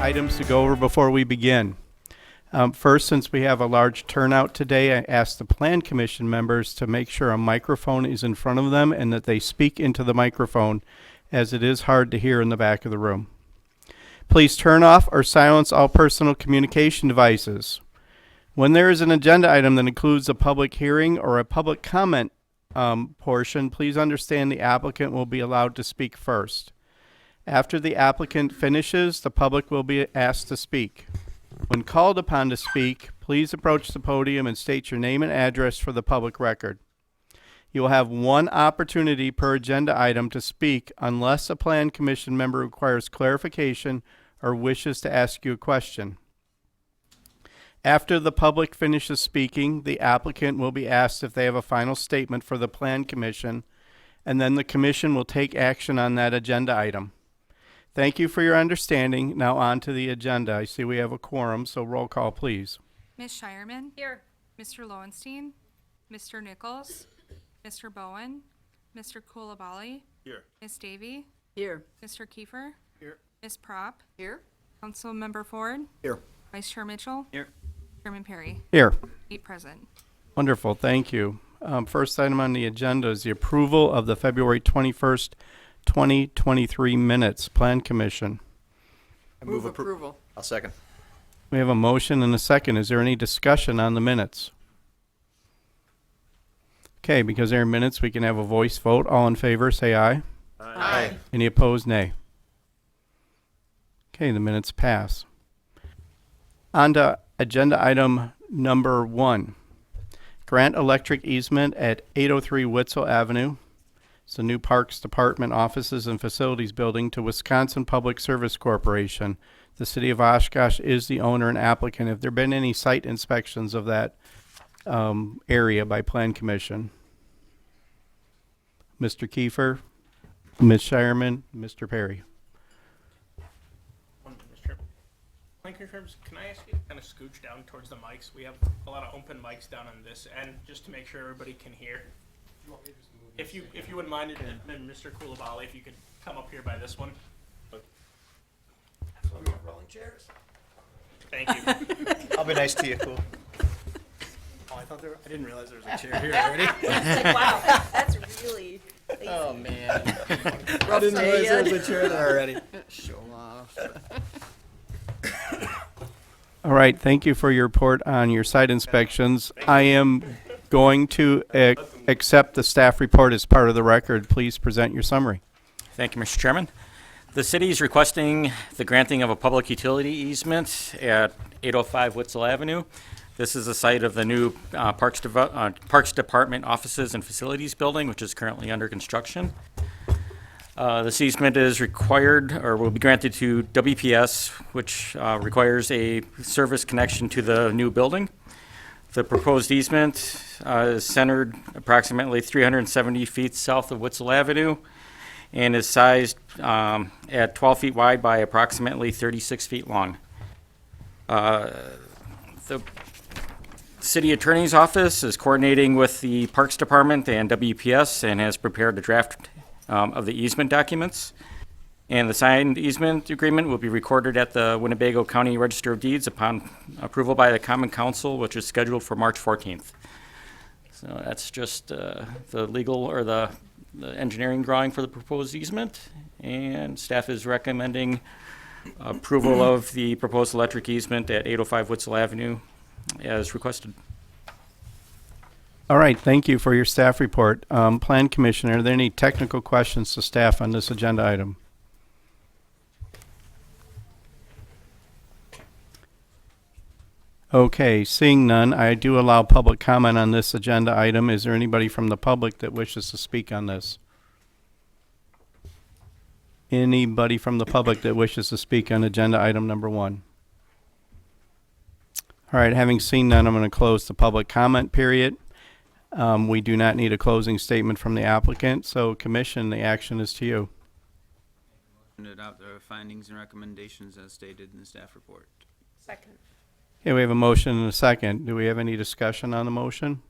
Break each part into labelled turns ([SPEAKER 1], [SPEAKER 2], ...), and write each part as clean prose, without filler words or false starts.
[SPEAKER 1] items to go over before we begin. First, since we have a large turnout today, I ask the Plan Commission members to make sure a microphone is in front of them and that they speak into the microphone, as it is hard to hear in the back of the room. Please turn off or silence all personal communication devices. When there is an agenda item that includes a public hearing or a public comment portion, please understand the applicant will be allowed to speak first. After the applicant finishes, the public will be asked to speak. When called upon to speak, please approach the podium and state your name and address for the public record. You will have one opportunity per agenda item to speak unless a Plan Commission member requires clarification or wishes to ask you a question. After the public finishes speaking, the applicant will be asked if they have a final statement for the Plan Commission, and then the Commission will take action on that agenda item. Thank you for your understanding. Now on to the agenda. I see we have a quorum, so roll call, please.
[SPEAKER 2] Ms. Shireman? Here. Mr. Lowenstein? Mr. Nichols? Mr. Bowen? Mr. Kulabali?
[SPEAKER 3] Here.
[SPEAKER 2] Ms. Davy?
[SPEAKER 4] Here.
[SPEAKER 2] Mr. Kiefer?
[SPEAKER 3] Here.
[SPEAKER 2] Ms. Prop?
[SPEAKER 4] Here.
[SPEAKER 2] Councilmember Ford?
[SPEAKER 3] Here.
[SPEAKER 2] Vice Chair Mitchell?
[SPEAKER 3] Here.
[SPEAKER 2] Chairman Perry?
[SPEAKER 1] Here.
[SPEAKER 2] 8 present.
[SPEAKER 1] Wonderful, thank you. First item on the agenda is the approval of the February 21st, 2023 minutes. Plan Commission.
[SPEAKER 3] I
[SPEAKER 4] Move approval.
[SPEAKER 3] I'll second.
[SPEAKER 1] We have a motion and a second. Is there any discussion on the minutes? Okay, because they're minutes, we can have a voice vote. All in favor, say aye.
[SPEAKER 4] Aye.
[SPEAKER 1] Any opposed, nay. Okay, the minutes pass. On to agenda item number 1. Grant electric easement at 803 Witzel Avenue. It's the new Parks Department offices and facilities building to Wisconsin Public Service Corporation. The city of Oshkosh is the owner and applicant. Have there been any site inspections of that area by Plan Commission? Mr. Kiefer, Ms. Shireman, Mr. Perry.
[SPEAKER 5] Mr. Plan Commissioners, can I ask you to kind of scooch down towards the mics? We have a lot of open mics down on this end, just to make sure everybody can hear. If you wouldn't mind, and Mr. Kulabali, if you could come up here by this one.
[SPEAKER 3] Rolling chairs.
[SPEAKER 5] Thank you.
[SPEAKER 3] I'll be nice to you, cool. Oh, I didn't realize there was a chair here already.
[SPEAKER 4] Wow, that's really lazy.
[SPEAKER 3] Oh, man.
[SPEAKER 4] Rough
[SPEAKER 3] I didn't
[SPEAKER 4] day
[SPEAKER 3] realize there
[SPEAKER 4] yet.
[SPEAKER 3] was a chair there already.
[SPEAKER 4] Show off.
[SPEAKER 1] All right, thank you for your report on your site inspections. I am going to accept the staff report as part of the record. Please present your summary.
[SPEAKER 6] Thank you, Mr. Chairman. The city is requesting the granting of a public utility easement at 805 Witzel Avenue. This is the site of the new Parks Department offices and facilities building, which is currently under construction. This easement is required or will be granted to WPS, which requires a service connection to the new building. The proposed easement is centered approximately 370 feet south of Witzel Avenue and is sized at 12 feet wide by approximately 36 feet long. The City Attorney's Office is coordinating with the Parks Department and WPS and has prepared a draft of the easement documents. And the signed easement agreement will be recorded at the Winnebago County Register of Deeds upon approval by the Common Council, which is scheduled for March 14th. So that's just the legal or the engineering drawing for the proposed easement. And staff is recommending approval of the proposed electric easement at 805 Witzel Avenue as requested.
[SPEAKER 1] All right, thank you for your staff report. Plan Commissioner, are there any technical questions to staff on this agenda item? Okay, seeing none, I do allow public comment on this agenda item. Is there anybody from the public that wishes to speak on this? Anybody from the public that wishes to speak on agenda item number 1? All right, having seen none, I'm going to close the public comment period. We do not need a closing statement from the applicant, so Commission, the action is to you.
[SPEAKER 7] To adopt the findings and recommendations as stated in the staff report.
[SPEAKER 4] Second.
[SPEAKER 1] Okay, we have a motion and a second. Do we have any discussion on the motion?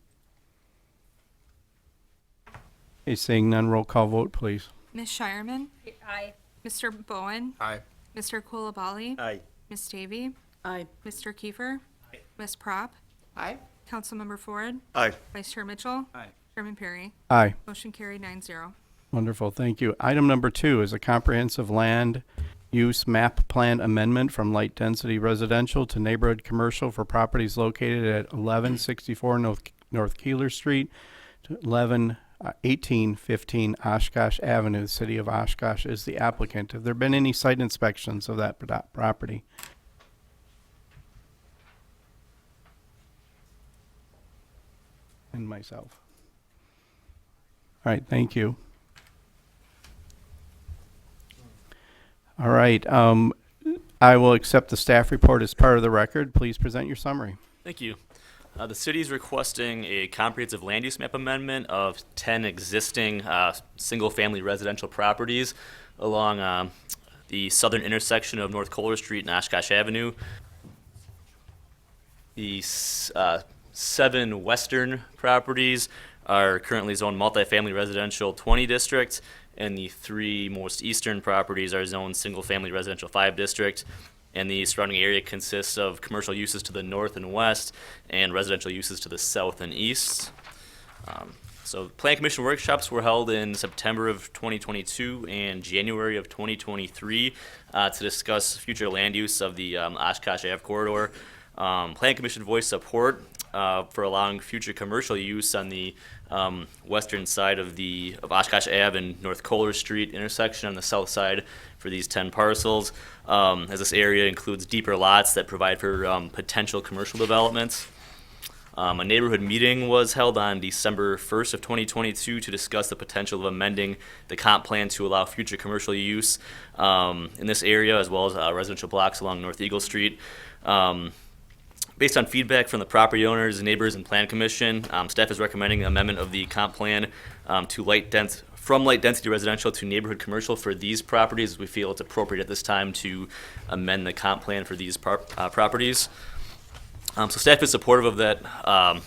[SPEAKER 1] Okay, seeing none, roll call vote, please.
[SPEAKER 2] Ms. Shireman?
[SPEAKER 4] Aye.
[SPEAKER 2] Mr. Bowen?
[SPEAKER 3] Aye.
[SPEAKER 2] Mr. Kulabali?
[SPEAKER 3] Aye.
[SPEAKER 2] Ms. Davy?
[SPEAKER 4] Aye.
[SPEAKER 2] Mr. Kiefer? Ms. Prop?
[SPEAKER 4] Aye.
[SPEAKER 2] Councilmember Ford?
[SPEAKER 3] Aye.
[SPEAKER 2] Vice Chair Mitchell?
[SPEAKER 7] Aye.
[SPEAKER 2] Chairman Perry?
[SPEAKER 1] Aye.
[SPEAKER 2] Motion carried 9-0.
[SPEAKER 1] Wonderful, thank you. Item number 2 is a comprehensive land use map plan amendment from light density residential to neighborhood commercial for properties located at 1164 North Keeler Street to 1815 Oshkosh Avenue. The city of Oshkosh is the applicant. Have there been any site inspections of that property? And myself. All right, thank you. All right, I will accept the staff report as part of the record. Please present your summary.
[SPEAKER 8] Thank you. The city is requesting a comprehensive land use map amendment of 10 existing single-family residential properties along the southern intersection of North Kohler Street and Oshkosh Avenue. The 7 western properties are currently zoned multifamily residential 20 district, and the 3 most eastern properties are zoned single-family residential 5 district. And the surrounding area consists of commercial uses to the north and west and residential uses to the south and east. So Plan Commission workshops were held in September of 2022 and January of 2023 to discuss future land use of the Oshkosh Ave corridor. Plan Commission voiced support for allowing future commercial use on the western side of Oshkosh Ave and North Kohler Street intersection on the south side for these 10 parcels, as this area includes deeper lots that provide for potential commercial developments. A neighborhood meeting was held on December 1st of 2022 to discuss the potential of amending the comp plan to allow future commercial use in this area, as well as residential blocks along North Eagle Street. Based on feedback from the property owners, neighbors, and Plan Commission, staff is recommending an amendment of the comp plan from light density residential to neighborhood commercial for these properties. We feel it's appropriate at this time to amend the comp plan for these properties. So staff is supportive of that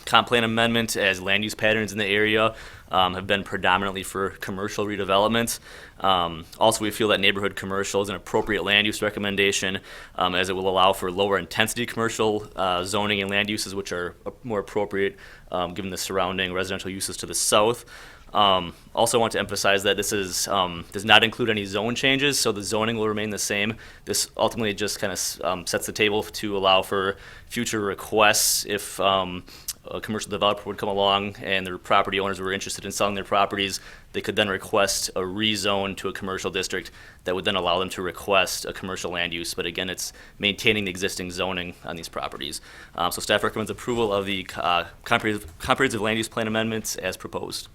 [SPEAKER 8] comp plan amendment, as land use patterns in the area have been predominantly for commercial redevelopment. Also, we feel that neighborhood commercial is an appropriate land use recommendation, as it will allow for lower intensity commercial zoning and land uses, which are more appropriate given the surrounding residential uses to the south. Also want to emphasize that this does not include any zone changes, so the zoning will remain the same. This ultimately just kind of sets the table to allow for future requests if a commercial developer would come along and their property owners were interested in selling their properties. They could then request a rezone to a commercial district that would then allow them to request a commercial land use. But again, it's maintaining the existing zoning on these properties. So staff recommends approval of the comprehensive land use plan amendments as proposed.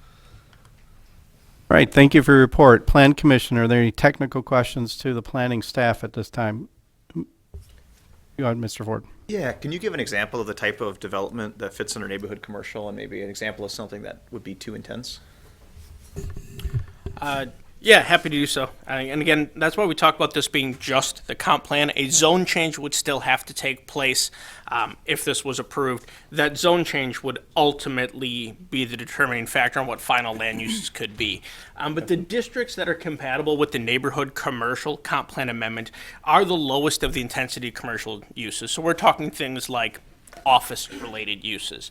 [SPEAKER 1] All right, thank you for your report. Plan Commission, are there any technical questions to the planning staff at this time? Go ahead, Mr. Ford.
[SPEAKER 3] Yeah, can you give an example of the type of development that fits under neighborhood commercial and maybe an example of something that would be too intense?
[SPEAKER 5] Yeah, happy to do so. And again, that's why we talk about this being just the comp plan. A zone change would still have to take place if this was approved. That zone change would ultimately be the determining factor on what final land uses could be. But the districts that are compatible with the neighborhood commercial comp plan amendment are the lowest of the intensity commercial uses. So we're talking things like office-related uses,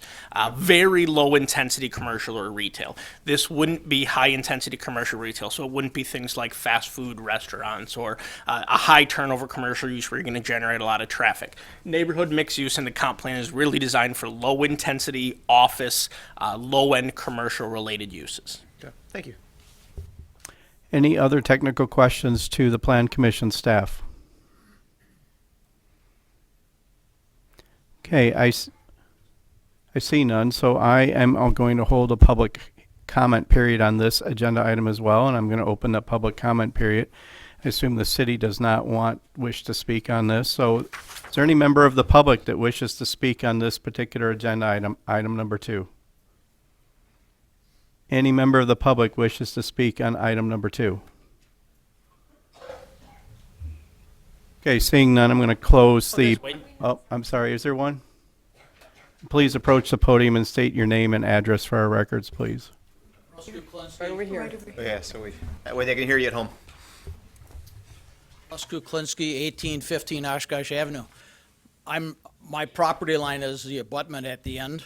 [SPEAKER 5] very low-intensity commercial or retail. This wouldn't be high-intensity commercial retail, so it wouldn't be things like fast food restaurants or a high-turnover commercial use where you're going to generate a lot of traffic. Neighborhood mixed use in the comp plan is really designed for low-intensity office, low-end commercial-related uses.
[SPEAKER 3] Okay, thank you.
[SPEAKER 1] Any other technical questions to the Plan Commission staff? Okay, I see none, so I am going to hold a public comment period on this agenda item as well, and I'm going to open the public comment period. I assume the city does not wish to speak on this, so is there any member of the public that wishes to speak on this particular agenda item number 2? Any member of the public wishes to speak on item number 2? Okay, seeing none, I'm going to close the... Oh, I'm sorry, is there one? Please approach the podium and state your name and address for our records, please.
[SPEAKER 4] Right over here.
[SPEAKER 3] Oh, yeah, so that way they can hear you at home.
[SPEAKER 9] Russ Kuklinski, 1815 Oshkosh Avenue. My property line is the abutment at the end,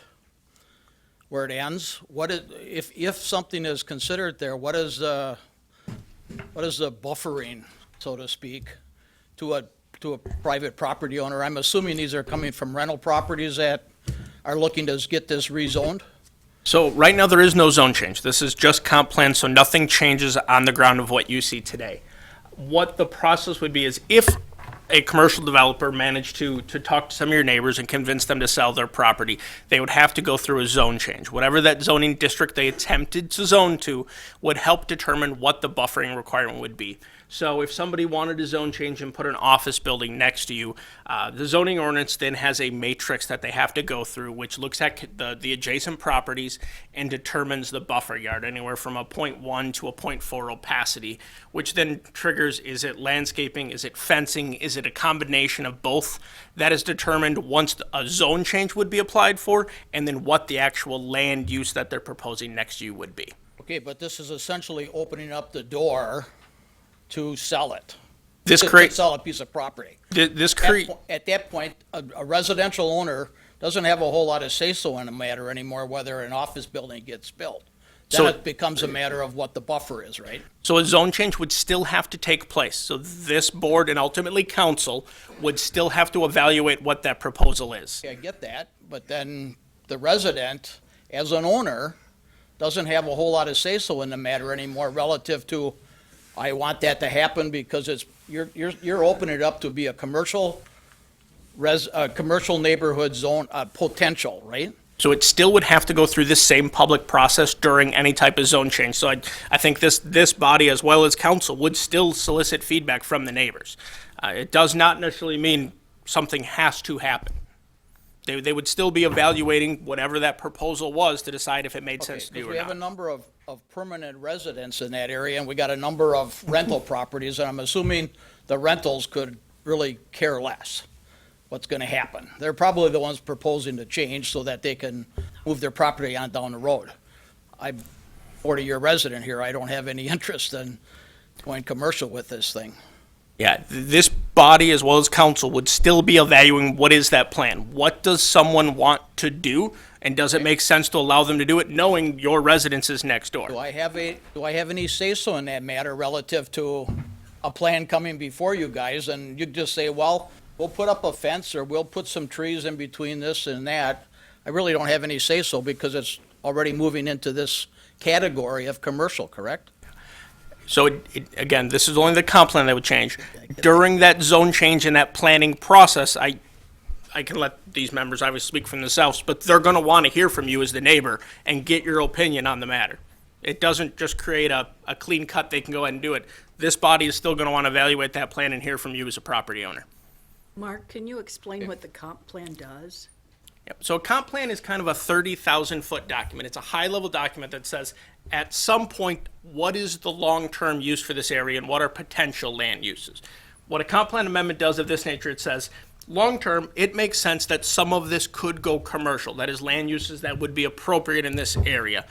[SPEAKER 9] where it ends. If something is considered there, what is the buffering, so to speak, to a private property owner? I'm assuming these are coming from rental properties that are looking to get this rezoned?
[SPEAKER 5] So right now, there is no zone change. This is just comp plan, so nothing changes on the ground of what you see today. What the process would be is if a commercial developer managed to talk to some of your neighbors and convince them to sell their property, they would have to go through a zone change. Whatever that zoning district they attempted to zone to would help determine what the buffering requirement would be. So if somebody wanted to zone change and put an office building next to you, the zoning ordinance then has a matrix that they have to go through, which looks at the adjacent properties and determines the buffer yard, anywhere from a 0.1 to a 0.4 opacity, which then triggers, is it landscaping, is it fencing, is it a combination of both? That is determined once a zone change would be applied for, and then what the actual land use that they're proposing next to you would be.
[SPEAKER 9] Okay, but this is essentially opening up the door to sell it.
[SPEAKER 5] This
[SPEAKER 9] To
[SPEAKER 5] creates,
[SPEAKER 9] sell a piece of property.
[SPEAKER 5] this create,
[SPEAKER 9] At that point, a residential owner doesn't have a whole lot of say-so in the matter anymore, whether an office building gets built.
[SPEAKER 5] So-
[SPEAKER 9] Then it becomes a matter of what the buffer is, right?
[SPEAKER 5] so a zone change would still have to take place. So this board and ultimately council would still have to evaluate what that proposal is.
[SPEAKER 9] Yeah, I get that, but then the resident, as an owner, doesn't have a whole lot of say-so in the matter anymore relative to, I want that to happen because you're opening it up to be a commercial commercial neighborhood zone, potential, right?
[SPEAKER 5] So it still would have to go through this same public process during any type of zone change. So I think this body, as well as council, would still solicit feedback from the neighbors. It does not necessarily mean something has to happen. They would still be evaluating whatever that proposal was to decide if it made sense to do
[SPEAKER 9] Because
[SPEAKER 5] or
[SPEAKER 9] we have a
[SPEAKER 5] not.
[SPEAKER 9] number of permanent residents in that area, and we got a number of rental properties, and I'm assuming the rentals could really care less what's gonna happen. They're probably the ones proposing to change so that they can move their property on down the road. I'm a 40-year resident here, I don't have any interest in going commercial with this thing.
[SPEAKER 5] Yeah, this body as well as council would still be evaluating what is that plan? What does someone want to do? And does it make sense to allow them to do it knowing your residence is next door?
[SPEAKER 9] Do I have any say-so in that matter relative to a plan coming before you guys? And you just say, well, we'll put up a fence or we'll put some trees in between this and that. I really don't have any say-so because it's already moving into this category of commercial, correct?
[SPEAKER 5] So again, this is only the comp plan that would change. During that zone change and that planning process, I can let these members obviously speak for themselves, but they're going to want to hear from you as the neighbor and get your opinion on the matter. It doesn't just create a clean cut, they can go ahead and do it. This body is still going to want to evaluate that plan and hear from you as a property owner.
[SPEAKER 10] Mark, can you explain what the comp plan does?
[SPEAKER 5] Yep. So a comp plan is kind of a 30,000-foot document. It's a high-level document that says, at some point, what is the long-term use for this area and what are potential land uses? What a comp plan amendment does of this nature, it says, long-term, it makes sense that some of this could go commercial. That is land uses that would be appropriate in this area.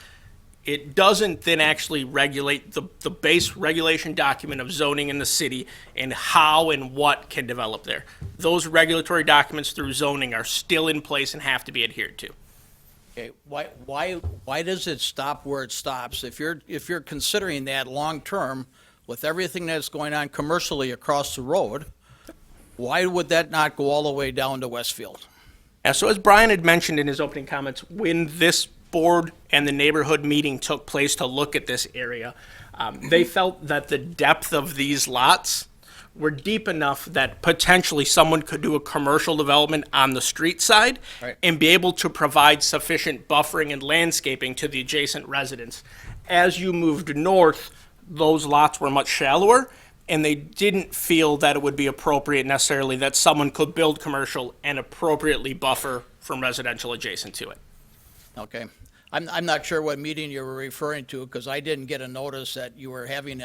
[SPEAKER 5] It doesn't then actually regulate the base regulation document of zoning in the city and how and what can develop there. Those regulatory documents through zoning are still in place and have to be adhered to.
[SPEAKER 9] Okay, why does it stop where it stops? If you're considering that long-term, with everything that's going on commercially across the road, why would that not go all the way down to Westfield?
[SPEAKER 5] Yeah, so as Brian had mentioned in his opening comments, when this board and the neighborhood meeting took place to look at this area, they felt that the depth of these lots were deep enough that potentially someone could do a commercial development on the street side
[SPEAKER 9] Right.
[SPEAKER 5] and be able to provide sufficient buffering and landscaping to the adjacent residents. As you moved north, those lots were much shallower, and they didn't feel that it would be appropriate necessarily that someone could build commercial and appropriately buffer from residential adjacent to it.
[SPEAKER 9] Okay. I'm not sure what meeting you were referring to, because I didn't get a notice that you were having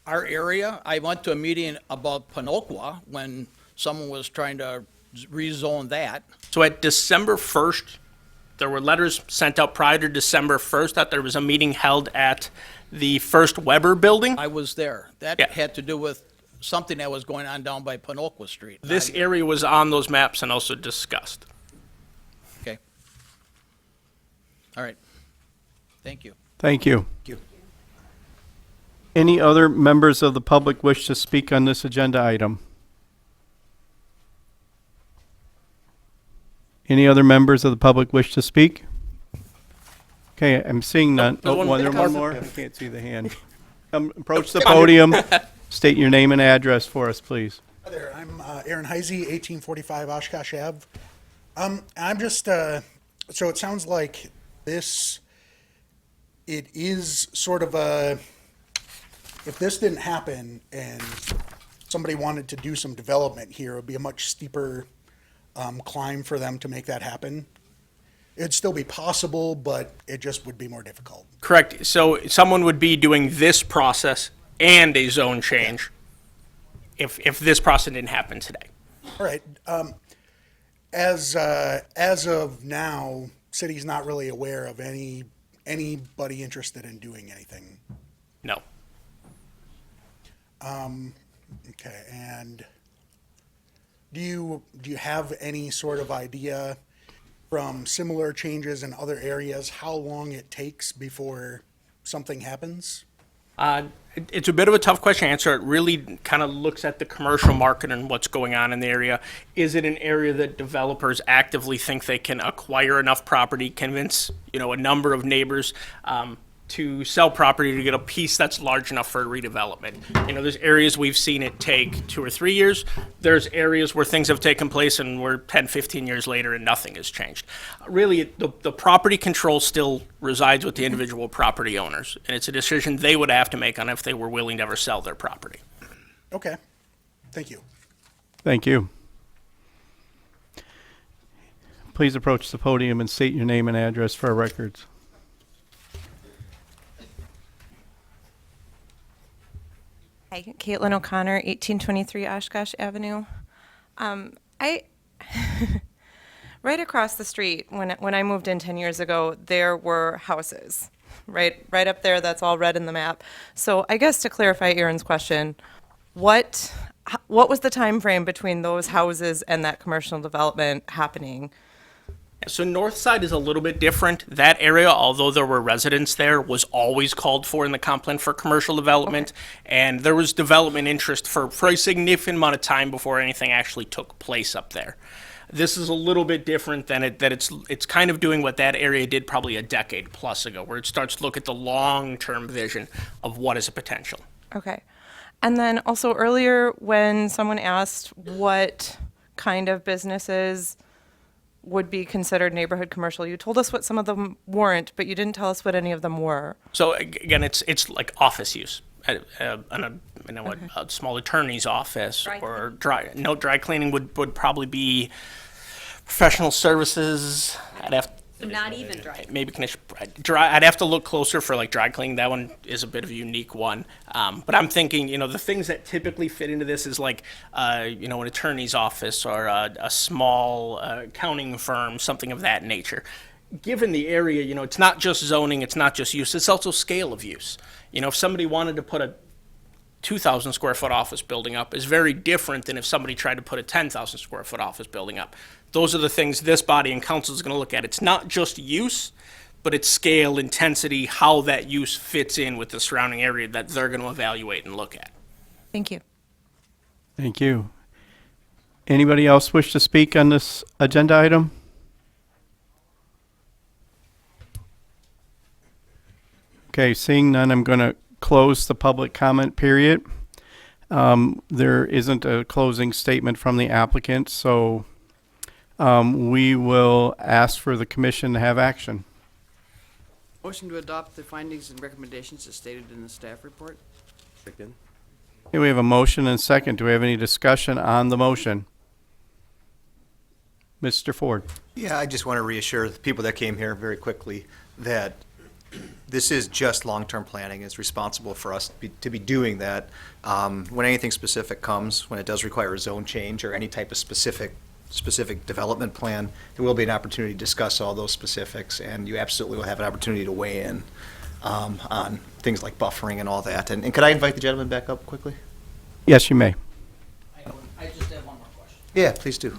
[SPEAKER 9] our area. I went to a meeting about Panoqua when someone was trying to rezone that.
[SPEAKER 5] So at December 1st, there were letters sent out prior to December 1st that there was a meeting held at the First Weber building.
[SPEAKER 9] I was there. That
[SPEAKER 5] Yeah.
[SPEAKER 9] had to do with something that was going on down by Pinoqua Street.
[SPEAKER 5] This area was on those maps and also discussed.
[SPEAKER 9] Okay. All right. Thank you.
[SPEAKER 1] Thank you.
[SPEAKER 3] Thank you.
[SPEAKER 1] Any other members of the public wish to speak on this agenda item? Any other members of the public wish to speak? Okay, I'm seeing none.
[SPEAKER 5] there's
[SPEAKER 1] Oh,
[SPEAKER 5] one
[SPEAKER 1] one
[SPEAKER 5] more.
[SPEAKER 1] more? I can't see the hand. Approach the podium. State your name and address for us, please.
[SPEAKER 11] Hi there, I'm Aaron Heisey, 1845 Oshkosh Ave. I'm just, so it sounds like it is sort of if this didn't happen and somebody wanted to do some development here, it would be a much steeper climb for them to make that happen. It'd still be possible, but it just would be more difficult.
[SPEAKER 5] Correct. So someone would be doing this process and a zone change if this process didn't happen today.
[SPEAKER 11] All right, as of now, city's not really aware of anybody interested in doing anything.
[SPEAKER 5] No.
[SPEAKER 11] Okay, and do you have any sort of idea from similar changes in other areas, how long it takes before something happens?
[SPEAKER 5] It's a bit of a tough question to answer. It really kind of looks at the commercial market and what's going on in the area. Is it an area that developers actively think they can acquire enough property, convince, a number of neighbors to sell property to get a piece that's large enough for a redevelopment? There's areas we've seen it take 2 or 3 years. There's areas where things have taken place and we're 10, 15 years later and nothing has changed. Really, the property control still resides with the individual property owners, and it's a decision they would have to make on if they were willing to ever sell their property.
[SPEAKER 11] Okay, thank you.
[SPEAKER 1] Thank you. Please approach the podium and state your name and address for our records.
[SPEAKER 12] Hi, Caitlin O'Connor, 1823 Oshkosh Avenue. Right across the street, when I moved in 10 years ago, there were houses, right up there. That's all red in the map. So I guess to clarify Aaron's question, what was the time frame between those houses and that commercial development happening?
[SPEAKER 5] So north side is a little bit different. That area, although there were residents there, was always called for in the comp plan for commercial development. And there was development interest for a significant amount of time before anything actually took place up there. This is a little bit different than it's kind of doing what that area did probably a decade plus ago, where it starts to look at the long-term vision of what is a potential.
[SPEAKER 12] Okay. And then also earlier when someone asked what kind of businesses would be considered neighborhood commercial, you told us what some of them weren't, but you didn't tell us what any of them were.
[SPEAKER 5] So again, it's like office use. A small attorney's office or dry cleaning would probably be professional services.
[SPEAKER 4] Not even dry.
[SPEAKER 5] Maybe I'd have to look closer for like dry cleaning. That one is a bit of a unique one. But I'm thinking, the things that typically fit into this is like, an attorney's office or a small accounting firm, something of that nature. Given the area, it's not just zoning, it's not just use, it's also scale of use. If somebody wanted to put a 2,000 square foot office building up is very different than if somebody tried to put a 10,000 square foot office building up. Those are the things this body and council is going to look at. It's not just use, but it's scale, intensity, how that use fits in with the surrounding area that they're going to evaluate and look at.
[SPEAKER 12] Thank you.
[SPEAKER 1] Thank you. Anybody else wish to speak on this agenda item? Okay, seeing none, I'm going to close the public comment period. There isn't a closing statement from the applicant, so we will ask for the commission to have action.
[SPEAKER 4] Motion to adopt the findings and recommendations as stated in the staff report.
[SPEAKER 1] Okay, we have a motion and a second. Do we have any discussion on the motion? Mr. Ford.
[SPEAKER 3] Yeah, I just want to reassure the people that came here very quickly that this is just long-term planning. It's responsible for us to be doing that. When anything specific comes, when it does require a zone change or any type of specific development plan, there will be an opportunity to discuss all those specifics, and you absolutely will have an opportunity to weigh in on things like buffering and all that. And could I invite the gentleman back up quickly?
[SPEAKER 1] Yes, you may.
[SPEAKER 9] I just have one more question.
[SPEAKER 3] Yeah, please do.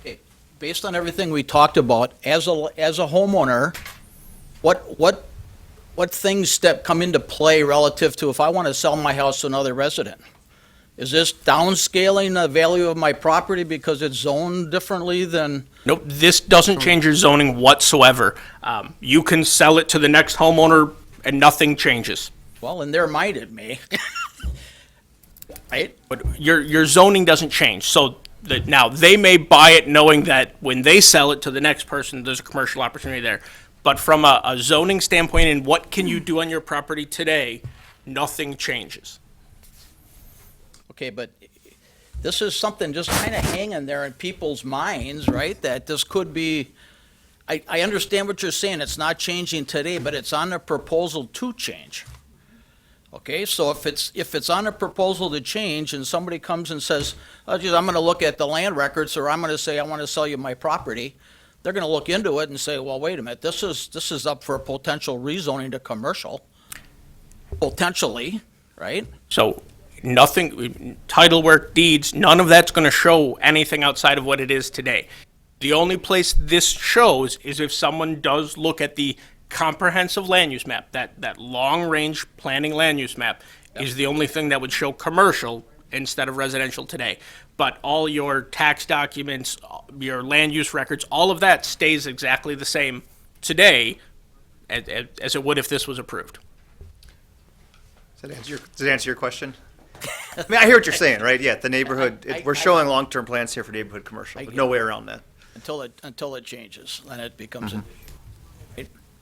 [SPEAKER 9] Okay, based on everything we talked about, as a homeowner, what things that come into play relative to if I want to sell my house to another resident? Is this downscaling the value of my property because it's zoned differently than?
[SPEAKER 5] Nope, this doesn't change your zoning whatsoever. You can sell it to the next homeowner and nothing changes.
[SPEAKER 9] Well, in their mind it may. Right?
[SPEAKER 5] But your zoning doesn't change. So now they may buy it knowing that when they sell it to the next person, there's a commercial opportunity there. But from a zoning standpoint and what can you do on your property today, nothing changes.
[SPEAKER 9] Okay, but this is something just kind of hanging there in people's minds, right? That this could be, I understand what you're saying, it's not changing today, but it's on a proposal to change. Okay, so if it's on a proposal to change and somebody comes and says, oh, geez, I'm gonna look at the land records, or I'm gonna say, I wanna sell you my property, they're gonna look into it and say, well, wait a minute, this is up for a potential rezoning to commercial, potentially, right?
[SPEAKER 5] So nothing, title work, deeds, none of that's going to show anything outside of what it is today. The only place this shows is if someone does look at the comprehensive land use map, that long-range planning land use map is the only thing that would show commercial instead of residential today. But all your tax documents, your land use records, all of that stays exactly the same today as it would if this was approved.
[SPEAKER 3] Does that answer your question? I mean, I hear what you're saying, right? Yeah, the neighborhood, we're showing long-term plans here for neighborhood commercial, but no way around that.
[SPEAKER 9] Until it changes, then it becomes,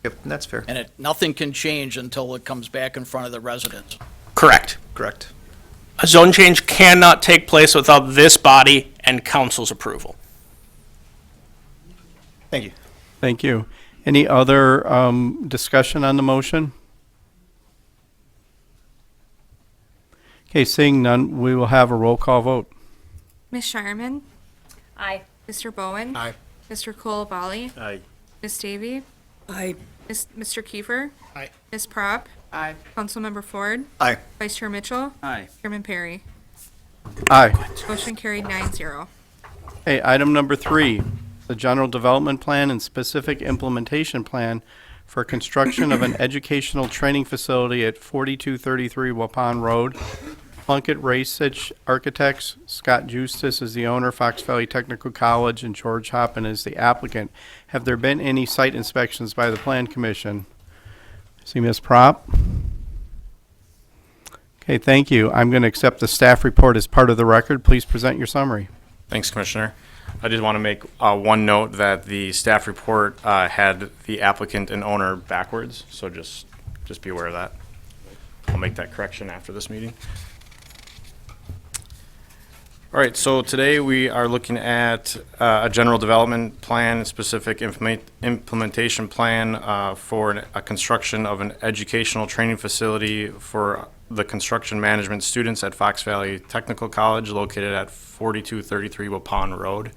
[SPEAKER 3] Yep, that's fair.
[SPEAKER 9] and nothing can change until it comes back in front of the residents.
[SPEAKER 5] Correct.
[SPEAKER 3] Correct.
[SPEAKER 5] A zone change cannot take place without this body and council's approval.
[SPEAKER 3] Thank you.
[SPEAKER 1] Thank you. Any other discussion on the motion? Okay, seeing none, we will have a roll call vote.
[SPEAKER 2] Ms. Shireman?
[SPEAKER 12] Aye.
[SPEAKER 2] Mr. Bowen?
[SPEAKER 3] Aye.
[SPEAKER 2] Mr. Kulabali?
[SPEAKER 3] Aye.
[SPEAKER 2] Ms. Davy?
[SPEAKER 10] I,
[SPEAKER 2] Mr. Kiefer?
[SPEAKER 3] Aye.
[SPEAKER 2] Ms. Prop?
[SPEAKER 4] Aye.
[SPEAKER 2] Councilmember Ford?
[SPEAKER 3] Aye.
[SPEAKER 2] Vice Chair Mitchell?
[SPEAKER 7] Aye.
[SPEAKER 2] Chairman Perry?
[SPEAKER 1] Aye.
[SPEAKER 2] Motion carried 9-0.
[SPEAKER 1] Okay, item number 3, the general development plan and specific implementation plan for construction of an educational training facility at 4233 Waupun Road. Plunkett Racich Architects, Scott Justus is the owner, Fox Valley Technical College, and George Hoppin is the applicant. Have there been any site inspections by the Plan Commission? See Ms. Prop? Okay, thank you. I'm going to accept the staff report as part of the record. Please present your summary.
[SPEAKER 6] Thanks, Commissioner. I just want to make one note that the staff report had the applicant and owner backwards, so just be aware of that. I'll make that correction after this meeting. All right, so today we are looking at a general development plan, specific implementation plan for a construction of an educational training facility for the construction management students at Fox Valley Technical College located at 4233 Waupun Road.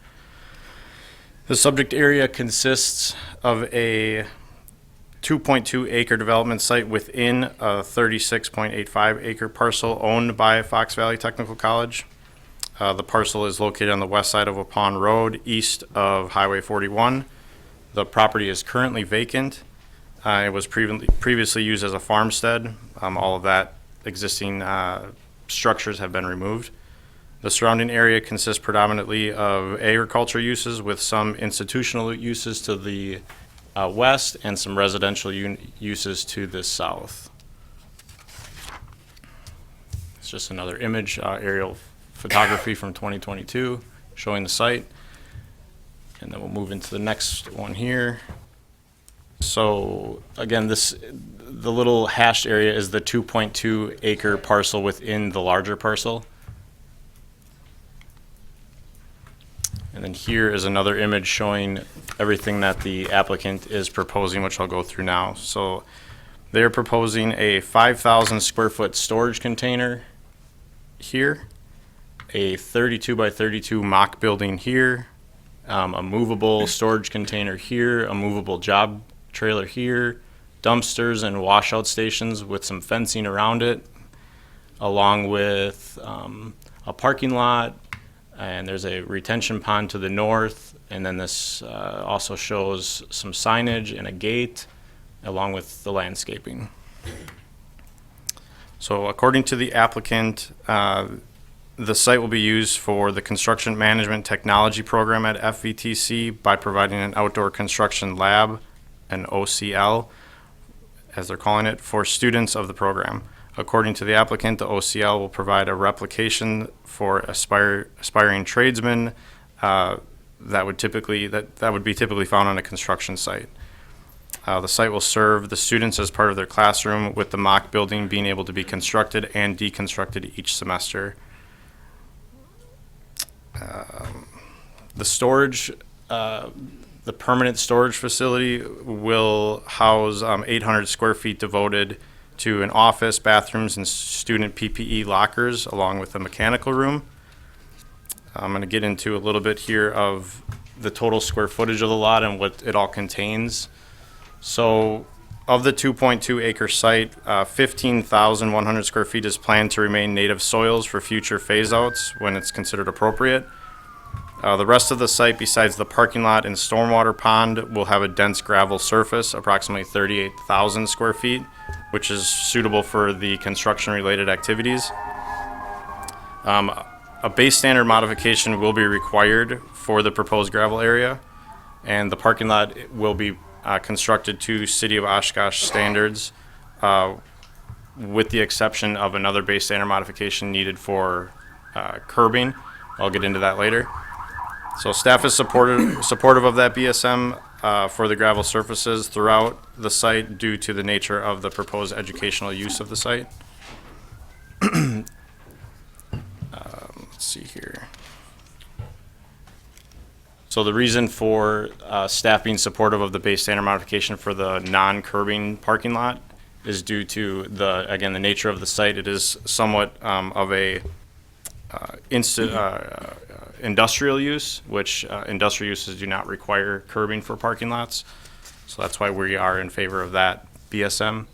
[SPEAKER 6] The subject area consists of a 2.2 acre development site within a 36.85 acre parcel owned by Fox Valley Technical College. The parcel is located on the west side of Waupun Road, east of Highway 41. The property is currently vacant. It was previously used as a farmstead. All of that existing structures have been removed. The surrounding area consists predominantly of agriculture uses with some institutional uses to the west and some residential uses to the south. It's just another image, aerial photography from 2022 showing the site. And then we'll move into the next one here. So again, the little hashed area is the 2.2 acre parcel within the larger parcel. And then here is another image showing everything that the applicant is proposing, which I'll go through now. So they're proposing a 5,000 square foot storage container here, a 32 by 32 mock building here, a movable storage container here, a movable job trailer here, dumpsters and washout stations with some fencing around it, along with a parking lot, and there's a retention pond to the north, and then this also shows some signage and a gate, along with the landscaping. So according to the applicant, the site will be used for the Construction Management Technology Program at FVTC by providing an outdoor construction lab, an OCL, as they're calling it, for students of the program. According to the applicant, the OCL will provide a replication for aspiring tradesmen that would be typically found on a construction site. The site will serve the students as part of their classroom, with the mock building being able to be constructed and deconstructed each semester. The storage, the permanent storage facility will house 800 square feet devoted to an office, bathrooms, and student PPE lockers, along with a mechanical room. I'm going to get into a little bit here of the total square footage of the lot and what it all contains. So of the 2.2 acre site, 15,100 square feet is planned to remain native soils for future phase outs when it's considered appropriate. The rest of the site, besides the parking lot and stormwater pond, will have a dense gravel surface, approximately 38,000 square feet, which is suitable for the construction related activities. A base standard modification will be required for the proposed gravel area, and the parking lot will be constructed to City of Oshkosh standards, with the exception of another base standard modification needed for curbing. I'll get into that later. So staff is supportive of that BSM for the gravel surfaces throughout the site due to the nature of the proposed educational use of the site. Let's see here. So the reason for staff being supportive of the base standard modification for the non-curbing parking lot is due to the nature of the site. It is somewhat of a industrial use, which industrial uses do not require curbing for parking lots. So that's why we are in favor of that BSM.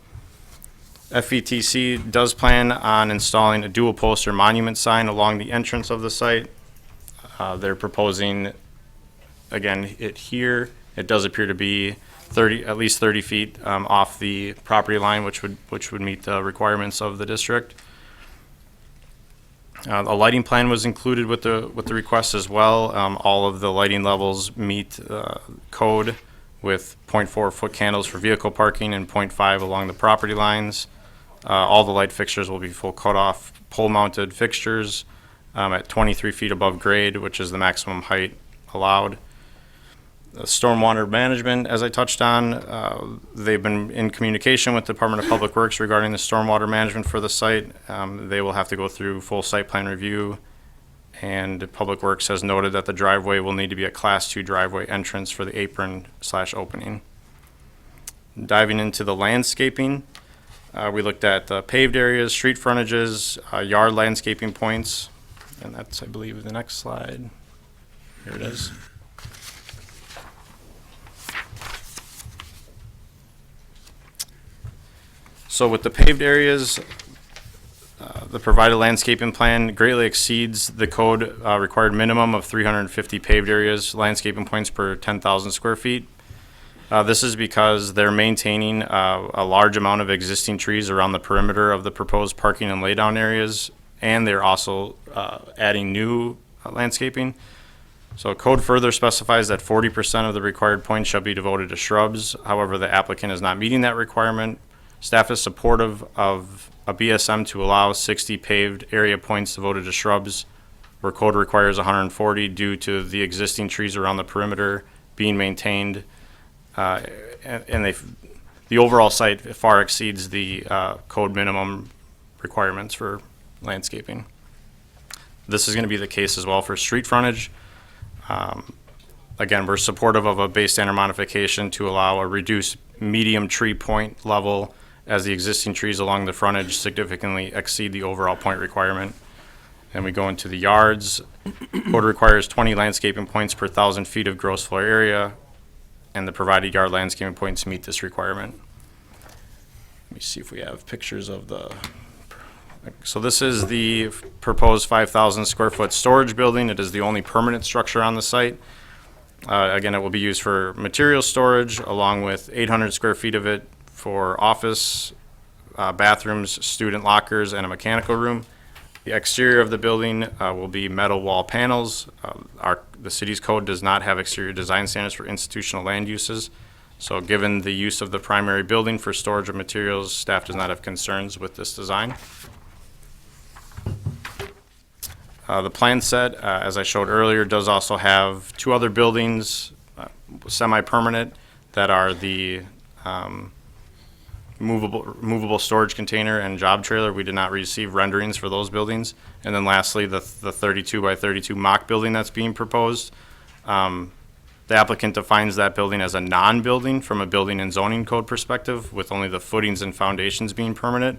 [SPEAKER 6] FVTC does plan on installing a dual poster monument sign along the entrance of the site. They're proposing, again, it does appear to be at least 30 feet off the property line, which would meet the requirements of the district. A lighting plan was included with the request as well. All of the lighting levels meet code, with 0.4 foot candles for vehicle parking and 0.5 along the property lines. All the light fixtures will be full cutoff pole mounted fixtures at 23 feet above grade, which is the maximum height allowed. Stormwater management, as I touched on, they've been in communication with the Department of Public Works regarding the stormwater management for the site. They will have to go through full site plan review, and Public Works has noted that the driveway will need to be a Class 2 driveway entrance for the apron/opening. Diving into the landscaping, we looked at the paved areas, street frontages, yard landscaping points, and that's, I believe, the next slide. Here it is. So with the paved areas, the provided landscaping plan greatly exceeds the code required minimum of 350 paved areas, landscaping points per 10,000 square feet. This is because they're maintaining a large amount of existing trees around the perimeter of the proposed parking and laydown areas, and they're also adding new landscaping. So code further specifies that 40% of the required points shall be devoted to shrubs. However, the applicant is not meeting that requirement. Staff is supportive of a BSM to allow 60 paved area points devoted to shrubs, where code requires 140 due to the existing trees around the perimeter being maintained. And the overall site far exceeds the code minimum requirements for landscaping. This is going to be the case as well for street frontage. Again, we're supportive of a base standard modification to allow a reduced medium tree point level, as the existing trees along the frontage significantly exceed the overall point requirement. And we go into the yards. Code requires 20 landscaping points per 1,000 feet of gross floor area, and the provided yard landscaping points meet this requirement. Let me see if we have pictures of the
[SPEAKER 13] So this is the proposed 5,000 square foot storage building. It is the only permanent structure on the site. Again, it will be used for material storage along with 800 square feet of it for office, bathrooms, student lockers, and a mechanical room. The exterior of the building will be metal wall panels. The city's code does not have exterior design standards for institutional land uses. So given the use of the primary building for storage of materials, staff does not have concerns with this design. The plan set, as I showed earlier, does also have two other buildings, semi-permanent, that are the movable storage container and job trailer. We did not receive renderings for those buildings. And then lastly, the 32 by 32 mock building that's being proposed. The applicant defines that building as a non-building from a building and zoning code perspective, with only the footings and foundations being permanent.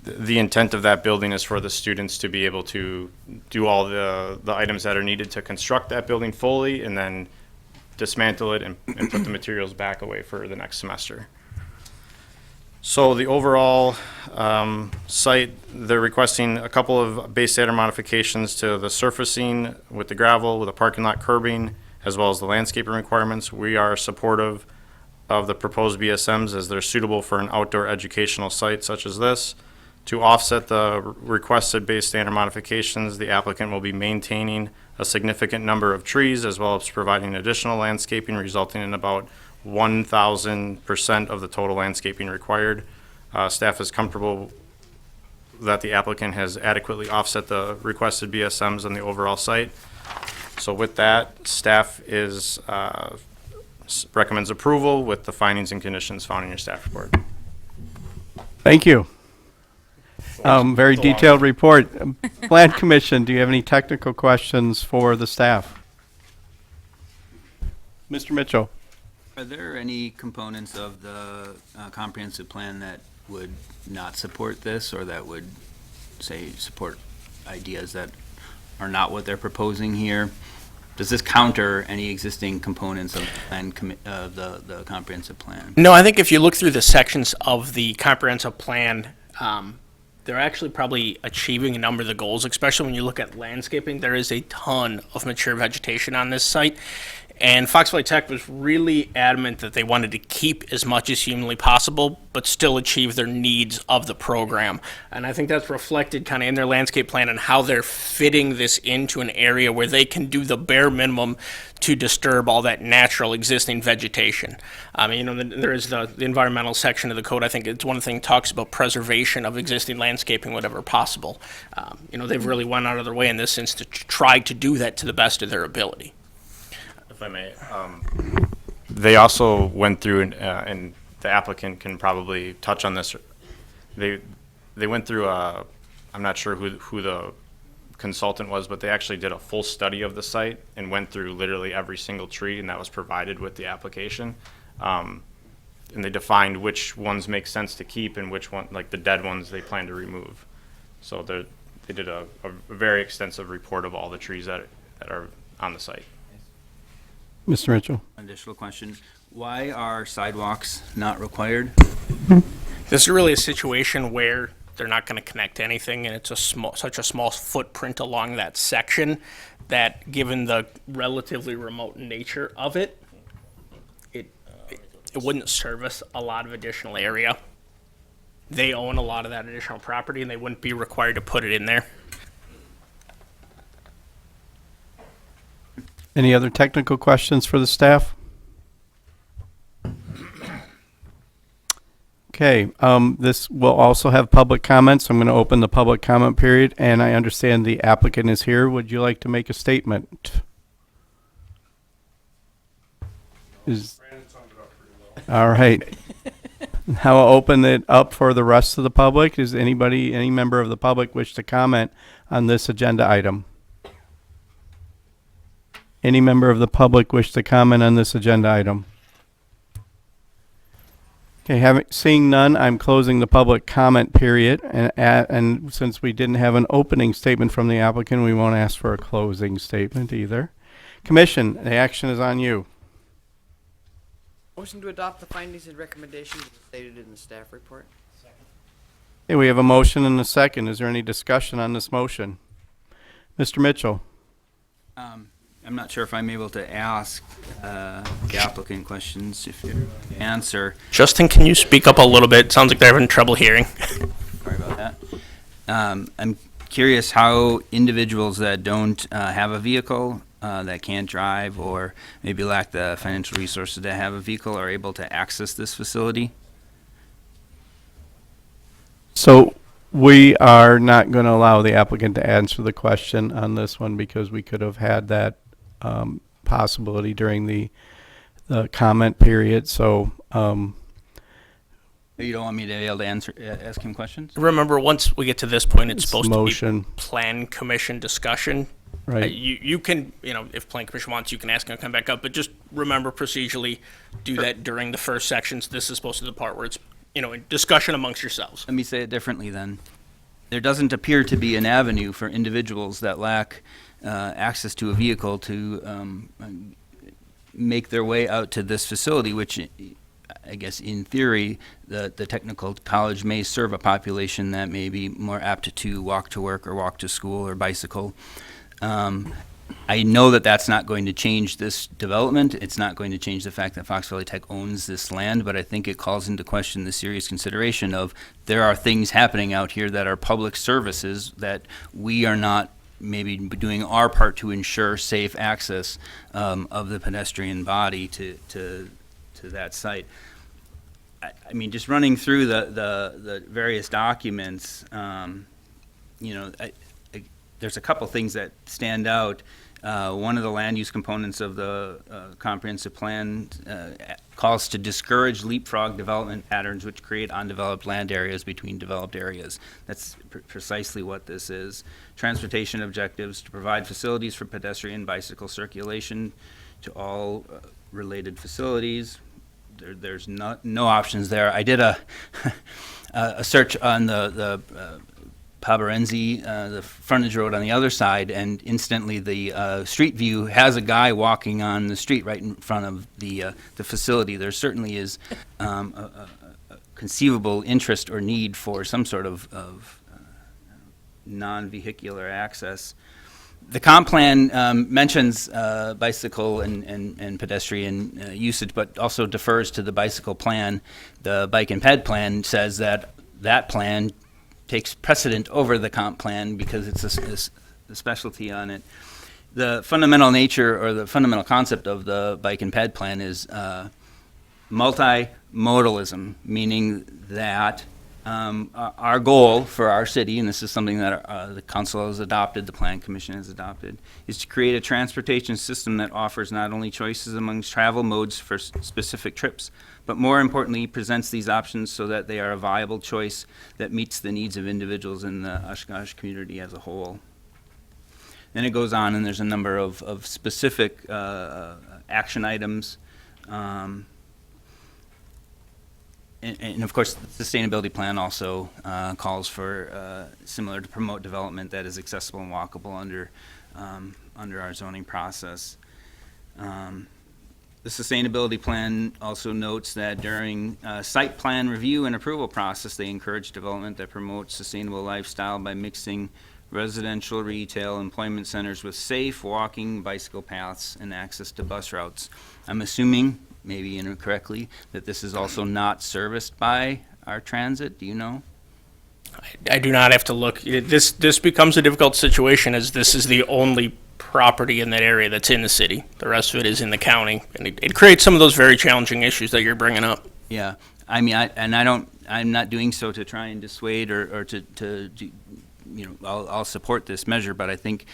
[SPEAKER 13] The intent of that building is for the students to be able to do all the items that are needed to construct that building fully and then dismantle it and put the materials back away for the next semester. So the overall site, they're requesting a couple of base standard modifications to the surfacing with the gravel, with the parking lot curbing, as well as the landscaping requirements. We are supportive of the proposed BSMs as they're suitable for an outdoor educational site such as this. To offset the requested base standard modifications, the applicant will be maintaining a significant number of trees as well as providing additional landscaping, resulting in about 1,000% of the total landscaping required. Staff is comfortable that the applicant has adequately offset the requested BSMs on the overall site. So with that, staff recommends approval with the findings and conditions found in your staff report.
[SPEAKER 1] Thank you. Very detailed report. Plan Commission, do you have any technical questions for the staff? Mr. Mitchell?
[SPEAKER 7] Are there any components of the comprehensive plan that would not support this, or that would, say, support ideas that are not what they're proposing here? Does this counter any existing components of the comprehensive plan?
[SPEAKER 5] No, I think if you look through the sections of the comprehensive plan, they're actually probably achieving a number of the goals, especially when you look at landscaping. There is a ton of mature vegetation on this site. And Fox Valley Tech was really adamant that they wanted to keep as much as humanly possible, but still achieve their needs of the program. And I think that's reflected kind of in their landscape plan and how they're fitting this into an area where they can do the bare minimum to disturb all that natural existing vegetation. There is the environmental section of the code. I think it's one of the things that talks about preservation of existing landscaping whenever possible. They've really went out of their way in this instance to try to do that to the best of their ability.
[SPEAKER 13] If I may, they also went through, and the applicant can probably touch on this. They went through I'm not sure who the consultant was, but they actually did a full study of the site and went through literally every single tree, and that was provided with the application. And they defined which ones make sense to keep and which one, like the dead ones, they plan to remove. So they did a very extensive report of all the trees that are on the site.
[SPEAKER 1] Mr. Mitchell?
[SPEAKER 7] Additional question. Why are sidewalks not required?
[SPEAKER 5] This is really a situation where they're not going to connect to anything, and it's such a small footprint along that section that, given the relatively remote nature of it, it wouldn't service a lot of additional area. They own a lot of that additional property, and they wouldn't be required to put it in there.
[SPEAKER 1] Any other technical questions for the staff? Okay, this will also have public comments. I'm going to open the public comment period, and I understand the applicant is here. Would you like to make a statement? All right. Now I'll open it up for the rest of the public. Does any member of the public wish to comment on this agenda item? Any member of the public wish to comment on this agenda item? Okay, seeing none, I'm closing the public comment period. And since we didn't have an opening statement from the applicant, we won't ask for a closing statement either. Commission, the action is on you.
[SPEAKER 4] Motion to adopt the findings and recommendations as stated in the staff report.
[SPEAKER 1] Okay, we have a motion and a second. Is there any discussion on this motion? Mr. Mitchell?
[SPEAKER 7] I'm not sure if I'm able to ask the applicant questions if you answer.
[SPEAKER 5] Justin, can you speak up a little bit? Sounds like they're having trouble hearing.
[SPEAKER 7] Sorry about that. I'm curious how individuals that don't have a vehicle, that can't drive, or maybe lack the financial resources to have a vehicle are able to access this facility.
[SPEAKER 1] So we are not going to allow the applicant to answer the question on this one because we could have had that possibility during the comment period. So
[SPEAKER 7] You don't want me to be able to ask him questions?
[SPEAKER 5] Remember, once we get to this point, it's supposed
[SPEAKER 1] motion.
[SPEAKER 5] to be plan commission discussion.
[SPEAKER 1] Right.
[SPEAKER 5] You can, if plan commission wants, you can ask him to come back up, but just remember procedurally, do that during the first sections. This is supposed to be the part where it's, a discussion amongst yourselves.
[SPEAKER 7] Let me say it differently then. There doesn't appear to be an avenue for individuals that lack access to a vehicle to make their way out to this facility, which I guess in theory, the technical college may serve a population that may be more apt to walk to work or walk to school or bicycle. I know that that's not going to change this development. It's not going to change the fact that Fox Valley Tech owns this land, but I think it calls into question the serious consideration of there are things happening out here that are public services that we are not maybe doing our part to ensure safe access of the pedestrian body to that site. I mean, just running through the various documents, there's a couple things that stand out. One of the land use components of the comprehensive plan calls to discourage leapfrog development patterns which create undeveloped land areas between developed areas. That's precisely what this is. Transportation objectives to provide facilities for pedestrian bicycle circulation to all related facilities. There's no options there. I did a search on the Pabarenzi, the frontage road on the other side, and instantly the street view has a guy walking on the street right in front of the facility. There certainly is a conceivable interest or need for some sort of non-vehicular access. The comp plan mentions bicycle and pedestrian usage, but also defers to the bicycle plan. The bike and ped plan says that plan takes precedent over the comp plan because it's a specialty on it. The fundamental nature or the fundamental concept of the bike and ped plan is multimodalism, meaning that our goal for our city, and this is something that the council has adopted, the plan commission has adopted, is to create a transportation system that offers not only choices amongst travel modes for specific trips, but more importantly, presents these options so that they are a viable choice that meets the needs of individuals in the Oshkosh community as a whole. Then it goes on, and there's a number of specific action items. And of course, the sustainability plan also calls for similar to promote development that is accessible and walkable under our zoning process. The sustainability plan also notes that during site plan review and approval process, they encourage development that promotes sustainable lifestyle by mixing residential, retail, employment centers with safe walking, bicycle paths, and access to bus routes. I'm assuming, maybe incorrectly, that this is also not serviced by our transit. Do you know?
[SPEAKER 5] I do not have to look. This becomes a difficult situation as this is the only property in that area that's in the city. The rest of it is in the county, and it creates some of those very challenging issues that you're bringing up.
[SPEAKER 7] Yeah, I mean, I'm not doing so to try and dissuade or to I'll support this measure, but I think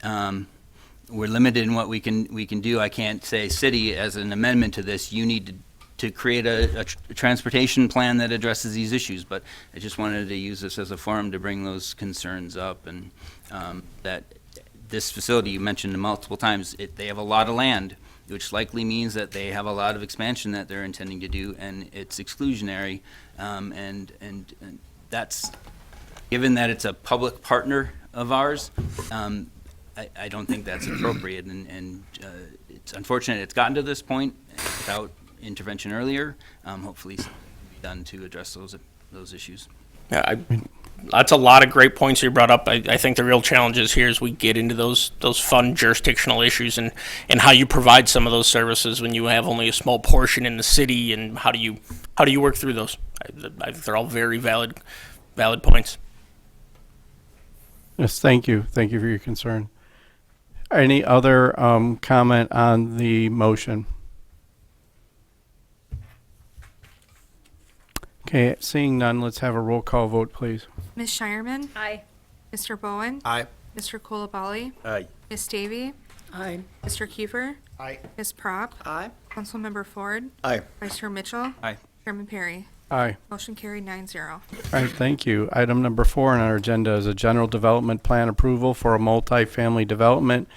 [SPEAKER 7] we're limited in what we can do. I can't say, city, as an amendment to this, you need to create a transportation plan that addresses these issues, but I just wanted to use this as a forum to bring those concerns up, and that this facility, you mentioned multiple times, they have a lot of land, which likely means that they have a lot of expansion that they're intending to do, and it's exclusionary, and that's, given that it's a public partner of ours, I don't think that's appropriate, and it's unfortunate it's gotten to this point without intervention earlier. Hopefully something can be done to address those issues.
[SPEAKER 5] Yeah, that's a lot of great points you brought up. I think the real challenges here is we get into those fun jurisdictional issues and how you provide some of those services when you have only a small portion in the city, and how do you work through those? I think they're all very valid points.
[SPEAKER 1] Yes, thank you. Thank you for your concern. Any other comment on the motion? Okay, seeing none, let's have a roll call vote, please.
[SPEAKER 2] Ms. Shireman?
[SPEAKER 10] Aye.
[SPEAKER 2] Mr. Bowen?
[SPEAKER 3] Aye.
[SPEAKER 2] Mr. Kulabali?
[SPEAKER 3] Aye.
[SPEAKER 2] Ms. Davy?
[SPEAKER 10] Aye.
[SPEAKER 2] Mr. Kiefer?
[SPEAKER 3] Aye.
[SPEAKER 2] Ms. Prop?
[SPEAKER 4] Aye.
[SPEAKER 2] Councilmember Ford?
[SPEAKER 3] Aye.
[SPEAKER 2] Vice Chair Mitchell?
[SPEAKER 7] Aye.
[SPEAKER 2] Chairman Perry?
[SPEAKER 1] Aye.
[SPEAKER 2] Motion carried 9-0.
[SPEAKER 1] All right, thank you. Item number 4 on our agenda is a general development plan approval for a multi-family development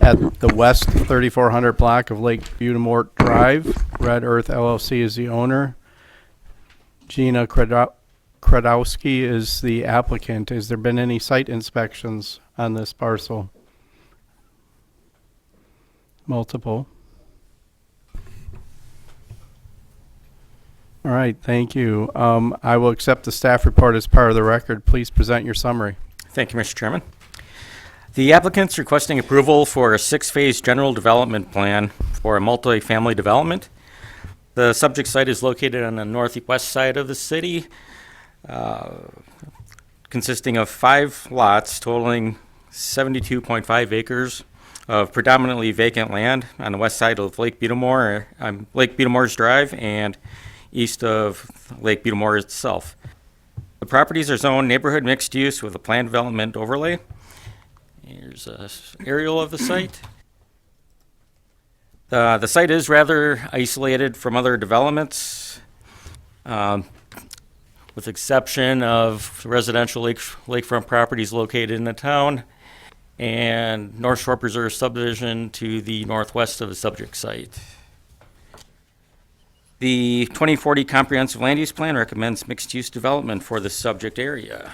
[SPEAKER 1] at the west 3400 block of Lake Butamort Drive. Red Earth LLC is the owner. Gina Kradowski is the applicant. Has there been any site inspections on this parcel? Multiple. All right, thank you. I will accept the staff report as part of the record. Please present your summary.
[SPEAKER 6] Thank you, Mr. Chairman. The applicant's requesting approval for a 6-phase general development plan for a multi-family development. The subject site is located on the northwest side of the city, consisting of 5 lots totaling 72.5 acres of predominantly vacant land on the west side of Lake Butamor's Drive and east of Lake Butamor itself. The properties are zoned neighborhood mixed use with a planned development overlay. Here's an aerial of the site. The site is rather isolated from other developments, with exception of residential lakefront properties located in the town and North Shore Preserve subdivision to the northwest of the subject site. The 2040 Comprehensive Land Use Plan recommends mixed-use development for the subject area.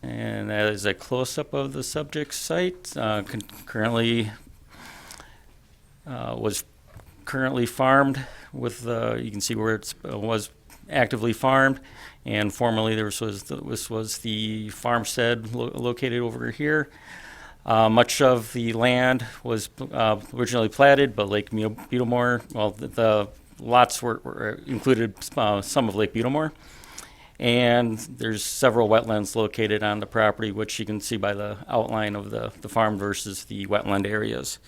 [SPEAKER 6] And that is a close-up of the subject site. Currently was currently farmed with, you can see where it was actively farmed, and formerly this was the farmstead located over here. Much of the land was originally platted, but Lake Butamor, well, the lots were included some of Lake Butamor. And there's several wetlands located on the property, which you can see by the outline of the farm versus the wetland areas.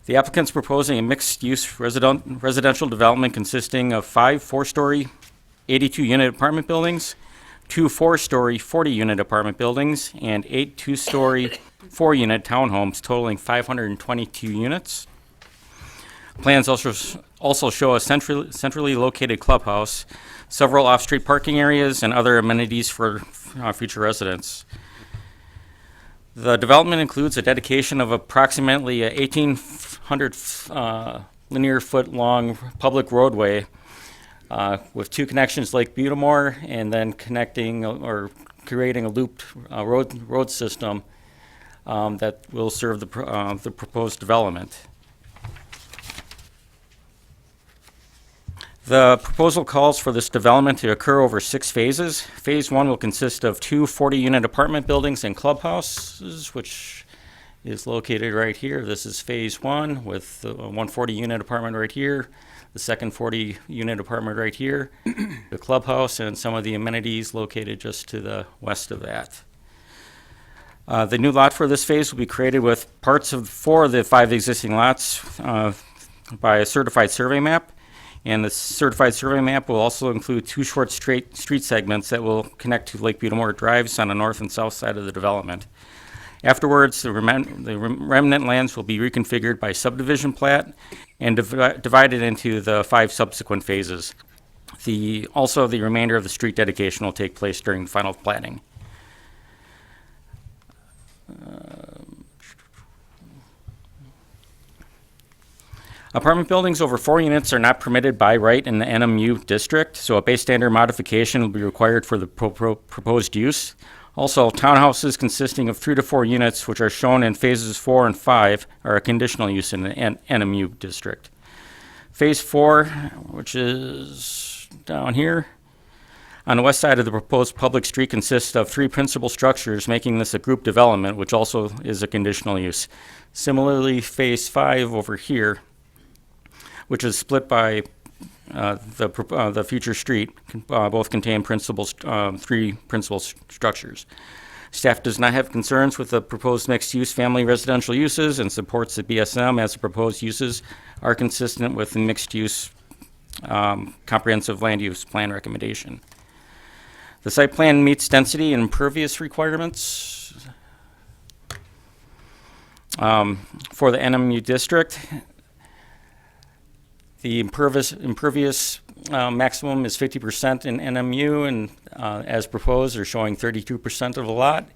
[SPEAKER 6] The applicant's proposing a mixed-use residential development consisting of 5 4-story, 82-unit apartment buildings, 2 4-story, 40-unit apartment buildings, and 8 2-story, 4-unit townhomes totaling 522 units. Plans also show a centrally located clubhouse, several off-street parking areas, and other amenities for future residents. The development includes a dedication of approximately a 1,800 linear foot long public roadway with 2 connections to Lake Butamor, and then connecting or creating a looped road system that will serve the proposed development. The proposal calls for this development to occur over 6 phases. Phase 1 will consist of 2 40-unit apartment buildings and clubhouses, which is located right here. This is phase 1 with one 40-unit apartment right here, the second 40-unit apartment right here, the clubhouse, and some of the amenities located just to the west of that. The new lot for this phase will be created with parts of 4 of the 5 existing lots by a certified survey map. And the certified survey map will also include 2 short street segments that will connect to Lake Butamor Drives on the north and south side of the development. Afterwards, the remnant lands will be reconfigured by subdivision plat and divided into the 5 subsequent phases. Also, the remainder of the street dedication will take place during final platting. Apartment buildings over 4 units are not permitted by right in the NMU district, so a base standard modification will be required for the proposed use. Also, townhouses consisting of 3 to 4 units, which are shown in phases 4 and 5, are a conditional use in the NMU district. Phase 4, which is down here, on the west side of the proposed public street, consists of 3 principal structures, making this a group development, which also is a conditional use. Similarly, Phase 5 over here, which is split by the future street, both contain 3 principal structures. Staff does not have concerns with the proposed mixed-use family residential uses and supports the BSM as the proposed uses are consistent with the mixed-use comprehensive land use plan recommendation. The site plan meets density and impervious requirements for the NMU district. The impervious maximum is 50% in NMU, and as proposed, they're showing 32% of the lot.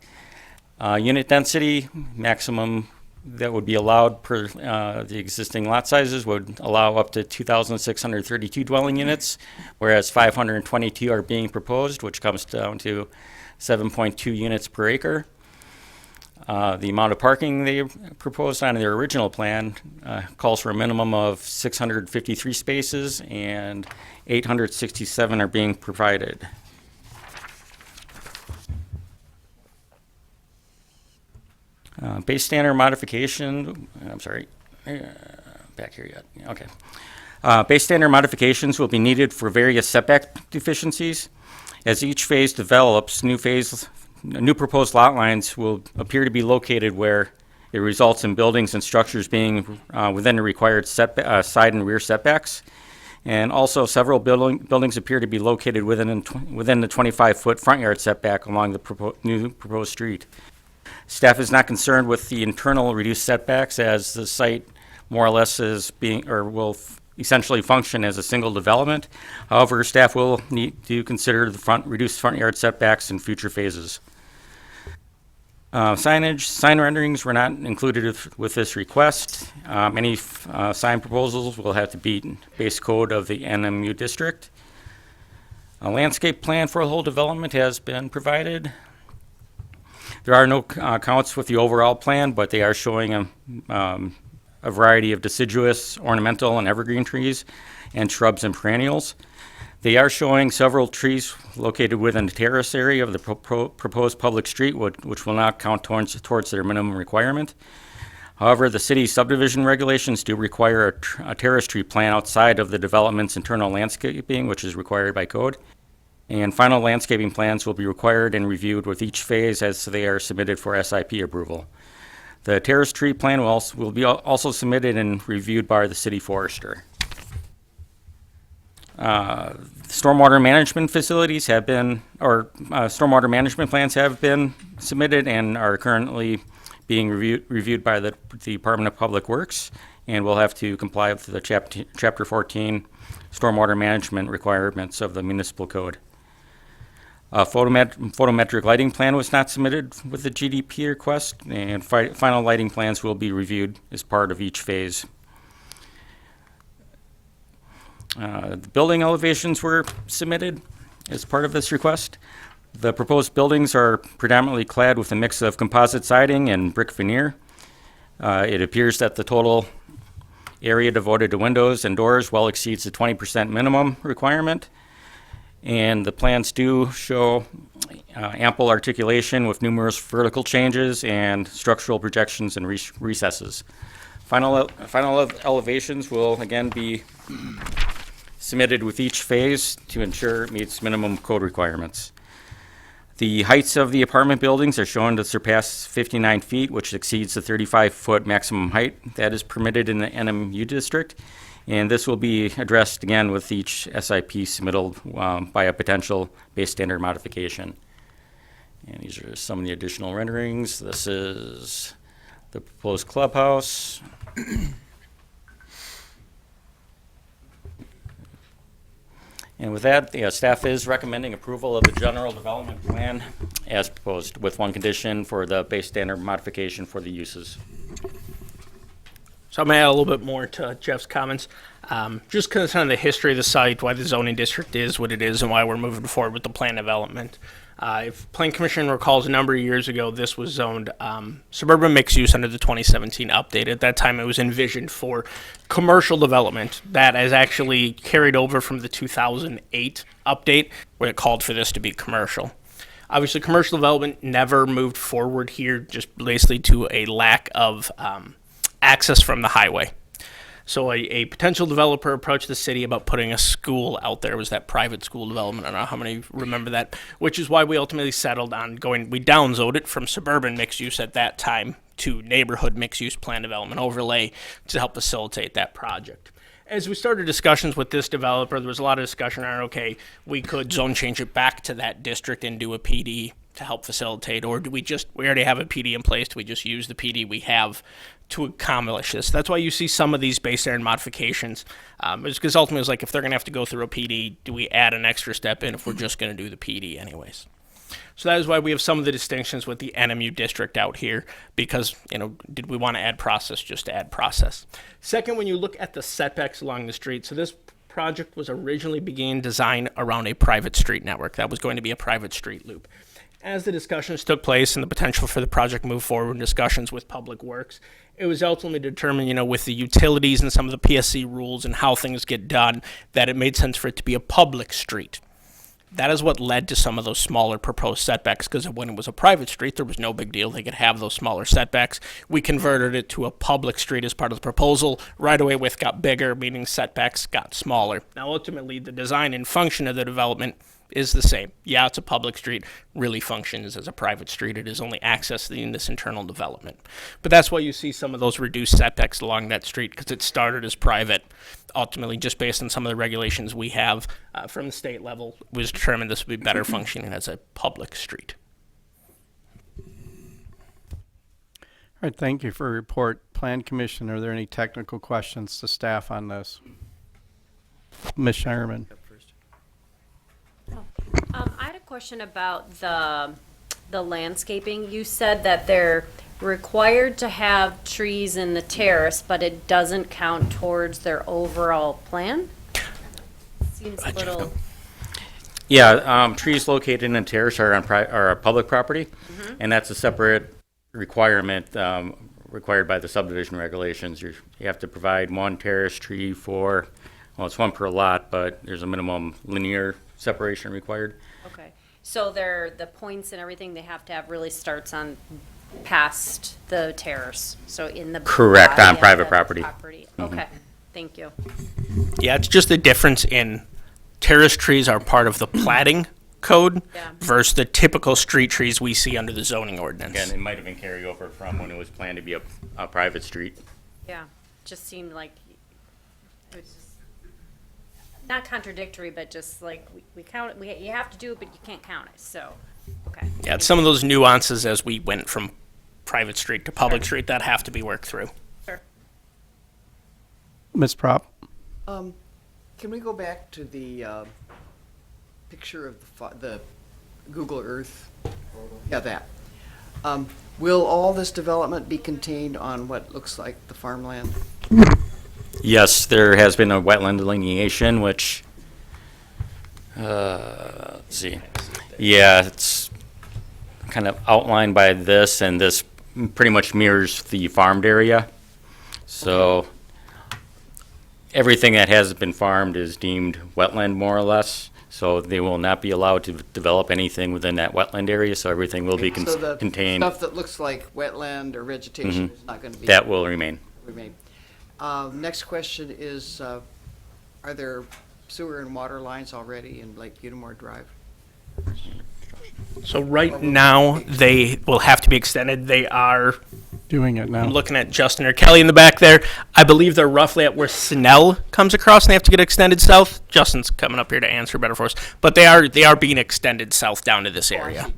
[SPEAKER 6] Unit density maximum that would be allowed per the existing lot sizes would allow up to 2,632 dwelling units, whereas 522 are being proposed, which comes down to 7.2 units per acre. The amount of parking they proposed on their original plan calls for a minimum of 653 spaces, and 867 are being provided. Base standard modification, I'm sorry, back here yet, okay. Base standard modifications will be needed for various setback deficiencies. As each phase develops, new proposed lot lines will appear to be located where it results in buildings and structures being within the required side and rear setbacks. And also several buildings appear to be located within the 25-foot front yard setback along the new proposed street. Staff is not concerned with the internal reduced setbacks, as the site more or less will essentially function as a single development. However, staff will need to consider the reduced front yard setbacks in future phases. Sign renderings were not included with this request. Any sign proposals will have to be base code of the NMU district. A landscape plan for the whole development has been provided. There are no counts with the overall plan, but they are showing a variety of deciduous, ornamental, and evergreen trees, and shrubs and perennials. They are showing several trees located within the terrace area of the proposed public street, which will not count towards their minimum requirement. However, the city's subdivision regulations do require a terrace tree plan outside of the development's internal landscaping, which is required by code. And final landscaping plans will be required and reviewed with each phase as they are submitted for SIP approval. The terrace tree plan will be also submitted and reviewed by the city forester. Stormwater management facilities have been, stormwater management plans have been submitted and are currently being reviewed by the Department of Public Works, and will have to comply with the Chapter 14 stormwater management requirements of the municipal code. Photometric lighting plan was not submitted with the GDP request, and final lighting plans will be reviewed as part of each phase. The building elevations were submitted as part of this request. The proposed buildings are predominantly clad with a mix of composite siding and brick veneer. It appears that the total area devoted to windows and doors well exceeds the 20% minimum requirement. And the plans do show ample articulation with numerous vertical changes and structural projections and recesses. Final elevations will again be submitted with each phase to ensure it meets minimum code requirements. The heights of the apartment buildings are shown to surpass 59 feet, which exceeds the 35-foot maximum height that is permitted in the NMU district. And this will be addressed again with each SIP submittal by a potential base standard modification. And these are some of the additional renderings. This is the proposed clubhouse. And with that, the staff is recommending approval of the general development plan as proposed, with one condition for the base standard modification for the uses.
[SPEAKER 5] So I'm going to add a little bit more to Jeff's comments. Just kind of the history of the site, why the zoning district is what it is, and why we're moving forward with the plan development. If Plan Commission recalls, a number of years ago, this was zoned suburban mixed use under the 2017 update. At that time, it was envisioned for commercial development. That is actually carried over from the 2008 update, where it called for this to be commercial. Obviously, commercial development never moved forward here, just basically to a lack of access from the highway. So a potential developer approached the city about putting a school out there. It was that private school development. I don't know how many remember that, which is why we ultimately settled on we downzoned it from suburban mixed use at that time to neighborhood mixed use plan development overlay to help facilitate that project. As we started discussions with this developer, there was a lot of discussion on, okay, we could zone change it back to that district and do a PD to help facilitate, or do we already have a PD in place, do we just use the PD we have to accomplish this? That's why you see some of these base area modifications. It's because ultimately it's like, if they're going to have to go through a PD, do we add an extra step in if we're just going to do the PD anyways? So that is why we have some of the distinctions with the NMU district out here, because, did we want to add process just to add process? Second, when you look at the setbacks along the street, so this project was originally began design around a private street network. That was going to be a private street loop. As the discussions took place and the potential for the project to move forward in discussions with Public Works, it was ultimately determined, with the utilities and some of the PSC rules and how things get done, that it made sense for it to be a public street. That is what led to some of those smaller proposed setbacks, because when it was a private street, there was no big deal. They could have those smaller setbacks. We converted it to a public street as part of the proposal. Right away, with got bigger, meaning setbacks got smaller. Now, ultimately, the design and function of the development is the same. Yeah, it's a public street, really functions as a private street. It is only accessing this internal development. But that's why you see some of those reduced setbacks along that street, because it started as private. Ultimately, just based on some of the regulations we have from the state level, it was determined this would be better functioning as a public street.
[SPEAKER 1] All right, thank you for your report. Plan Commission, are there any technical questions to staff on this? Ms. Shireman.
[SPEAKER 14] I had a question about the landscaping. You said that they're required to have trees in the terrace, but it doesn't count towards their overall plan? Seems a little...
[SPEAKER 6] Yeah, trees located in a terrace are are public property, and that's a separate requirement required by the subdivision regulations. You have to provide one terrace tree for, well, it's one per lot, but there's a minimum linear separation required.
[SPEAKER 14] Okay, so the points and everything they have to have really starts on past the terrace, so in the
[SPEAKER 6] Correct,
[SPEAKER 14] body
[SPEAKER 6] on
[SPEAKER 14] of
[SPEAKER 6] private
[SPEAKER 14] the
[SPEAKER 6] property.
[SPEAKER 14] Okay, thank you.
[SPEAKER 5] Yeah, it's just the difference in terrace trees are part of the platting code
[SPEAKER 14] Yeah.
[SPEAKER 5] versus the typical street trees we see under the zoning ordinance.
[SPEAKER 6] Again, it might have been carryover from when it was planned to be a private street.
[SPEAKER 14] Yeah, just seemed like it was just not contradictory, but just like we count it. You have to do it, but you can't count it. So, okay.
[SPEAKER 5] Yeah, it's some of those nuances as we went from private street to public street that have to be worked through.
[SPEAKER 14] Sure.
[SPEAKER 1] Ms. Prop?
[SPEAKER 4] Can we go back to the picture of the Google Earth? Yeah, that. Will all this development be contained on what looks like the farmland?
[SPEAKER 6] Yes, there has been a wetland delineation, which, let's see. Yeah, it's kind of outlined by this, and this pretty much mirrors the farmed area. So everything that has been farmed is deemed wetland, more or less. So they will not be allowed to develop anything within that wetland area, so everything will be
[SPEAKER 4] So the
[SPEAKER 6] contained.
[SPEAKER 4] stuff that looks like wetland or vegetation is not going to be.
[SPEAKER 6] That will remain.
[SPEAKER 4] Remain. Next question is, are there sewer and water lines already in Lake Unimore Drive?
[SPEAKER 5] So right now, they will have to be extended. They are
[SPEAKER 1] Doing it now.
[SPEAKER 5] I'm looking at Justin or Kelly in the back there. I believe they're roughly at where Snell comes across, and they have to get extended south. Justin's coming up here to answer better for us, but they are being extended south down to this area.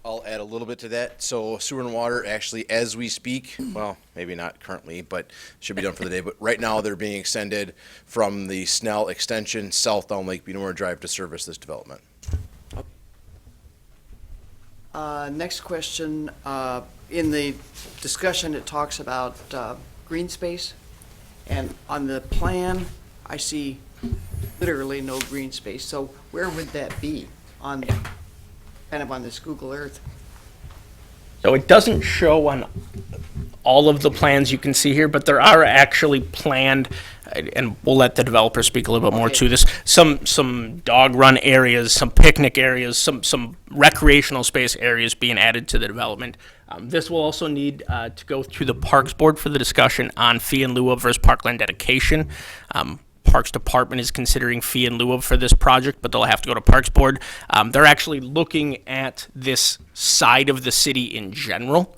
[SPEAKER 15] I'll add a little bit to that. So sewer and water, actually, as we speak, well, maybe not currently, but should be done for the day. But right now, they're being extended from the Snell extension south down Lake Unimore Drive to service this development.
[SPEAKER 4] Next question, in the discussion, it talks about green space, and on the plan, I see literally no green space. So where would that be on, kind of on this Google Earth?
[SPEAKER 5] So it doesn't show on all of the plans you can see here, but there are actually planned, and we'll let the developer speak a little bit more to this, some dog run areas, some picnic areas, some recreational space areas being added to the development. This will also need to go through the Parks Board for the discussion on fee in lieu of versus parkland dedication. Parks Department is considering fee in lieu of for this project, but they'll have to go to Parks Board. They're actually looking at this side of the city in general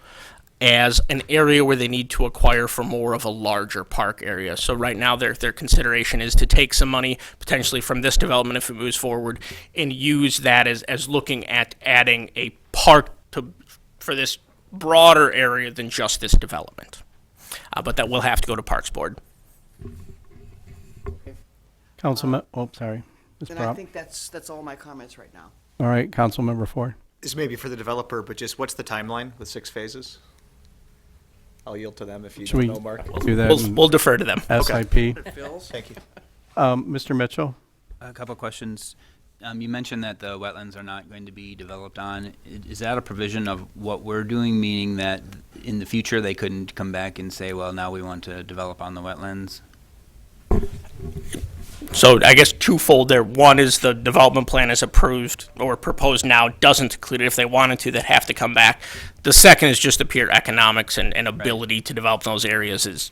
[SPEAKER 5] as an area where they need to acquire for more of a larger park area. So right now, their consideration is to take some money, potentially from this development if it moves forward, and use that as looking at adding a park for this broader area than just this development. But that will have to go to Parks Board.
[SPEAKER 1] Councilman, oh, sorry. Ms.
[SPEAKER 4] And I
[SPEAKER 1] Prop.
[SPEAKER 4] think that's all my comments right now.
[SPEAKER 1] All right, Councilmember Ford.
[SPEAKER 3] This may be for the developer, but just what's the timeline with 6 phases? I'll yield to them if you
[SPEAKER 1] Should we
[SPEAKER 3] don't know, Mark.
[SPEAKER 1] do that in
[SPEAKER 5] We'll defer to them.
[SPEAKER 1] SIP?
[SPEAKER 3] Thank you.
[SPEAKER 1] Mr. Mitchell?
[SPEAKER 7] A couple questions. You mentioned that the wetlands are not going to be developed on. Is that a provision of what we're doing, meaning that in the future they couldn't come back and say, well, now we want to develop on the wetlands?
[SPEAKER 5] So I guess twofold there. One is the development plan is approved or proposed now, doesn't include it. If they wanted to, they'd have to come back. The second is just the pure economics and ability to develop those areas is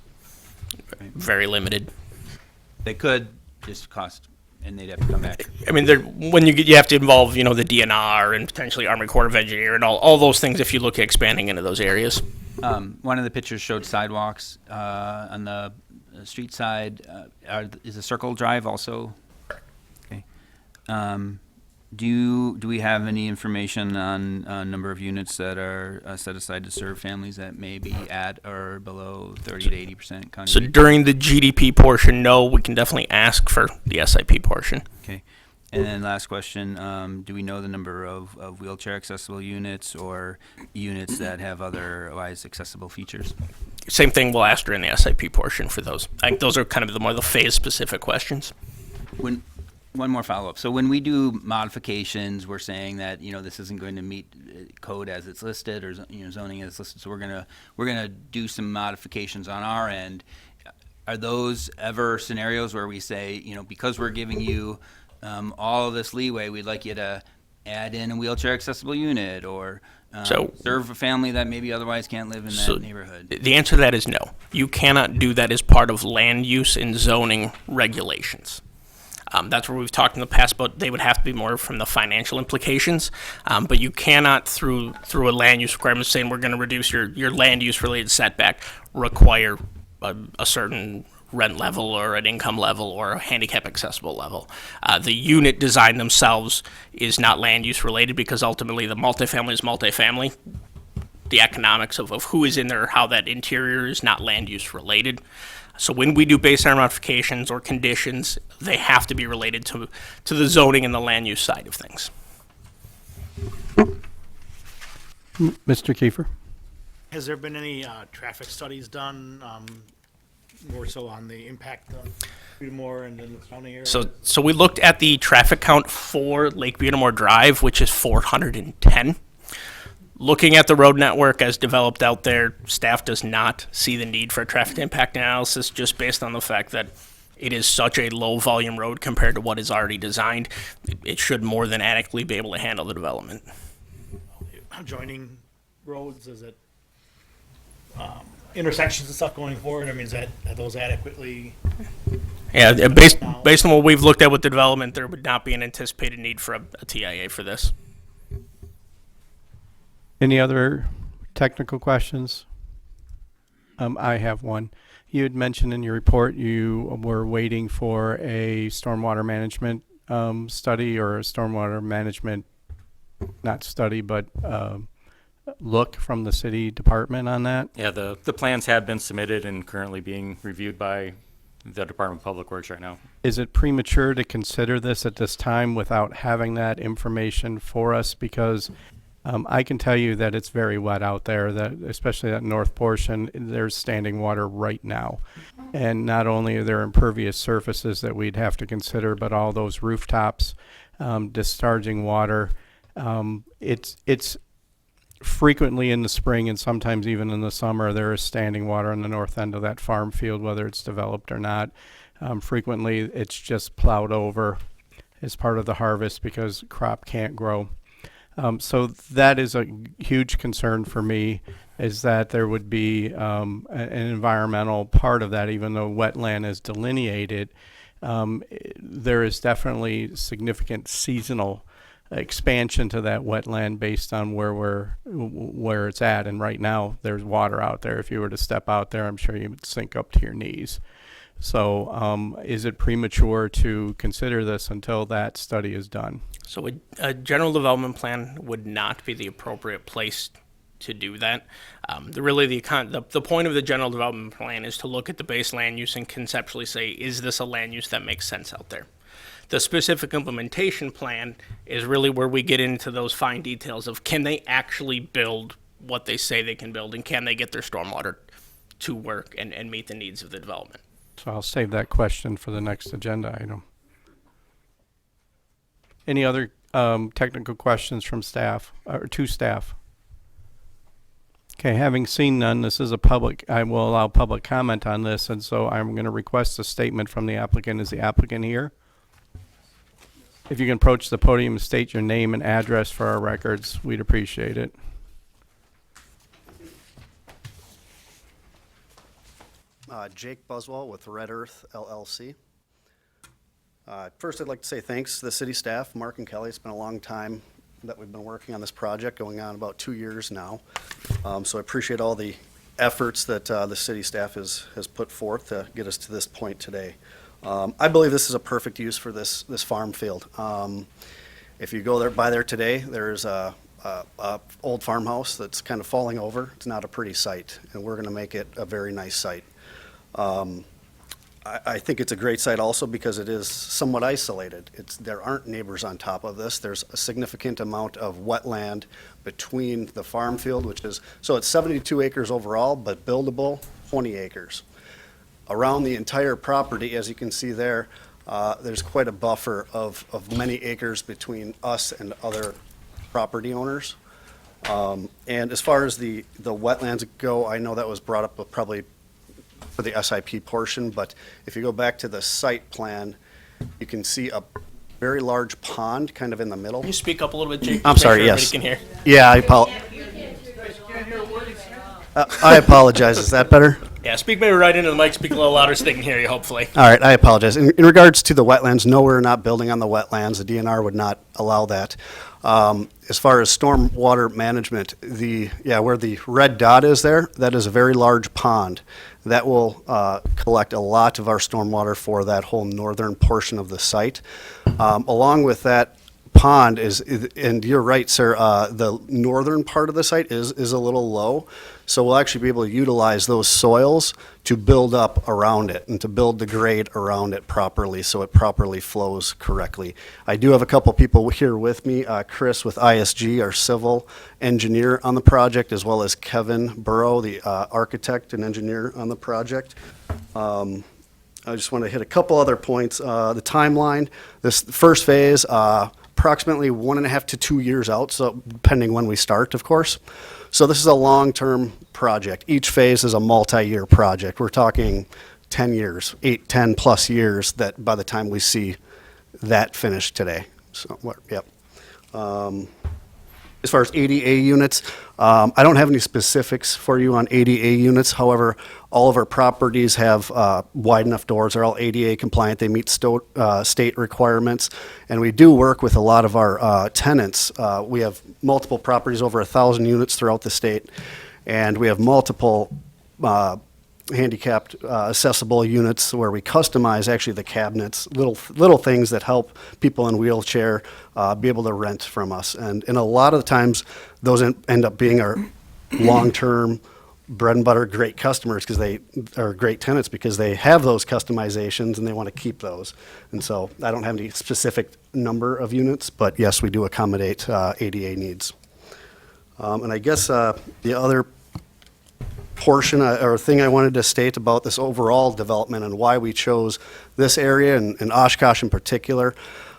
[SPEAKER 5] very limited.
[SPEAKER 7] They could, just cost, and they'd have to come back.
[SPEAKER 5] I mean, when you have to involve, the DNR and potentially Army Corps of Engineer and all those things if you look at expanding into those areas.
[SPEAKER 7] One of the pictures showed sidewalks on the street side. Is a circle drive also? Okay. Do we have any information on number of units that are set aside to serve families that may be at or below 30 to 80% county?
[SPEAKER 5] So during the GDP portion, no, we can definitely ask for the SIP portion.
[SPEAKER 7] Okay. And then last question, do we know the number of wheelchair accessible units or units that have otherwise accessible features?
[SPEAKER 5] Same thing, we'll ask during the SIP portion for those. I think those are kind of the more the phase-specific questions.
[SPEAKER 7] One more follow-up. So when we do modifications, we're saying that, this isn't going to meet code as it's listed or, zoning as it's listed. So we're gonna do some modifications on our end. Are those ever scenarios where we say, because we're giving you all of this leeway, we'd like you to add in a wheelchair accessible unit or serve a family that maybe otherwise can't live in that neighborhood?
[SPEAKER 5] The answer to that is no. You cannot do that as part of land use and zoning regulations. That's where we've talked in the past about they would have to be more from the financial implications, but you cannot through a land use requirement saying we're going to reduce your land use related setback require a certain rent level or an income level or a handicap accessible level. The unit design themselves is not land use related because ultimately the multifamily is multifamily. The economics of who is in there, how that interior is not land use related. So when we do baseline modifications or conditions, they have to be related to the zoning and the land use side of things.
[SPEAKER 1] Mr. Kiefer?
[SPEAKER 16] Has there been any traffic studies done, more so on the impact on Butamore and then the surrounding area?
[SPEAKER 5] So we looked at the traffic count for Lake Butamore Drive, which is 410. Looking at the road network as developed out there, staff does not see the need for a traffic impact analysis just based on the fact that it is such a low volume road compared to what is already designed. It should more than adequately be able to handle the development.
[SPEAKER 16] Adjoining roads, is it intersections and stuff going forward? I mean, are those adequately?
[SPEAKER 5] Yeah, based on what we've looked at with the development, there would not be an anticipated need for a TIA for this.
[SPEAKER 1] Any other technical questions? I have one. You had mentioned in your report you were waiting for a stormwater management study or a stormwater management, not study, but look from the city department on that?
[SPEAKER 6] Yeah, the plans have been submitted and currently being reviewed by the Department of Public Works right now.
[SPEAKER 1] Is it premature to consider this at this time without having that information for us? Because I can tell you that it's very wet out there, that especially that north portion, there's standing water right now. And not only are there impervious surfaces that we'd have to consider, but all those rooftops, discharging water. It's frequently in the spring and sometimes even in the summer, there is standing water on the north end of that farm field, whether it's developed or not. Frequently, it's just plowed over as part of the harvest because crop can't grow. So that is a huge concern for me, is that there would be an environmental part of that, even though wetland is delineated. There is definitely significant seasonal expansion to that wetland based on where it's at. And right now, there's water out there. If you were to step out there, I'm sure you would sink up to your knees. So is it premature to consider this until that study is done?
[SPEAKER 5] So a general development plan would not be the appropriate place to do that. The point of the general development plan is to look at the base land use and conceptually say, is this a land use that makes sense out there? The specific implementation plan is really where we get into those fine details of, can they actually build what they say they can build, and can they get their stormwater to work and meet the needs of the development?
[SPEAKER 1] So I'll save that question for the next agenda item. Any other technical questions from staff, or to staff? Okay, having seen none, this is I will allow public comment on this, and so I'm going to request a statement from the applicant. Is the applicant here? If you can approach the podium and state your name and address for our records, we'd appreciate it.
[SPEAKER 17] Jake Buswell with Red Earth LLC. First, I'd like to say thanks to the city staff, Mark and Kelly. It's been a long time that we've been working on this project, going on about 2 years now. So I appreciate all the efforts that the city staff has put forth to get us to this point today. I believe this is a perfect use for this farm field. If you go by there today, there's a old farmhouse that's kind of falling over. It's not a pretty site, and we're going to make it a very nice site. I think it's a great site also because it is somewhat isolated. There aren't neighbors on top of this. There's a significant amount of wetland between the farm field, so it's 72 acres overall, but buildable 20 acres. Around the entire property, as you can see there, there's quite a buffer of many acres between us and other property owners. And as far as the wetlands go, I know that was brought up probably for the SIP portion, but if you go back to the site plan, you can see a very large pond kind of in the middle.
[SPEAKER 5] Can you speak up a little bit, Jake?
[SPEAKER 17] I'm sorry, yes.
[SPEAKER 5] Can hear.
[SPEAKER 17] Yeah, I apologize. Is that better?
[SPEAKER 5] Yeah, speak maybe right into the mic, speak a little louder so they can hear you, hopefully.
[SPEAKER 17] All right, I apologize. In regards to the wetlands, no, we're not building on the wetlands. The DNR would not allow that. As far as stormwater management, where the red dot is there, that is a very large pond. That will collect a lot of our stormwater for that whole northern portion of the site. Along with that pond and you're right, sir, the northern part of the site is a little low. So we'll actually be able to utilize those soils to build up around it and to build the grade around it properly so it properly flows correctly. I do have a couple people here with me, Chris with ISG, our civil engineer on the project, as well as Kevin Burrow, the architect and engineer on the project. I just want to hit a couple other points. The timeline, this first phase, approximately 1.5 to 2 years out, so depending when we start, of course. So this is a long-term project. Each phase is a multi-year project. We're talking 10 years, 8, 10 plus years that by the time we see that finished today. So, yep. As far as ADA units, I don't have any specifics for you on ADA units. However, all of our properties have wide enough doors. They're all ADA compliant. They meet state requirements. And we do work with a lot of our tenants. We have multiple properties, over 1,000 units throughout the state. And we have multiple handicapped accessible units where we customize actually the cabinets, little things that help people in wheelchair be able to rent from us. And a lot of the times those end up being our long-term bread and butter great customers because they are great tenants because they have those customizations and they want to keep those. And so I don't have any specific number of units, but yes, we do accommodate ADA needs. And I guess the other portion or thing I wanted to state about this overall development and why we chose this area and Oshkosh in particular.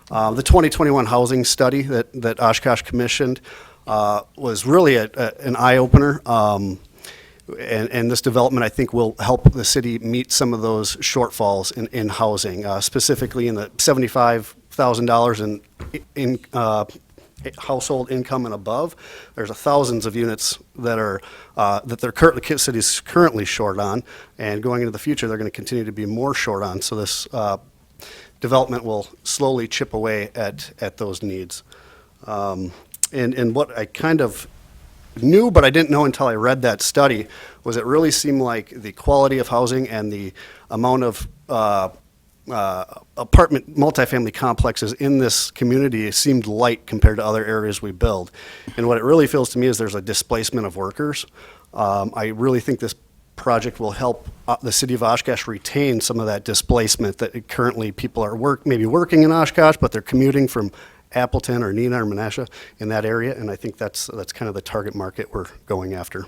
[SPEAKER 17] The 2021 housing study that Oshkosh commissioned was really an eye-opener. And this development, I think, will help the city meet some of those shortfalls in housing, specifically in the $75,000 in household income and above. There's thousands of units that are the city's currently short on, and going into the future, they're going to continue to be more short on. So this development will slowly chip away at those needs. And what I kind of knew, but I didn't know until I read that study, was it really seemed like the quality of housing and the amount of apartment multifamily complexes in this community seemed light compared to other areas we build. And what it really feels to me is there's a displacement of workers. I really think this project will help the city of Oshkosh retain some of that displacement that currently people are maybe working in Oshkosh, but they're commuting from Appleton or Neenah or Menasha in that area, and I think that's kind of the target market we're going after.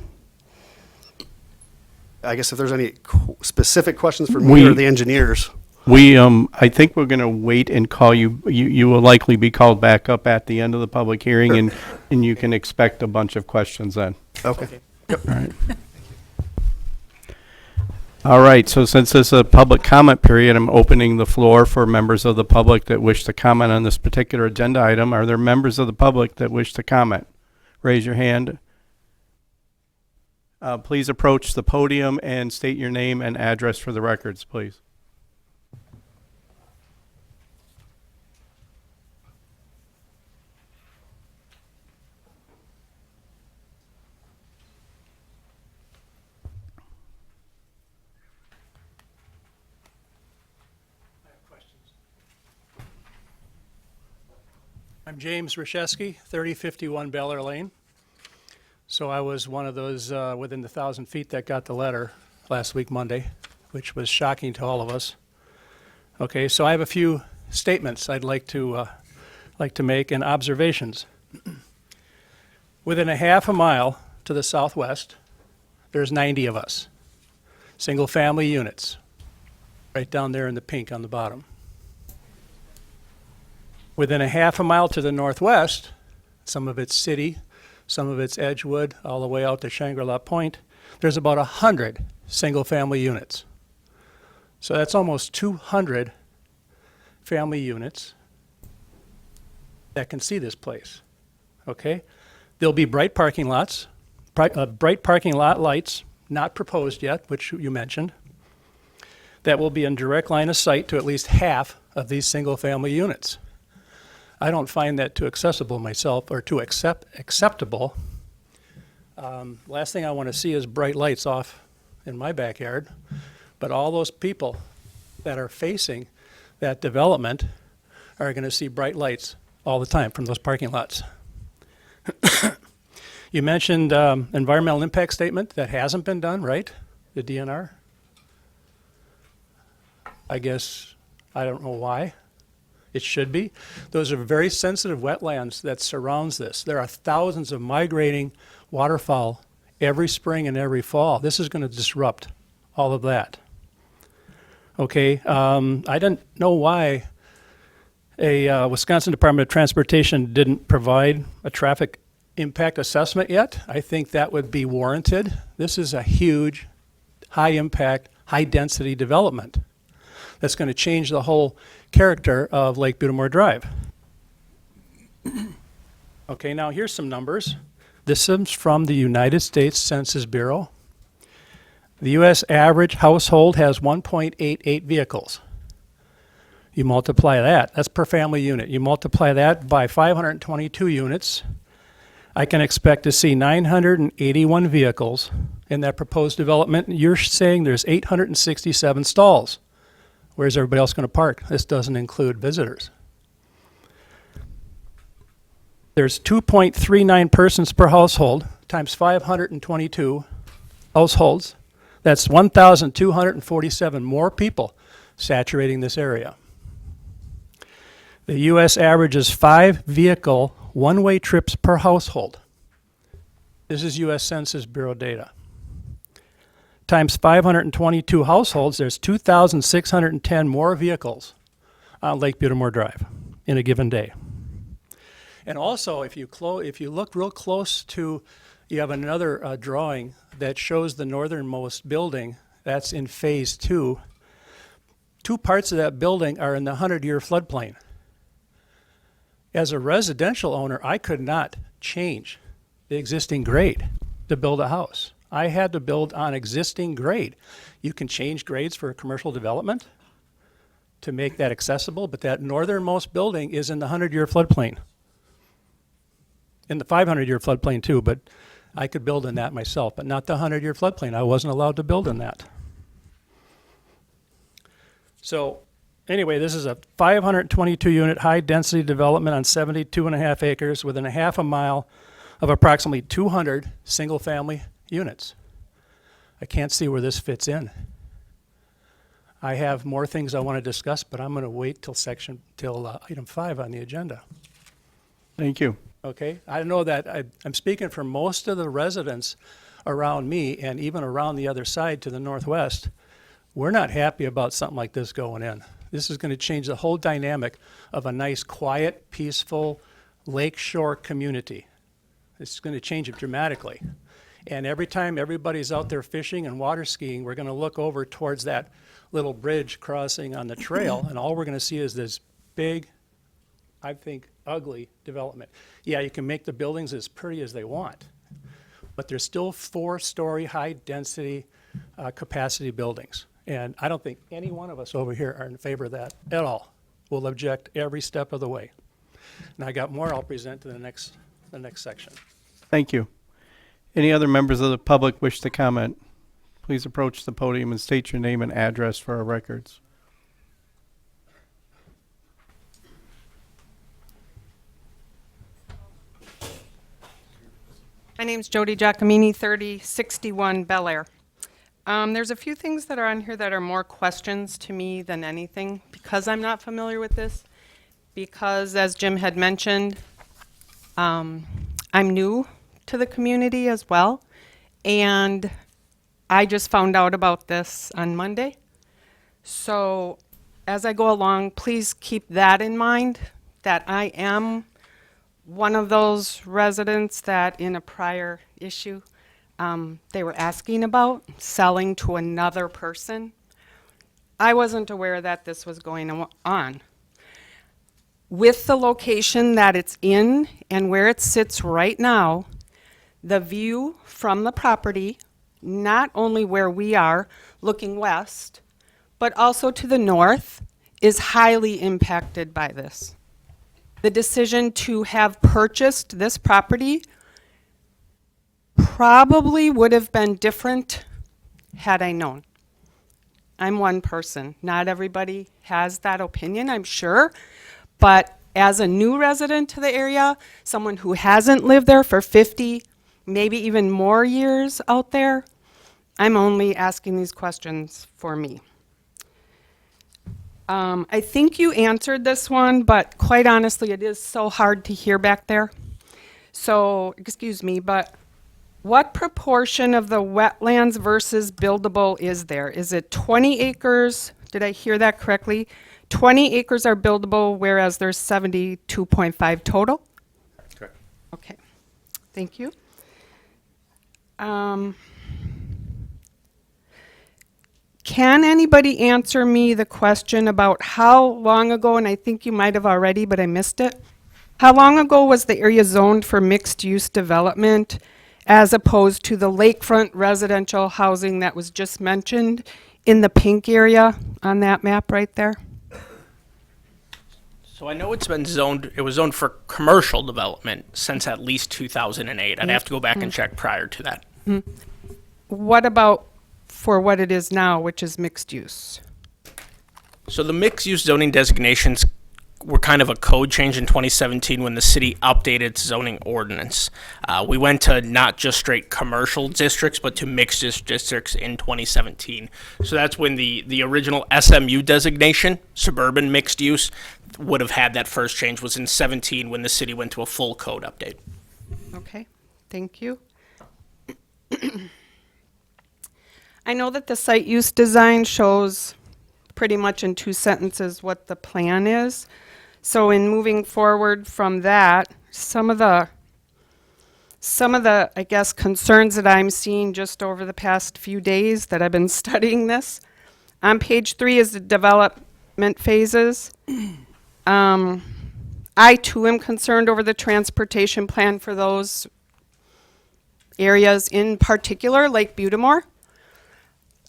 [SPEAKER 17] I guess if there's any specific questions for me or the engineers.
[SPEAKER 1] I think we're going to wait and call you. You will likely be called back up at the end of the public hearing, and you can expect a bunch of questions then.
[SPEAKER 17] Okay.
[SPEAKER 1] Yep. All right. All right, so since this is a public comment period, I'm opening the floor for members of the public that wish to comment on this particular agenda item. Are there members of the public that wish to comment? Raise your hand. Please approach the podium and state your name and address for the records, please.
[SPEAKER 18] I'm James Rashesky, 3051 Bel Air Lane. So I was one of those within the 1,000 feet that got the letter last week, Monday, which was shocking to all of us. Okay, so I have a few statements I'd like to make and observations. Within a half a mile to the southwest, there's 90 of us, single-family units, right down there in the pink on the bottom. Within a half a mile to the northwest, some of it's city, some of it's Edgewood, all the way out to Shangri-La Point, there's about 100 single-family units. So that's almost 200 family units that can see this place, okay? There'll be bright parking lots, bright parking lot lights, not proposed yet, which you mentioned, that will be in direct line of sight to at least half of these single-family units. I don't find that too accessible myself, or too acceptable. Last thing I want to see is bright lights off in my backyard, but all those people that are facing that development are going to see bright lights all the time from those parking lots. You mentioned environmental impact statement. That hasn't been done, right? The DNR? I guess, I don't know why. It should be. Those are very sensitive wetlands that surrounds this. There are thousands of migrating waterfowl every spring and every fall. This is going to disrupt all of that. Okay, I don't know why a Wisconsin Department of Transportation didn't provide a traffic impact assessment yet. I think that would be warranted. This is a huge, high impact, high density development that's going to change the whole character of Lake Butamore Drive. Okay, now here's some numbers. This is from the United States Census Bureau. The U.S. average household has 1.88 vehicles. You multiply that, that's per family unit. You multiply that by 522 units, I can expect to see 981 vehicles in that proposed development. You're saying there's 867 stalls. Where's everybody else going to park? This doesn't include visitors. There's 2.39 persons per household times 522 households. That's 1,247 more people saturating this area. The U.S. averages 5 vehicle one-way trips per household. This is U.S. Census Bureau data. times 522 households, there's 2,610 more vehicles on Lake Butamore Drive in a given day. And also, if you look real close to, you have another drawing that shows the northernmost building. That's in phase 2. 2 parts of that building are in the 100-year floodplain. As a residential owner, I could not change the existing grade to build a house. I had to build on existing grade. You can change grades for a commercial development to make that accessible, but that northernmost building is in the 100-year floodplain. In the 500-year floodplain too, but I could build in that myself, but not the 100-year floodplain. I wasn't allowed to build in that. So anyway, this is a 522-unit high-density development on 72.5 acres within a half a mile of approximately 200 single-family units. I can't see where this fits in. I have more things I want to discuss, but I'm going to wait till item 5 on the agenda.
[SPEAKER 1] Thank you.
[SPEAKER 18] Okay? I know that I'm speaking for most of the residents around me and even around the other side to the northwest. We're not happy about something like this going in. This is going to change the whole dynamic of a nice, quiet, peaceful lakeshore community. It's going to change it dramatically. And every time everybody's out there fishing and water skiing, we're going to look over towards that little bridge crossing on the trail, and all we're going to see is this big, I think, ugly development. Yeah, you can make the buildings as pretty as they want, but they're still 4-story, high-density capacity buildings. And I don't think any one of us over here are in favor of that at all. We'll object every step of the way. And I got more I'll present to the next section.
[SPEAKER 1] Thank you. Any other members of the public wish to comment? Please approach the podium and state your name and address for our records.
[SPEAKER 19] My name's Jody Giacomini, 3061 Bel Air. There's a few things that are on here that are more questions to me than anything because I'm not familiar with this. Because, as Jim had mentioned, I'm new to the community as well. And I just found out about this on Monday. So as I go along, please keep that in mind, that I am one of those residents that in a prior issue, they were asking about selling to another person. I wasn't aware that this was going on. With the location that it's in and where it sits right now, the view from the property, not only where we are looking west, but also to the north, is highly impacted by this. The decision to have purchased this property probably would have been different had I known. I'm one person. Not everybody has that opinion, I'm sure. But as a new resident to the area, someone who hasn't lived there for 50, maybe even more years out there, I'm only asking these questions for me. I think you answered this one, but quite honestly, it is so hard to hear back there. So, excuse me, but what proportion of the wetlands versus buildable is there? Is it 20 acres? Did I hear that correctly? 20 acres are buildable, whereas there's 72.5 total?
[SPEAKER 3] Correct.
[SPEAKER 19] Okay, thank you. Can anybody answer me the question about how long ago, and I think you might have already, but I missed it. How long ago was the area zoned for mixed-use development as opposed to the lakefront residential housing that was just mentioned in the pink area on that map right there?
[SPEAKER 5] So I know it was zoned for commercial development since at least 2008. I'd have to go back and check prior to that.
[SPEAKER 19] What about for what it is now, which is mixed use?
[SPEAKER 5] So the mixed-use zoning designations were kind of a code change in 2017 when the city updated its zoning ordinance. We went to not just straight commercial districts, but to mixed-use districts in 2017. So that's when the original SMU designation, suburban mixed use, would have had that first change, was in 17 when the city went to a full code update.
[SPEAKER 19] Okay, thank you. I know that the site use design shows pretty much in 2 sentences what the plan is. So in moving forward from that, some of the, I guess, concerns that I'm seeing just over the past few days that I've been studying this. On page 3 is the development phases. I too am concerned over the transportation plan for those areas, in particular Lake Butimore.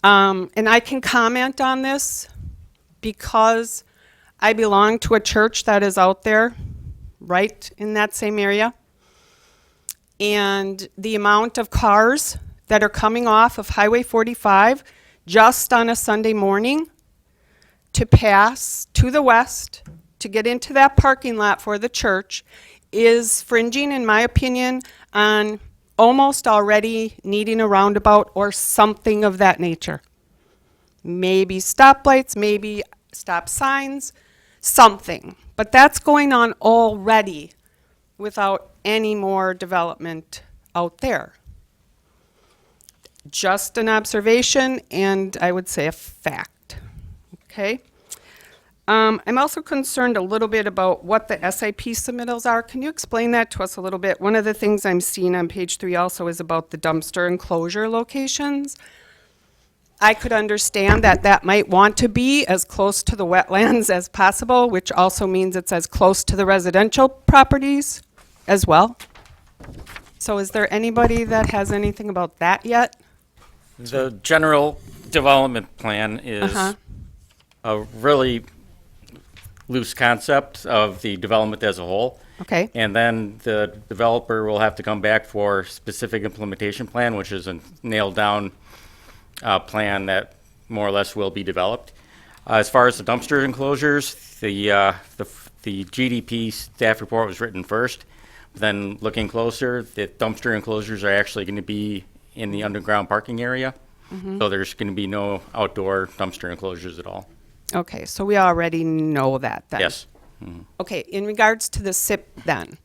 [SPEAKER 19] And I can comment on this because I belong to a church that is out there, right in that same area. And the amount of cars that are coming off of Highway 45 just on a Sunday morning to pass to the west to get into that parking lot for the church is fringing, in my opinion, on almost already needing a roundabout or something of that nature. Maybe stoplights, maybe stop signs, something. But that's going on already without any more development out there. Just an observation, and I would say a fact. Okay? I'm also concerned a little bit about what the SIP submittals are. Can you explain that to us a little bit? One of the things I'm seeing on page 3 also is about the dumpster enclosure locations. I could understand that that might want to be as close to the wetlands as possible, which also means it's as close to the residential properties as well. So is there anybody that has anything about that yet?
[SPEAKER 6] The general development plan is a really loose concept of the development as a whole.
[SPEAKER 19] Okay.
[SPEAKER 6] And then the developer will have to come back for specific implementation plan, which is a nailed down plan that more or less will be developed. As far as the dumpster enclosures, the GDP staff report was written first. Then looking closer, the dumpster enclosures are actually going to be in the underground parking area. So there's going to be no outdoor dumpster enclosures at all.
[SPEAKER 19] Okay, so we already know that then.
[SPEAKER 6] Yes.
[SPEAKER 19] Okay, in regards to the SIP then,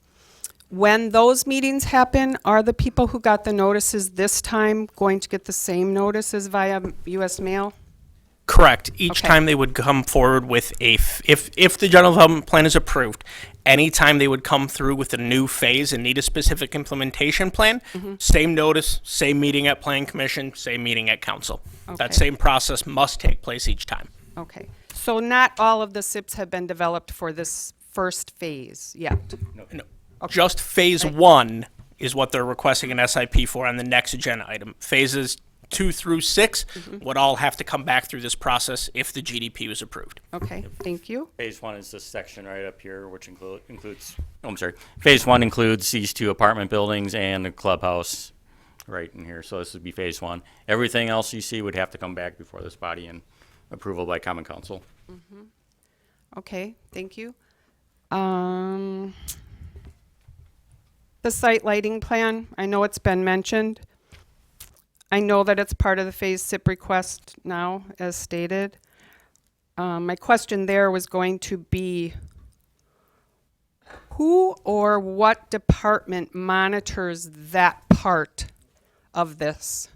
[SPEAKER 19] when those meetings happen, are the people who got the notices this time going to get the same notices via US mail?
[SPEAKER 5] Correct. Each
[SPEAKER 19] Okay.
[SPEAKER 5] time they would come forward with if the general development plan is approved, anytime they would come through with a new phase and need a specific implementation plan, same notice, same meeting at Plan Commission, same meeting at Council.
[SPEAKER 19] Okay.
[SPEAKER 5] That same process must take place each time.
[SPEAKER 19] Okay, so not all of the SIPs have been developed for this first phase yet?
[SPEAKER 5] No. Just phase 1 is what they're requesting an SIP for on the next agenda item. Phases 2 through 6 would all have to come back through this process if the GDP was approved.
[SPEAKER 19] Okay, thank you.
[SPEAKER 6] Phase 1 is this section right up here, which includes, Phase 1 includes these 2 apartment buildings and the clubhouse right in here. So this would be phase 1. Everything else you see would have to come back before this body and approval by Common Council.
[SPEAKER 19] Okay, thank you. The site lighting plan, I know it's been mentioned. I know that it's part of the phase SIP request now, as stated. My question there was going to be, who or what department monitors that part of this?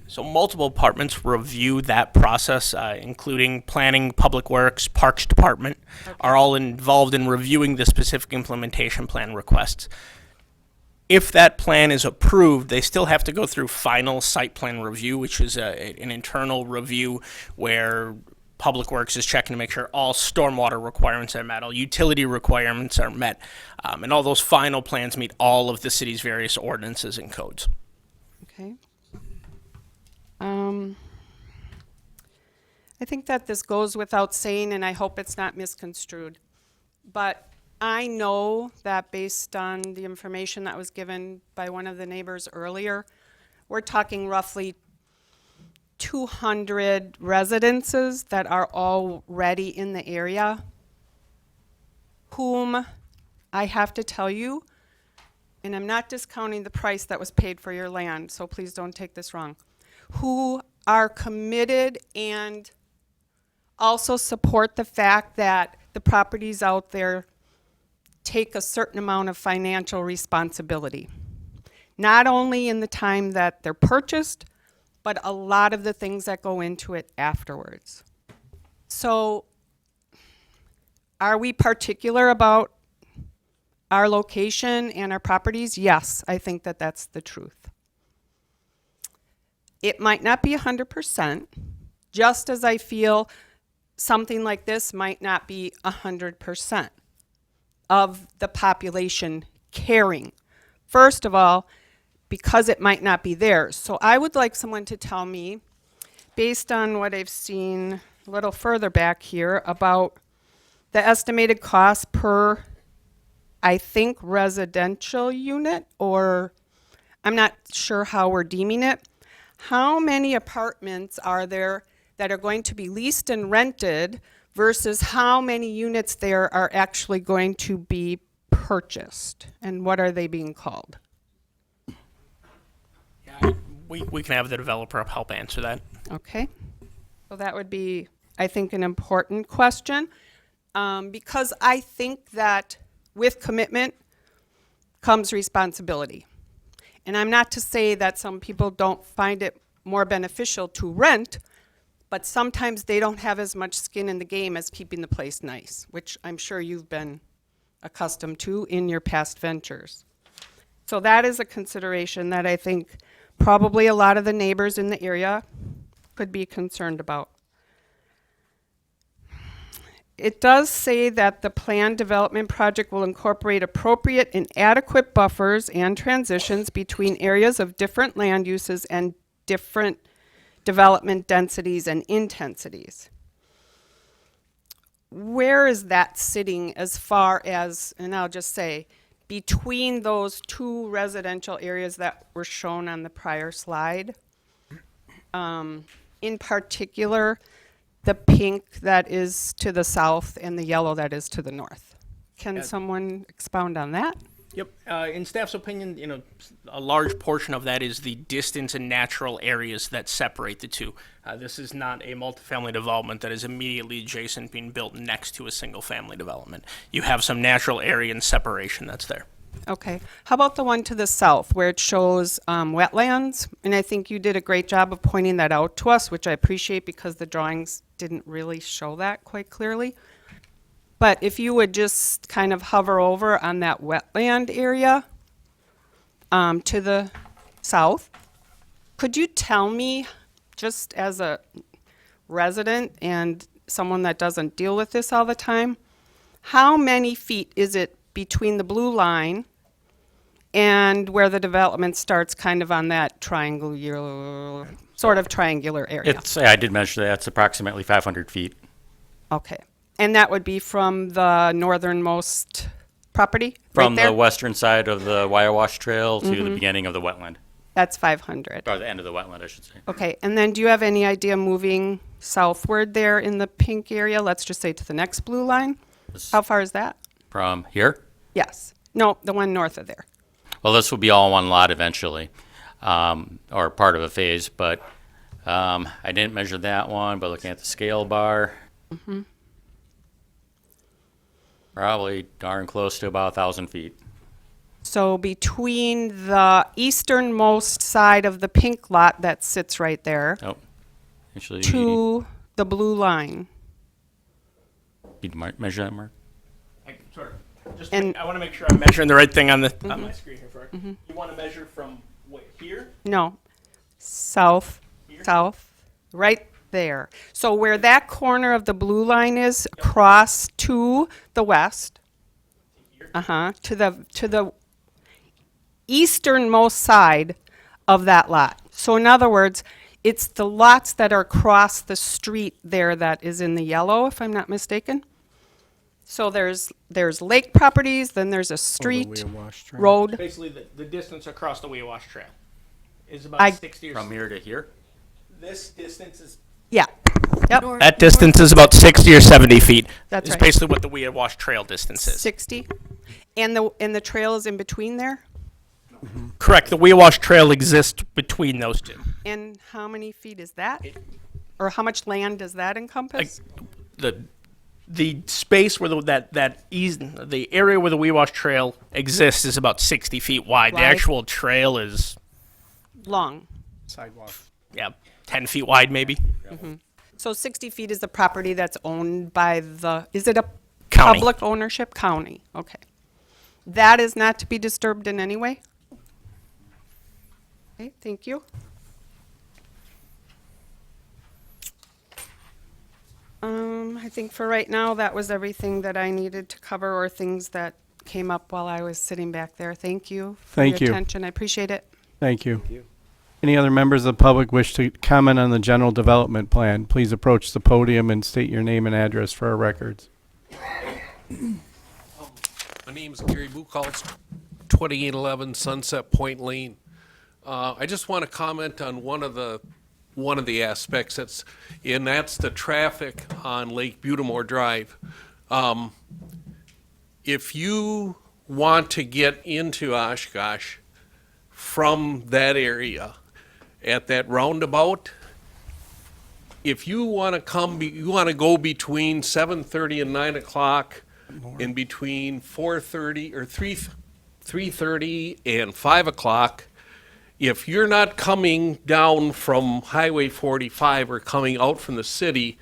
[SPEAKER 5] So multiple departments review that process, including planning, public works, parks department, are all involved in reviewing the specific implementation plan requests. If that plan is approved, they still have to go through final site plan review, which is an internal review where Public Works is checking to make sure all stormwater requirements are met, all utility requirements are met, and all those final plans meet all of the city's various ordinances and codes.
[SPEAKER 19] Okay. I think that this goes without saying, and I hope it's not misconstrued. But I know that based on the information that was given by one of the neighbors earlier, we're talking roughly 200 residences that are already in the area, whom I have to tell you, and I'm not discounting the price that was paid for your land, so please don't take this wrong, who are committed and also support the fact that the properties out there take a certain amount of financial responsibility. Not only in the time that they're purchased, but a lot of the things that go into it afterwards. So are we particular about our location and our properties? Yes, I think that that's the truth. It might not be 100%, just as I feel something like this might not be 100% of the population caring. First of all, because it might not be theirs. So I would like someone to tell me, based on what I've seen a little further back here, about the estimated cost per, I think, residential unit, or I'm not sure how we're deeming it. How many apartments are there that are going to be leased and rented versus how many units there are actually going to be purchased? And what are they being called?
[SPEAKER 5] Yeah, we can have the developer help answer that.
[SPEAKER 19] Okay. So that would be, I think, an important question, because I think that with commitment comes responsibility. And I'm not to say that some people don't find it more beneficial to rent, but sometimes they don't have as much skin in the game as keeping the place nice, which I'm sure you've been accustomed to in your past ventures. So that is a consideration that I think probably a lot of the neighbors in the area could be concerned about. It does say that the planned development project will incorporate appropriate and adequate buffers and transitions between areas of different land uses and different development densities and intensities. Where is that sitting as far as, and I'll just say, between those two residential areas that were shown on the prior slide? In particular, the pink that is to the south and the yellow that is to the north. Can someone expound on that?
[SPEAKER 5] Yep. In staff's opinion, a large portion of that is the distance and natural areas that separate the two. This is not a multifamily development that is immediately adjacent, being built next to a single-family development. You have some natural area and separation that's there.
[SPEAKER 19] Okay. How about the one to the south where it shows wetlands? And I think you did a great job of pointing that out to us, which I appreciate because the drawings didn't really show that quite clearly. But if you would just kind of hover over on that wetland area to the south, could you tell me, just as a resident and someone that doesn't deal with this all the time, how many feet is it between the blue line and where the development starts, kind of on that triangular, sort of triangular area?
[SPEAKER 6] I did measure that. It's approximately 500 feet.
[SPEAKER 19] Okay. And that would be from the northernmost property?
[SPEAKER 6] From
[SPEAKER 19] right there?
[SPEAKER 6] the western side of the Wayawash Trail to the beginning of the wetland.
[SPEAKER 19] That's 500.
[SPEAKER 6] Or the end of the wetland, I should say.
[SPEAKER 19] Okay. And then do you have any idea moving southward there in the pink area? Let's just say to the next blue line. How far is that?
[SPEAKER 6] From here?
[SPEAKER 19] Yes. No, the one north of there.
[SPEAKER 6] Well, this will be all one lot eventually, or part of a phase, but I didn't measure that one, but looking at the scale bar, probably darn close to about 1,000 feet.
[SPEAKER 19] So between the easternmost side of the pink lot that sits right there
[SPEAKER 6] Actually,
[SPEAKER 19] to the blue line.
[SPEAKER 6] you'd measure that, Mark?
[SPEAKER 19] And
[SPEAKER 5] I want to make sure I'm measuring the right thing on my screen here. You want to measure from here?
[SPEAKER 19] No, south, right there. So where that corner of the blue line is, across to the west, to the easternmost side of that lot. So in other words, it's the lots that are across the street there that is in the yellow, if I'm not mistaken. So there's lake properties, then there's a street, road.
[SPEAKER 5] Basically, the distance across the Wayawash Trail is about 60 or
[SPEAKER 6] From here to here?
[SPEAKER 5] This distance is...
[SPEAKER 19] Yeah. Yep.
[SPEAKER 5] That distance is about 60 or 70 feet.
[SPEAKER 19] That's
[SPEAKER 5] It's
[SPEAKER 19] right.
[SPEAKER 5] basically what the Wayawash Trail distance is.
[SPEAKER 19] 60? And the trail is in between there?
[SPEAKER 5] Correct. The Wayawash Trail exists between those two.
[SPEAKER 19] And how many feet is that? Or how much land does that encompass?
[SPEAKER 5] The space where the area where the Wayawash Trail exists is about 60 feet wide. The
[SPEAKER 19] Wide.
[SPEAKER 5] actual trail is
[SPEAKER 19] Long.
[SPEAKER 1] Sidewalk.
[SPEAKER 5] yeah, 10 feet wide maybe.
[SPEAKER 19] So 60 feet is the property that's owned by is it a
[SPEAKER 5] County.
[SPEAKER 19] public ownership? County, okay. That is not to be disturbed in any way? Okay, thank you. I think for right now, that was everything that I needed to cover or things that came up while I was sitting back there. Thank you for
[SPEAKER 1] Thank
[SPEAKER 19] your
[SPEAKER 1] you.
[SPEAKER 19] attention. I appreciate it.
[SPEAKER 1] Thank you. Any other members of the public wish to comment on the general development plan? Please approach the podium and state your name and address for our records.
[SPEAKER 20] My name is Gary Buchholz, 2811 Sunset Point Lane. I just want to comment on one of the aspects that's the traffic on Lake Butamore Drive. If you want to get into Oshkosh from that area at that roundabout, if you want to you want to go between 7:30 and 9 o'clock, in between 4:30 or 3:30 and 5 o'clock, if you're not coming down from Highway 45 or coming out from the city,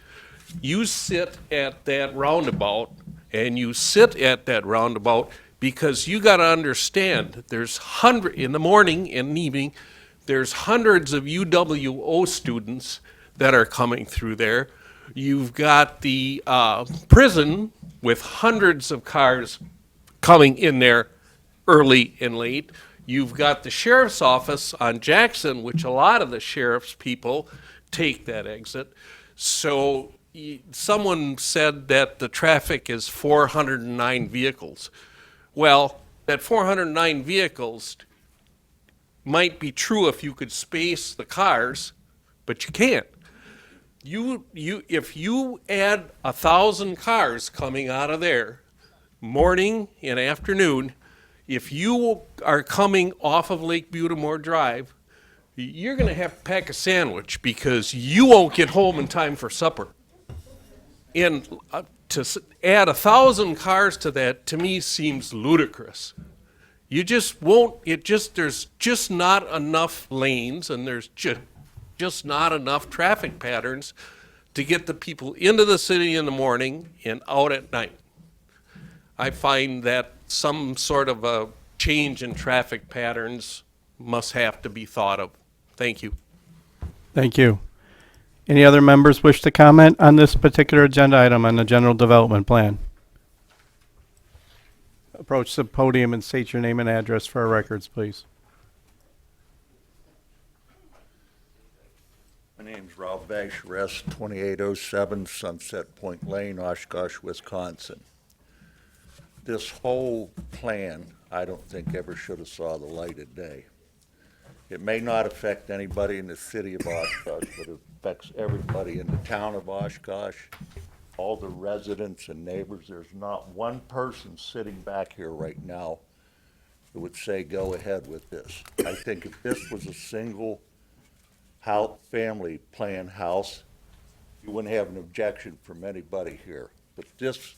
[SPEAKER 20] you sit at that roundabout, and you sit at that roundabout because you got to understand, there's in the morning and evening, there's hundreds of UWO students that are coming through there. You've got the prison with hundreds of cars coming in there early and late. You've got the sheriff's office on Jackson, which a lot of the sheriff's people take that exit. So someone said that the traffic is 409 vehicles. Well, that 409 vehicles might be true if you could space the cars, but you can't. If you add 1,000 cars coming out of there, morning and afternoon, if you are coming off of Lake Butamore Drive, you're going to have to pack a sandwich because you won't get home in time for supper. And to add 1,000 cars to that, to me, seems ludicrous. You just won't, there's just not enough lanes, and there's just not enough traffic patterns to get the people into the city in the morning and out at night. I find that some sort of a change in traffic patterns must have to be thought of. Thank you.
[SPEAKER 1] Thank you. Any other members wish to comment on this particular agenda item on the general development plan? Approach the podium and state your name and address for our records, please.
[SPEAKER 21] My name's Ralph Vacherest, 2807 Sunset Point Lane, Oshkosh, Wisconsin. This whole plan, I don't think ever should have saw the light of day. It may not affect anybody in the city of Oshkosh, but it affects everybody in the town of Oshkosh, all the residents and neighbors. There's not one person sitting back here right now who would say, go ahead with this. I think if this was a single family plan house, you wouldn't have an objection from anybody here. But this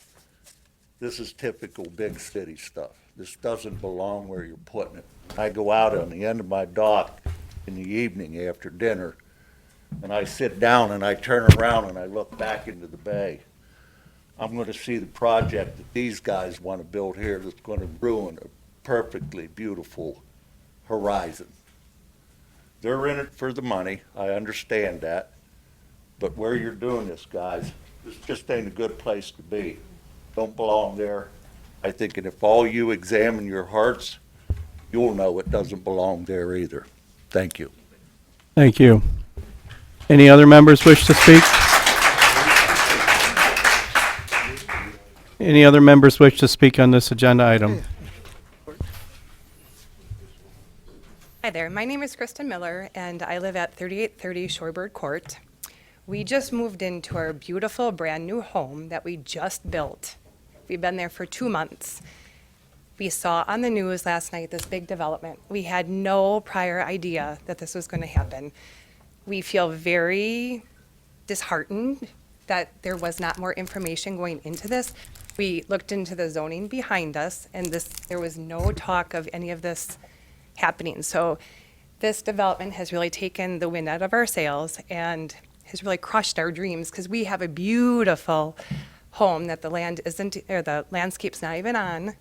[SPEAKER 21] is typical big city stuff. This doesn't belong where you're putting it. I go out on the end of my dock in the evening after dinner, and I sit down and I turn around and I look back into the bay. I'm going to see the project that these guys want to build here that's going to ruin a perfectly beautiful horizon. They're in it for the money, I understand that, but where you're doing this, guys, this just ain't a good place to be. Don't belong there. I think, and if all you examine your hearts, you'll know it doesn't belong there either. Thank you.
[SPEAKER 1] Thank you. Any other members wish to speak? Any other members wish to speak on this agenda item?
[SPEAKER 22] Hi there, my name is Kristen Miller, and I live at 3830 Shorebird Court. We just moved into our beautiful brand new home that we just built. We've been there for 2 months. We saw on the news last night this big development. We had no prior idea that this was going to happen. We feel very disheartened that there was not more information going into this. We looked into the zoning behind us, and there was no talk of any of this happening. So this development has really taken the wind out of our sails and has really crushed our dreams because we have a beautiful home that the land isn't, or the landscape's not even on,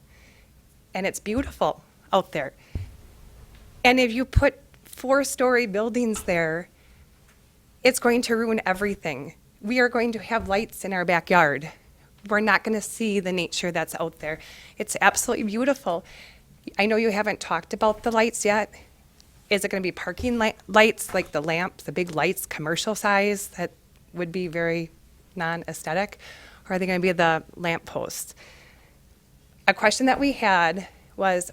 [SPEAKER 22] and it's beautiful out there. And if you put 4-story buildings there, it's going to ruin everything. We are going to have lights in our backyard. We're not going to see the nature that's out there. It's absolutely beautiful. I know you haven't talked about the lights yet. Is it going to be parking lights, like the lamps, the big lights, commercial size, that would be very non-aesthetic? Or are they going to be the lamp posts? A question that we had was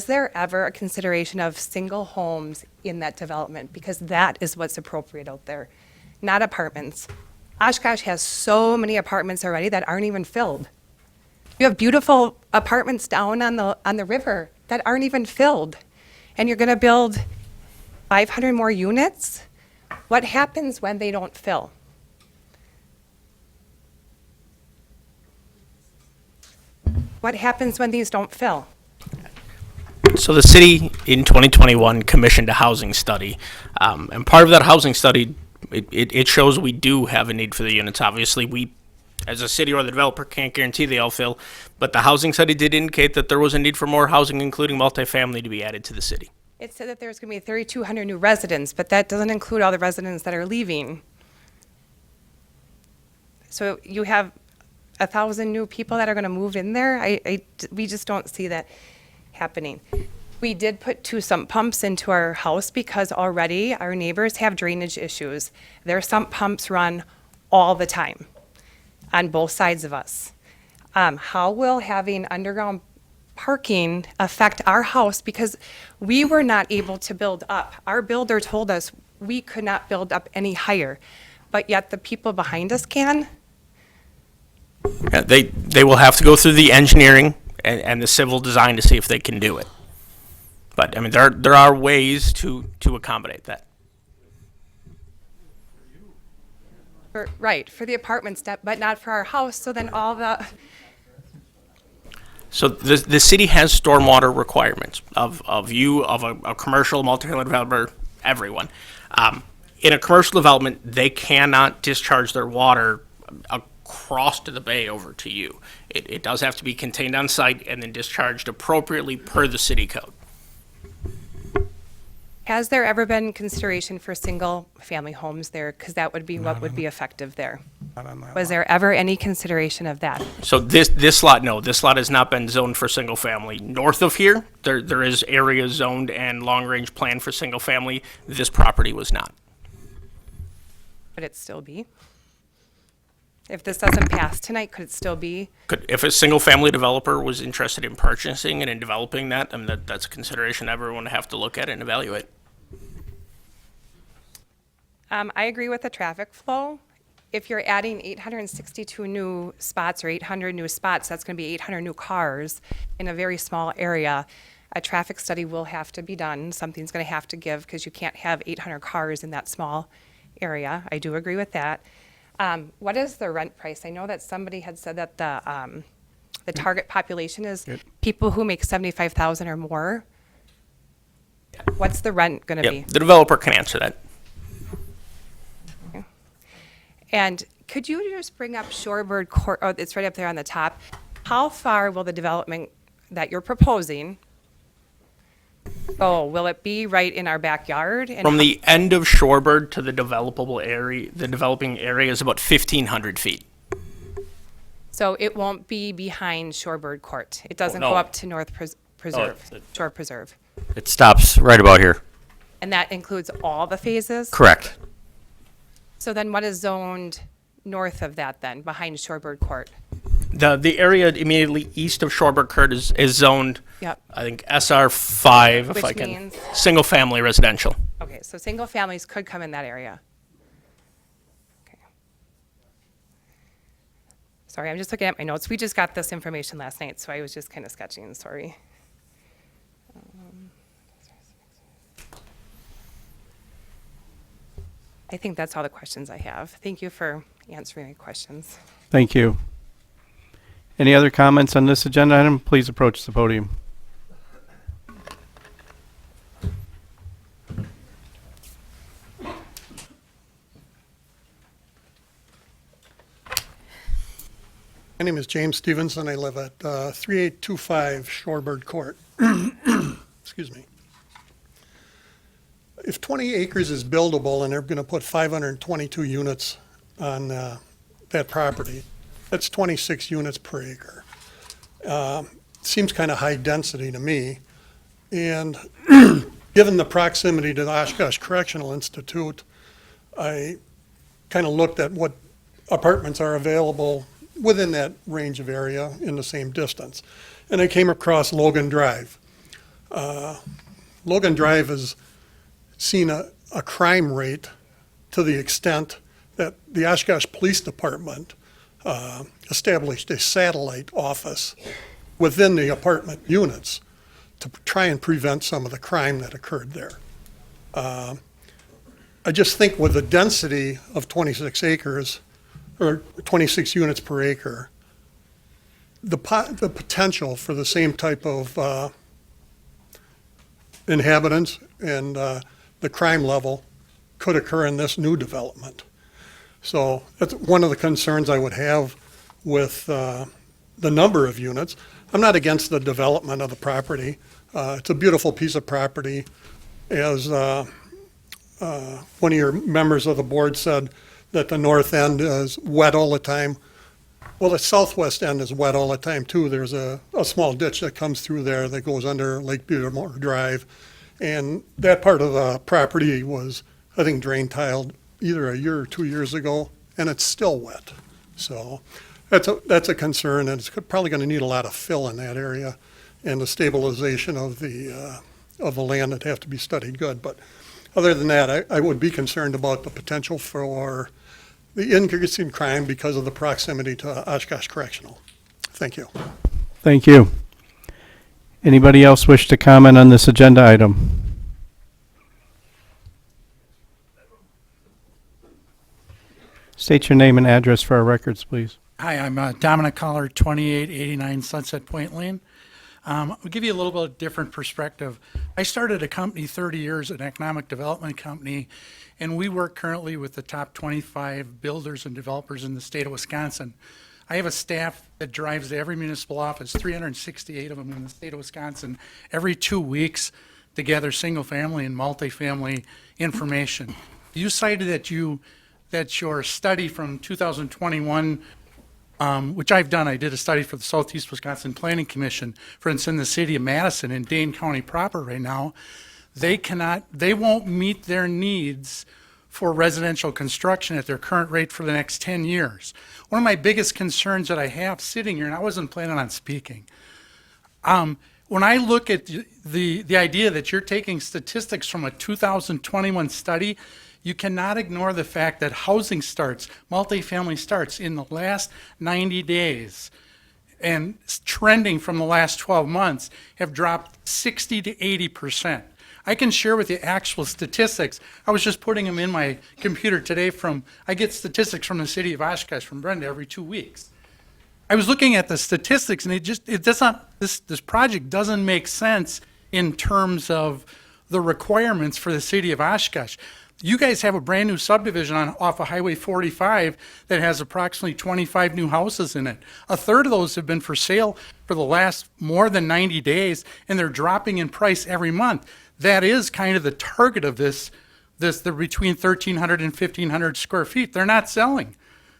[SPEAKER 22] there ever a consideration of single homes in that development? Because that is what's appropriate out there, not apartments. Oshkosh has so many apartments already that aren't even filled. You have beautiful apartments down on the river that aren't even filled. And you're going to build 500 more units? What happens when they don't fill? What happens when these don't fill?
[SPEAKER 5] So the city in 2021 commissioned a housing study, and part of that housing study, it shows we do have a need for the units. Obviously, we, as a city or the developer, can't guarantee they all fill, but the housing study did indicate that there was a need for more housing, including multifamily, to be added to the city.
[SPEAKER 22] It said that there's going to be 3,200 new residents, but that doesn't include all the residents that are leaving. So you have 1,000 new people that are going to move in there? We just don't see that happening. We did put 2 sump pumps into our house because already our neighbors have drainage issues. Their sump pumps run all the time on both sides of us. How will having underground parking affect our house? Because we were not able to build up. Our builder told us we could not build up any higher, but yet the people behind us can.
[SPEAKER 5] Yeah, they will have to go through the engineering and the civil design to see if they can do it. But I mean, there are ways to accommodate that.
[SPEAKER 22] Right, for the apartment step, but not for our house. So then all the
[SPEAKER 5] So the city has stormwater requirements of a commercial multi-family developer, everyone. In a commercial development, they cannot discharge their water across to the bay over to you. It does have to be contained on site and then discharged appropriately per the city code.
[SPEAKER 22] Has there ever been consideration for single-family homes there? Because that would be what would be effective there. Was there ever any consideration of that?
[SPEAKER 5] So this lot, no, this lot has not been zoned for single family. North of here, there is area zoned and long-range plan for single family. This property was not.
[SPEAKER 22] Could it still be? If this doesn't pass tonight, could it still be?
[SPEAKER 5] If a single family developer was interested in purchasing and in developing that, I mean, that's a consideration everyone would have to look at and evaluate.
[SPEAKER 22] I agree with the traffic flow. If you're adding 862 new spots or 800 new spots, that's going to be 800 new cars in a very small area. A traffic study will have to be done. Something's going to have to give because you can't have 800 cars in that small area. I do agree with that. What is the rent price? I know that somebody had said that the target population is people who make 75,000 or more. What's the rent going to be?
[SPEAKER 5] The developer can answer that.
[SPEAKER 22] And could you just bring up Shorebird Court? Oh, it's right up there on the top. How far will the development that you're proposing go? Will it be right in our backyard? And
[SPEAKER 5] From the end of Shorebird to the developable area, the developing area is about 1,500 feet.
[SPEAKER 22] So it won't be behind Shorebird Court. It doesn't
[SPEAKER 5] no.
[SPEAKER 22] go up to North Preserve, Shore Preserve.
[SPEAKER 6] It stops right about here.
[SPEAKER 22] And that includes all the phases?
[SPEAKER 6] Correct.
[SPEAKER 22] So then what is zoned north of that then, behind Shorebird Court?
[SPEAKER 5] The area immediately east of Shorebird Court is zoned,
[SPEAKER 22] Yep.
[SPEAKER 5] I think, SR5, if
[SPEAKER 22] Which
[SPEAKER 5] I can.
[SPEAKER 22] means?
[SPEAKER 5] Single family residential.
[SPEAKER 22] Okay, so single families could come in that area. Okay. Sorry, I'm just looking at my notes. We just got this information last night, so I was just kind of sketching, sorry. I think that's all the questions I have. Thank you for answering my questions.
[SPEAKER 1] Thank you. Any other comments on this agenda item? Please approach the podium.
[SPEAKER 8] My name is James Stevenson. I live at 3825 Shorebird Court. Excuse me. If 20 acres is buildable and they're going to put 522 units on that property, that's 26 units per acre. Seems kind of high density to me. And given the proximity to the Oshkosh Correctional Institute, I kind of looked at what apartments are available within that range of area in the same distance. And I came across Logan Drive. Logan Drive has seen a crime rate to the extent that the Oshkosh Police Department established a satellite office within the apartment units to try and prevent some of the crime that occurred there. I just think with the density of 26 acres, or 26 units per acre, the potential for the same type of inhabitants and the crime level could occur in this new development. So that's one of the concerns I would have with the number of units. I'm not against the development of the property. It's a beautiful piece of property. As one of your members of the board said, that the north end is wet all the time. Well, the southwest end is wet all the time too. There's a small ditch that comes through there that goes under Lake Butermore Drive. And that part of the property was, I think, drain tiled either a year or 2 years ago, and it's still wet. So that's a concern, and it's probably going to need a lot of fill in that area, and the stabilization of the land would have to be studied good. But other than that, I would be concerned about the potential for the increase in crime because of the proximity to Oshkosh Correctional. Thank you.
[SPEAKER 1] Thank you. Anybody else wish to comment on this agenda item? State your name and address for our records, please.
[SPEAKER 11] Hi, I'm Dominic Collar, 2889 Sunset Point Lane. I'll give you a little bit of different perspective. I started a company 30 years, an economic development company, and we work currently with the top 25 builders and developers in the state of Wisconsin. I have a staff that drives to every municipal office, 368 of them in the state of Wisconsin, every 2 weeks to gather single-family and multifamily information. You cited that your study from 2021, which I've done. I did a study for the Southeast Wisconsin Planning Commission. For instance, in the city of Madison, in Dane County proper right now, they won't meet their needs for residential construction at their current rate for the next 10 years. One of my biggest concerns that I have sitting here, and I wasn't planning on speaking, when I look at the idea that you're taking statistics from a 2021 study, you cannot ignore the fact that housing starts, multifamily starts in the last 90 days and trending from the last 12 months have dropped 60 to 80%. I can share with you actual statistics. I was just putting them in my computer today I get statistics from the city of Oshkosh from Brenda every 2 weeks. I was looking at the statistics and this project doesn't make sense in terms of the requirements for the city of Oshkosh. You guys have a brand new subdivision off of Highway 45 that has approximately 25 new houses in it. A third of those have been for sale for the last more than 90 days, and they're dropping in price every month. That is kind of the target of this. They're between 1,300 and 1,500 square feet. They're not selling.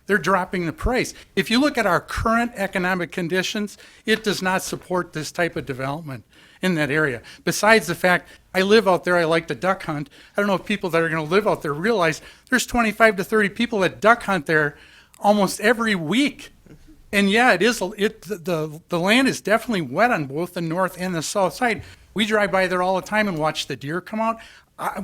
[SPEAKER 11] They're dropping the price. If you look at our current economic conditions, it does not support this type of development in that area. Besides the fact, I live out there, I like to duck hunt. I don't know if people that are going to live out there realize there's 25 to 30 people that duck hunt there almost every week. And yeah, the land is definitely wet on both the north and the south side. We drive by there all the time and watch the deer come out.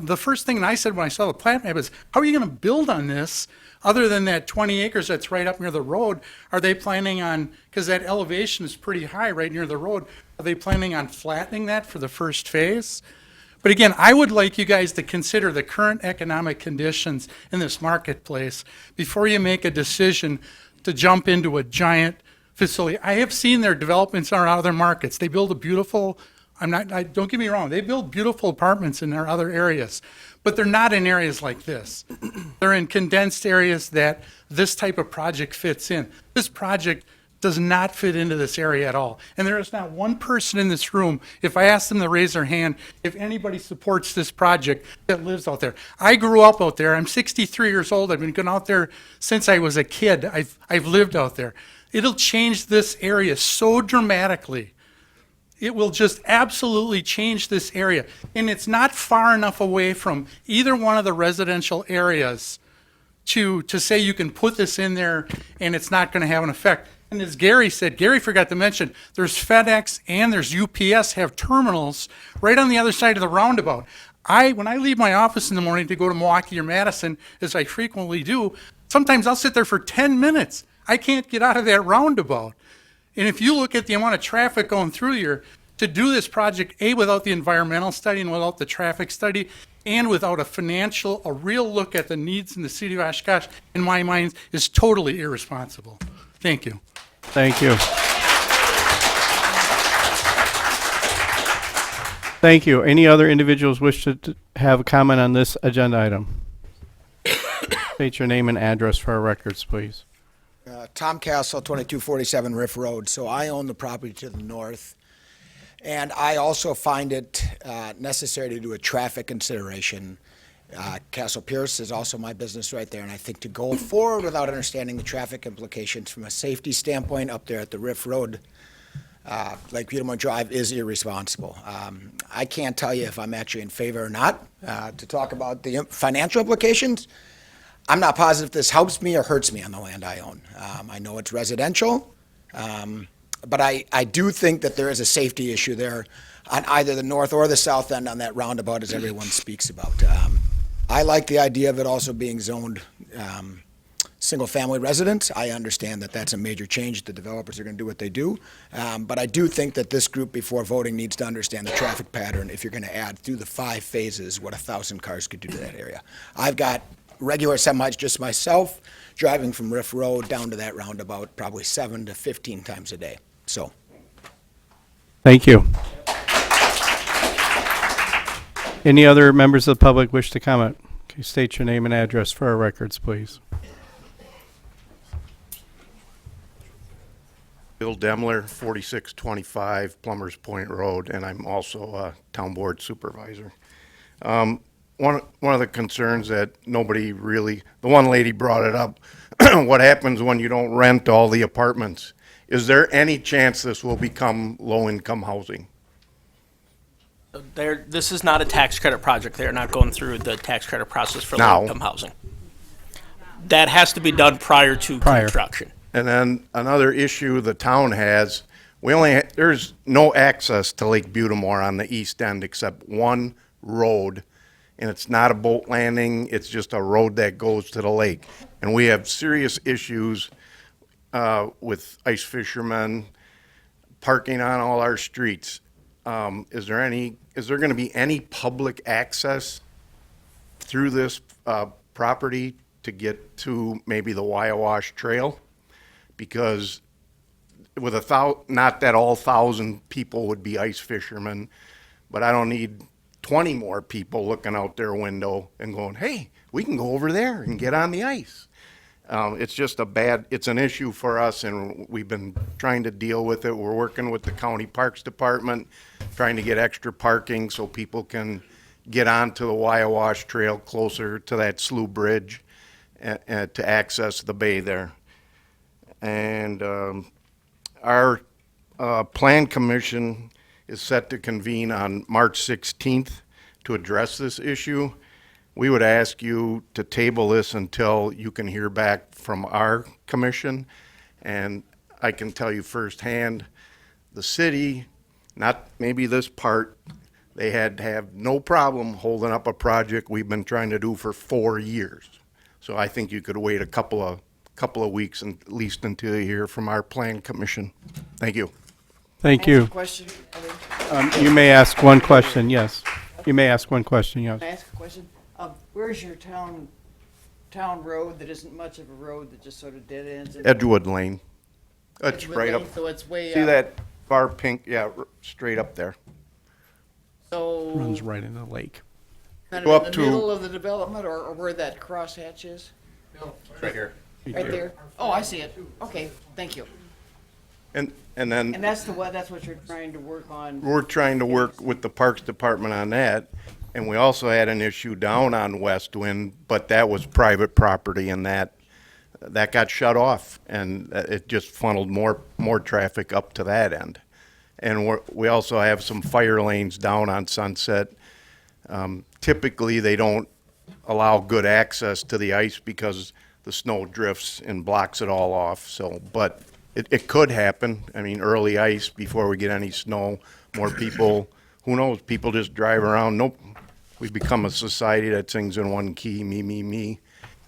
[SPEAKER 11] The first thing I said when I saw the plat map is, how are you going to build on this other than that 20 acres that's right up near the road? Are they planning on, because that elevation is pretty high right near the road, are they planning on flattening that for the first phase? But again, I would like you guys to consider the current economic conditions in this marketplace before you make a decision to jump into a giant facility. I have seen their developments in our other markets. They build a beautiful, don't get me wrong, they build beautiful apartments in their other areas, but they're not in areas like this. They're in condensed areas that this type of project fits in. This project does not fit into this area at all. And there is not one person in this room, if I ask them to raise their hand, if anybody supports this project that lives out there. I grew up out there. I'm 63 years old. I've been going out there since I was a kid. I've lived out there. It'll change this area so dramatically. It will just absolutely change this area. And it's not far enough away from either one of the residential areas to say you can put this in there and it's not going to have an effect. And as Gary said, Gary forgot to mention, there's FedEx and there's UPS have terminals right on the other side of the roundabout. When I leave my office in the morning to go to Milwaukee or Madison, as I frequently do, sometimes I'll sit there for 10 minutes. I can't get out of that roundabout. And if you look at the amount of traffic going through here, to do this project, without the environmental study and without the traffic study, and without a real look at the needs in the city of Oshkosh, in my mind, is totally irresponsible. Thank you.
[SPEAKER 1] Thank you. Thank you. Any other individuals wish to have a comment on this agenda item? State your name and address for our records, please.
[SPEAKER 9] Tom Castle, 2247 Riff Road. So I own the property to the north. And I also find it necessary to do a traffic consideration. Castle Pierce is also my business right there, and I think to go forward without understanding the traffic implications from a safety standpoint up there at the Riff Road, Lake Petermore Drive, is irresponsible. I can't tell you if I'm actually in favor or not. To talk about the financial implications, I'm not positive if this helps me or hurts me on the land I own. I know it's residential. But I do think that there is a safety issue there on either the north or the south end on that roundabout, as everyone speaks about. I like the idea of it also being zoned single-family residence. I understand that that's a major change. The developers are going to do what they do. But I do think that this group, before voting, needs to understand the traffic pattern if you're going to add through the 5 phases what 1,000 cars could do to that area. I've got regular semis just myself driving from Riff Road down to that roundabout probably 7 to 15 times a day. So,
[SPEAKER 1] Thank you. Any other members of the public wish to comment? Okay, state your name and address for our records, please.
[SPEAKER 12] Bill Demler, 4625 Plumbers Point Road, and I'm also a town board supervisor. One of the concerns that nobody really, the one lady brought it up, what happens when you don't rent all the apartments? Is there any chance this will become low-income housing?
[SPEAKER 5] This is not a tax credit project. They're not going through the tax credit process for
[SPEAKER 12] Now.
[SPEAKER 5] low-income housing. That has to be done prior to construction.
[SPEAKER 12] And then another issue the town has, there's no access to Lake Butimore on the east end except one road, and it's not a boat landing, it's just a road that goes to the lake. And we have serious issues with ice fishermen parking on all our streets. Is there going to be any public access through this property to get to maybe the Wyowash Trail? Because with not that all 1,000 people would be ice fishermen, but I don't need 20 more people looking out their window and going, hey, we can go over there and get on the ice. It's just it's an issue for us, and we've been trying to deal with it. We're working with the county parks department, trying to get extra parking so people can get onto the Wyowash Trail closer to that slough bridge and to access the bay there. And our plan commission is set to convene on March 16th to address this issue. We would ask you to table this until you can hear back from our commission. And I can tell you firsthand, the city, not maybe this part, they had to have no problem holding up a project we've been trying to do for 4 years. So I think you could wait a couple of weeks and at least until you hear from our plan commission. Thank you.
[SPEAKER 1] Thank you.
[SPEAKER 4] Question?
[SPEAKER 1] You may ask one question, yes. You may ask one question, yes.
[SPEAKER 4] Can I ask a question? Where's your town road that isn't much of a road that just sort of dead ends?
[SPEAKER 12] Edgewood Lane. It's
[SPEAKER 4] Edgewood
[SPEAKER 12] right
[SPEAKER 4] Lane,
[SPEAKER 12] up.
[SPEAKER 4] so it's way
[SPEAKER 12] See
[SPEAKER 4] up.
[SPEAKER 12] that far pink? Yeah, straight up there.
[SPEAKER 4] So
[SPEAKER 1] Runs right into the lake.
[SPEAKER 4] kind
[SPEAKER 12] Go
[SPEAKER 4] of
[SPEAKER 12] up
[SPEAKER 4] in
[SPEAKER 12] to-
[SPEAKER 4] the middle of the development, or where that crosshatch is?
[SPEAKER 7] Right here.
[SPEAKER 4] Right there? Oh, I see it. Okay, thank you.
[SPEAKER 12] And
[SPEAKER 4] And
[SPEAKER 12] then
[SPEAKER 4] that's what you're trying to work on.
[SPEAKER 12] we're trying to work with the Parks Department on that. And we also had an issue down on West Wind, but that was private property and that got shut off and it just funneled more traffic up to that end. And we also have some fire lanes down on Sunset. Typically, they don't allow good access to the ice because the snow drifts and blocks it all off. So, but it could happen. I mean, early ice before we get any snow, more people, who knows, people just drive around. Nope. We've become a society that sings in one key, me, me, me,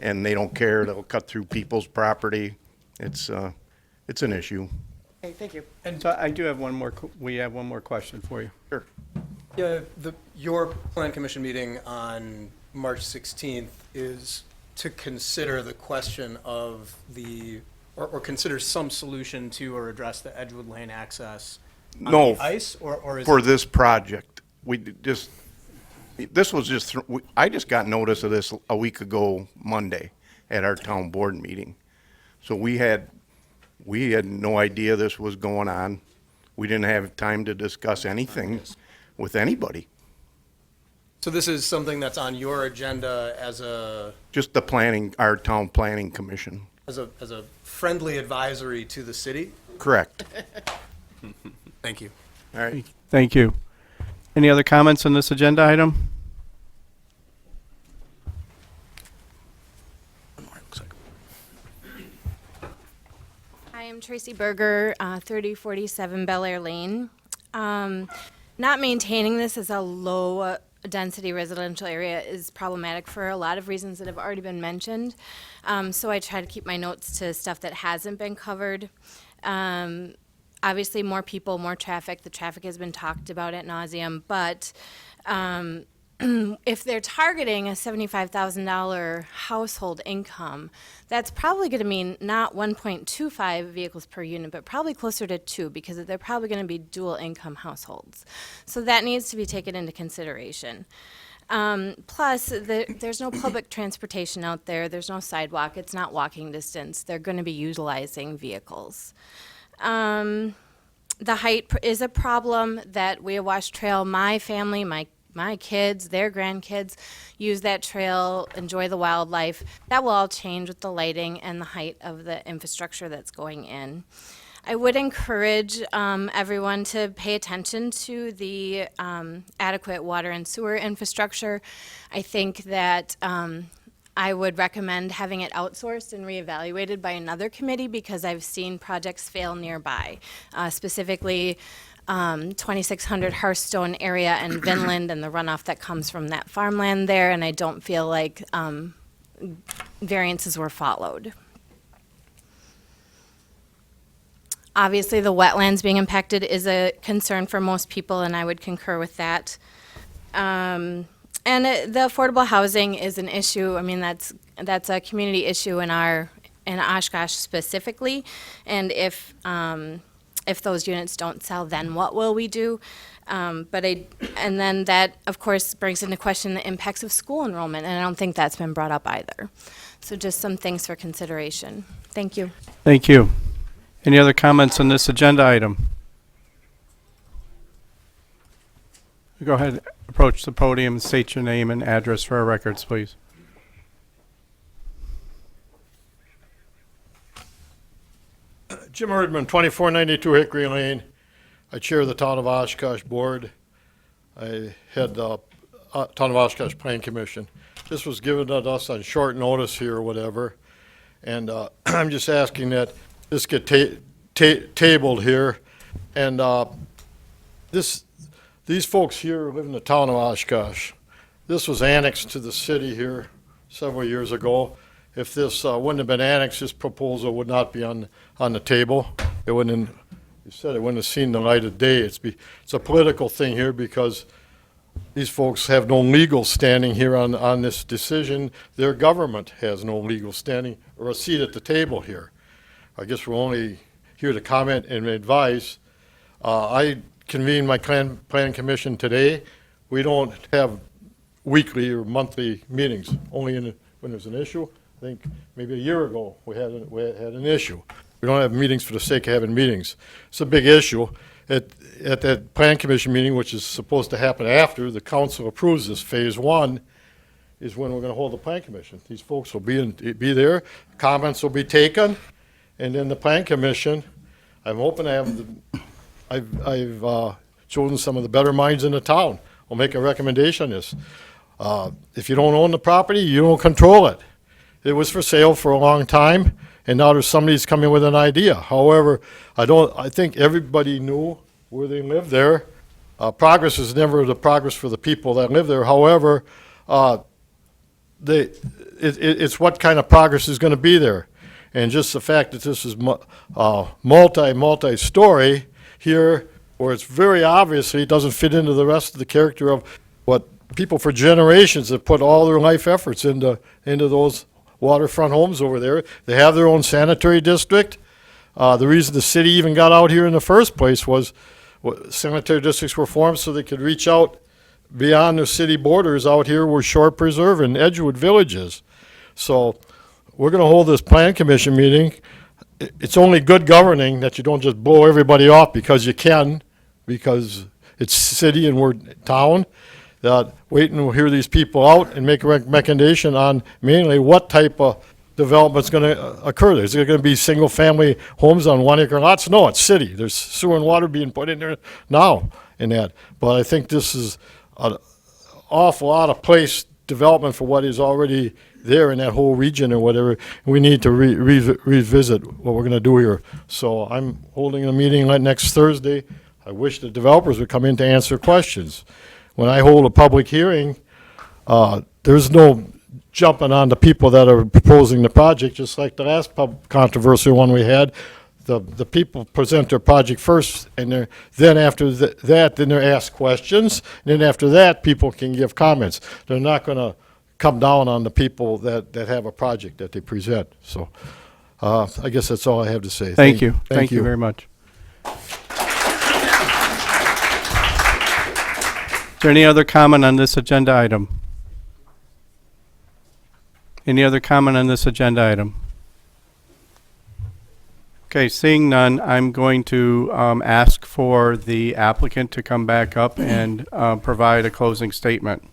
[SPEAKER 12] and they don't care. They'll cut through people's property. It's an issue.
[SPEAKER 4] Okay, thank you.
[SPEAKER 1] And so I do have we have one more question for you.
[SPEAKER 12] Sure.
[SPEAKER 10] Yeah, your plan commission meeting on March 16th is to consider the question of or consider some solution to or address the Edgewood Lane access on
[SPEAKER 12] No,
[SPEAKER 10] the ice, or is
[SPEAKER 12] for
[SPEAKER 10] it?
[SPEAKER 12] this project. I just got notice of this a week ago Monday at our town board meeting. So we had no idea this was going on. We didn't have time to discuss anything with anybody.
[SPEAKER 10] So this is something that's on your agenda as a
[SPEAKER 12] Just our town planning commission.
[SPEAKER 10] as a friendly advisory to the city?
[SPEAKER 12] Correct.
[SPEAKER 10] Thank you.
[SPEAKER 12] All right.
[SPEAKER 1] Thank you. Any other comments on this agenda item?
[SPEAKER 13] Hi, I'm Tracy Berger, 3047 Bel Air Lane. Not maintaining this as a low-density residential area is problematic for a lot of reasons that have already been mentioned. So I try to keep my notes to stuff that hasn't been covered. Obviously, more people, more traffic. The traffic has been talked about ad nauseum, but if they're targeting a $75,000 household income, that's probably going to mean not 1.25 vehicles per unit, but probably closer to 2, because they're probably going to be dual income households. So that needs to be taken into consideration. Plus, there's no public transportation out there. There's no sidewalk. It's not walking distance. They're going to be utilizing vehicles. The height is a problem that Weawash Trail, my family, my kids, their grandkids use that trail, enjoy the wildlife. That will all change with the lighting and the height of the infrastructure that's going in. I would encourage everyone to pay attention to the adequate water and sewer infrastructure. I think that I would recommend having it outsourced and reevaluated by another committee, because I've seen projects fail nearby, specifically 2600 Hearthstone area in Vinland and the runoff that comes from that farmland there, and I don't feel like variances were followed. Obviously, the wetlands being impacted is a concern for most people, and I would concur with that. The affordable housing is an issue. I mean, that's a community issue in Oshkosh specifically, and if those units don't sell, then what will we do? And then that, of course, brings into question the impacts of school enrollment, and I don't think that's been brought up either. So just some things for consideration. Thank you.
[SPEAKER 1] Thank you. Any other comments on this agenda item? Go ahead, approach the podium, state your name and address for our records, please.
[SPEAKER 23] Jim Erdman, 2492 Hickory Lane. I chair the Town of Oshkosh Board. I head the Town of Oshkosh Plan Commission. This was given to us on short notice here or whatever, and I'm just asking that this get tabled here. And these folks here live in the Town of Oshkosh. This was annexed to the city here several years ago. If this wouldn't have been annexed, this proposal would not be on the table. It wouldn't. You said it wouldn't have seen the light of day. It's a political thing here because these folks have no legal standing here on this decision. Their government has no legal standing or a seat at the table here. I guess we're only here to comment and advise. I convened my planning commission today. We don't have weekly or monthly meetings, only when there's an issue. I think maybe a year ago we had an issue. We don't have meetings for the sake of having meetings. It's a big issue. At that plan commission meeting, which is supposed to happen after the council approves this, phase one, is when we're gonna hold the plan commission. These folks will be there, comments will be taken, and then the plan commission, I'm hoping I've chosen some of the better minds in the town. We'll make a recommendation on this. If you don't own the property, you don't control it. It was for sale for a long time, and now there's somebody's coming with an idea. However, I think everybody knew where they lived there. Progress is never the progress for the people that live there. However, it's what kind of progress is gonna be there. And just the fact that this is multi-story here, where it's very obviously doesn't fit into the rest of the character of what people for generations have put all their life efforts into those waterfront homes over there. They have their own sanitary district. The reason the city even got out here in the first place was sanitary districts were formed so they could reach out beyond the city borders out here where Shore Preserve and Edgewood Village is. So we're going to hold this plan commission meeting. It's only good governing that you don't just blow everybody off because you can, because it's city and we're town. Wait and we'll hear these people out and make a recommendation on mainly what type of development's going to occur. Is there going to be single-family homes on 1 acre lots? No, it's city. There's sewer and water being put in there now in that. But I think this is an awful lot of place development for what is already there in that whole region or whatever. We need to revisit what we're going to do here. So I'm holding a meeting next Thursday. I wish the developers would come in to answer questions. When I hold a public hearing, there's no jumping on the people that are proposing the project, just like the last controversial one we had. The people present their project first, and then after that, then they're asked questions. And then after that, people can give comments. They're not going to come down on the people that have a project that they present. So I guess that's all I have to say.
[SPEAKER 1] Thank you. Thank you very much. Is there any other comment on this agenda item? Any other comment on this agenda item? Okay, seeing none, I'm going to ask for the applicant to come back up and provide a closing statement.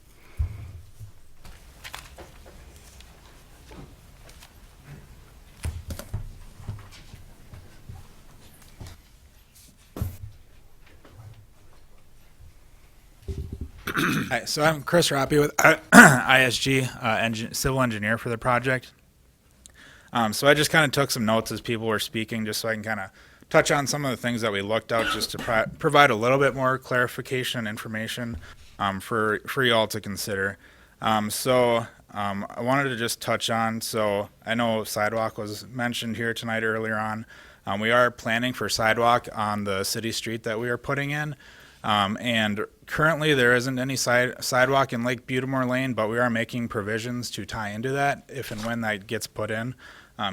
[SPEAKER 2] Hi, so I'm Chris Rappi with ISG, civil engineer for the project. So I just kind of took some notes as people were speaking, just so I can kind of touch on some of the things that we looked at, just to provide a little bit more clarification and information for you all to consider. I wanted to just touch on, so I know sidewalk was mentioned here tonight earlier on. We are planning for sidewalk on the city street that we are putting in. And currently there isn't any sidewalk in Lake Butamore Lane, but we are making provisions to tie into that if and when that gets put in,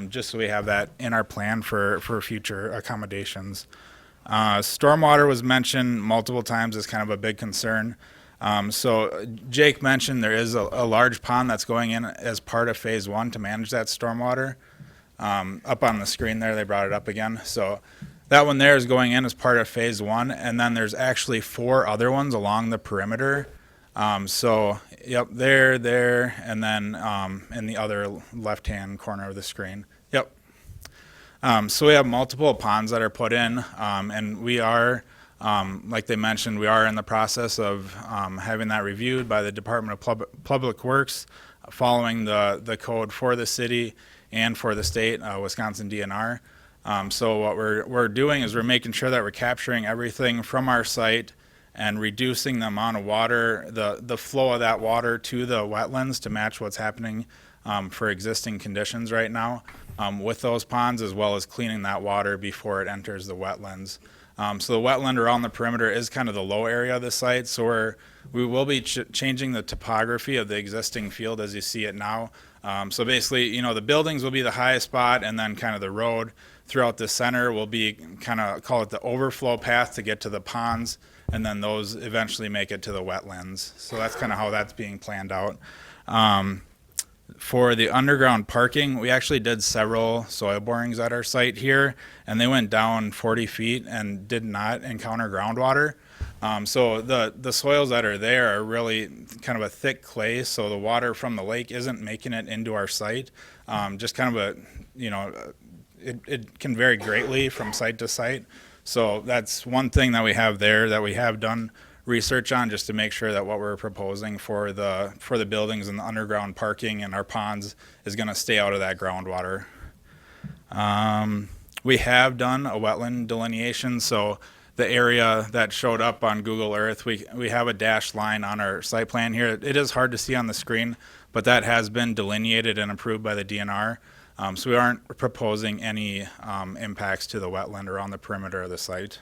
[SPEAKER 2] just so we have that in our plan for future accommodations. Stormwater was mentioned multiple times as kind of a big concern. So Jake mentioned there is a large pond that's going in as part of phase one to manage that stormwater. Up on the screen there, they brought it up again. So that one there is going in as part of phase one, and then there's actually 4 other ones along the perimeter. Yep, there, and then in the other left-hand corner of the screen. Yep. So we have multiple ponds that are put in, and we are, like they mentioned, we are in the process of having that reviewed by the Department of Public Works, following the code for the city and for the state, Wisconsin DNR. So what we're doing is we're making sure that we're capturing everything from our site and reducing the amount of water, the flow of that water to the wetlands to match what's happening for existing conditions right now with those ponds, as well as cleaning that water before it enters the wetlands. So the wetland around the perimeter is kind of the low area of the site, so we will be changing the topography of the existing field as you see it now. So basically, the buildings will be the highest spot, and then kind of the road throughout the center will be kind of, call it the overflow path to get to the ponds, and then those eventually make it to the wetlands. So that's kind of how that's being planned out. For the underground parking, we actually did several soil borings at our site here, and they went down 40 feet and did not encounter groundwater. So the soils that are there are really kind of a thick clay, so the water from the lake isn't making it into our site. Just kind of it can vary greatly from site to site. So that's one thing that we have there that we have done research on, just to make sure that what we're proposing for the buildings and the underground parking and our ponds is going to stay out of that groundwater. We have done a wetland delineation, so the area that showed up on Google Earth, we have a dashed line on our site plan here. It is hard to see on the screen, but that has been delineated and approved by the DNR. So we aren't proposing any impacts to the wetland around the perimeter of the site.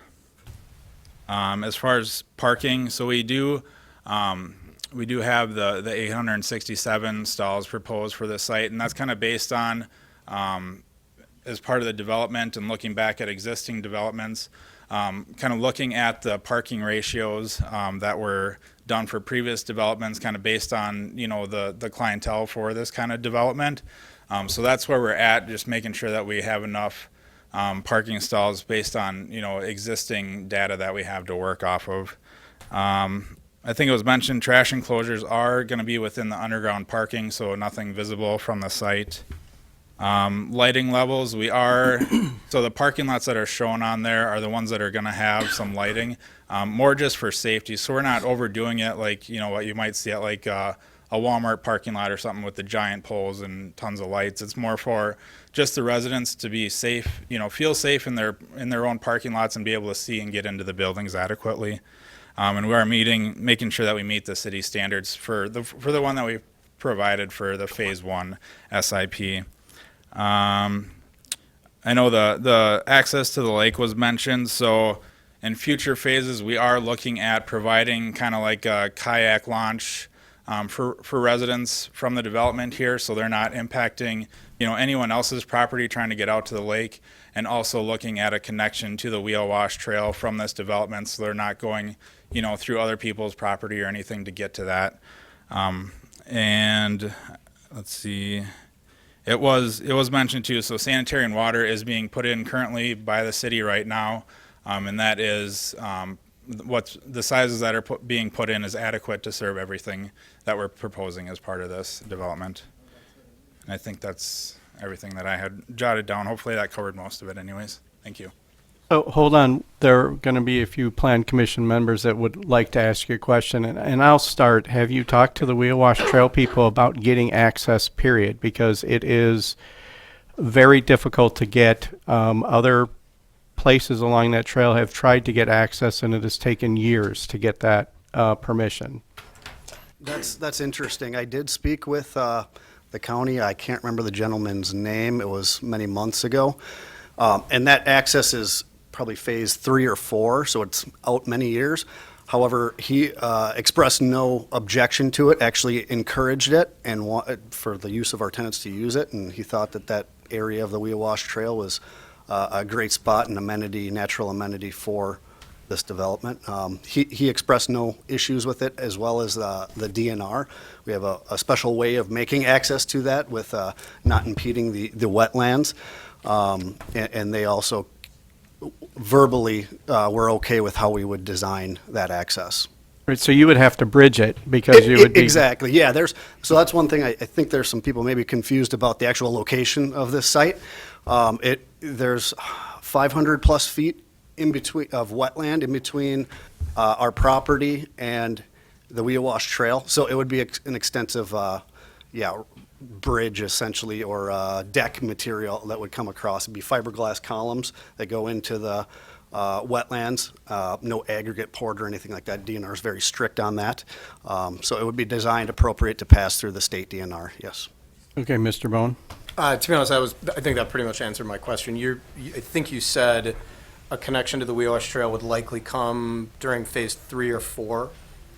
[SPEAKER 2] As far as parking, so we do have the 867 stalls proposed for the site, and that's kind of based on as part of the development and looking back at existing developments, kind of looking at the parking ratios that were done for previous developments, kind of based on the clientele for this kind of development. So that's where we're at, just making sure that we have enough parking stalls based on existing data that we have to work off of. I think it was mentioned trash enclosures are going to be within the underground parking, so nothing visible from the site. Lighting levels, so the parking lots that are shown on there are the ones that are going to have some lighting, more just for safety. So we're not overdoing it like what you might see at like a Walmart parking lot or something with the giant poles and tons of lights. It's more for just the residents to be safe, feel safe in their own parking lots and be able to see and get into the buildings adequately. And we are making sure that we meet the city standards for the one that we provided for the phase 1 SIP. I know the access to the lake was mentioned, so in future phases we are looking at providing kind of like a kayak launch for residents from the development here, so they're not impacting anyone else's property trying to get out to the lake, and also looking at a connection to the Wheel Wash Trail from this development, so they're not going through other people's property or anything to get to that. And let's see, it was mentioned too, so sanitary and water is being put in currently by the city right now, and that is what's the sizes that are being put in is adequate to serve everything that we're proposing as part of this development. And I think that's everything that I had jotted down. Hopefully that covered most of it anyways. Thank you.
[SPEAKER 1] So hold on, there are going to be a few plan commission members that would like to ask you a question, and I'll start. Have you talked to the Wheel Wash Trail people about getting access, period? Because it is very difficult to get. Other places along that trail have tried to get access, and it has taken years to get that permission.
[SPEAKER 17] That's interesting. I did speak with the county. I can't remember the gentleman's name. It was many months ago. And that access is probably phase 3 or 4, so it's out many years. However, he expressed no objection to it, actually encouraged it and wanted for the use of our tenants to use it, and he thought that area of the Wheel Wash Trail was a great spot and natural amenity for this development. He expressed no issues with it, as well as the DNR. We have a special way of making access to that with not impeding the wetlands, and they also verbally were okay with how we would design that access.
[SPEAKER 1] Right, so you would have to bridge it because you would be...
[SPEAKER 17] Exactly, yeah. So that's one thing. I think there's some people maybe confused about the actual location of this site. There's 500 plus feet in between of wetland in between our property and the Wheel Wash Trail. So it would be an extensive, bridge essentially, or deck material that would come across. It'd be fiberglass columns that go into the wetlands. No aggregate poured or anything like that. DNR is very strict on that. So it would be designed appropriate to pass through the state DNR. Yes.
[SPEAKER 1] Okay, Mr. Bone.
[SPEAKER 10] To be honest, I think that pretty much answered my question. I think you said a connection to the Wheel Wash Trail would likely come during phase 3 or 4.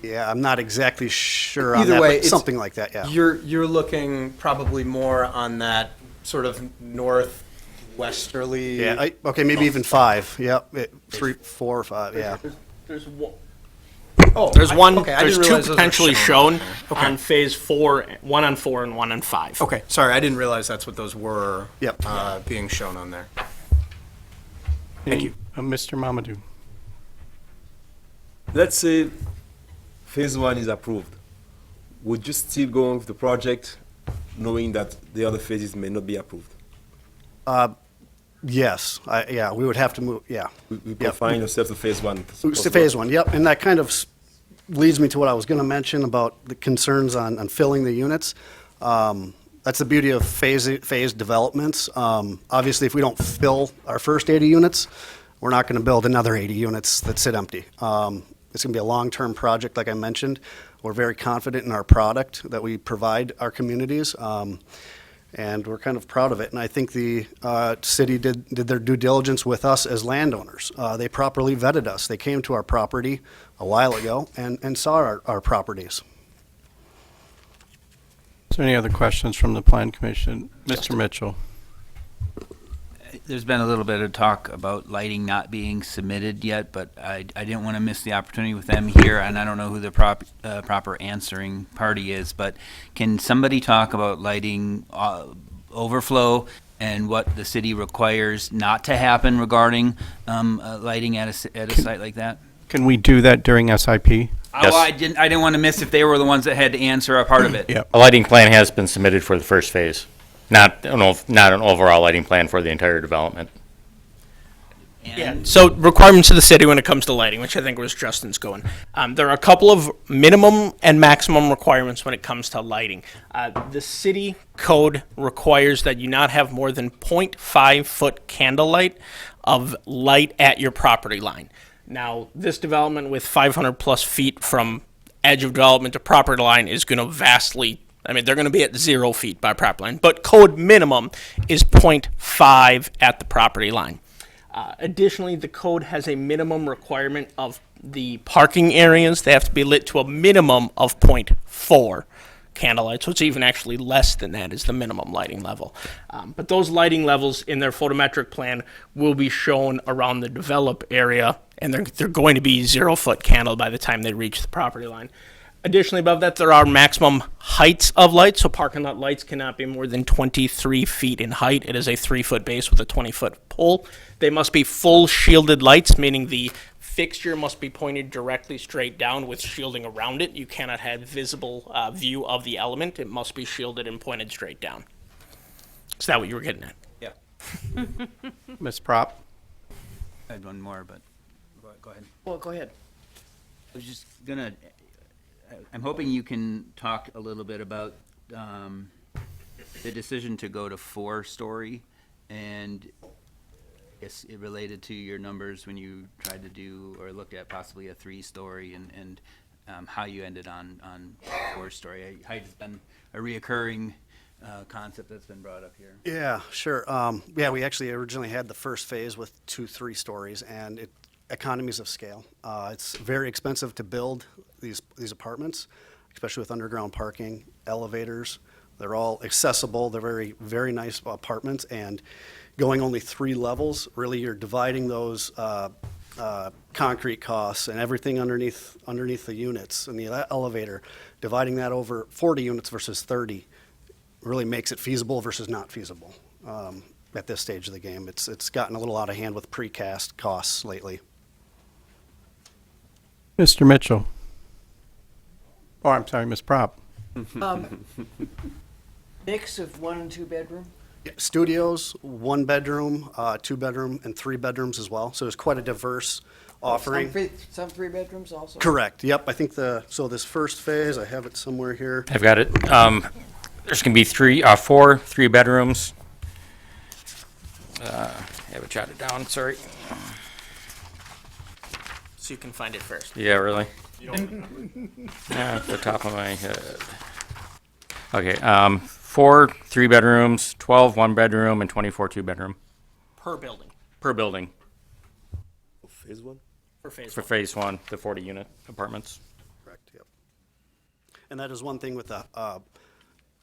[SPEAKER 17] Yeah, I'm not exactly sure on
[SPEAKER 10] Either
[SPEAKER 17] that,
[SPEAKER 10] way,
[SPEAKER 17] but something like that, yeah.
[SPEAKER 10] You're looking probably more on that sort of northwesterly.
[SPEAKER 17] Yeah, maybe even 5, yep, 3, 4, or 5, yeah.
[SPEAKER 10] There's one. Oh,
[SPEAKER 5] There's one.
[SPEAKER 10] okay, I
[SPEAKER 5] There's
[SPEAKER 10] didn't
[SPEAKER 5] two
[SPEAKER 10] realize those were
[SPEAKER 5] potentially
[SPEAKER 10] shown.
[SPEAKER 5] shown
[SPEAKER 10] Okay.
[SPEAKER 5] on phase 4, 1 on 4 and 1 on 5.
[SPEAKER 10] Okay, sorry, I didn't realize that's what those were.
[SPEAKER 17] Yep.
[SPEAKER 10] Being shown on there. Thank you.
[SPEAKER 1] Mr. Mamadou.
[SPEAKER 14] Let's say phase 1 is approved. Would you still go on with the project knowing that the other phases may not be approved?
[SPEAKER 17] Yes, yeah, we would have to move, yeah.
[SPEAKER 14] We
[SPEAKER 17] Yep.
[SPEAKER 14] confine ourselves to phase 1.
[SPEAKER 17] It's to phase 1, yep, and that kind of leads me to what I was going to mention about the concerns on filling the units. That's the beauty of phased developments. Obviously, if we don't fill our first 80 units, we're not going to build another 80 units that sit empty. It's going to be a long-term project, like I mentioned. We're very confident in our product that we provide our communities, and we're kind of proud of it. And I think the city did their due diligence with us as landowners. They properly vetted us. They came to our property a while ago and saw our properties.
[SPEAKER 1] Is there any other questions from the Plan Commission? Mr. Mitchell.
[SPEAKER 7] There's been a little bit of talk about lighting not being submitted yet, but I didn't want to miss the opportunity with them here, and I don't know who the proper answering party is, but can somebody talk about lighting overflow and what the city requires not to happen regarding lighting at a site like that?
[SPEAKER 1] Can we do that during SIP?
[SPEAKER 6] Yes.
[SPEAKER 7] Well, I didn't want to miss if they were the ones that had to answer a part of it.
[SPEAKER 1] Yep.
[SPEAKER 6] A lighting plan has been submitted for the first phase, not an overall lighting plan for the entire development.
[SPEAKER 5] Yeah. So requirements of the city when it comes to lighting, which I think was Justin's going. There are a couple of minimum and maximum requirements when it comes to lighting. The city code requires that you not have more than 0.5 foot candlelight of light at your property line. Now, this development with 500 plus feet from edge of development to property line is going to vastly, I mean, they're going to be at 0 feet by property line, but code minimum is 0.5 at the property line. Additionally, the code has a minimum requirement of the parking areas. They have to be lit to a minimum of 0.4 candlelight, so it's even actually less than that is the minimum lighting level. But those lighting levels in their photometric plan will be shown around the develop area, and they're going to be 0 foot candle by the time they reach the property line. Additionally, above that, there are maximum heights of lights, so parking lot lights cannot be more than 23 feet in height. It is a 3 foot base with a 20 foot pole. They must be full shielded lights, meaning the fixture must be pointed directly straight down with shielding around it. You cannot have visible view of the element. It must be shielded and pointed straight down. Is that what you were getting at?
[SPEAKER 7] Yeah.
[SPEAKER 1] Ms. Prop?
[SPEAKER 7] I had one more, but go ahead.
[SPEAKER 4] Well, go ahead.
[SPEAKER 7] I was just gonna, I'm hoping you can talk a little bit about the decision to go to 4-story, and yes, it related to your numbers when you tried to do or looked at possibly a 3-story, and how you ended on 4-story. Height has been a reoccurring concept that's been brought up here.
[SPEAKER 17] Yeah, sure. Yeah, we actually originally had the first phase with 2-3 stories, and economies of scale. It's very expensive to build these apartments, especially with underground parking, elevators. They're all accessible. They're very, very nice apartments, and going only 3 levels, really you're dividing those concrete costs and everything underneath the units and the elevator, dividing that over 40 units versus 30 really makes it feasible versus not feasible at this stage of the game. It's gotten a little out of hand with precast costs lately.
[SPEAKER 1] Mr. Mitchell? Oh, I'm sorry, Ms. Prop.
[SPEAKER 4] Mix of 1 and 2 bedroom?
[SPEAKER 17] Yeah, studios, 1 bedroom, 2 bedroom, and 3 bedrooms as well. So there's quite a diverse offering.
[SPEAKER 4] Some 3 bedrooms also?
[SPEAKER 17] Correct. Yep. I think so this first phase, I have it somewhere here.
[SPEAKER 6] I've got it. There's going to be 4 3-bedrooms. I have it jotted down, sorry.
[SPEAKER 5] So you can find it first.
[SPEAKER 6] Yeah, really? Yeah, off the top of my head. Okay, 4 3-bedrooms, 12 1-bedroom, and 24 2-bedroom.
[SPEAKER 5] Per building.
[SPEAKER 6] Per building.
[SPEAKER 14] Phase 1?
[SPEAKER 5] For phase
[SPEAKER 6] For
[SPEAKER 5] 1.
[SPEAKER 6] phase 1, the 40-unit apartments.
[SPEAKER 17] Correct. Yep. And that is one thing with the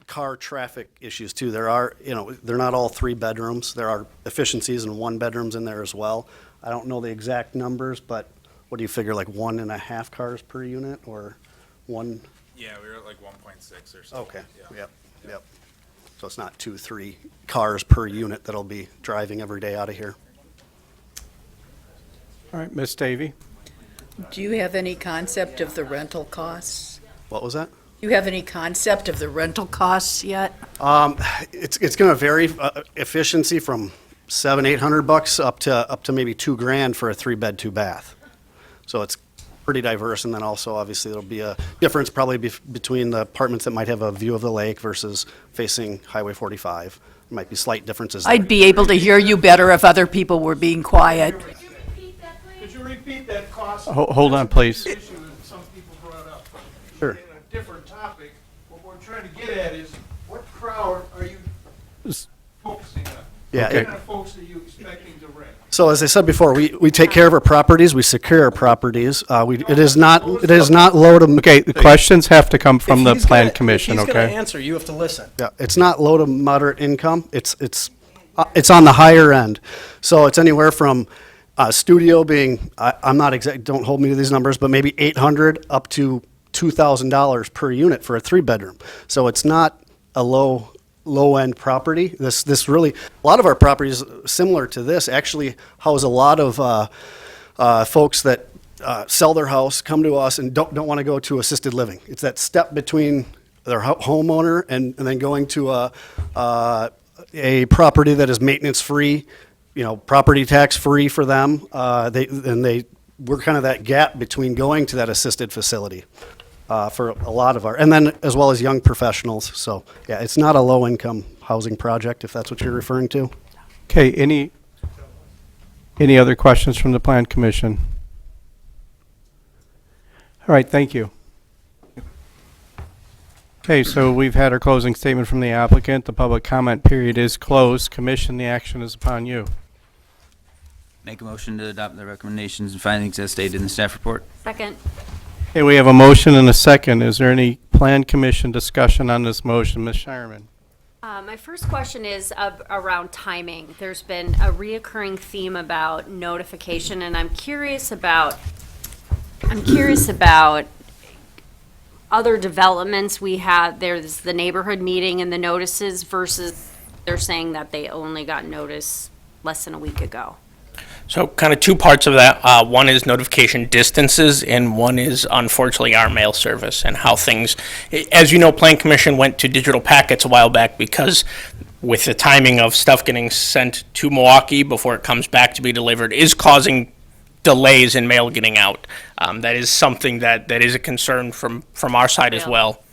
[SPEAKER 17] car traffic issues too. There are, they're not all 3 bedrooms. There are efficiencies in 1 bedrooms in there as well. I don't know the exact numbers, but what do you figure, like 1.5 cars per unit or one?
[SPEAKER 2] Yeah, we were at like 1.6 or so.
[SPEAKER 17] Okay, yep. So it's not 2, 3 cars per unit that'll be driving every day out of here.
[SPEAKER 1] All right, Ms. Davy?
[SPEAKER 15] Do you have any concept of the rental costs?
[SPEAKER 17] What was that?
[SPEAKER 15] Do you have any concept of the rental costs yet?
[SPEAKER 17] It's going to vary, efficiency from $700-800 up to maybe $2,000 for a 3-bed, 2-bath. So it's pretty diverse, and then also obviously there'll be a difference probably between the apartments that might have a view of the lake versus facing Highway 45. There might be slight differences there.
[SPEAKER 15] I'd be able to hear you better if other people were being quiet.
[SPEAKER 20] Could you repeat that cost?
[SPEAKER 1] Hold on, please.
[SPEAKER 20] Issue that some people brought up.
[SPEAKER 17] Sure.
[SPEAKER 20] In a different topic, what we're trying to get at is, what crowd are you focusing on?
[SPEAKER 17] Yeah,
[SPEAKER 20] What kind of folks are you expecting to rent?
[SPEAKER 17] So as I said before, we take care of our properties, we secure our properties. It is not low to.
[SPEAKER 1] Okay, the questions have to come from
[SPEAKER 10] If
[SPEAKER 1] the
[SPEAKER 10] he's
[SPEAKER 1] plan
[SPEAKER 10] gonna-
[SPEAKER 1] commission,
[SPEAKER 10] If he's going to
[SPEAKER 1] okay?
[SPEAKER 10] answer, you have to listen.
[SPEAKER 17] Yeah, it's not low to moderate income. It's on the higher end. So it's anywhere from studio being, I'm not exact, don't hold me to these numbers, but maybe $800 up to $2,000 per unit for a 3-bedroom. So it's not a low-end property. This really, a lot of our properties similar to this actually house a lot of folks that sell their house, come to us, and don't want to go to assisted living. It's that step between their homeowner and then going to a property that is maintenance-free, property tax-free for them. We're kind of that gap between going to that assisted facility for a lot of and then as well as young professionals. So, yeah, it's not a low-income housing project, if that's what you're referring to.
[SPEAKER 1] Okay, any other questions from the plan commission? All right, thank you. Okay, so we've had our closing statement from the applicant. The public comment period is closed. Commission, the action is upon you.
[SPEAKER 7] Make a motion to adopt the recommendations and findings as stated in the staff report.
[SPEAKER 13] Second.
[SPEAKER 1] Okay, we have a motion and a second. Is there any plan commission discussion on this motion? Ms. Shireman?
[SPEAKER 16] My first question is around timing. There's been a reoccurring theme about notification, and I'm curious about other developments we have. There's the neighborhood meeting and the notices versus they're saying that they only got notice less than a week ago.
[SPEAKER 5] So kind of two parts of that. One is notification distances, and one is unfortunately our mail service and how things, as you know, Plan Commission went to digital packets a while back because with the timing of stuff getting sent to Milwaukee before it comes back to be delivered is causing delays in mail getting out. That is something that is a concern from our side as well.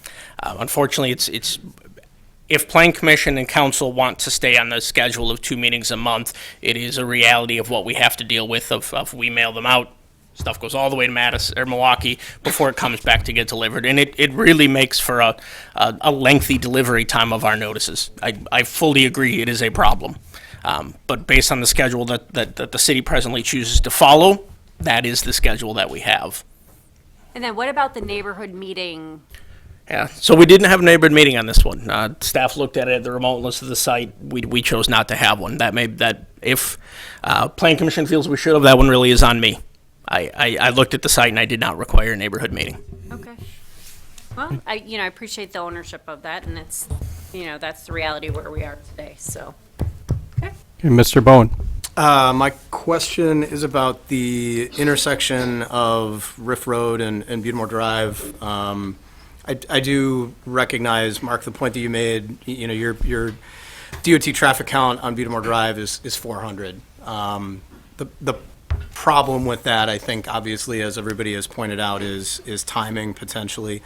[SPEAKER 5] Unfortunately, it's if Plan Commission and Council want to stay on the schedule of 2 meetings a month, it is a reality of what we have to deal with of we mail them out, stuff goes all the way to Madison or Milwaukee before it comes back to get delivered. And it really makes for a lengthy delivery time of our notices. I fully agree it is a problem. But based on the schedule that the city presently chooses to follow, that is the schedule that we have.
[SPEAKER 16] And then what about the neighborhood meeting?
[SPEAKER 5] Yeah, so we didn't have a neighborhood meeting on this one. Staff looked at it at the remoteness of the site. We chose not to have one. If Plan Commission feels we should have, that one really is on me. I looked at the site and I did not require a neighborhood meeting.
[SPEAKER 16] Okay. Well, I appreciate the ownership of that, and it's, that's the reality where we are today, so.
[SPEAKER 1] Okay, Mr. Bowen?
[SPEAKER 10] My question is about the intersection of Riff Road and Butamore Drive. I do recognize, Mark, the point that you made, your DOT traffic count on Butamore Drive is 400. The problem with that, I think, obviously, as everybody has pointed out, is timing potentially.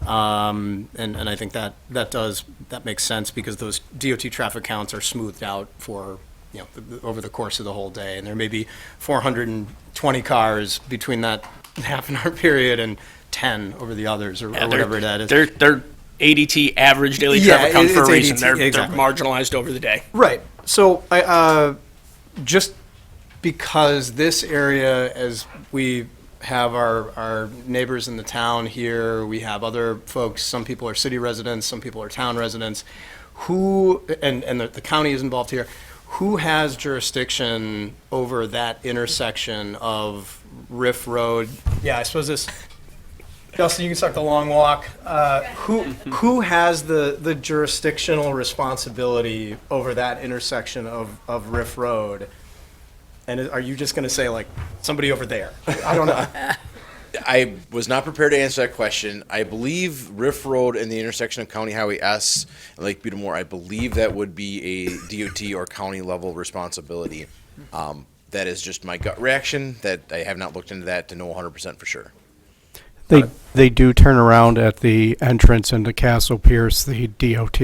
[SPEAKER 10] And I think that makes sense because those DOT traffic counts are smoothed out for, over the course of the whole day. And there may be 420 cars between that half an hour period and 10 over the others or whatever that is.
[SPEAKER 5] They're ADT average daily traffic count for a reason. They're marginalized over the day.
[SPEAKER 10] Right. So I just because this area, as we have our neighbors in the town here, we have other folks, some people are city residents, some people are town residents, and the county is involved here, who has jurisdiction over that intersection of Riff Road. Yeah, I suppose this, Justin, you can start the long walk. Who has the jurisdictional responsibility over that intersection of Riff Road? And are you just going to say, like, somebody over there? I don't know.
[SPEAKER 3] I was not prepared to answer that question. I believe Riff Road and the intersection of County Highway S and Lake Butamore, I believe that would be a DOT or county level responsibility. That is just my gut reaction, that I have not looked into that to know 100% for sure.
[SPEAKER 1] They do turn around at the entrance into Castle Pierce, the DOT.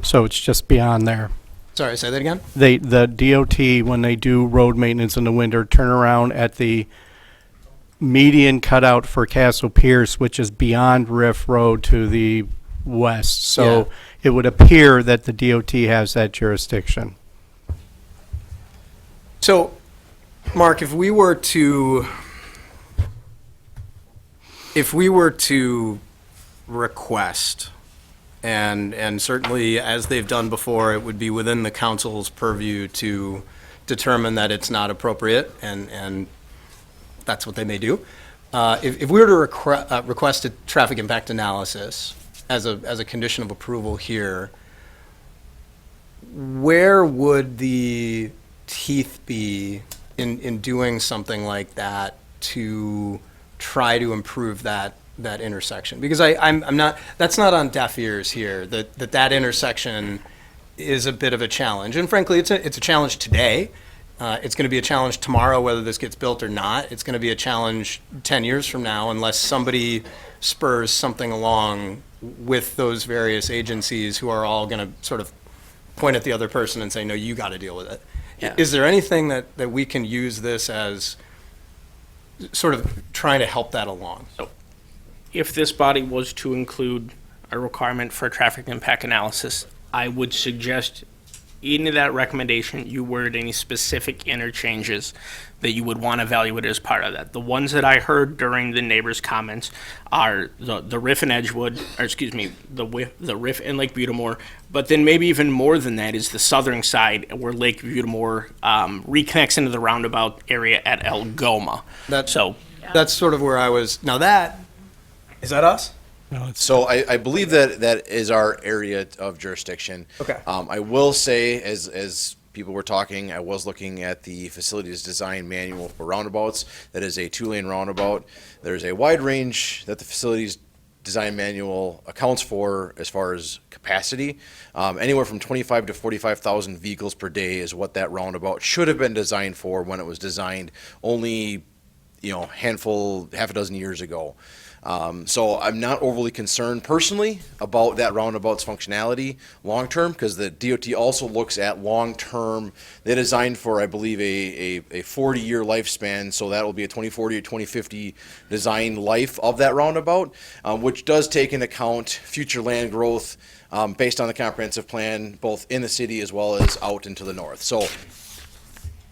[SPEAKER 1] So it's just beyond there.
[SPEAKER 10] Sorry, say that again?
[SPEAKER 1] The DOT, when they do road maintenance in the winter, turn around at the median cutout for Castle Pierce, which is beyond Riff Road to the west. So it would appear that the DOT has that jurisdiction.
[SPEAKER 10] So, Mark, if we were to request, and certainly as they've done before, it would be within the council's purview to determine that it's not appropriate, and that's what they may do. If we were to request a traffic impact analysis as a condition of approval here, where would the teeth be in doing something like that to try to improve that intersection? Because I'm not, that's not on deaf ears here, that intersection is a bit of a challenge. And frankly, it's a challenge today. It's going to be a challenge tomorrow, whether this gets built or not. It's going to be a challenge 10 years from now, unless somebody spurs something along with those various agencies who are all going to sort of point at the other person and say, no, you got to deal with it.
[SPEAKER 5] Yeah.
[SPEAKER 10] Is there anything that we can use this as sort of trying to help that along?
[SPEAKER 5] So, if this body was to include a requirement for traffic impact analysis, I would suggest into that recommendation, you word any specific interchanges that you would want to evaluate as part of that. The ones that I heard during the neighbors' comments are the Riff and Edgewood, or excuse me, the Riff and Lake Butamore, but then maybe even more than that is the southern side where Lake Butamore reconnects into the roundabout area at Algoma.
[SPEAKER 10] That's sort of where I was. Now is that us?
[SPEAKER 3] So I believe that is our area of jurisdiction.
[SPEAKER 10] Okay.
[SPEAKER 3] I will say, as people were talking, I was looking at the facilities design manual for roundabouts. That is a 2-lane roundabout. There's a wide range that the facilities design manual accounts for as far as capacity. Anywhere from 25 to 45,000 vehicles per day is what that roundabout should have been designed for when it was designed only, half a dozen years ago. So I'm not overly concerned personally about that roundabout's functionality long-term, because the DOT also looks at long-term. They designed for, I believe, a 40-year lifespan, so that will be a 2040 or 2050 design life of that roundabout, which does take into account future land growth based on the comprehensive plan, both in the city as well as out into the north. So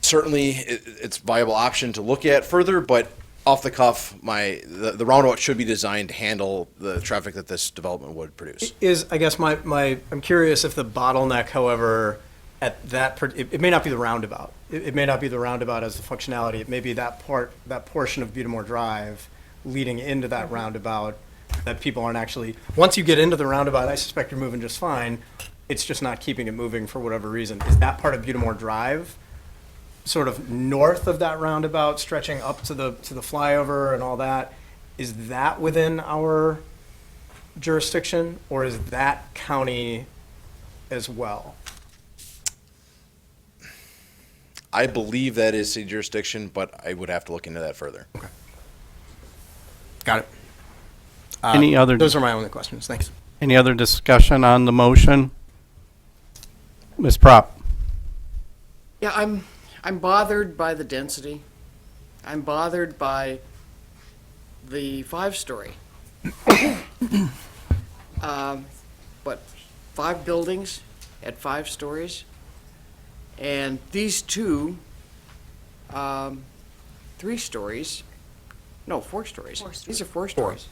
[SPEAKER 3] certainly it's a viable option to look at further, but off the cuff, the roundabout should be designed to handle the traffic that this development would produce.
[SPEAKER 10] I guess I'm curious if the bottleneck, however, at it may not be the roundabout. It may not be the roundabout as the functionality. It may be that portion of Butamore Drive leading into that roundabout that people aren't actually. Once you get into the roundabout, I suspect you're moving just fine. It's just not keeping it moving for whatever reason. Is that part of Butamore Drive sort of north of that roundabout, stretching up to the flyover and all that? Is that within our jurisdiction, or is that county as well?
[SPEAKER 3] I believe that is city jurisdiction, but I would have to look into that further.
[SPEAKER 10] Okay. Got it.
[SPEAKER 1] Any other?
[SPEAKER 10] Those are my only questions. Thanks.
[SPEAKER 1] Any other discussion on the motion? Ms. Prop?
[SPEAKER 4] Yeah, I'm bothered by the density. I'm bothered by the 5-story. 5 buildings at 5 stories? And these 2, 3 stories, no, 4 stories. These are 4 stories.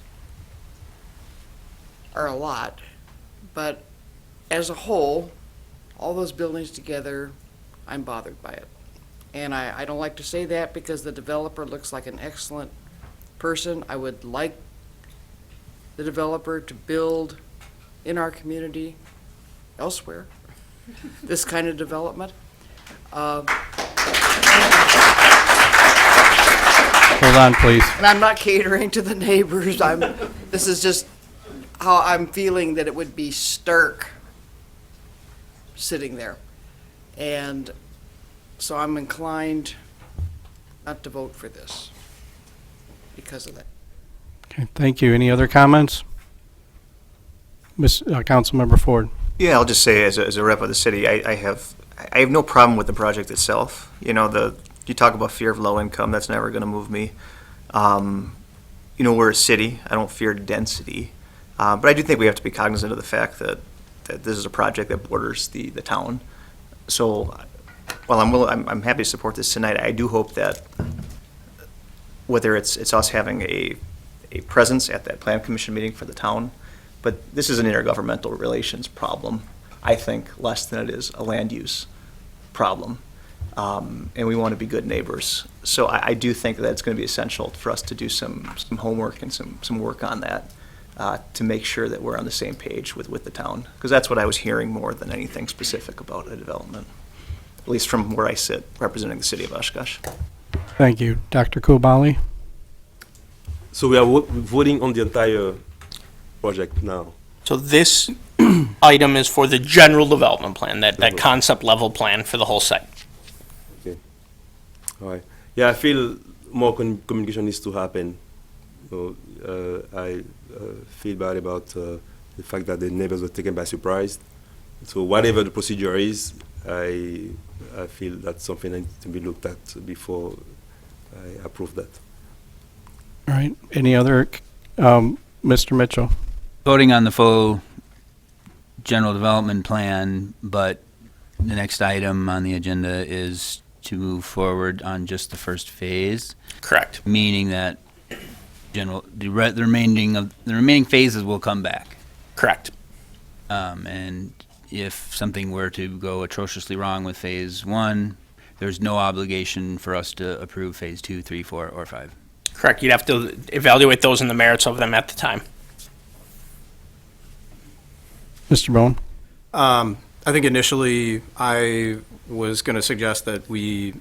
[SPEAKER 4] Are a lot, but as a whole, all those buildings together, I'm bothered by it. And I don't like to say that because the developer looks like an excellent person. I would like the developer to build in our community elsewhere, this kind of development.
[SPEAKER 1] Hold on, please.
[SPEAKER 4] And I'm not catering to the neighbors. This is just how I'm feeling that it would be stark sitting there. And so I'm inclined not to vote for this because of that.
[SPEAKER 1] Okay, thank you. Any other comments? Councilmember Ford.
[SPEAKER 18] Yeah, I'll just say as a rep of the city, I have no problem with the project itself. You know, you talk about fear of low income, that's never going to move me. You know, we're a city. I don't fear density. But I do think we have to be cognizant of the fact that this is a project that borders the town. So while I'm happy to support this tonight, I do hope that whether it's us having a presence at that plan commission meeting for the town, but this is an intergovernmental relations problem, I think, less than it is a land use problem. And we want to be good neighbors. So I do think that it's going to be essential for us to do some homework and some work on that to make sure that we're on the same page with the town. Because that's what I was hearing more than anything specific about a development, at least from where I sit representing the city of Oshkosh.
[SPEAKER 1] Thank you. Dr. Kubali?
[SPEAKER 14] So we are voting on the entire project now.
[SPEAKER 5] So this item is for the general development plan, that concept level plan for the whole site.
[SPEAKER 14] Okay. All right. Yeah, I feel more communication needs to happen. So, I feel bad about the fact that the neighbors were taken by surprise. So whatever the procedure is, I feel that's something that needs to be looked at before I approve that.
[SPEAKER 1] All right. Any other, Mr. Mitchell?
[SPEAKER 7] Voting on the full general development plan, but the next item on the agenda is to move forward on just the first phase.
[SPEAKER 5] Correct.
[SPEAKER 7] Meaning that the remaining phases will come back.
[SPEAKER 5] Correct.
[SPEAKER 7] And if something were to go atrociously wrong with phase 1, there's no obligation for us to approve phase 2, 3, 4, or 5.
[SPEAKER 5] Correct. You'd have to evaluate those and the merits of them at the time.
[SPEAKER 1] Mr. Bowen?
[SPEAKER 10] I think initially I was going to suggest that we,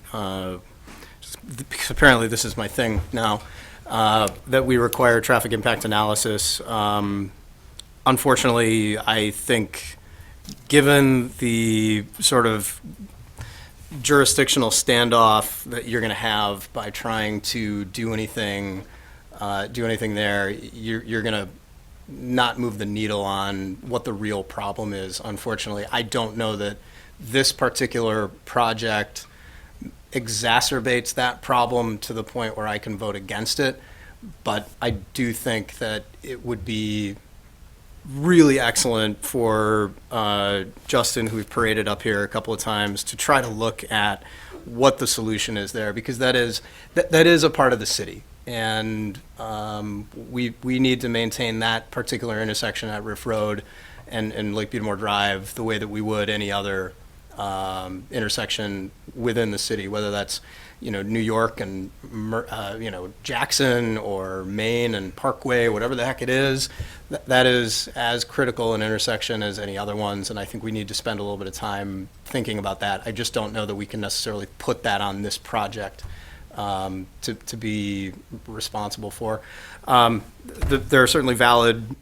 [SPEAKER 10] apparently this is my thing now, that we require traffic impact analysis. Unfortunately, I think given the sort of jurisdictional standoff that you're going to have by trying to do anything there, you're going to not move the needle on what the real problem is. Unfortunately, I don't know that this particular project exacerbates that problem to the point where I can vote against it, but I do think that it would be really excellent for Justin, who we've paraded up here a couple of times, to try to look at what the solution is there, because that is a part of the city. And we need to maintain that particular intersection at Riff Road and Lake Butamore Drive the way that we would any other intersection within the city, whether that's New York and Jackson or Main and Parkway, whatever the heck it is. That is as critical an intersection as any other ones, and I think we need to spend a little bit of time thinking about that. I just don't know that we can necessarily put that on this project to be responsible for. There are certainly valid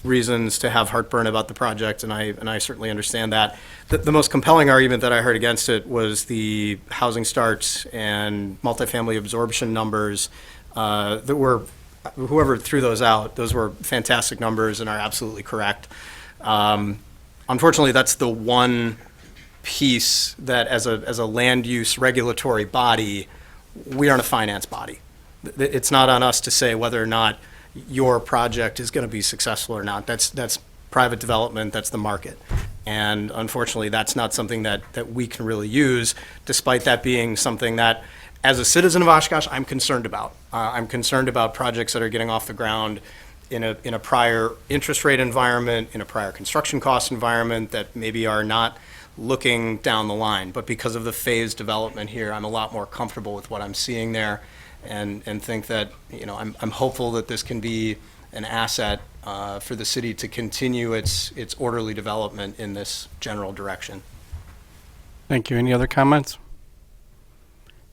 [SPEAKER 10] reasons to have heartburn about the project, and I certainly understand that. The most compelling argument that I heard against it was the housing starts and multifamily absorption numbers that were, whoever threw those out, those were fantastic numbers and are absolutely correct. Unfortunately, that's the one piece that as a land use regulatory body, we aren't a finance body. It's not on us to say whether or not your project is going to be successful or not. That's private development, that's the market. And unfortunately, that's not something that we can really use, despite that being something that, as a citizen of Oshkosh, I'm concerned about. I'm concerned about projects that are getting off the ground in a prior interest rate environment, in a prior construction cost environment, that maybe are not looking down the line. But because of the phased development here, I'm a lot more comfortable with what I'm seeing there, and think that, I'm hopeful that this can be an asset for the city to continue its orderly development in this general direction.
[SPEAKER 1] Thank you. Any other comments?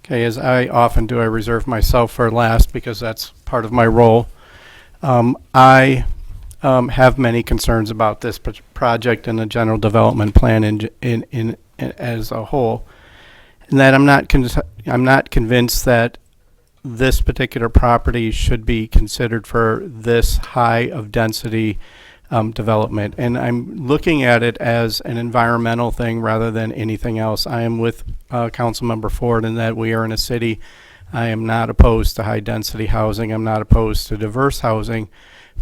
[SPEAKER 1] Okay, as I often do, I reserve myself for last because that's part of my role. I have many concerns about this project and the general development plan in as a whole, and that I'm not convinced that this particular property should be considered for this high of density development. And I'm looking at it as an environmental thing rather than anything else. I am with Councilmember Ford in that we are in a city. I am not opposed to high density housing. I'm not opposed to diverse housing.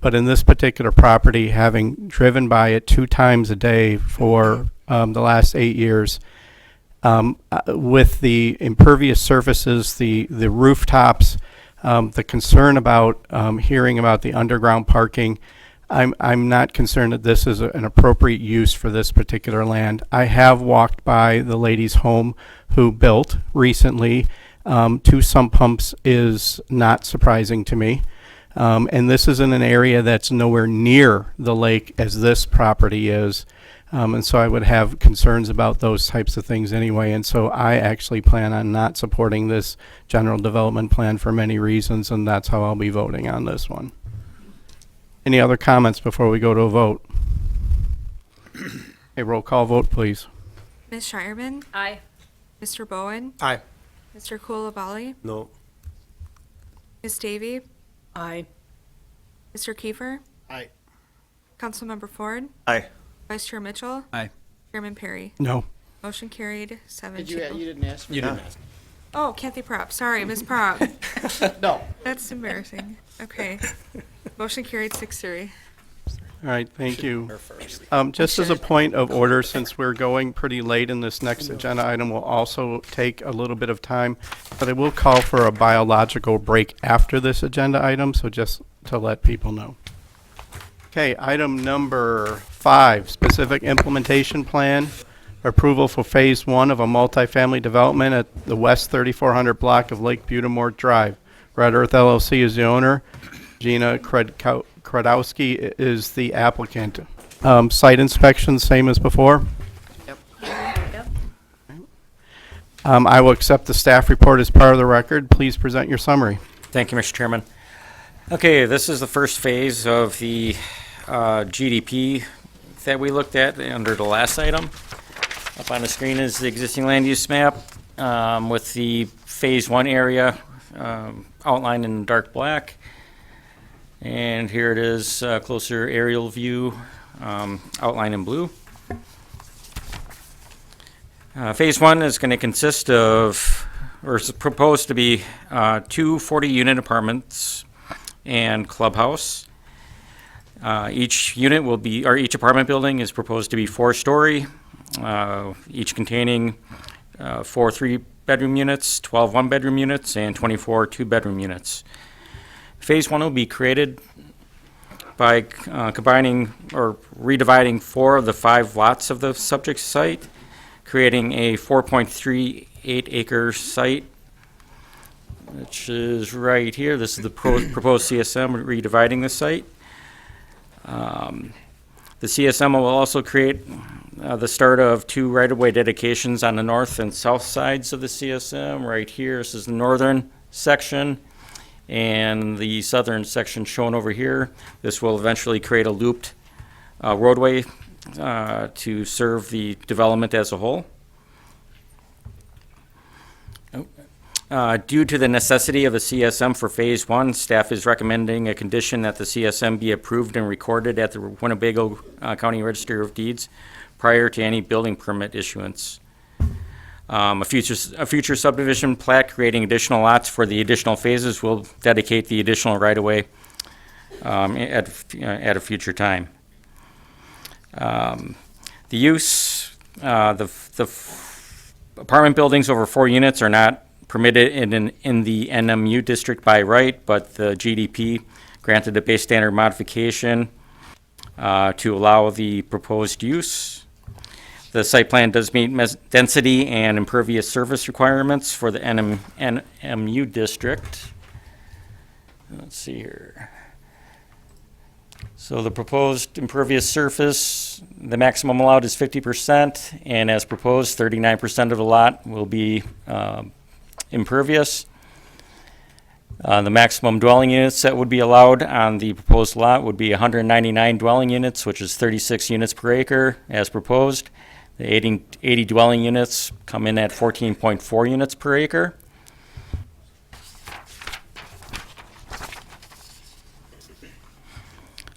[SPEAKER 1] But in this particular property, having driven by it 2 times a day for the last 8 years, with the impervious surfaces, the rooftops, the concern about hearing about the underground parking, I'm not concerned that this is an appropriate use for this particular land. I have walked by the lady's home who built recently. 2 sump pumps is not surprising to me. And this is in an area that's nowhere near the lake as this property is. And so I would have concerns about those types of things anyway. And so I actually plan on not supporting this general development plan for many reasons, and that's how I'll be voting on this one. Any other comments before we go to a vote? A roll call vote, please.
[SPEAKER 19] Ms. Shireman?
[SPEAKER 16] Aye.
[SPEAKER 19] Mr. Bowen?
[SPEAKER 10] Aye.
[SPEAKER 19] Mr. Coulibaly?
[SPEAKER 14] No.
[SPEAKER 19] Ms. Davy?
[SPEAKER 15] Aye.
[SPEAKER 19] Mr. Kiefer?
[SPEAKER 23] Aye.
[SPEAKER 19] Councilmember Ford?
[SPEAKER 18] Aye.
[SPEAKER 19] Vice Chair Mitchell?
[SPEAKER 7] Aye.
[SPEAKER 19] Chairman Perry?
[SPEAKER 1] No.
[SPEAKER 19] Motion carried, 7-2.
[SPEAKER 4] You didn't ask me.
[SPEAKER 10] You didn't ask.
[SPEAKER 19] Oh, Kathy Prop, sorry, Ms. Prop.
[SPEAKER 4] No.
[SPEAKER 19] That's embarrassing. Okay. Motion carried, 6-3.
[SPEAKER 1] All right, thank you. Just as a point of order, since we're going pretty late in this next agenda item, will also take a little bit of time, but I will call for a biological break after this agenda item, so just to let people know. Okay, item number 5, specific implementation plan, approval for phase 1 of a multifamily development at the West 3400 block of Lake Butamore Drive. Red Earth LLC is the owner. Gina Kradowski is the applicant. Site inspection, same as before.
[SPEAKER 4] Yep.
[SPEAKER 1] I will accept the staff report as part of the record. Please present your summary.
[SPEAKER 6] Thank you, Mr. Chairman. Okay, this is the first phase of the GDP that we looked at under the last item. Up on the screen is the existing land use map with the phase 1 area outlined in dark black. And here it is, closer aerial view outlined in blue. Phase 1 is going to consist of, or is proposed to be, 2 40-unit apartments and clubhouse. Each unit will be, or each apartment building is proposed to be 4-story, each containing 4 3-bedroom units, 12 1-bedroom units, and 24 2-bedroom units. Phase 1 will be created by combining or redividing 4 of the 5 lots of the subject site, creating a 4.38 acre site, which is right here. This is the proposed CSM redividing the site. The CSM will also create the start of 2 right-of-way dedications on the north and south sides of the CSM. Right here, this is the northern section, and the southern section shown over here. This will eventually create a looped roadway to serve the development as a whole. Due to the necessity of the CSM for phase 1, staff is recommending a condition that the CSM be approved and recorded at the Winnebago County Register of Deeds prior to any building permit issuance. A future subdivision plat creating additional lots for the additional phases will dedicate the additional right-of-way at a future time. The use, the apartment buildings over 4 units are not permitted in the NMU district by right, but the GDP granted a base standard modification to allow the proposed use. The site plan does meet density and impervious surface requirements for the NMU district. Let's see here. So the proposed impervious surface, the maximum allowed is 50%, and as proposed, 39% of the lot will be impervious. The maximum dwelling units that would be allowed on the proposed lot would be 199 dwelling units, which is 36 units per acre, as proposed. The 80 dwelling units come in at 14.4 units per acre.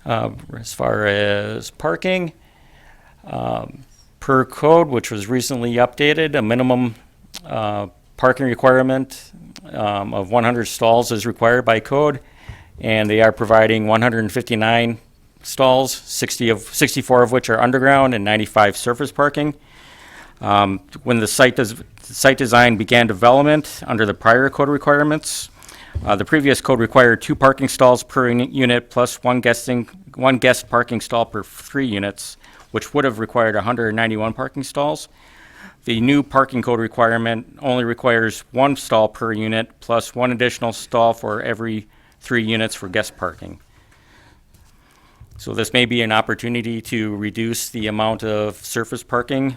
[SPEAKER 6] As far as parking, per code, which was recently updated, a minimum parking requirement of 100 stalls is required by code, and they are providing 159 stalls, 64 of which are underground and 95 surface parking. When the site design began development under the prior code requirements, the previous code required 2 parking stalls per unit plus one guest parking stall per 3 units, which would have required 191 parking stalls. The new parking code requirement only requires 1 stall per unit plus 1 additional stall for every 3 units for guest parking. So this may be an opportunity to reduce the amount of surface parking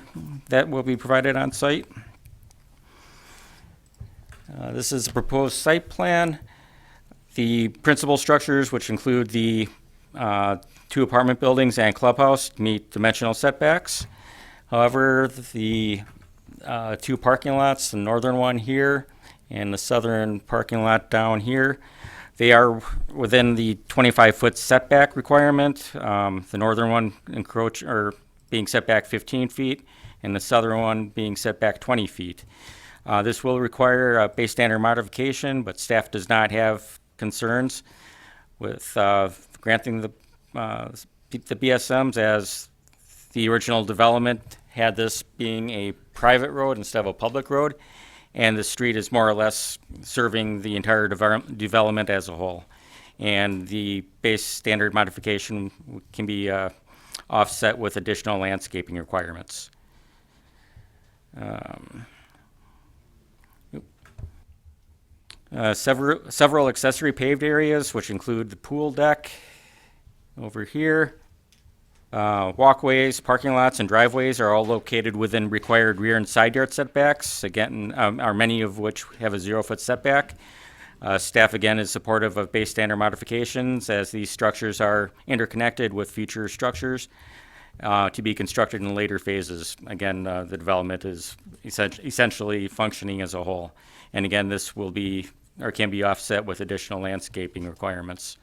[SPEAKER 6] that will be provided on site. This is a proposed site plan. The principal structures, which include the 2 apartment buildings and clubhouse, meet dimensional setbacks. However, the 2 parking lots, the northern one here and the southern parking lot down here, they are within the 25-foot setback requirement. The northern one being set back 15 feet, and the southern one being set back 20 feet. This will require a base standard modification, but staff does not have concerns with granting the BSMs, as the original development had this being a private road instead of a public road, and the street is more or less serving the entire development as a whole. And the base standard modification can be offset with additional landscaping requirements. Several accessory paved areas, which include the pool deck over here. Walkways, parking lots, and driveways are all located within required rear and side yard setbacks, again, are many of which have a 0-foot setback. Staff, again, is supportive of base standard modifications, as these structures are interconnected with future structures to be constructed in later phases. Again, the development is essentially functioning as a whole. And again, this will be, or can be, offset with additional landscaping requirements.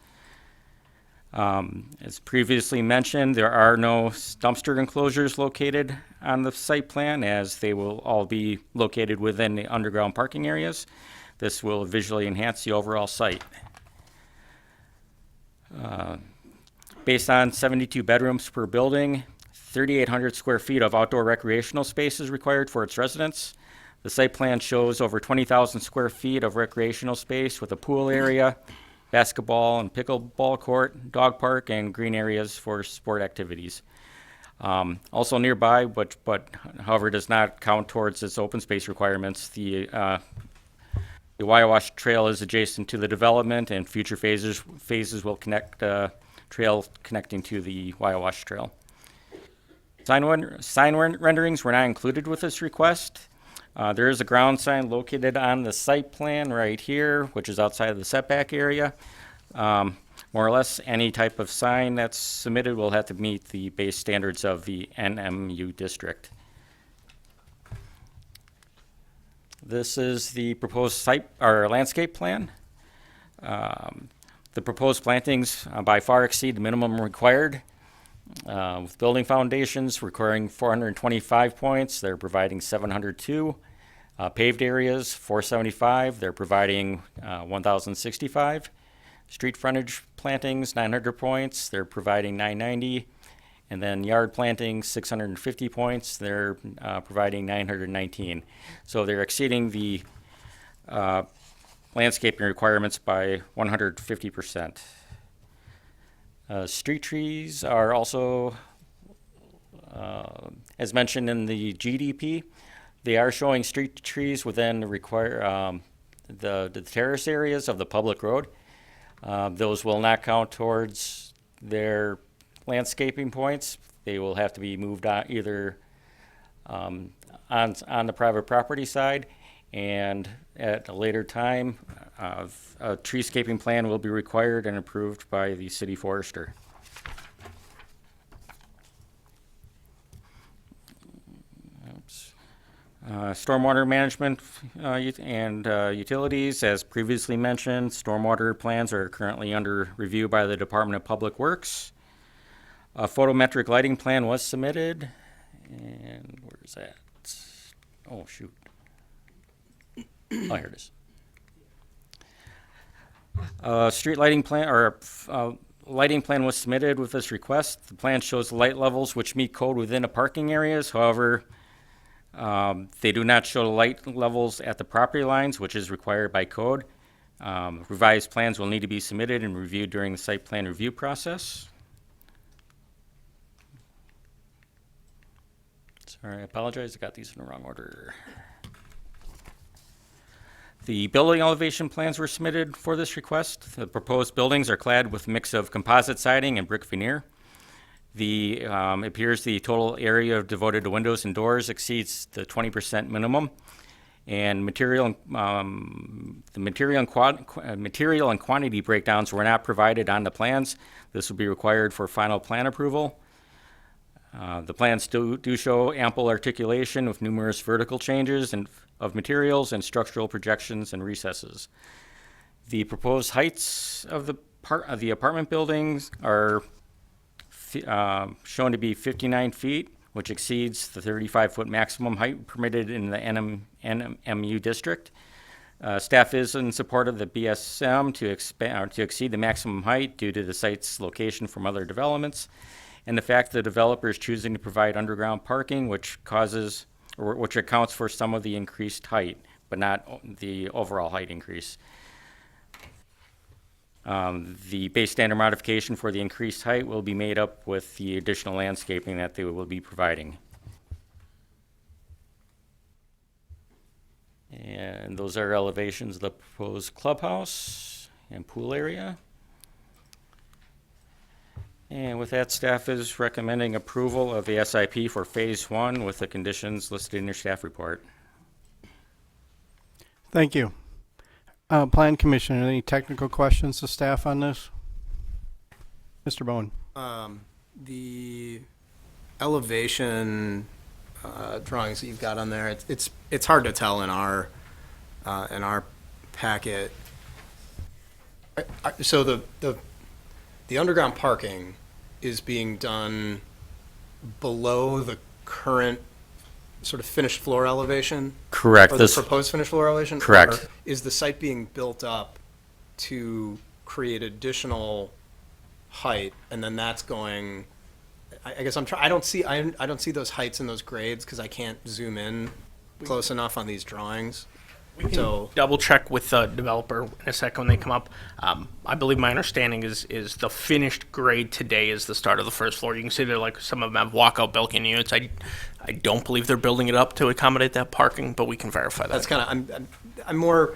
[SPEAKER 6] As previously mentioned, there are no dumpster enclosures located on the site plan, as they will all be located within the underground parking areas. This will visually enhance the overall site. Based on 72 bedrooms per building, 3,800 square feet of outdoor recreational space is required for its residents. The site plan shows over 20,000 square feet of recreational space with a pool area, basketball and pickleball court, dog park, and green areas for sport activities. Also nearby, but however does not count towards its open space requirements, the Wyowash Trail is adjacent to the development, and future phases will connect trail connecting to the Wyowash Trail. Sign renderings were not included with this request. There is a ground sign located on the site plan right here, which is outside of the setback area. More or less, any type of sign that's submitted will have to meet the base standards of the NMU district. This is the proposed site or landscape plan. The proposed plantings by far exceed the minimum required. With building foundations requiring 425 points, they're providing 702. Paved areas, 475, they're providing 1,065. Street frontage plantings, 900 points, they're providing 990. And then yard plantings, 650 points, they're providing 919. So they're exceeding the landscaping requirements by 150%. Street trees are also As mentioned in the GDP, they are showing street trees within the terrace areas of the public road. Those will not count towards their landscaping points. They will have to be moved on either on the private property side, and at a later time, a treescaping plan will be required and approved by the city forester. Stormwater management and utilities, as previously mentioned, stormwater plans are currently under review by the Department of Public Works. A photometric lighting plan was submitted, and where's that? Oh, shoot. Oh, here it is. Street lighting plan, or lighting plan was submitted with this request. The plan shows the light levels which meet code within the parking areas. However, they do not show the light levels at the property lines, which is required by code. Revised plans will need to be submitted and reviewed during the site plan review process. Sorry, I apologize. I got these in the wrong order. The building elevation plans were submitted for this request. The proposed buildings are clad with a mix of composite siding and brick veneer. It appears the total area devoted to windows and doors exceeds the 20% minimum, and material and quantity breakdowns were not provided on the plans. This will be required for final plan approval. The plans do show ample articulation with numerous vertical changes of materials and structural projections and recesses. The proposed heights of the apartment buildings are shown to be 59 feet, which exceeds the 35-foot maximum height permitted in the NMU district. Staff is in support of the BSM to exceed the maximum height due to the site's location from other developments, and the fact the developer is choosing to provide underground parking, which accounts for some of the increased height, but not the overall height increase. The base standard modification for the increased height will be made up with the additional landscaping that they will be providing. And those are elevations of the proposed clubhouse and pool area. And with that, staff is recommending approval of the SIP for Phase 1 with the conditions listed in your staff report.
[SPEAKER 1] Thank you. Plan Commission, any technical questions to staff on this? Mr. Bowen.
[SPEAKER 10] The elevation drawings that you've got on there, it's hard to tell in our packet. So the underground parking is being done below the current sort of finished floor elevation?
[SPEAKER 6] Correct.
[SPEAKER 10] Or the proposed finished floor elevation?
[SPEAKER 6] Correct.
[SPEAKER 10] Or is the site being built up to create additional height, and then that's going, I guess I don't see those heights and those grades because I can't zoom in close enough on these drawings.
[SPEAKER 5] We can double check with the developer in a second when they come up. I believe my understanding is the finished grade today is the start of the first floor. You can see there, like, some of them have walkout balcony units. I don't believe they're building it up to accommodate that parking, but we can verify that.
[SPEAKER 10] That's kind of, I'm more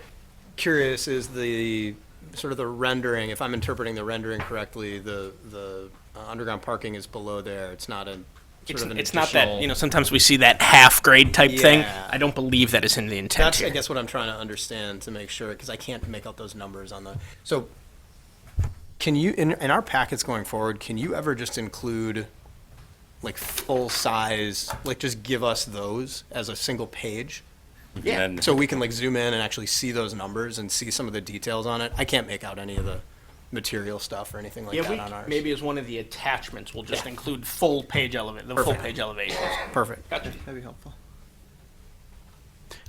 [SPEAKER 10] curious is the sort of the rendering, if I'm interpreting the rendering correctly, the underground parking is below there. It's not a
[SPEAKER 5] It's not that, sometimes we see that half grade type thing. I don't believe that is in the intent
[SPEAKER 10] That's,
[SPEAKER 5] here.
[SPEAKER 10] I guess, what I'm trying to understand to make sure, because I can't make out those numbers on the, so can you, in our packets going forward, can you ever just include like full size, like just give us those as a single page?
[SPEAKER 6] Yeah.
[SPEAKER 10] So we can like zoom in and actually see those numbers and see some of the details on it. I can't make out any of the material stuff or anything like that on ours.
[SPEAKER 5] Maybe as one of the attachments, we'll just include full page full page elevations.
[SPEAKER 10] Perfect.
[SPEAKER 5] Gotcha.
[SPEAKER 10] That'd be helpful.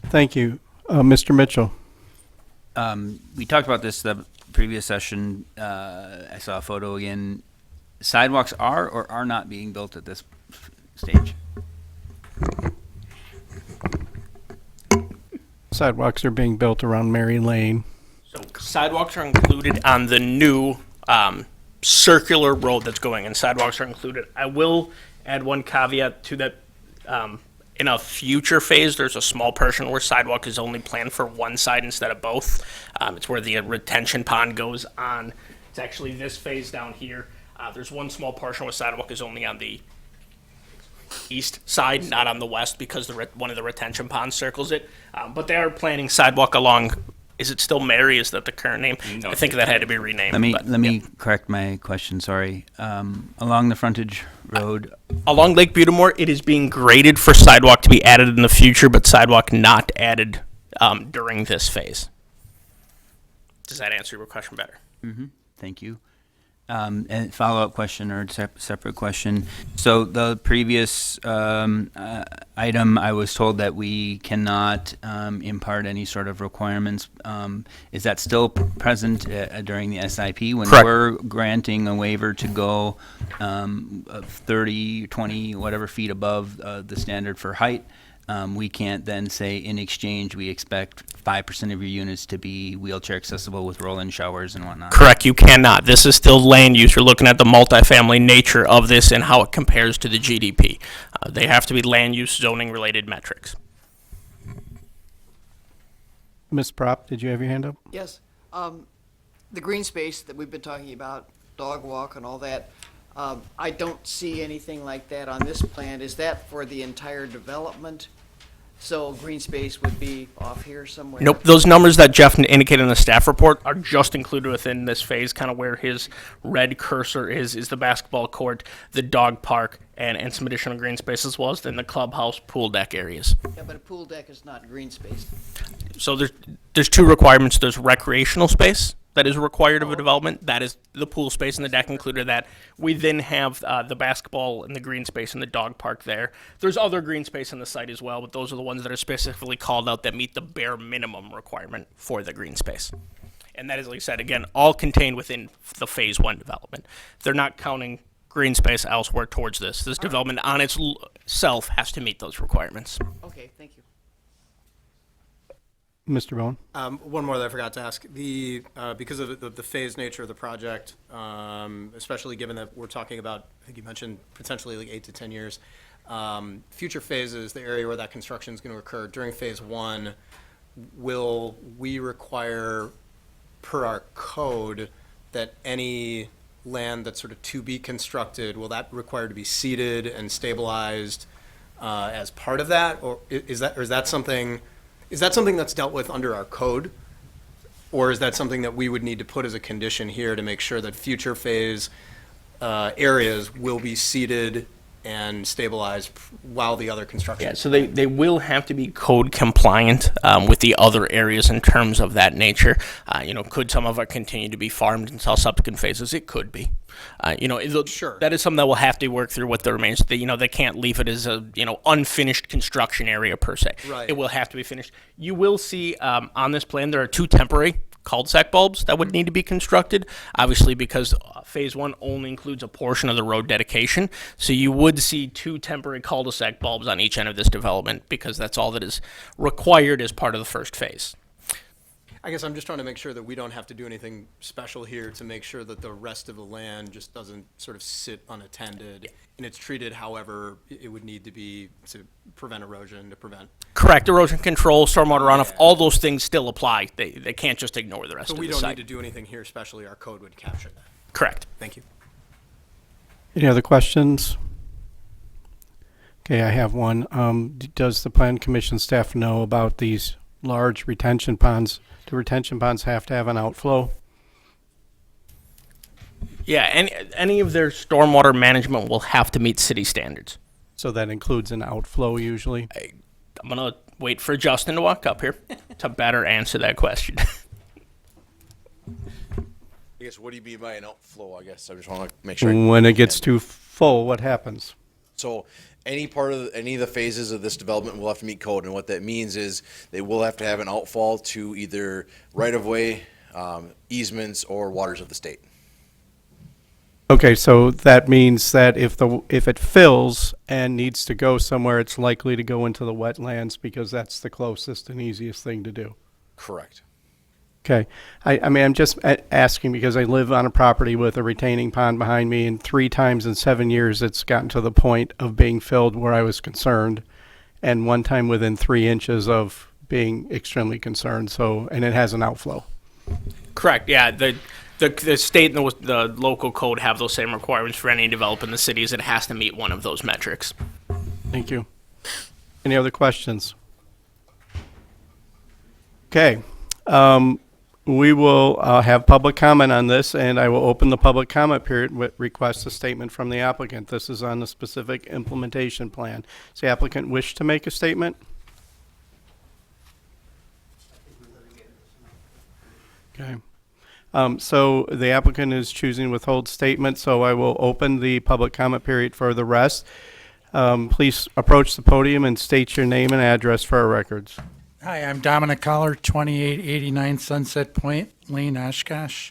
[SPEAKER 1] Thank you. Mr. Mitchell.
[SPEAKER 7] We talked about this the previous session. I saw a photo again. Sidewalks are or are not being built at this stage?
[SPEAKER 1] Sidewalks are being built around Mary Lane.
[SPEAKER 5] So sidewalks are included on the new circular road that's going, and sidewalks are included. I will add one caveat to that. In a future phase, there's a small portion where sidewalk is only planned for one side instead of both. It's where the retention pond goes on. It's actually this phase down here. There's one small portion where sidewalk is only on the east side, not on the west, because one of the retention ponds circles it. But they are planning sidewalk along. Is it still Mary? Is that the current name? No. I think that had to be renamed.
[SPEAKER 7] Let me correct my question, sorry. Along the frontage road,
[SPEAKER 5] Along Lake Butamore, it is being graded for sidewalk to be added in the future, but sidewalk not added during this phase. Does that answer your question better?
[SPEAKER 7] thank you. And follow-up question or separate question. So the previous item, I was told that we cannot impart any sort of requirements. Is that still present during the SIP when
[SPEAKER 5] Correct.
[SPEAKER 7] we're granting a waiver to go 30, 20, whatever feet above the standard for height? We can't then say, in exchange, we expect 5% of your units to be wheelchair accessible with roll-in showers and whatnot.
[SPEAKER 5] Correct, you cannot. This is still land use. You're looking at the multifamily nature of this and how it compares to the GDP. They have to be land use zoning related metrics.
[SPEAKER 1] Ms. Prop, did you have your hand up?
[SPEAKER 4] Yes. The green space that we've been talking about, dog walk and all that, I don't see anything like that on this plan. Is that for the entire development? So green space would be off here somewhere?
[SPEAKER 5] Nope, those numbers that Jeff indicated in the staff report are just included within this phase, kind of where his red cursor is the basketball court, the dog park, and some additional green space, as well as then the clubhouse pool deck areas.
[SPEAKER 4] Yeah, but a pool deck is not green space.
[SPEAKER 5] So there's two requirements. There's recreational space that is required of a development. That is the pool space and the deck included that. We then have the basketball and the green space and the dog park there. There's other green space on the site as well, but those are the ones that are specifically called out that meet the bare minimum requirement for the green space. And that is, like I said, again, all contained within the phase one development. They're not counting green space elsewhere towards this. This development on itself has to meet those requirements.
[SPEAKER 4] Okay, thank you.
[SPEAKER 1] Mr. Bowen?
[SPEAKER 10] One more that I forgot to ask. Because of the phased nature of the project, especially given that we're talking about, I think you mentioned potentially like 8 to 10 years, future phases, the area where that construction is going to occur during phase one, will we require, per our code, that any land that's sort of to be constructed, will that require to be seeded and stabilized as part of that? Or is that something that's dealt with under our code? Or is that something that we would need to put as a condition here to make sure that future phase areas will be seeded and stabilized while the other construction?
[SPEAKER 5] Yeah, so they will have to be code compliant with the other areas in terms of that nature. Could some of it continue to be farmed until subsequent phases? It could be.
[SPEAKER 10] Sure.
[SPEAKER 5] That is something that will have to work through with the remains. They can't leave it as a unfinished construction area per se.
[SPEAKER 10] Right.
[SPEAKER 5] It will have to be finished. You will see on this plan there are two temporary cul-de-sac bulbs that would need to be constructed, obviously because phase one only includes a portion of the road dedication. So you would see two temporary cul-de-sac bulbs on each end of this development because that's all that is required as part of the first phase.
[SPEAKER 10] I guess I'm just trying to make sure that we don't have to do anything special here to make sure that the rest of the land just doesn't sort of sit unattended and it's treated however it would need to be to prevent erosion, to prevent.
[SPEAKER 5] Correct. Erosion control, stormwater runoff, all those things still apply. They can't just ignore the rest
[SPEAKER 10] So
[SPEAKER 5] of
[SPEAKER 10] we
[SPEAKER 5] the
[SPEAKER 10] don't
[SPEAKER 5] site.
[SPEAKER 10] need to do anything here specially. Our code would capture that.
[SPEAKER 5] Correct.
[SPEAKER 10] Thank you.
[SPEAKER 1] Any other questions? Okay, I have one. Does the Plan Commission staff know about these large retention ponds? Do retention ponds have to have an outflow?
[SPEAKER 5] Yeah, any of their stormwater management will have to meet city standards.
[SPEAKER 1] So that includes an outflow usually?
[SPEAKER 5] I'm going to wait for Justin to walk up here to better answer that question.
[SPEAKER 3] I guess, what do you mean by an outflow? I guess I just want to make sure.
[SPEAKER 1] When it gets too full, what happens?
[SPEAKER 3] So any of the phases of this development will have to meet code, and what that means is they will have to have an outfall to either right-of-way, easements, or waters of the state.
[SPEAKER 1] Okay, so that means that if it fills and needs to go somewhere, it's likely to go into the wetlands because that's the closest and easiest thing to do.
[SPEAKER 3] Correct.
[SPEAKER 1] Okay. I mean, I'm just asking because I live on a property with a retaining pond behind me, and 3 times in 7 years it's gotten to the point of being filled where I was concerned, and 1 time within 3 inches of being extremely concerned. So, and it has an outflow.
[SPEAKER 5] Correct, yeah. The state and the local code have those same requirements for any development in the cities. It has to meet one of those metrics.
[SPEAKER 1] Thank you. Any other questions? Okay. We will have public comment on this, and I will open the public comment period with request a statement from the applicant. This is on the specific implementation plan. Does the applicant wish to make a statement? Okay. So the applicant is choosing withhold statement, so I will open the public comment period for the rest. Please approach the podium and state your name and address for our records.
[SPEAKER 11] Hi, I'm Dominic Collar, 2889 Sunset Point Lane, Oshkosh.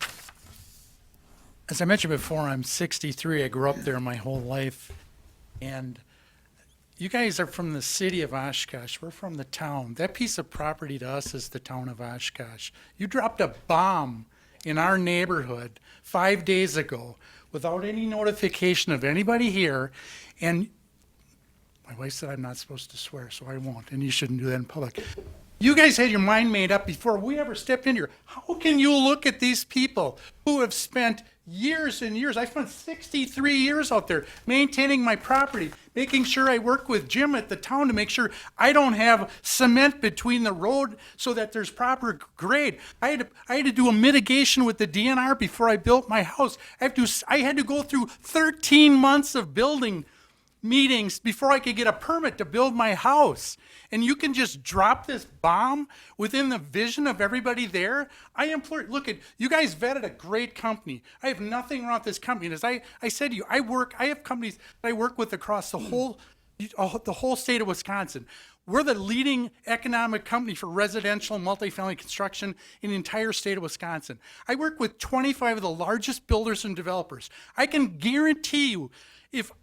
[SPEAKER 11] As I mentioned before, I'm 63. I grew up there my whole life. And you guys are from the city of Oshkosh. We're from the town. That piece of property to us is the town of Oshkosh. You dropped a bomb in our neighborhood 5 days ago without any notification of anybody here. And my wife said I'm not supposed to swear, so I won't, and you shouldn't do that in public. You guys had your mind made up before we ever stepped in here. How can you look at these people who have spent years and years? I spent 63 years out there maintaining my property, making sure I work with Jim at the town to make sure I don't have cement between the road so that there's proper grade. I had to do a mitigation with the DNR before I built my house. I had to go through 13 months of building meetings before I could get a permit to build my house. And you can just drop this bomb within the vision of everybody there? I implore, look at, you guys vetted a great company. I have nothing wrong with this company. And as I said to you, I have companies that I work with across the whole state of Wisconsin. We're the leading economic company for residential multifamily construction in the entire state of Wisconsin. I work with 25 of the largest builders and developers. I can guarantee you,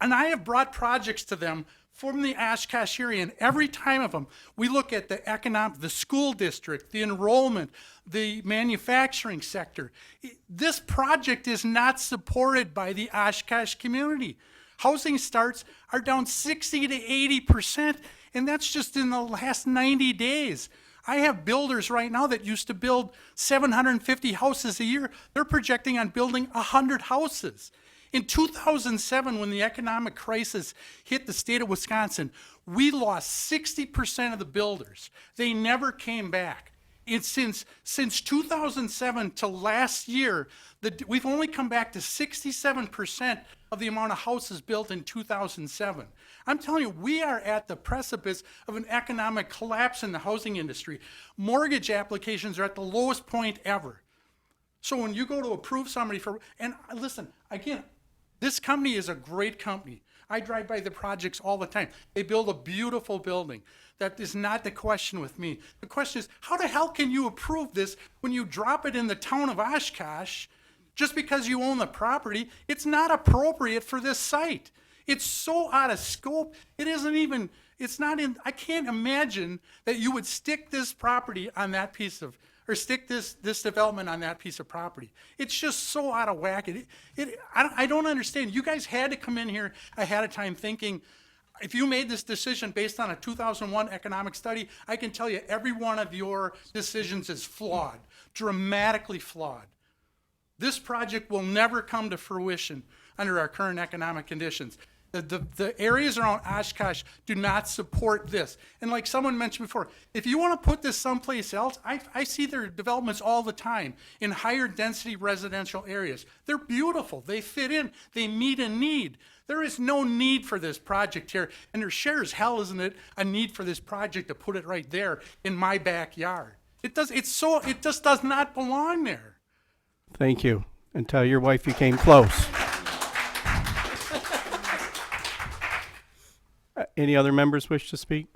[SPEAKER 11] and I have brought projects to them from the Oshkosh area, and every time of them, we look at the school district, the enrollment, the manufacturing sector. This project is not supported by the Oshkosh community. Housing starts are down 60 to 80%, and that's just in the last 90 days. I have builders right now that used to build 750 houses a year. They're projecting on building 100 houses. In 2007, when the economic crisis hit the state of Wisconsin, we lost 60% of the builders. They never came back. Since 2007 to last year, we've only come back to 67% of the amount of houses built in 2007. I'm telling you, we are at the precipice of an economic collapse in the housing industry. Mortgage applications are at the lowest point ever. So when you go to approve somebody and listen, again, this company is a great company. I drive by the projects all the time. They build a beautiful building. That is not the question with me. The question is, how the hell can you approve this when you drop it in the town of Oshkosh just because you own the property? It's not appropriate for this site. It's so out of scope. I can't imagine that you would stick this property on that piece of, or stick this development on that piece of property. It's just so out of whack. I don't understand. You guys had to come in here ahead of time thinking, if you made this decision based on a 2001 economic study, I can tell you every one of your decisions is flawed, dramatically flawed. This project will never come to fruition under our current economic conditions. The areas around Oshkosh do not support this. And like someone mentioned before, if you want to put this someplace else, I see their developments all the time in higher density residential areas. They're beautiful. They fit in. They meet a need. There is no need for this project here. And there sure as hell isn't it a need for this project to put it right there in my backyard. It just does not belong there.
[SPEAKER 1] Thank you. And tell your wife you came close. Any other members wish to speak?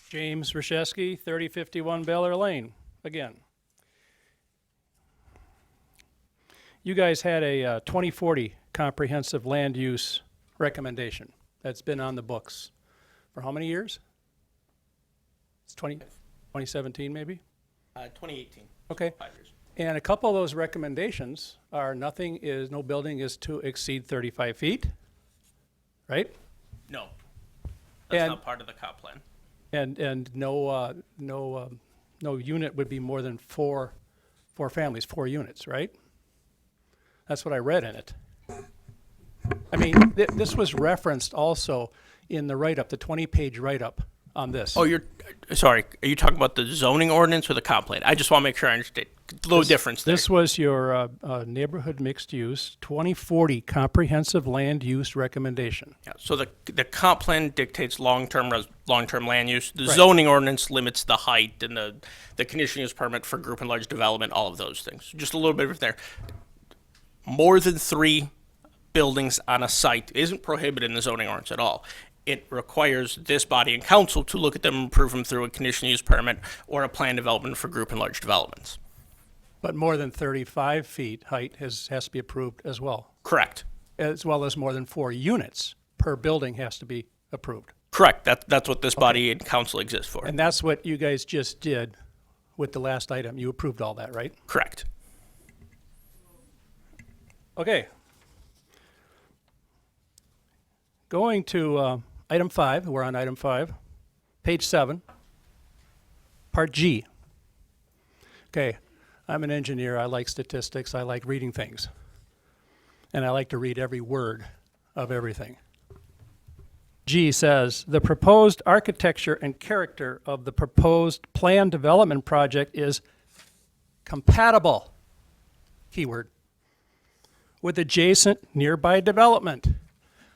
[SPEAKER 8] James Rashesky, 3051 Bel Air Lane, again. You guys had a 2040 comprehensive land use recommendation. that's been on the books for how many years? It's 2017 maybe?
[SPEAKER 5] 2018.
[SPEAKER 8] Okay.
[SPEAKER 5] 5 years.
[SPEAKER 8] And a couple of those recommendations are no building is to exceed 35 feet, right?
[SPEAKER 5] No. That's
[SPEAKER 8] And-
[SPEAKER 5] not part of the comp plan.
[SPEAKER 8] And no unit would be more than four families, 4 units, right? That's what I read in it. I mean, this was referenced also in the write-up, the 20-page write-up on this.
[SPEAKER 5] Oh, sorry, are you talking about the zoning ordinance or the comp plan? I just want to make sure I understand. Little difference there.
[SPEAKER 8] This was your neighborhood mixed use 2040 comprehensive land use recommendation.
[SPEAKER 5] Yeah, so the comp plan dictates long-term land use. The
[SPEAKER 8] Right.
[SPEAKER 5] zoning ordinance limits the height and the conditional use permit for group and large development, all of those things. Just a little bit of there. More than 3 buildings on a site isn't prohibited in the zoning ordinance at all. It requires this body and council to look at them and approve them through a conditional use permit or a plan development for group and large developments.
[SPEAKER 8] But more than 35 feet height has to be approved as well,
[SPEAKER 5] Correct.
[SPEAKER 8] as well as more than 4 units per building has to be approved.
[SPEAKER 5] Correct. That's what this body and council exists for.
[SPEAKER 8] And that's what you guys just did with the last item. You approved all that, right?
[SPEAKER 5] Correct.
[SPEAKER 8] Okay. Going to item 5, we're on item 5, page 7, part G. Okay, I'm an engineer, I like statistics, I like reading things. And I like to read every word of everything. G says, the proposed architecture and character of the proposed plan development project is compatible, keyword, with adjacent nearby development.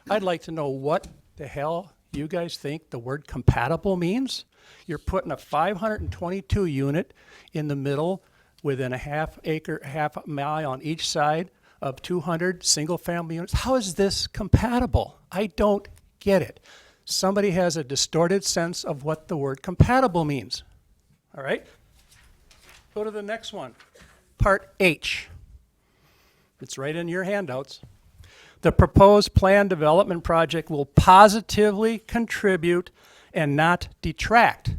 [SPEAKER 8] I'd like to know what the hell you guys think the word compatible means. You're putting a 522 unit in the middle within a half mile on each side of 200 single family units. How is this compatible? I don't get it. Somebody has a distorted sense of what the word compatible means. All right? Go to the next one. Part H. It's right in your handouts. The proposed plan development project will positively contribute and not detract,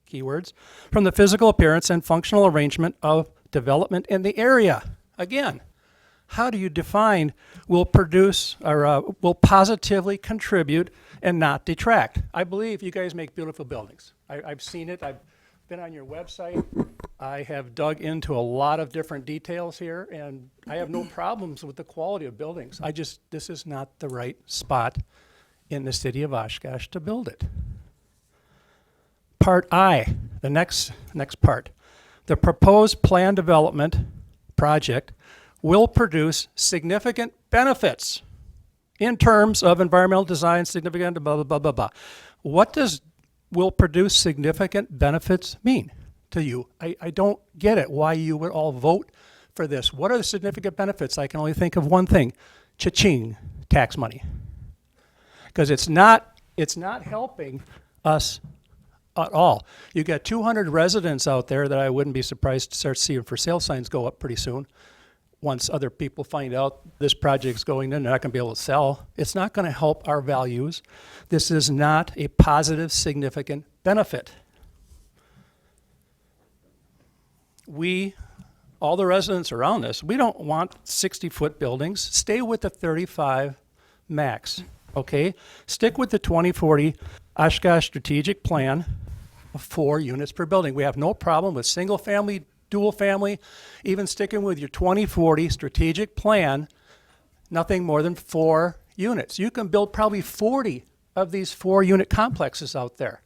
[SPEAKER 8] keywords, from the physical appearance and functional arrangement of development in the area. Again, how do you define will positively contribute and not detract? I believe you guys make beautiful buildings. I've seen it. I've been on your website. I have dug into a lot of different details here, and I have no problems with the quality of buildings. This is not the right spot in the city of Oshkosh to build it. Part I, the next part. The proposed plan development project will produce significant benefits in terms of environmental design, significant blah, blah, blah, blah, blah. What does will produce significant benefits mean to you? I don't get it, why you would all vote for this. What are the significant benefits? I can only think of one thing, cha-ching, tax money. Because it's not helping us at all. You got 200 residents out there that I wouldn't be surprised to start seeing for sale signs go up pretty soon. Once other people find out this project's going in, they're not going to be able to sell. It's not going to help our values. This is not a positive, significant benefit. All the residents around us, we don't want 60-foot buildings. Stay with the 35 max, okay? Stick with the 2040 Oshkosh strategic plan of 4 units per building. We have no problem with single family, dual family, even sticking with your 2040 strategic plan, nothing more than 4 units. You can build probably 40 of these 4-unit complexes out there.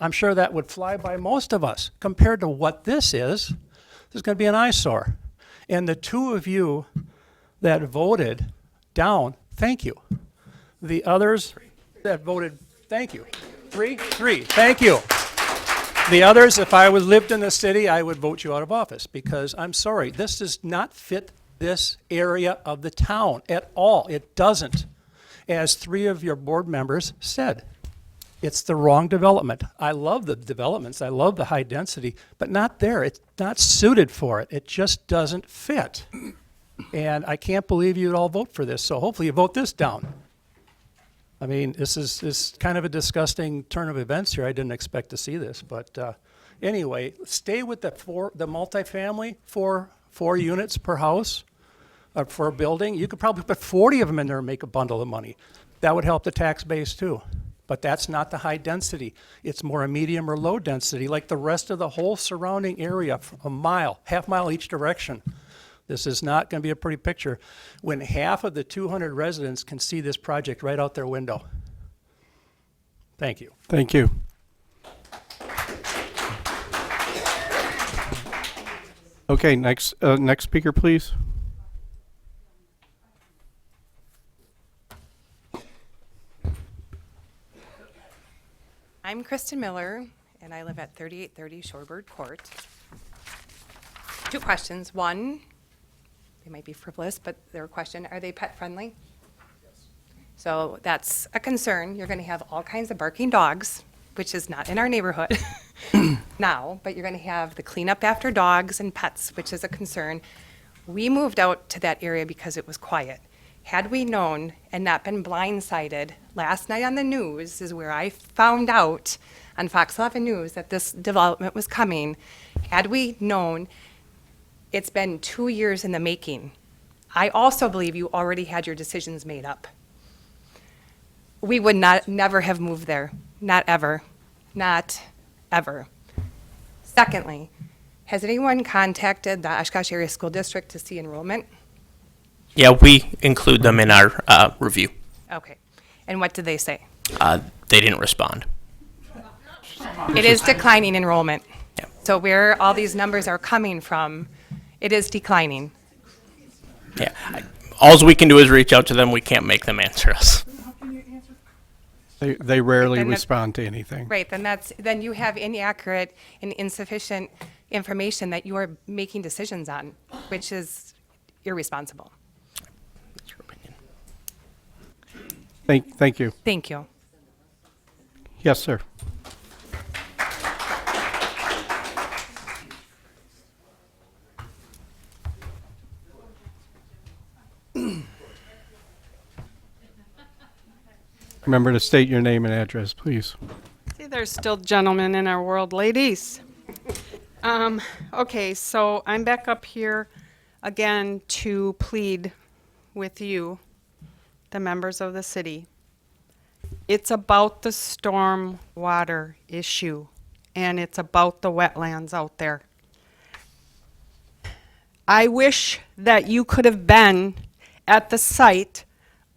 [SPEAKER 8] I'm sure that would fly by most of us. Compared to what this is going to be an eyesore. And the 2 of you that voted down, thank you. The others that voted, thank you. 3, thank you. The others, if I lived in the city, I would vote you out of office because I'm sorry, this does not fit this area of the town at all. It doesn't. As 3 of your board members said, it's the wrong development. I love the developments. I love the high density, but not there. It's not suited for it. It just doesn't fit. And I can't believe you'd all vote for this. So hopefully you vote this down. I mean, this is kind of a disgusting turn of events here. I didn't expect to see this, but anyway, stay with the multifamily, four units per house for a building. You could probably put 40 of them in there and make a bundle of money. That would help the tax base too. But that's not the high density. It's more a medium or low density, like the rest of the whole surrounding area, a mile, half mile each direction. This is not going to be a pretty picture when half of the 200 residents can see this project right out their window. Thank you.
[SPEAKER 1] Thank you. Okay, next speaker, please.
[SPEAKER 9] I'm Kristen Miller, and I live at 3830 Shorebird Court. 2 questions. One, they might be frivolous, but they're a question. Are they pet friendly? Yes. So that's a concern. You're going to have all kinds of barking dogs, which is not in our neighborhood now, but you're going to have the cleanup after dogs and pets, which is a concern. We moved out to that area because it was quiet. Had we known and not been blindsided, last night on the news is where I found out on Fox 11 News that this development was coming. Had we known, it's been 2 years in the making. I also believe you already had your decisions made up. We would never have moved there. Not ever. Not ever. Secondly, has anyone contacted the Oshkosh Area School District to see enrollment?
[SPEAKER 5] Yeah, we include them in our review.
[SPEAKER 9] Okay. And what did they say?
[SPEAKER 5] They didn't respond.
[SPEAKER 9] It is declining enrollment.
[SPEAKER 5] Yeah.
[SPEAKER 9] So where all these numbers are coming from, it is declining.
[SPEAKER 5] Yeah. All we can do is reach out to them. We can't make them answer us.
[SPEAKER 1] They rarely
[SPEAKER 9] Then that-
[SPEAKER 1] respond to anything.
[SPEAKER 9] Right, then you have inaccurate and insufficient information that you are making decisions on, which is irresponsible.
[SPEAKER 1] Thank you.
[SPEAKER 9] Thank you.
[SPEAKER 1] Yes, sir. Remember to state your name and address, please.
[SPEAKER 21] See, there's still gentlemen in our world, ladies. Okay, so I'm back up here again to plead with you, the members of the city. It's about the storm water issue, and it's about the wetlands out there. I wish that you could have been at the site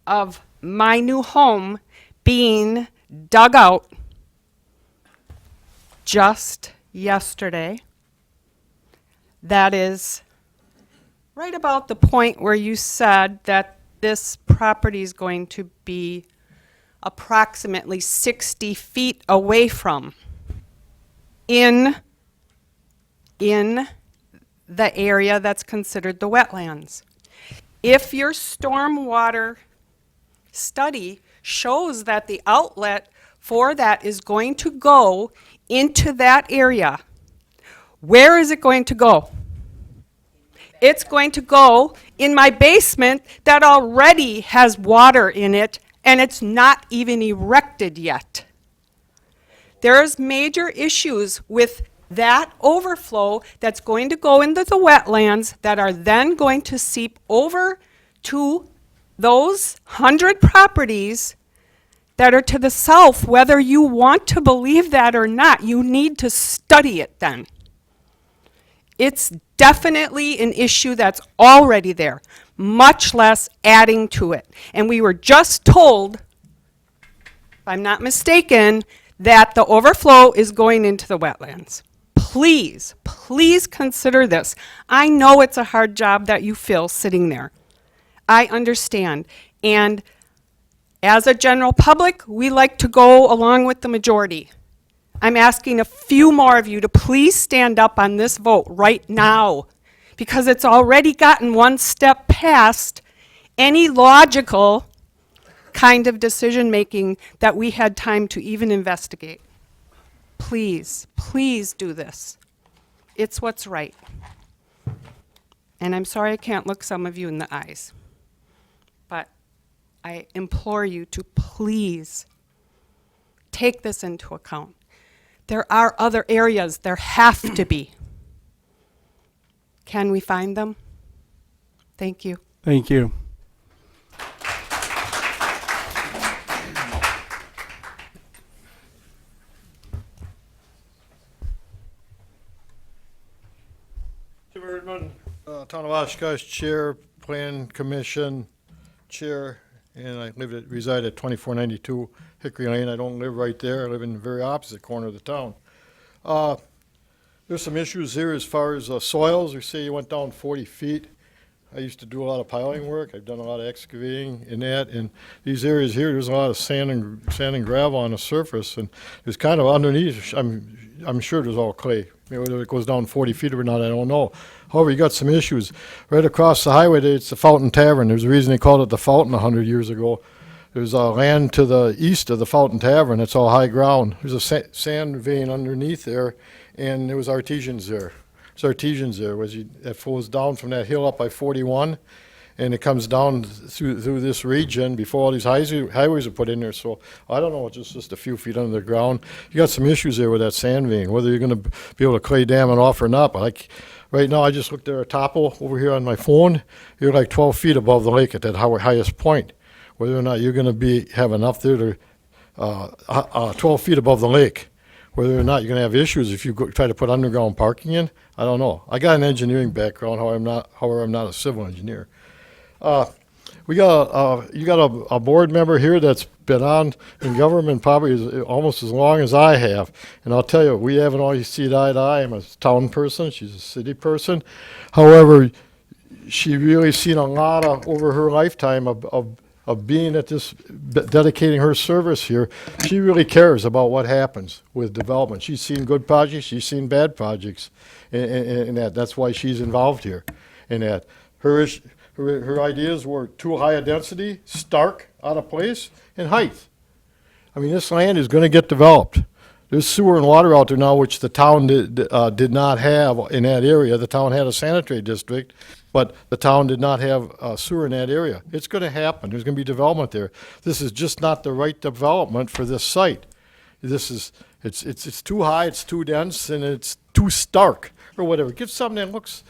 [SPEAKER 21] of my new home being dug out just yesterday. That is right about the point where you said that this property is going to be approximately 60 feet away from in the area that's considered the wetlands. If your stormwater study shows that the outlet for that is going to go into that area, where is it going to go? It's going to go in my basement that already has water in it, and it's not even erected yet. There's major issues with that overflow that's going to go into the wetlands that are then going to seep over to those 100 properties that are to the south. Whether you want to believe that or not, you need to study it then. It's definitely an issue that's already there, much less adding to it. And we were just told, if I'm not mistaken, that the overflow is going into the wetlands. Please, please consider this. I know it's a hard job that you feel sitting there. I understand. And as a general public, we like to go along with the majority. I'm asking a few more of you to please stand up on this vote right now, because it's already gotten one step past any logical kind of decision-making that we had time to even investigate. Please, please do this. It's what's right. And I'm sorry I can't look some of you in the eyes, but I implore you to please take this into account. There are other areas, there have to be. Can we find them? Thank you.
[SPEAKER 1] Thank you.
[SPEAKER 23] Jim Erdman, Town of Oshkosh Chair, Plan Commission Chair, and I reside at 2492 Hickory Lane. I don't live right there. I live in the very opposite corner of the town. There's some issues here as far as soils. We say you went down 40 feet. I used to do a lot of piling work. I've done a lot of excavating in that. And these areas here, there's a lot of sand and gravel on the surface, and there's kind of underneath. I'm sure there's all clay. Maybe whether it goes down 40 feet or not, I don't know. However, you got some issues. Right across the highway, it's the Fountain Tavern. There's a reason they called it the Fountain 100 years ago. There's land to the east of the Fountain Tavern. It's all high ground. There's a sand vein underneath there, and there was artesians there. There's artesians there. That flows down from that hill up by 41, and it comes down through this region before all these highways are put in there. So I don't know, it's just a few feet under the ground. You got some issues there with that sand vein, whether you're going to be able to clay dam it off or not. But like right now, I just looked at a topo over here on my phone. You're like 12 feet above the lake at that highest point. Whether or not you're going to have enough there to 12 feet above the lake. Whether or not you're going to have issues if you try to put underground parking in, I don't know. I got an engineering background, however, I'm not a civil engineer. You got a board member here that's been on in government probably almost as long as I have, and I'll tell you, we haven't always seen eye to eye. I'm a town person; she's a city person. However, she really seen a lot over her lifetime of being at this, dedicating her service here. She really cares about what happens with development. She's seen good projects, she's seen bad projects, and that's why she's involved here. In that, her ideas were too high a density, stark, out of place, and height. I mean, this land is going to get developed. There's sewer and water out there now, which the town did not have in that area. The town had a sanitary district, but the town did not have sewer in that area. It's going to happen. There's going to be development there. This is just not the right development for this site. It's too high, it's too dense, and it's too stark, or whatever. Get something that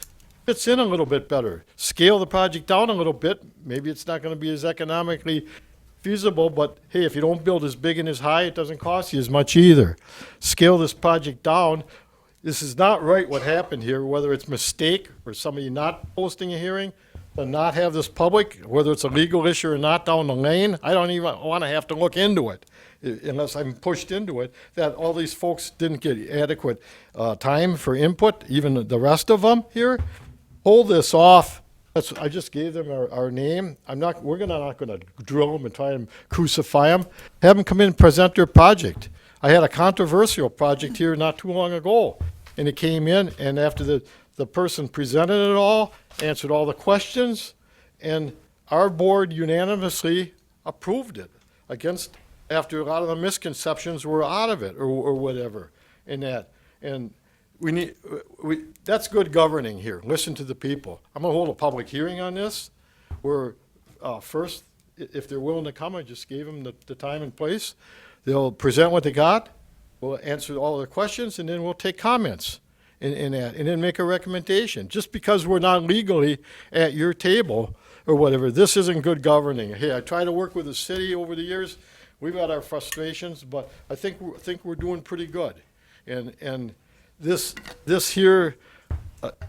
[SPEAKER 23] fits in a little bit better. Scale the project down a little bit. Maybe it's not going to be as economically feasible, but hey, if you don't build as big and as high, it doesn't cost you as much either. Scale this project down. This is not right what happened here, whether it's mistake or somebody not posting a hearing, to not have this public, whether it's a legal issue or not down the lane. I don't even want to have to look into it unless I'm pushed into it, that all these folks didn't get adequate time for input, even the rest of them here. Hold this off. I just gave them our name. We're not going to drill them and try and crucify them. Have them come in and present their project. I had a controversial project here not too long ago, and it came in, and after the person presented it all, answered all the questions, and our board unanimously approved it after a lot of the misconceptions were out of it or whatever in that. And that's good governing here. Listen to the people. I'm going to hold a public hearing on this where first, if they're willing to come, I just gave them the time and place. They'll present what they got. We'll answer all their questions, and then we'll take comments in that, and then make a recommendation. Just because we're not legally at your table or whatever, this isn't good governing. Hey, I try to work with the city over the years. We've had our frustrations, but I think we're doing pretty good. And this here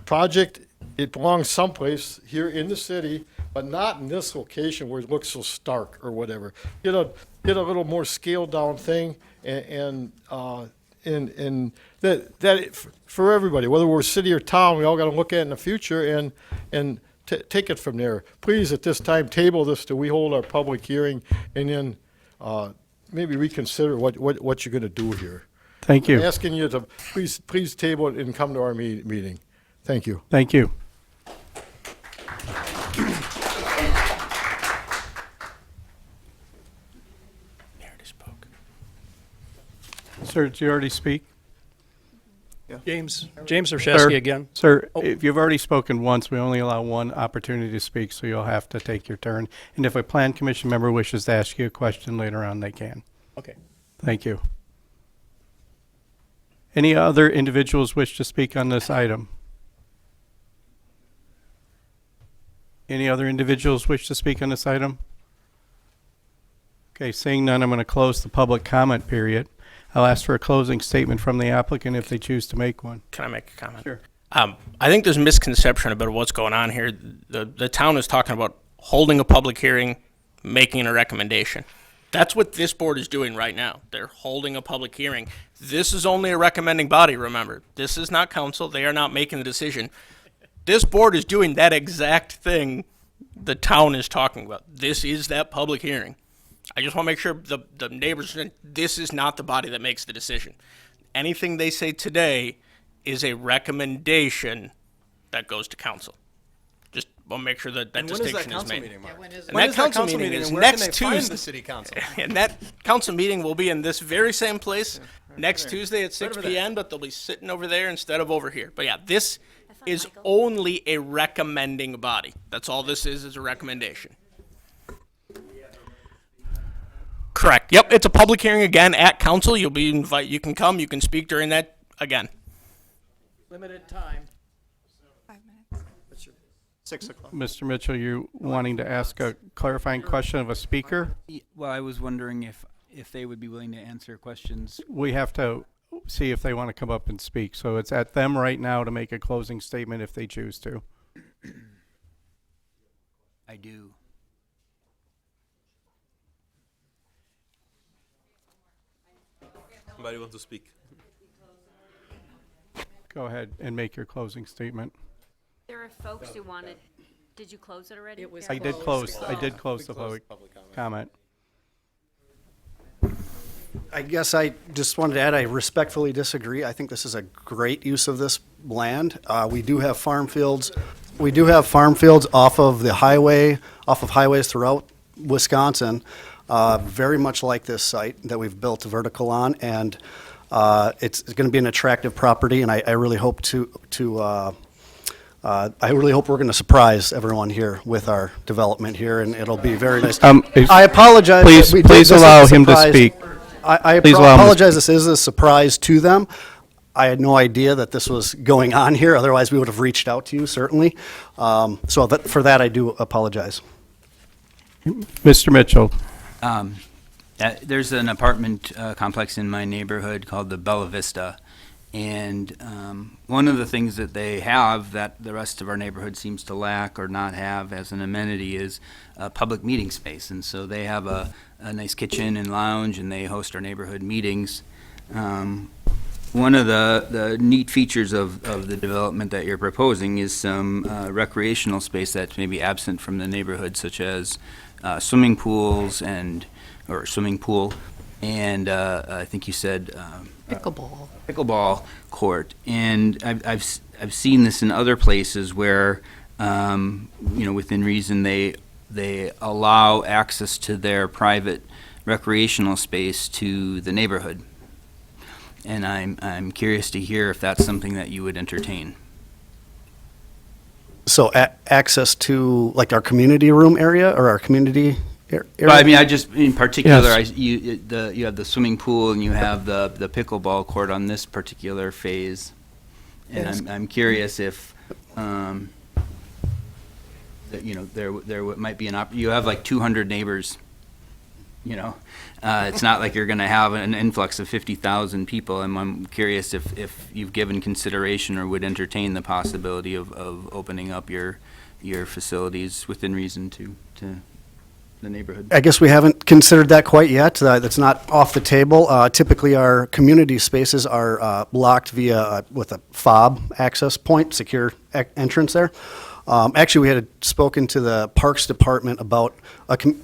[SPEAKER 23] project, it belongs someplace here in the city, but not in this location where it looks so stark or whatever. Get a little more scaled down thing, and that for everybody, whether we're city or town, we all got to look at it in the future and take it from there. Please, at this time, table this till we hold our public hearing, and then maybe reconsider what you're going to do here.
[SPEAKER 1] Thank you.
[SPEAKER 23] I'm asking you to please table it and come to our meeting. Thank you.
[SPEAKER 1] Thank you. Sir, did you already speak?
[SPEAKER 18] Yeah.
[SPEAKER 8] James Orszewski again.
[SPEAKER 1] Sir,
[SPEAKER 8] Oh.
[SPEAKER 1] if you've already spoken once, we only allow one opportunity to speak, so you'll have to take your turn. And if a plan commission member wishes to ask you a question later on, they can.
[SPEAKER 8] Okay.
[SPEAKER 1] Thank you. Any other individuals wish to speak on this item? Any other individuals wish to speak on this item? Okay, seeing none, I'm going to close the public comment period. I'll ask for a closing statement from the applicant if they choose to make one.
[SPEAKER 5] Can I make a comment?
[SPEAKER 1] Sure.
[SPEAKER 5] I think there's a misconception about what's going on here. The town is talking about holding a public hearing, making a recommendation. That's what this board is doing right now. They're holding a public hearing. This is only a recommending body, remember. This is not council. They are not making the decision. This board is doing that exact thing the town is talking about. This is that public hearing. I just want to make sure the neighbors, this is not the body that makes the decision. Anything they say today is a recommendation that goes to council. Just want to make sure that
[SPEAKER 10] And when is that
[SPEAKER 5] distinction is
[SPEAKER 10] council
[SPEAKER 5] made.
[SPEAKER 10] meeting, Mark?
[SPEAKER 5] And
[SPEAKER 10] When
[SPEAKER 5] that
[SPEAKER 10] is that
[SPEAKER 5] council
[SPEAKER 10] council
[SPEAKER 5] meeting
[SPEAKER 10] meeting,
[SPEAKER 5] is
[SPEAKER 10] and where can
[SPEAKER 5] next
[SPEAKER 10] they find
[SPEAKER 5] Tuesday.
[SPEAKER 10] the city council?
[SPEAKER 5] And that council meeting will be in this very same place next
[SPEAKER 10] there.
[SPEAKER 5] Tuesday at 6
[SPEAKER 10] over there.
[SPEAKER 5] p.m., but they'll be sitting over there instead of over here. But yeah, this is only a recommending body. That's all this is a recommendation. Correct. Yep, it's a public hearing again at council. You'll be invited. You can come. You can speak during that again.
[SPEAKER 10] Limited time.
[SPEAKER 19] 5 minutes.
[SPEAKER 10] 6 o'clock.
[SPEAKER 1] Mr. Mitchell, you wanting to ask a clarifying question of a speaker?
[SPEAKER 7] Well, I was wondering if they would be willing to answer questions.
[SPEAKER 1] We have to see if they want to come up and speak. So it's at them right now to make a closing statement if they choose to.
[SPEAKER 7] I do.
[SPEAKER 14] Somebody want to speak?
[SPEAKER 1] Go ahead and make your closing statement.
[SPEAKER 16] There are folks who wanted, did you close it already?
[SPEAKER 15] It was
[SPEAKER 1] I did close the
[SPEAKER 10] closed
[SPEAKER 1] public comment.
[SPEAKER 17] I guess I just wanted to add, I respectfully disagree. I think this is a great use of this land. We do have farm fields. We do have farm fields off of the highway, off of highways throughout Wisconsin, very much like this site that we've built a vertical on, and it's going to be an attractive property, and I really hope I really hope we're going to surprise everyone here with our development here, and it'll be very nice. I apologize.
[SPEAKER 1] Please-
[SPEAKER 17] that we did
[SPEAKER 1] please
[SPEAKER 17] this as
[SPEAKER 1] allow
[SPEAKER 17] a
[SPEAKER 1] him to
[SPEAKER 17] surprise.
[SPEAKER 1] speak.
[SPEAKER 17] I
[SPEAKER 1] Please allow him to
[SPEAKER 17] apologize. This is a surprise to them. I had no idea that this was going on here. Otherwise, we would have reached out to you, certainly. For that, I do apologize.
[SPEAKER 1] Mr. Mitchell,
[SPEAKER 7] There's an apartment complex in my neighborhood called the Bella Vista. And one of the things that they have that the rest of our neighborhood seems to lack or not have as an amenity is public meeting space. And so they have a nice kitchen and lounge, and they host our neighborhood meetings. One of the neat features of the development that you're proposing is some recreational space that's maybe absent from the neighborhood, such as swimming pools or swimming pool, and I think you said pickleball court. And I've seen this in other places where within reason they allow access to their private recreational space to the neighborhood. And I'm curious to hear if that's something that you would entertain.
[SPEAKER 17] So access to like our community room area or our community area?
[SPEAKER 7] Well, I mean, I just, in particular,
[SPEAKER 1] Yes.
[SPEAKER 7] you have the swimming pool and you have the pickleball court on this particular phase. And I'm curious if, there might be you have like 200 neighbors, it's not like you're going to have an influx of 50,000 people. And I'm curious if you've given consideration or would entertain the possibility of opening up your facilities within reason to the neighborhood.
[SPEAKER 17] I guess we haven't considered that quite yet. That's not off the table. Typically, our community spaces are blocked with a fob access point, secure entrance there. Actually, we had spoken to the Parks Department about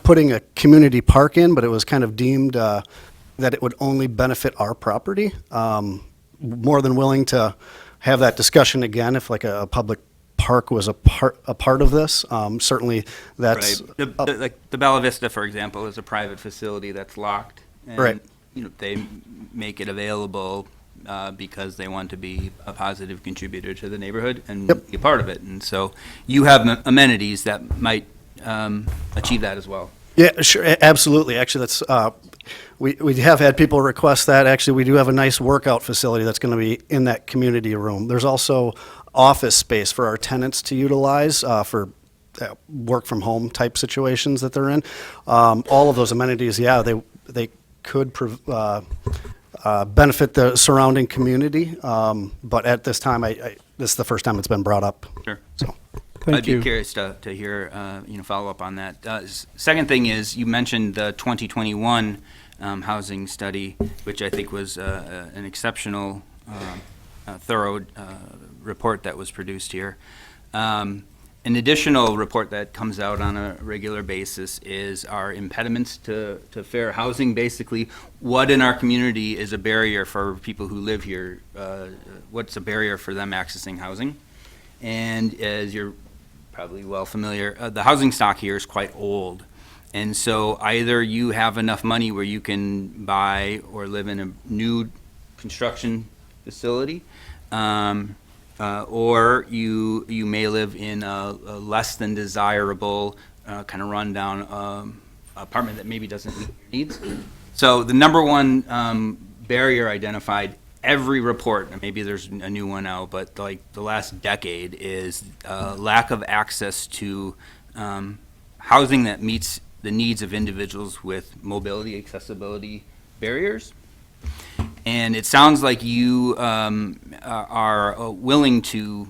[SPEAKER 17] putting a community park in, but it was kind of deemed that it would only benefit our property. More than willing to have that discussion again if like a public park was a part of this. Certainly, that's
[SPEAKER 7] right. Like the Bella Vista, for example, is a private facility that's locked. And,
[SPEAKER 17] right.
[SPEAKER 7] They make it available because they want to be a positive contributor to the neighborhood and be a part of it. And so you have amenities that might achieve that as well.
[SPEAKER 17] Yeah, sure, absolutely. Actually, that's, we have had people request that. Actually, we do have a nice workout facility that's going to be in that community room. There's also office space for our tenants to utilize for work from home type situations that they're in. All of those amenities, yeah, they could benefit the surrounding community, but at this time, this is the first time it's been brought up.
[SPEAKER 7] Sure.
[SPEAKER 17] So.
[SPEAKER 7] I'd be curious to hear, follow up on that. Second thing is, you mentioned the 2021 housing study, which I think was an exceptional, thorough report that was produced here. An additional report that comes out on a regular basis is our impediments to fair housing. Basically, what in our community is a barrier for people who live here? What's a barrier for them accessing housing? And as you're probably well familiar, the housing stock here is quite old. And so either you have enough money where you can buy or live in a new construction facility, or you may live in a less than desirable kind of rundown apartment that maybe doesn't meet your needs. So the number one barrier identified, every report, and maybe there's a new one out, but like the last decade, is lack of access to housing that meets the needs of individuals with mobility, accessibility barriers. And it sounds like you are willing to,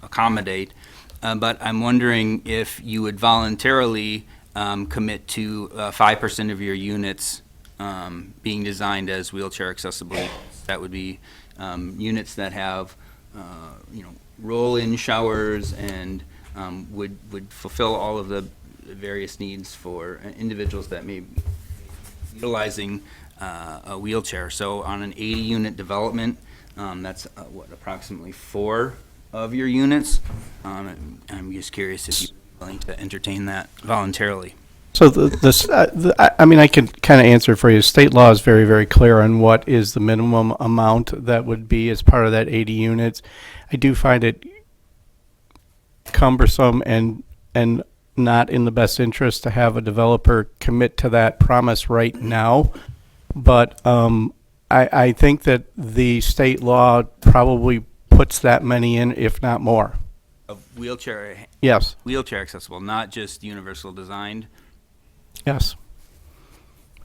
[SPEAKER 7] accommodate, but I'm wondering if you would voluntarily commit to 5% of your units being designed as wheelchair accessible. That would be units that have, roll-in showers and would fulfill all of the various needs for individuals that may be utilizing a wheelchair. So on an 80-unit development, that's approximately 4 of your units. I'm just curious if you're willing to entertain that voluntarily.
[SPEAKER 1] So I can kind of answer for you. State law is very, very clear on what is the minimum amount that would be as part of that 80 units. I do find it cumbersome and not in the best interest to have a developer commit to that promise right now. But I think that the state law probably puts that many in, if not more.
[SPEAKER 7] Of wheelchair?
[SPEAKER 1] Yes.
[SPEAKER 7] Wheelchair accessible, not just universal designed?
[SPEAKER 1] Yes.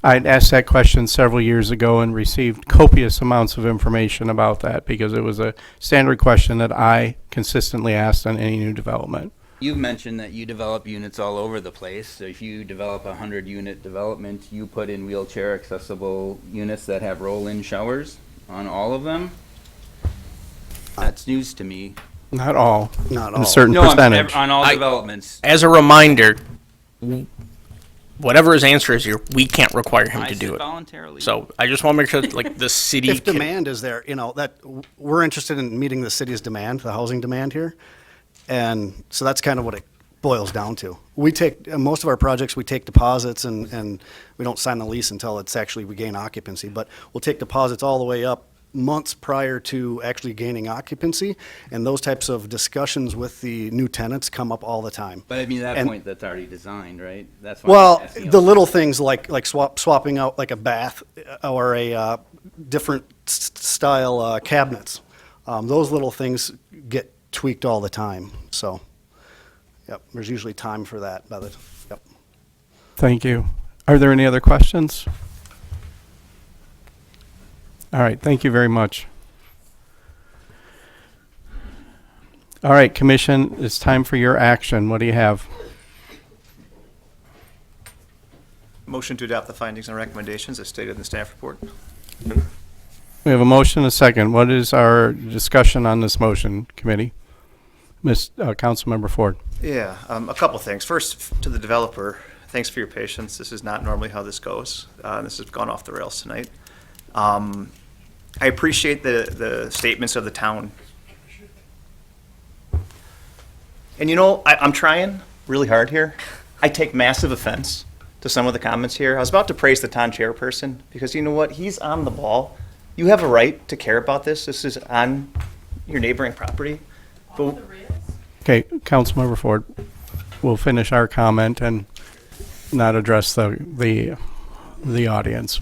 [SPEAKER 1] I asked that question several years ago and received copious amounts of information about that because it was a standard question that I consistently asked on any new development.
[SPEAKER 7] You've mentioned that you develop units all over the place. So if you develop a 100-unit development, you put in wheelchair accessible units that have roll-in showers on all of them? That's news to me.
[SPEAKER 1] Not all.
[SPEAKER 17] Not
[SPEAKER 1] A certain percentage.
[SPEAKER 7] On all developments.
[SPEAKER 5] As a reminder, whatever his answer is here, we can't require him to do it.
[SPEAKER 7] Voluntarily.
[SPEAKER 5] So I just want to make sure that the city.
[SPEAKER 17] If demand is there, that we're interested in meeting the city's demand, the housing demand here. And so that's kind of what it boils down to. We take, most of our projects, we take deposits and we don't sign the lease until it's actually, we gain occupancy. But we'll take deposits all the way up months prior to actually gaining occupancy. And those types of discussions with the new tenants come up all the time.
[SPEAKER 7] But I mean, at that point, that's already designed, right? That's why
[SPEAKER 17] well,
[SPEAKER 7] I'm asking
[SPEAKER 17] the little things like swapping out like a bath or a different style cabinets. Those little things get tweaked all the time. So, yep, there's usually time for that. Yep.
[SPEAKER 1] Thank you. Are there any other questions? All right, thank you very much. All right, Commission, it's time for your action. What do you have?
[SPEAKER 18] Motion to adopt the findings and recommendations as stated in the staff report.
[SPEAKER 1] We have a motion, a second. What is our discussion on this motion, committee? Councilmember Ford.
[SPEAKER 18] Yeah, a couple things. First, to the developer, thanks for your patience. This is not normally how this goes. This has gone off the rails tonight. I appreciate the statements of the town. And I'm trying really hard here. I take massive offense to some of the comments here. I was about to praise the town chairperson because you know what? He's on the ball. you have a right to care about this. This is on your neighboring property. But
[SPEAKER 1] Okay, Councilmember Ford, we'll finish our comment and not address the audience.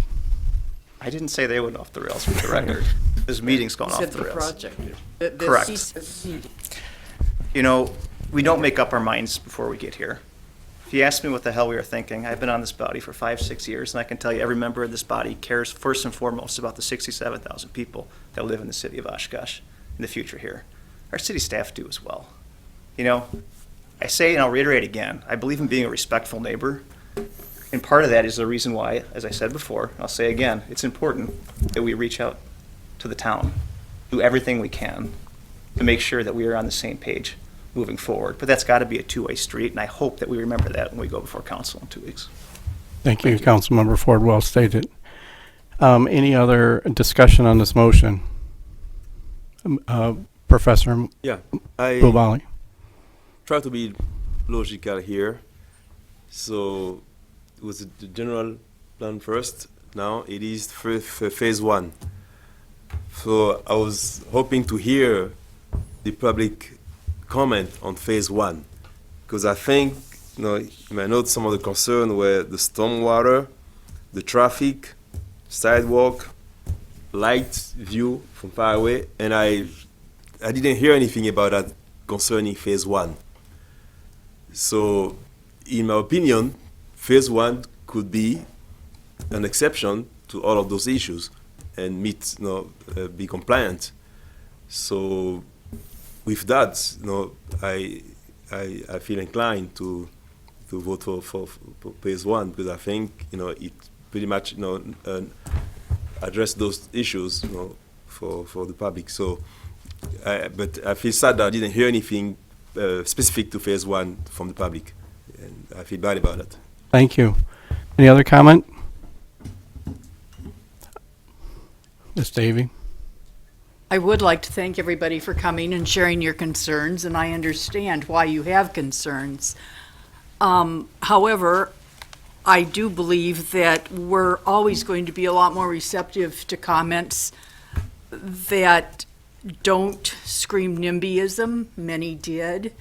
[SPEAKER 18] I didn't say they went off the rails for the record. This meeting's gone off
[SPEAKER 15] Said
[SPEAKER 18] the
[SPEAKER 15] the
[SPEAKER 18] rails.
[SPEAKER 15] project.
[SPEAKER 18] Correct. You know, we don't make up our minds before we get here. If you ask me what the hell we were thinking, I've been on this body for 5-6 years, and I can tell you every member of this body cares first and foremost about the 67,000 people that live in the city of Oshkosh in the future here. Our city staff do as well. You know, I say, and I'll reiterate again, I believe in being a respectful neighbor. And part of that is the reason why, as I said before, I'll say again, it's important that we reach out to the town, do everything we can to make sure that we are on the same page moving forward. But that's got to be a two-way street, and I hope that we remember that when we go before council in 2 weeks.
[SPEAKER 1] Thank you, Councilmember Ford, well stated. Any other discussion on this motion? Professor
[SPEAKER 14] Yeah, I
[SPEAKER 1] Bubali.
[SPEAKER 14] try to be logical here. So it was the general plan first. Now it is phase one. So I was hoping to hear the public comment on phase one, because I think, you know, you may note some of the concern were the stormwater, the traffic, sidewalk, light view from far away, and I didn't hear anything about that concerning phase one. So, in my opinion, phase one could be an exception to all of those issues and meet, you know, be compliant. So, with that, you know, I feel inclined to vote for phase one, because I think, you know, it pretty much, you know, address those issues, you know, for the public. So, but I feel sad that I didn't hear anything specific to phase one from the public, and I feel bad about it.
[SPEAKER 1] Thank you. Any other comment? Ms. Davy?
[SPEAKER 15] I would like to thank everybody for coming and sharing your concerns, and I understand why you have concerns. However, I do believe that we're always going to be a lot more receptive to comments that don't scream NIMBYism. Many did.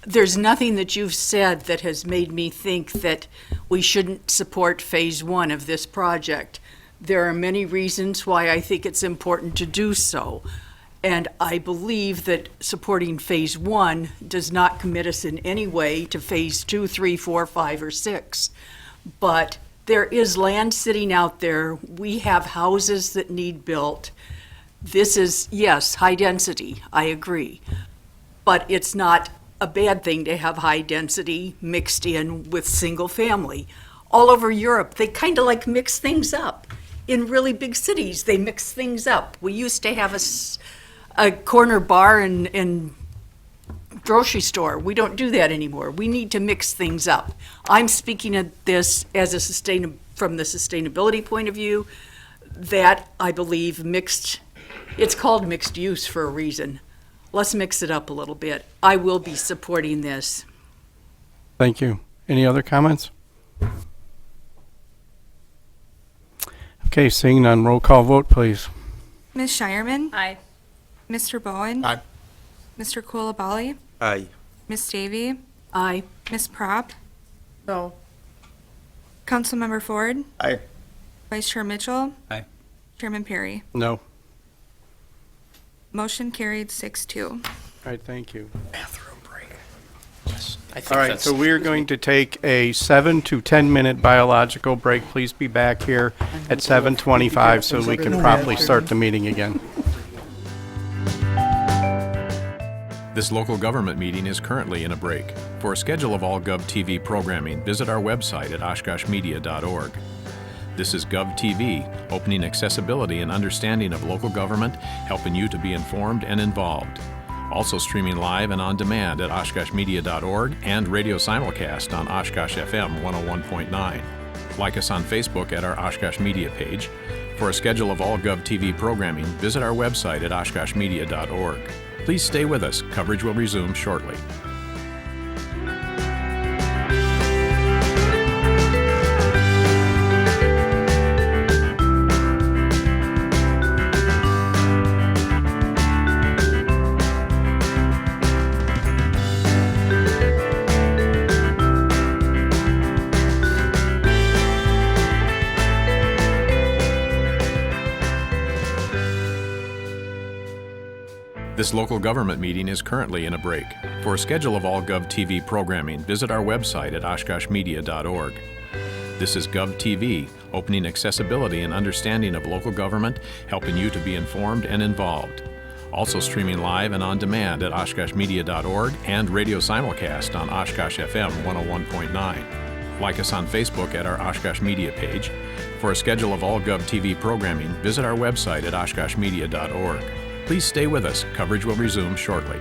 [SPEAKER 15] There's nothing that you've said that has made me think that we shouldn't support phase one of this project. There are many reasons why I think it's important to do so. And I believe that supporting phase one does not commit us in any way to phase 2, 3, 4, 5, or 6. But there is land sitting out there. We have houses that need built. This is, yes, high density, I agree. But it's not a bad thing to have high density mixed in with single family. All over Europe, they kind of like mix things up. In really big cities, they mix things up. We used to have a corner bar and grocery store. We don't do that anymore. We need to mix things up. I'm speaking of this as from the sustainability point of view, that I believe it's called mixed use for a reason. Let's mix it up a little bit. I will be supporting this.
[SPEAKER 1] Thank you. Any other comments? Okay, seeing none, roll call vote, please.
[SPEAKER 19] Ms. Shireman?
[SPEAKER 16] Aye.
[SPEAKER 19] Mr. Bowen?
[SPEAKER 23] Aye.
[SPEAKER 19] Mr. Kulabali?
[SPEAKER 14] Aye.
[SPEAKER 19] Ms. Davy?
[SPEAKER 15] Aye.
[SPEAKER 19] Ms. Prop?
[SPEAKER 15] No.
[SPEAKER 19] Councilmember Ford?
[SPEAKER 18] Aye.
[SPEAKER 19] Vice Chair Mitchell?
[SPEAKER 7] Aye.
[SPEAKER 19] Chairman Perry?
[SPEAKER 1] No.
[SPEAKER 19] Motion carried 6-2.
[SPEAKER 1] All right, thank you.
[SPEAKER 10] Bathroom break. Yes. I think
[SPEAKER 1] All right, so we're going to take a 7 to 10 minute biological break. Please be back here at 7:25 so we can properly start the meeting again.
[SPEAKER 2] This local government meeting is currently in a break. For a schedule of all GovTV programming, visit our website at oshkoshmedia.org. This is GovTV, opening accessibility and understanding of local government, helping you to be informed and involved. Also streaming live and on demand at oshkoshmedia.org and radio simulcast on Oshkosh FM 101.9. Like us on Facebook at our Oshkosh Media page. For a schedule of all GovTV programming, visit our website at oshkoshmedia.org. Please stay with us. Coverage will resume shortly. This local government meeting is currently in a break. For a schedule of all GovTV programming, visit our website at oshkoshmedia.org. This is GovTV, opening accessibility and understanding of local government, helping you to be informed and involved. Also streaming live and on demand at oshkoshmedia.org and radio simulcast on Oshkosh FM 101.9. Like us on Facebook at our Oshkosh Media page. For a schedule of all GovTV programming, visit our website at oshkoshmedia.org. Please stay with us. Coverage will resume shortly.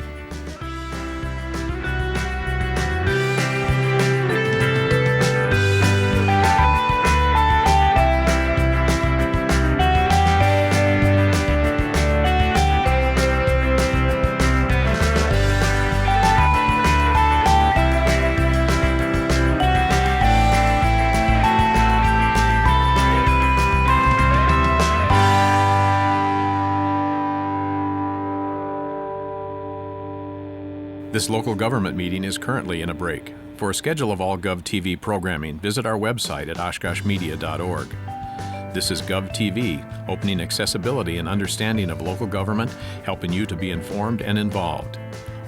[SPEAKER 2] This local government meeting is currently in a break. For a schedule of all GovTV programming, visit our website at oshkoshmedia.org. This is GovTV, opening accessibility and understanding of local government, helping you to be informed and involved.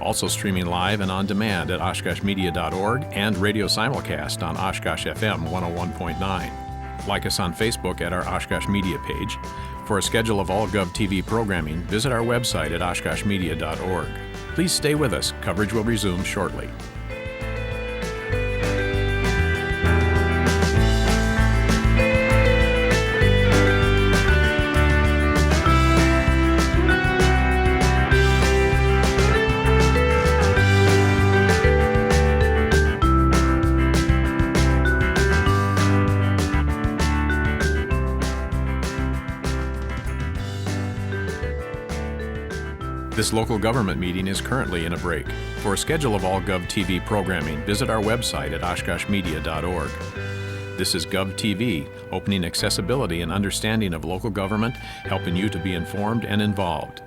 [SPEAKER 2] Also streaming live and on demand at oshkoshmedia.org and radio simulcast on Oshkosh FM 101.9. Like us on Facebook at our Oshkosh Media page. For a schedule of all GovTV programming, visit our website at oshkoshmedia.org. Please stay with us. Coverage will resume shortly. This local government meeting is currently in a break. For a schedule of all GovTV programming, visit our website at oshkoshmedia.org. This is GovTV, opening accessibility and understanding of local government, helping you to be informed and involved.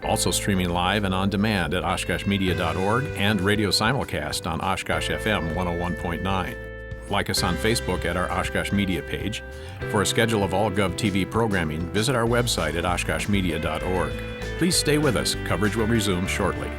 [SPEAKER 2] Also streaming live and on demand at oshkoshmedia.org and radio simulcast on Oshkosh FM 101.9. Like us on Facebook at our Oshkosh Media page. For a schedule of all GovTV programming, visit our website at oshkoshmedia.org. Please stay with us. Coverage will resume shortly.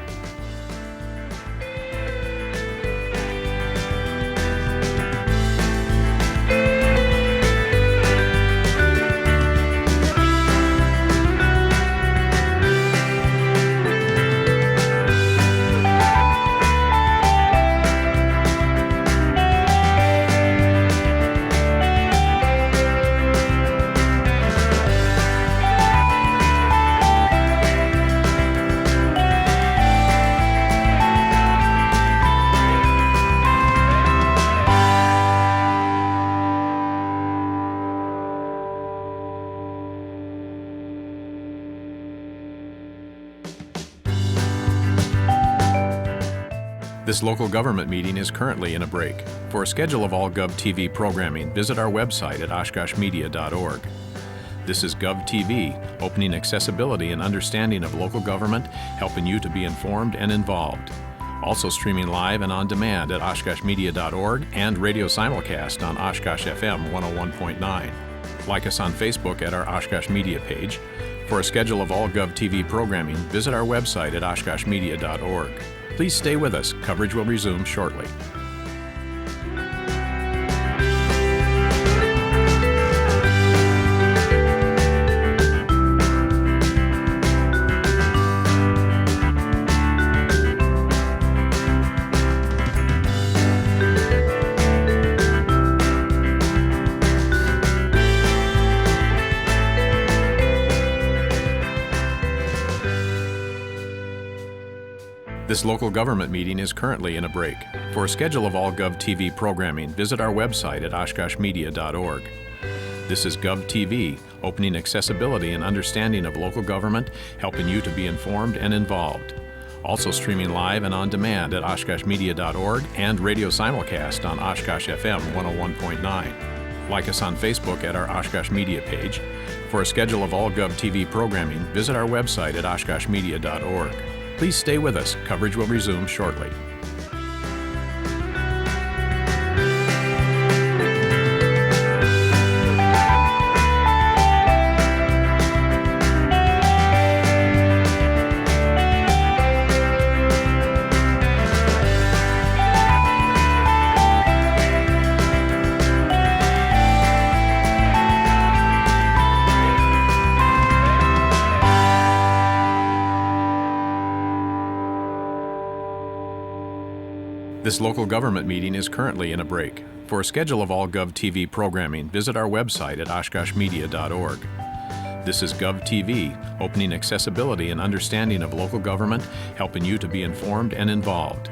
[SPEAKER 2] This local government meeting is currently in a break. For a schedule of all GovTV programming, visit our website at oshkoshmedia.org. This is GovTV, opening accessibility and understanding of local government, helping you to be informed and involved. Also streaming live and on demand at oshkoshmedia.org and radio simulcast on Oshkosh FM 101.9. Like us on Facebook at our Oshkosh Media page. For a schedule of all GovTV programming, visit our website at oshkoshmedia.org. Please stay with us. Coverage will resume shortly. This local government meeting is currently in a break. For a schedule of all GovTV programming, visit our website at oshkoshmedia.org. This is GovTV, opening accessibility and understanding of local government, helping you to be informed and involved. Also streaming live and on demand at oshkoshmedia.org and radio simulcast on Oshkosh FM 101.9. Like us on Facebook at our Oshkosh Media page. For a schedule of all GovTV programming, visit our website at oshkoshmedia.org. Please stay with us. Coverage will resume shortly. This local government meeting is currently in a break. For a schedule of all GovTV programming, visit our website at oshkoshmedia.org. This is GovTV, opening accessibility and understanding of local government, helping you to be informed and involved.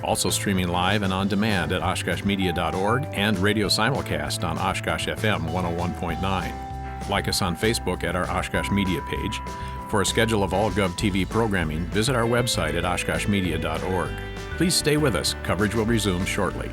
[SPEAKER 2] Also streaming live and on demand at oshkoshmedia.org and radio simulcast on Oshkosh FM 101.9. Like us on Facebook at our Oshkosh Media page. For a schedule of all GovTV programming, visit our website at oshkoshmedia.org. Please stay with us. Coverage will resume shortly.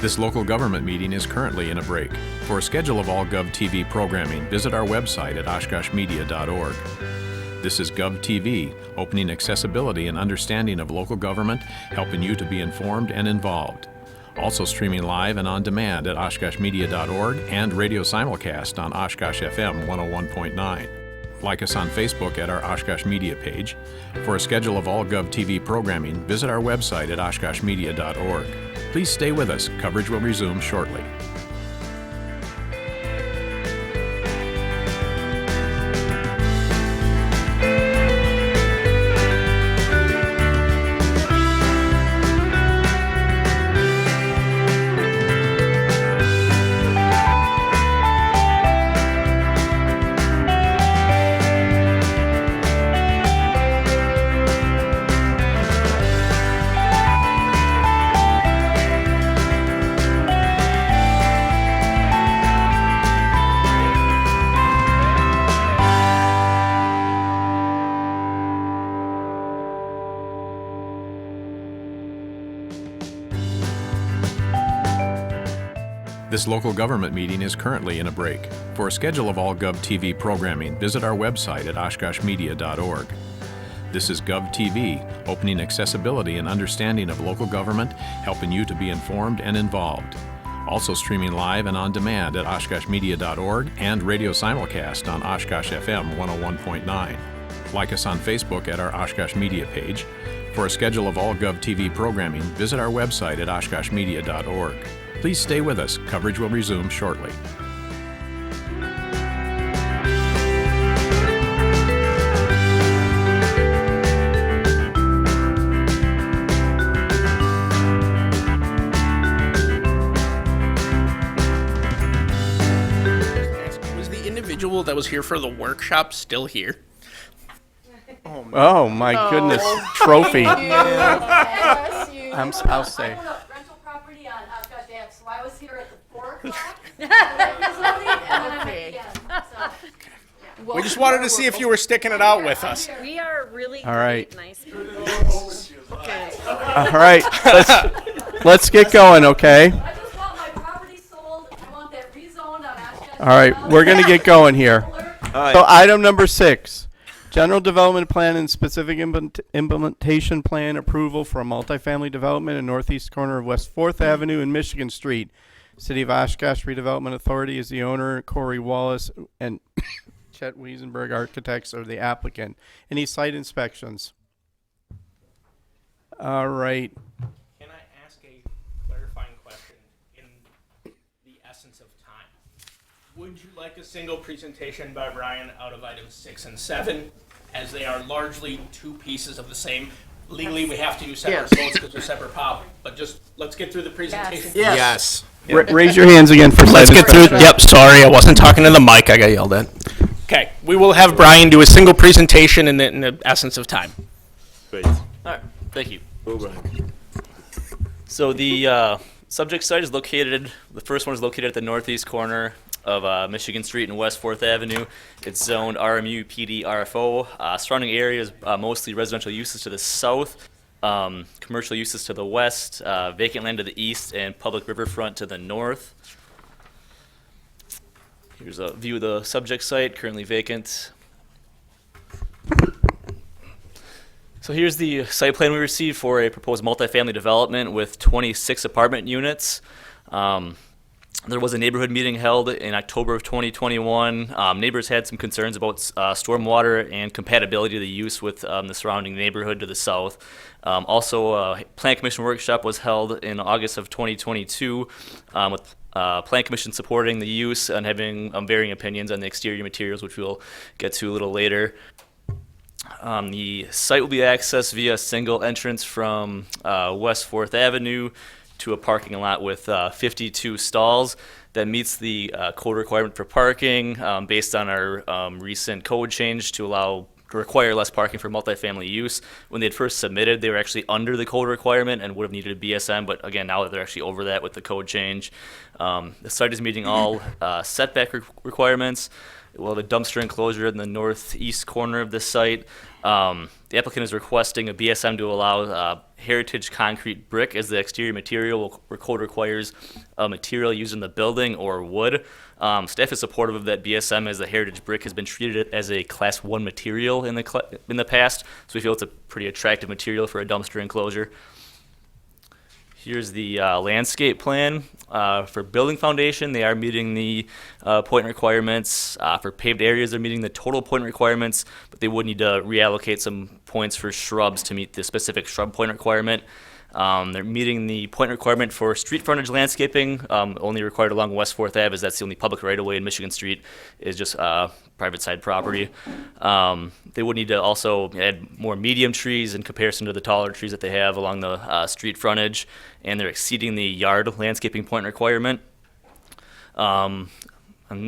[SPEAKER 2] This local government meeting is currently in a break. For a schedule of all GovTV programming, visit our website at oshkoshmedia.org. This is GovTV, opening accessibility and understanding of local government, helping you to be informed and involved. Also streaming live and on demand at oshkoshmedia.org and radio simulcast on Oshkosh FM 101.9. Like us on Facebook at our Oshkosh Media page. For a schedule of all GovTV programming, visit our website at oshkoshmedia.org. Please stay with us. Coverage will resume shortly. This local government meeting is currently in a break. For a schedule of all GovTV programming, visit our website at oshkoshmedia.org. This is GovTV, opening accessibility and understanding of local government, helping you to be informed and involved. Also streaming live and on demand at oshkoshmedia.org and radio simulcast on Oshkosh FM 101.9. Like us on Facebook at our Oshkosh Media page. For a schedule of all GovTV programming, visit our website at oshkoshmedia.org. Please stay with us. Coverage will resume shortly.
[SPEAKER 5] Was the individual that was here for the workshop still here?
[SPEAKER 1] Oh my goodness, trophy. I'll say.
[SPEAKER 12] Rental property on Oshkosh Ave, so I was here at the 4 o'clock.
[SPEAKER 5] We just wanted to see if you were sticking it out with us.
[SPEAKER 16] We are really
[SPEAKER 1] All right.
[SPEAKER 16] great, nice people.
[SPEAKER 1] All right, let's get going, okay?
[SPEAKER 12] I just want my property sold. I want that rezoned on Oshkosh.
[SPEAKER 1] All right, we're gonna get going here. So item number 6, general development plan and specific implementation plan approval for a multifamily development in northeast corner of West 4th Avenue and Michigan Street. City of Oshkosh Redevelopment Authority is the owner. Corey Wallace and Chet Wiesenberg Architects are the applicant. Any site inspections? All right.
[SPEAKER 5] Can I ask a clarifying question in the essence of time? Would you like a single presentation by Brian out of items 6 and 7, as they are largely two pieces of the same? Legally, we have to use separate votes because they're separate pop, but just let's get through the presentation.
[SPEAKER 3] Yes.
[SPEAKER 1] Raise your hands again for
[SPEAKER 5] Let's
[SPEAKER 1] site
[SPEAKER 5] get through.
[SPEAKER 1] inspection.
[SPEAKER 5] Yep, sorry, I wasn't talking to the mic. I got yelled at. Okay, we will have Brian do a single presentation in the essence of time.
[SPEAKER 14] Great.
[SPEAKER 20] All right, thank you.
[SPEAKER 14] Go, Brian.
[SPEAKER 20] So the subject site is located, the first one is located at the northeast corner of Michigan Street and West 4th Avenue. It's zoned RMU, PD, RFO. Surrounding areas, mostly residential uses to the south, commercial uses to the west, vacant land to the east, and public riverfront to the north. Here's a view of the subject site, currently vacant. So here's the site plan we received for a proposed multifamily development with 26 apartment units. There was a neighborhood meeting held in October of 2021. Neighbors had some concerns about stormwater and compatibility of the use with the surrounding neighborhood to the south. Also, a Plan Commission workshop was held in August of 2022 with Plan Commission supporting the use and having varying opinions on the exterior materials, which we'll get to a little later. The site will be accessed via single entrance from West 4th Avenue to a parking lot with 52 stalls that meets the code requirement for parking based on our recent code change to require less parking for multifamily use. When they had first submitted, they were actually under the code requirement and would have needed a BSM, but again, now that they're actually over that with the code change. The site is meeting all setback requirements. Well, the dumpster enclosure in the northeast corner of this site. The applicant is requesting a BSM to allow heritage concrete brick as the exterior material, where code requires a material used in the building or wood. Staff is supportive of that BSM as the heritage brick has been treated as a Class 1 material in the past, so we feel it's a pretty attractive material for a dumpster enclosure. Here's the landscape plan. For building foundation, they are meeting the point requirements. For paved areas, they're meeting the total point requirements, but they would need to reallocate some points for shrubs to meet the specific shrub point requirement. They're meeting the point requirement for street frontage landscaping, only required along West 4th Ave, as that's the only public right-of-way in Michigan Street is just private side property. They would need to also add more medium trees in comparison to the taller trees that they have along the street frontage, and they're exceeding the yard landscaping point requirement. On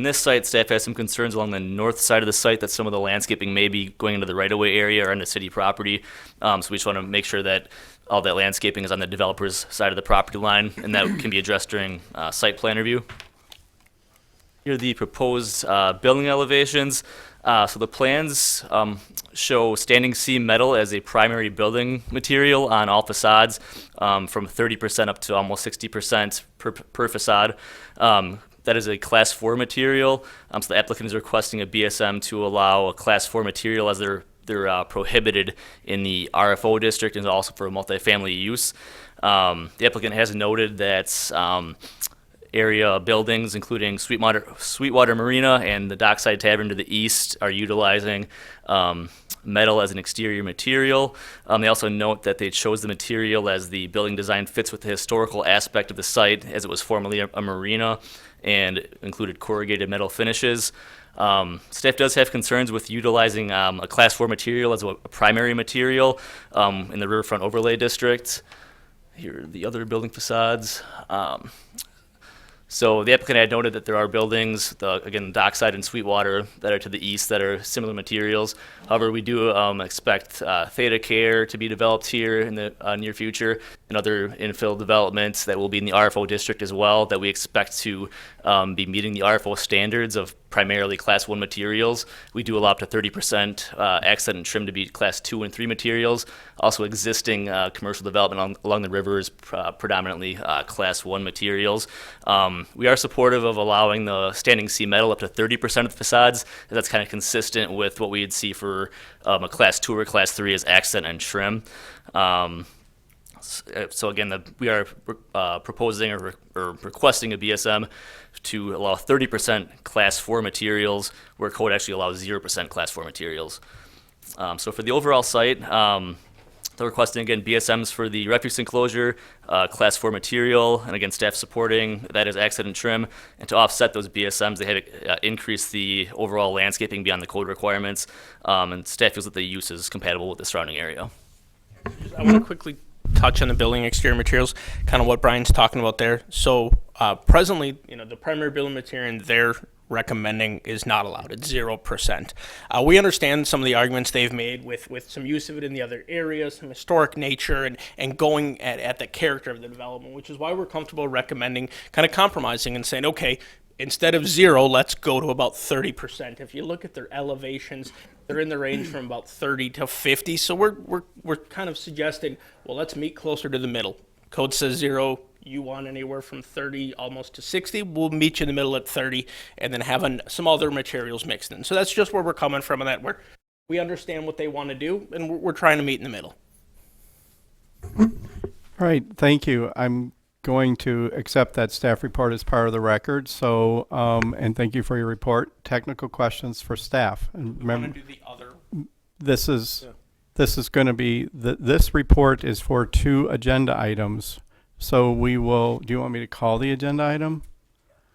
[SPEAKER 20] this site, staff has some concerns along the north side of the site that some of the landscaping may be going into the right-of-way area or into city property. So we just want to make sure that all that landscaping is on the developer's side of the property line, and that can be addressed during site plan review. Here are the proposed building elevations. So the plans show standing seam metal as a primary building material on all facades, from 30% up to almost 60% per facade. That is a Class 4 material. So the applicant is requesting a BSM to allow a Class 4 material as they're prohibited in the RFO district and also for multifamily use. The applicant has noted that area buildings, including Sweetwater Marina and the Dockside Tavern to the east, are utilizing metal as an exterior material. They also note that they chose the material as the building design fits with the historical aspect of the site, as it was formerly a marina and included corrugated metal finishes. Staff does have concerns with utilizing a Class 4 material as a primary material in the Riverfront Overlay District. Here are the other building facades. So the applicant had noted that there are buildings, again, Dockside and Sweetwater, that are to the east that are similar materials. However, we do expect Theta Care to be developed here in the near future, and other infill developments that will be in the RFO district as well, that we expect to be meeting the RFO standards of primarily Class 1 materials. We do allow up to 30% accent and trim to be Class 2 and 3 materials. Also, existing commercial development along the river is predominantly Class 1 materials. We are supportive of allowing the standing seam metal up to 30% of the facades. That's kind of consistent with what we'd see for a Class 2 or Class 3 as accent and trim. So again, we are proposing or requesting a BSM to allow 30% Class 4 materials, where code actually allows 0% Class 4 materials. So for the overall site, they're requesting, again, BSMs for the refuse enclosure, Class 4 material, and again, staff supporting that as accent and trim. And to offset those BSMs, they have increased the overall landscaping beyond the code requirements, and staff feels that the use is compatible with the surrounding area.
[SPEAKER 5] I want to quickly touch on the building exterior materials, kind of what Brian's talking about there. So presently, the primary building material they're recommending is not allowed. It's 0%. We understand some of the arguments they've made with some use of it in the other areas, some historic nature, and going at the character of the development, which is why we're comfortable recommending kind of compromising and saying, okay, instead of 0, let's go to about 30%. If you look at their elevations, they're in the range from about 30 to 50. So we're kind of suggesting, well, let's meet closer to the middle. Code says 0. You want anywhere from 30 almost to 60. We'll meet you in the middle at 30, and then have some other materials mixed in. So that's just where we're coming from on that. We understand what they want to do, and we're trying to meet in the middle.
[SPEAKER 1] All right, thank you. I'm going to accept that staff report as part of the record. So, and thank you for your report. Technical questions for staff. And remember,
[SPEAKER 5] do the other.
[SPEAKER 1] this is going to be, this report is for 2 agenda items. So we will, do you want me to call the agenda item?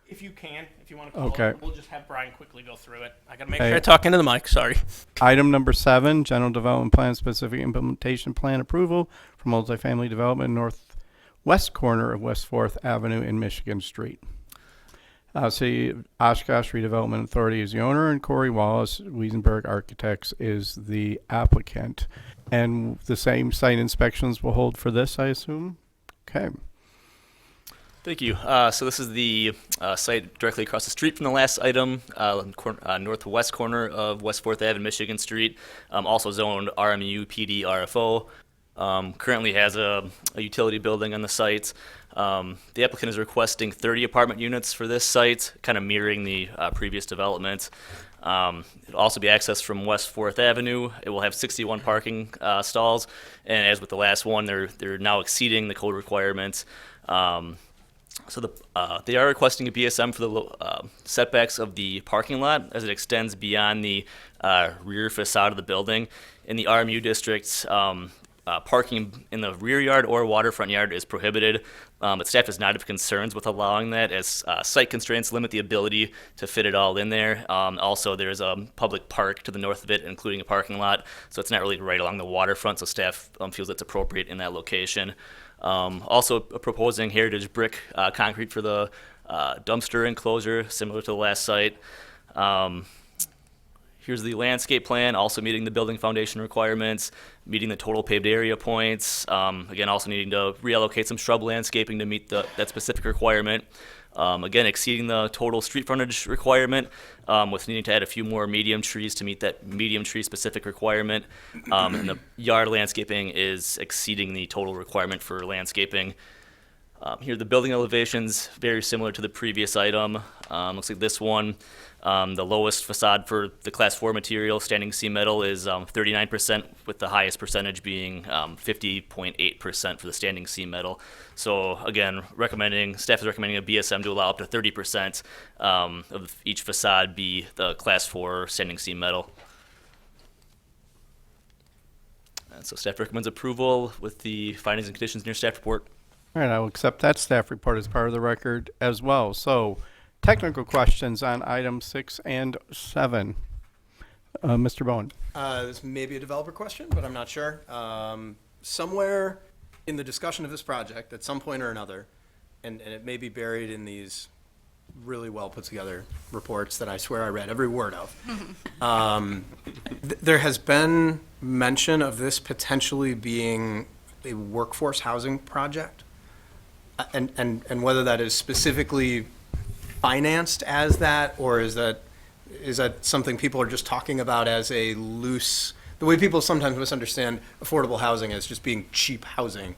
[SPEAKER 5] If you can, if you want to call
[SPEAKER 1] Okay.
[SPEAKER 5] it, we'll just have Brian quickly go through it. I got to make sure I talk into the mic, sorry.
[SPEAKER 1] Item number 7, General Development Plan Specific Implementation Plan Approval for Multifamily Development Northwest corner of West 4th Avenue in Michigan Street. City of Oshkosh Redevelopment Authority is the owner, and Corey Wallace, Wiesenberg Architects, is the applicant. And the same site inspections will hold for this, I assume? Okay.
[SPEAKER 20] Thank you. So this is the site directly across the street from the last item, northwest corner of West 4th Ave and Michigan Street, also zoned RMU PD RFO. Currently has a utility building on the site. The applicant is requesting 30 apartment units for this site, kind of mirroring the previous development. It'll also be accessed from West 4th Avenue. It will have 61 parking stalls, and as with the last one, they're now exceeding the code requirements. So they are requesting a BSM for the setbacks of the parking lot as it extends beyond the rear facade of the building. In the RMU district, parking in the rear yard or waterfront yard is prohibited, but staff does not have concerns with allowing that as site constraints limit the ability to fit it all in there. Also, there's a public park to the north of it, including a parking lot, so it's not really right along the waterfront, so staff feels it's appropriate in that location. Also proposing heritage brick concrete for the dumpster enclosure, similar to the last site. Here's the landscape plan, also meeting the building foundation requirements, meeting the total paved area points. Again, also needing to reallocate some shrub landscaping to meet that specific requirement. Again, exceeding the total street frontage requirement, with needing to add a few more medium trees to meet that medium tree specific requirement. And the yard landscaping is exceeding the total requirement for landscaping. Here are the building elevations, very similar to the previous item. Looks like this one, the lowest facade for the Class 4 material, standing seam metal, is 39%, with the highest percentage being 50.8% for the standing seam metal. So again, staff is recommending a BSM to allow up to 30% of each facade be the Class 4 standing seam metal. And so staff recommends approval with the findings and conditions in your staff report.
[SPEAKER 1] All right, I will accept that staff report as part of the record as well. So, technical questions on items 6 and 7. Mr. Bowen.
[SPEAKER 10] This may be a developer question, but I'm not sure. Somewhere in the discussion of this project, at some point or another, and it may be buried in these really well put together reports that I swear I read every word of, there has been mention of this potentially being a workforce housing project. And whether that is specifically financed as that, or is that something people are just talking about as a loose, the way people sometimes misunderstand affordable housing as just being cheap housing.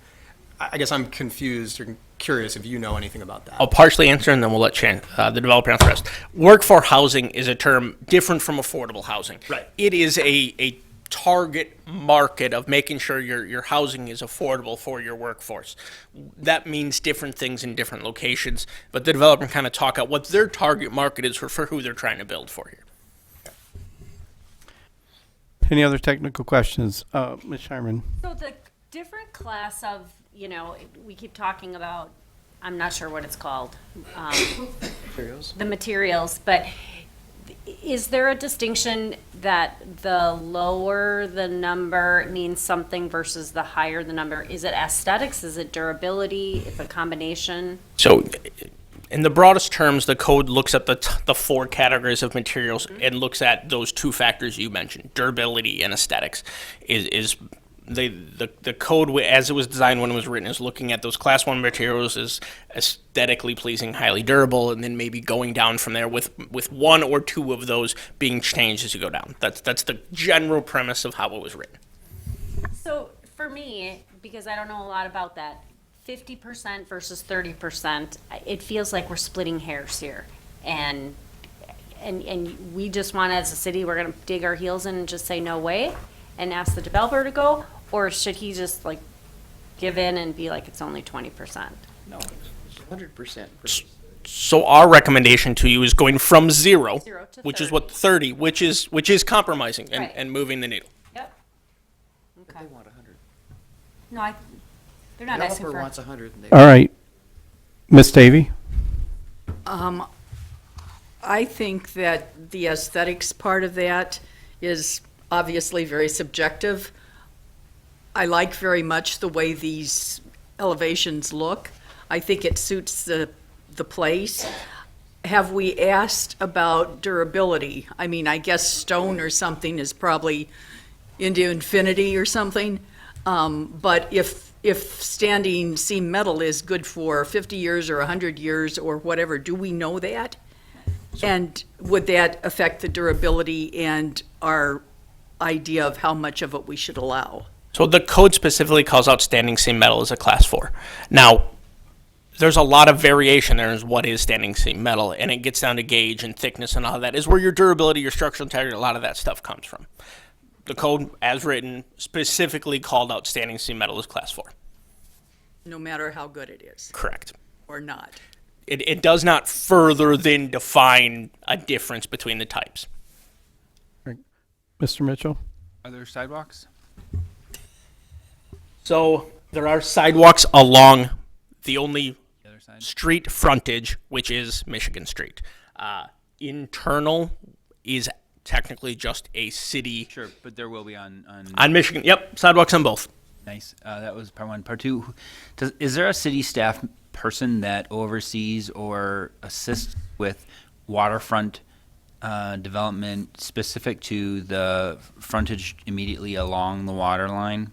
[SPEAKER 10] I guess I'm confused or curious if you know anything about that.
[SPEAKER 5] I'll partially answer, and then we'll let the developer answer the rest. Workforce housing is a term different from affordable housing.
[SPEAKER 10] Right.
[SPEAKER 5] It is a target market of making sure your housing is affordable for your workforce. That means different things in different locations, but the developer kind of talk out what their target market is for who they're trying to build for here.
[SPEAKER 1] Any other technical questions? Ms. Sharman.
[SPEAKER 16] So the different class of, we keep talking about, I'm not sure what it's called.
[SPEAKER 10] Materials.
[SPEAKER 16] The materials, but is there a distinction that the lower the number means something versus the higher the number? Is it aesthetics? Is it durability? It's a combination?
[SPEAKER 5] So in the broadest terms, the code looks at the 4 categories of materials and looks at those 2 factors you mentioned, durability and aesthetics. The code, as it was designed when it was written, is looking at those Class 1 materials as aesthetically pleasing, highly durable, and then maybe going down from there with 1 or 2 of those being changed as you go down. That's the general premise of how it was written.
[SPEAKER 16] So for me, because I don't know a lot about that, 50% versus 30%, it feels like we're splitting hairs here. And we just want, as a city, we're going to dig our heels in and just say no way and ask the developer to go, or should he just give in and be like it's only 20%?
[SPEAKER 4] No, 100%.
[SPEAKER 5] So our recommendation to you is going from 0,
[SPEAKER 16] Zero to
[SPEAKER 5] which is
[SPEAKER 16] 30.
[SPEAKER 5] what 30, which is compromising and,
[SPEAKER 16] Right.
[SPEAKER 5] and moving the needle.
[SPEAKER 16] Yep.
[SPEAKER 4] But they want 100.
[SPEAKER 16] No, they're not asking
[SPEAKER 4] Developer
[SPEAKER 16] for.
[SPEAKER 4] wants 100. And they
[SPEAKER 1] All right. Miss Davy?
[SPEAKER 15] I think that the aesthetics part of that is obviously very subjective. I like very much the way these elevations look. I think it suits the place. Have we asked about durability? I mean, I guess stone or something is probably into infinity or something. But if standing seam metal is good for 50 years or 100 years or whatever, do we know that? And would that affect the durability and our idea of how much of it we should allow?
[SPEAKER 5] So the code specifically calls out standing seam metal as a class 4. Now, there's a lot of variation there as what is standing seam metal, and it gets down to gauge and thickness and all that is where your durability, your structural integrity, a lot of that stuff comes from. The code, as written, specifically called out standing seam metal as class 4.
[SPEAKER 15] No matter how good it is,
[SPEAKER 5] Correct.
[SPEAKER 15] or not?
[SPEAKER 5] It does not further than define a difference between the types.
[SPEAKER 1] Mr. Mitchell?
[SPEAKER 7] Are there sidewalks?
[SPEAKER 5] So there are sidewalks along the only
[SPEAKER 7] The other side?
[SPEAKER 5] street frontage, which is Michigan Street. Internal is technically just a city.
[SPEAKER 7] Sure, but there will be on
[SPEAKER 5] On Michigan, yep, sidewalks on both.
[SPEAKER 7] Nice. That was part one. Part two, is there a city staff person that oversees or assists with waterfront development specific to the frontage immediately along the water line?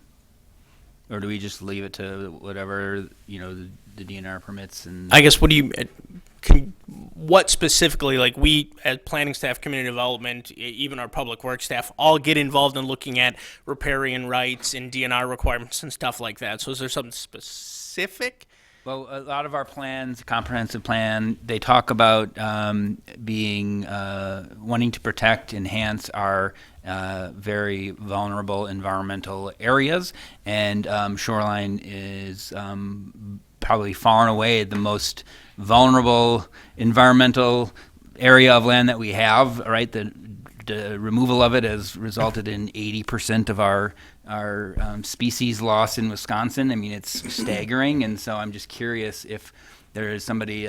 [SPEAKER 7] Or do we just leave it to whatever, the DNR permits and?
[SPEAKER 5] I guess, what specifically, like we as planning staff, community development, even our public works staff, all get involved in looking at riparian rights and DNR requirements and stuff like that. So is there something specific?
[SPEAKER 7] Well, a lot of our plans, comprehensive plan, they talk about being wanting to protect, enhance our very vulnerable environmental areas, and shoreline is probably far and away the most vulnerable environmental area of land that we have. Right, the removal of it has resulted in 80% of our species loss in Wisconsin. I mean, it's staggering, and so I'm just curious if there is somebody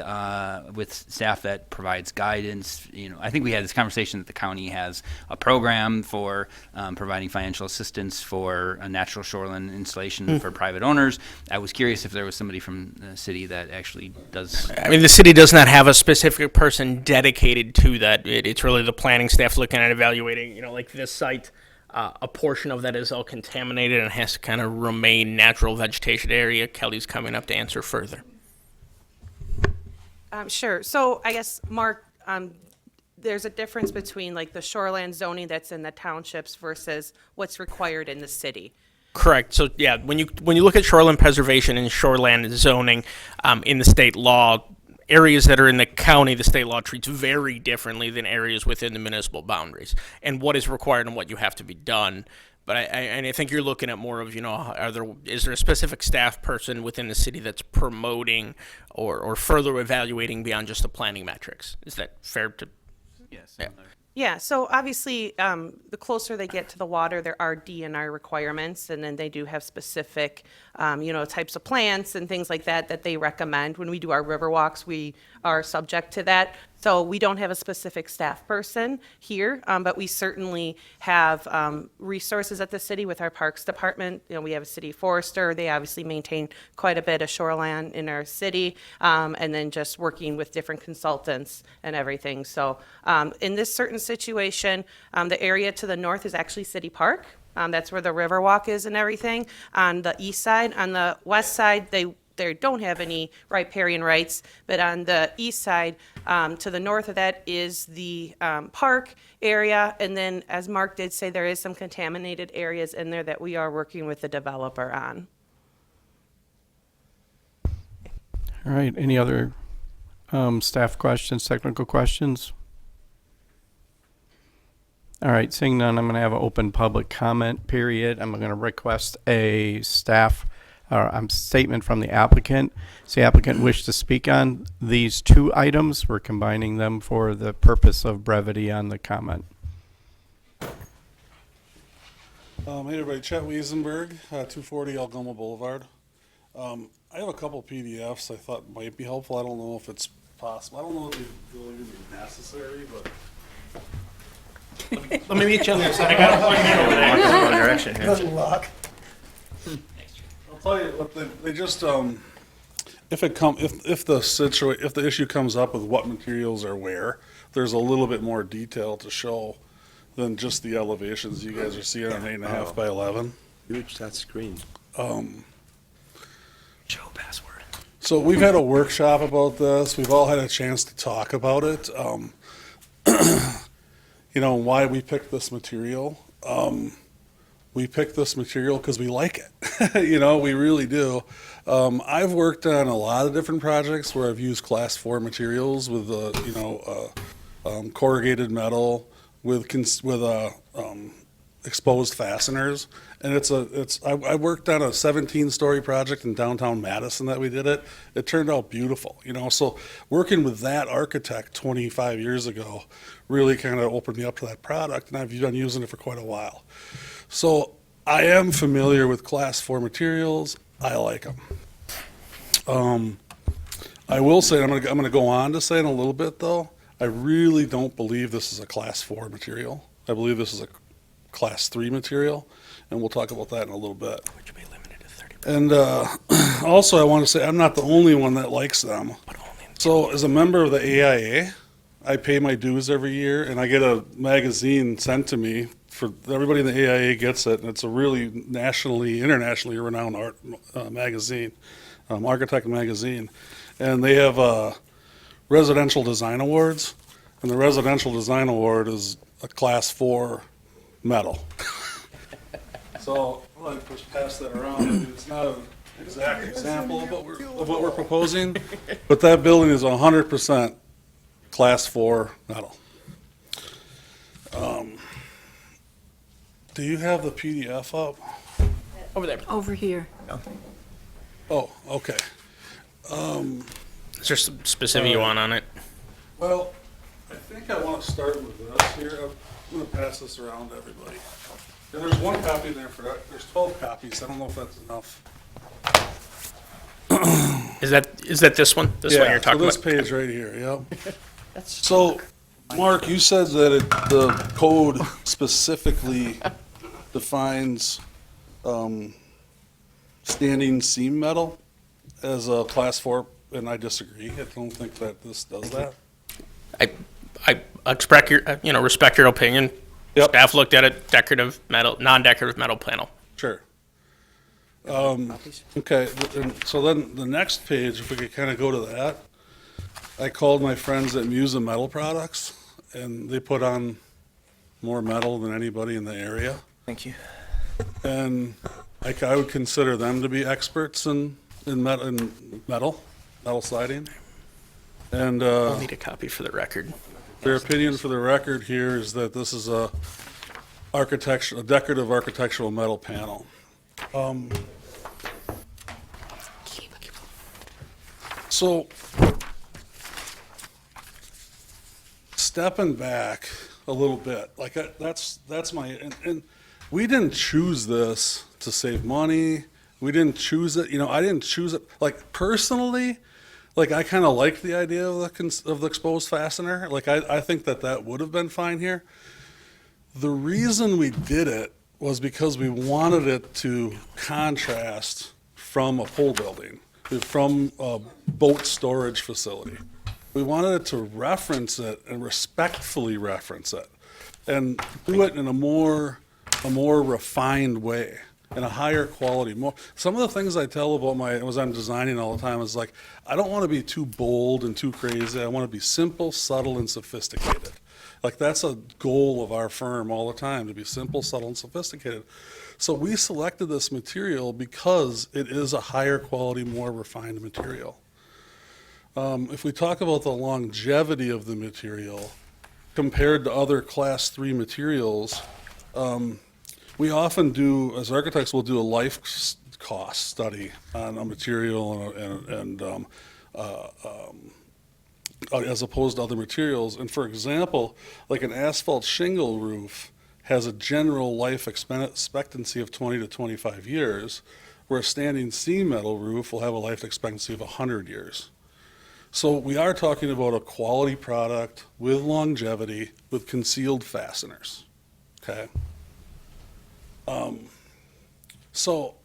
[SPEAKER 7] with staff that provides guidance. I think we had this conversation that the county has a program for providing financial assistance for a natural shoreline installation for private owners. I was curious if there was somebody from the city that actually does.
[SPEAKER 5] I mean, the city does not have a specific person dedicated to that. It's really the planning staff looking at evaluating, like this site. A portion of that is all contaminated and has to kind of remain natural vegetation area. Kelly's coming up to answer further.
[SPEAKER 21] Sure. So I guess, Mark, there's a difference between like the shoreline zoning that's in the townships versus what's required in the city.
[SPEAKER 5] Correct. So yeah, when you look at shoreline preservation and shoreline zoning in the state law, areas that are in the county, the state law treats very differently than areas within the municipal boundaries, and what is required and what you have to be done. But I think you're looking at more of, is there a specific staff person within the city that's promoting or further evaluating beyond just the planning metrics? Is that fair to?
[SPEAKER 7] Yes.
[SPEAKER 5] Yeah.
[SPEAKER 21] Yeah, so obviously, the closer they get to the water, there are DNR requirements, and then they do have specific, types of plants and things like that they recommend. When we do our river walks, we are subject to that. So we don't have a specific staff person here, but we certainly have resources at the city with our Parks Department. We have a city forester. They obviously maintain quite a bit of shoreline in our city, and then just working with different consultants and everything. So in this certain situation, the area to the north is actually City Park. That's where the Riverwalk is and everything. On the east side, on the west side, they don't have any riparian rights, but on the east side, to the north of that is the park area, and then, as Mark did say, there is some contaminated areas in there that we are working with the developer on.
[SPEAKER 1] All right, any other staff questions, technical questions? All right, seeing none, I'm going to have an open public comment period. I'm going to request a staff statement from the applicant. Does the applicant wish to speak on these two items? We're combining them for the purpose of brevity on the comment.
[SPEAKER 6] Hey everybody, Chet Wiesenberg, 240 Algoma Boulevard. I have a couple PDFs I thought might be helpful. I don't know if it's possible. I don't know if they're really necessary, but
[SPEAKER 5] Let me meet you on the other side. I got a plan over there.
[SPEAKER 18] Wrong direction here.
[SPEAKER 6] good luck. I'll tell you what they just if the issue comes up with what materials are where, there's a little bit more detail to show than just the elevations you guys are seeing on 8.5 by 11.
[SPEAKER 14] Huge that screen.
[SPEAKER 18] Show password.
[SPEAKER 6] So we've had a workshop about this. We've all had a chance to talk about it. Why we picked this material. We picked this material because we like it. We really do. I've worked on a lot of different projects where I've used class 4 materials with, corrugated metal, with exposed fasteners, and I worked on a 17-story project in downtown Madison that we did it. It turned out beautiful, So working with that architect 25 years ago really kind of opened me up to that product, and I've been using it for quite a while. So I am familiar with class 4 materials. I like them. I will say, I'm going to go on to say in a little bit though, I really don't believe this is a class 4 material. I believe this is a class 3 material, and we'll talk about that in a little bit.
[SPEAKER 18] Which may be limited to 30%.
[SPEAKER 6] And also I want to say I'm not the only one that likes them. So as a member of the AIA, I pay my dues every year, and I get a magazine sent to me. For everybody in the AIA gets it, and it's a really internationally renowned art magazine, architect magazine, and they have residential design awards, and the residential design award is a class 4 metal. So I'll just pass that around. It's not an exact example of what we're proposing, but that building is 100% class 4 metal. Do you have the PDF up?
[SPEAKER 5] Over there.
[SPEAKER 15] Over here.
[SPEAKER 6] Oh, okay.
[SPEAKER 5] Is there some specific you want on it?
[SPEAKER 6] Well, I think I want to start with this here. I'm going to pass this around to everybody. And there's one copy in there there's 12 copies. I don't know if that's enough.
[SPEAKER 5] Is that this one? This one you're talking
[SPEAKER 6] so this
[SPEAKER 5] about?
[SPEAKER 6] page right here, yep. So, Mark, you said that the code specifically defines standing seam metal as a class 4, and I disagree. I don't think that this does that.
[SPEAKER 5] I respect your opinion.
[SPEAKER 6] Yep.
[SPEAKER 5] Staff looked at it, decorative metal, non-decorative metal panel.
[SPEAKER 6] Sure. Okay, and so then the next page, if we could kind of go to that, I called my friends at Musa Metal Products, and they put on more metal than anybody in the area.
[SPEAKER 18] Thank you.
[SPEAKER 6] And I would consider them to be experts in metal siding. And
[SPEAKER 5] I'll need a copy for the record.
[SPEAKER 6] their opinion for the record here is that this is a decorative architectural metal panel. So, stepping back a little bit, like that's my, and we didn't choose this to save money. We didn't choose it, I didn't choose it, like personally, like I kind of liked the idea of the exposed fastener. Like I think that would have been fine here. The reason we did it was because we wanted it to contrast from a pole building, from a boat storage facility. We wanted it to reference it and respectfully reference it and do it in a more refined way, in a higher quality. Some of the things I tell about as I'm designing all the time is like, I don't want to be too bold and too crazy. I want to be simple, subtle, and sophisticated. Like that's a goal of our firm all the time, to be simple, subtle, and sophisticated. So we selected this material because it is a higher quality, more refined material. If we talk about the longevity of the material compared to other class 3 materials, we often do, as architects, we'll do a life cost study on a material as opposed to other materials. And for example, like an asphalt shingle roof has a general life expectancy of 20 to 25 years, where a standing seam metal roof will have a life expectancy of 100 years. So we are talking about a quality product with longevity, with concealed fasteners, okay? So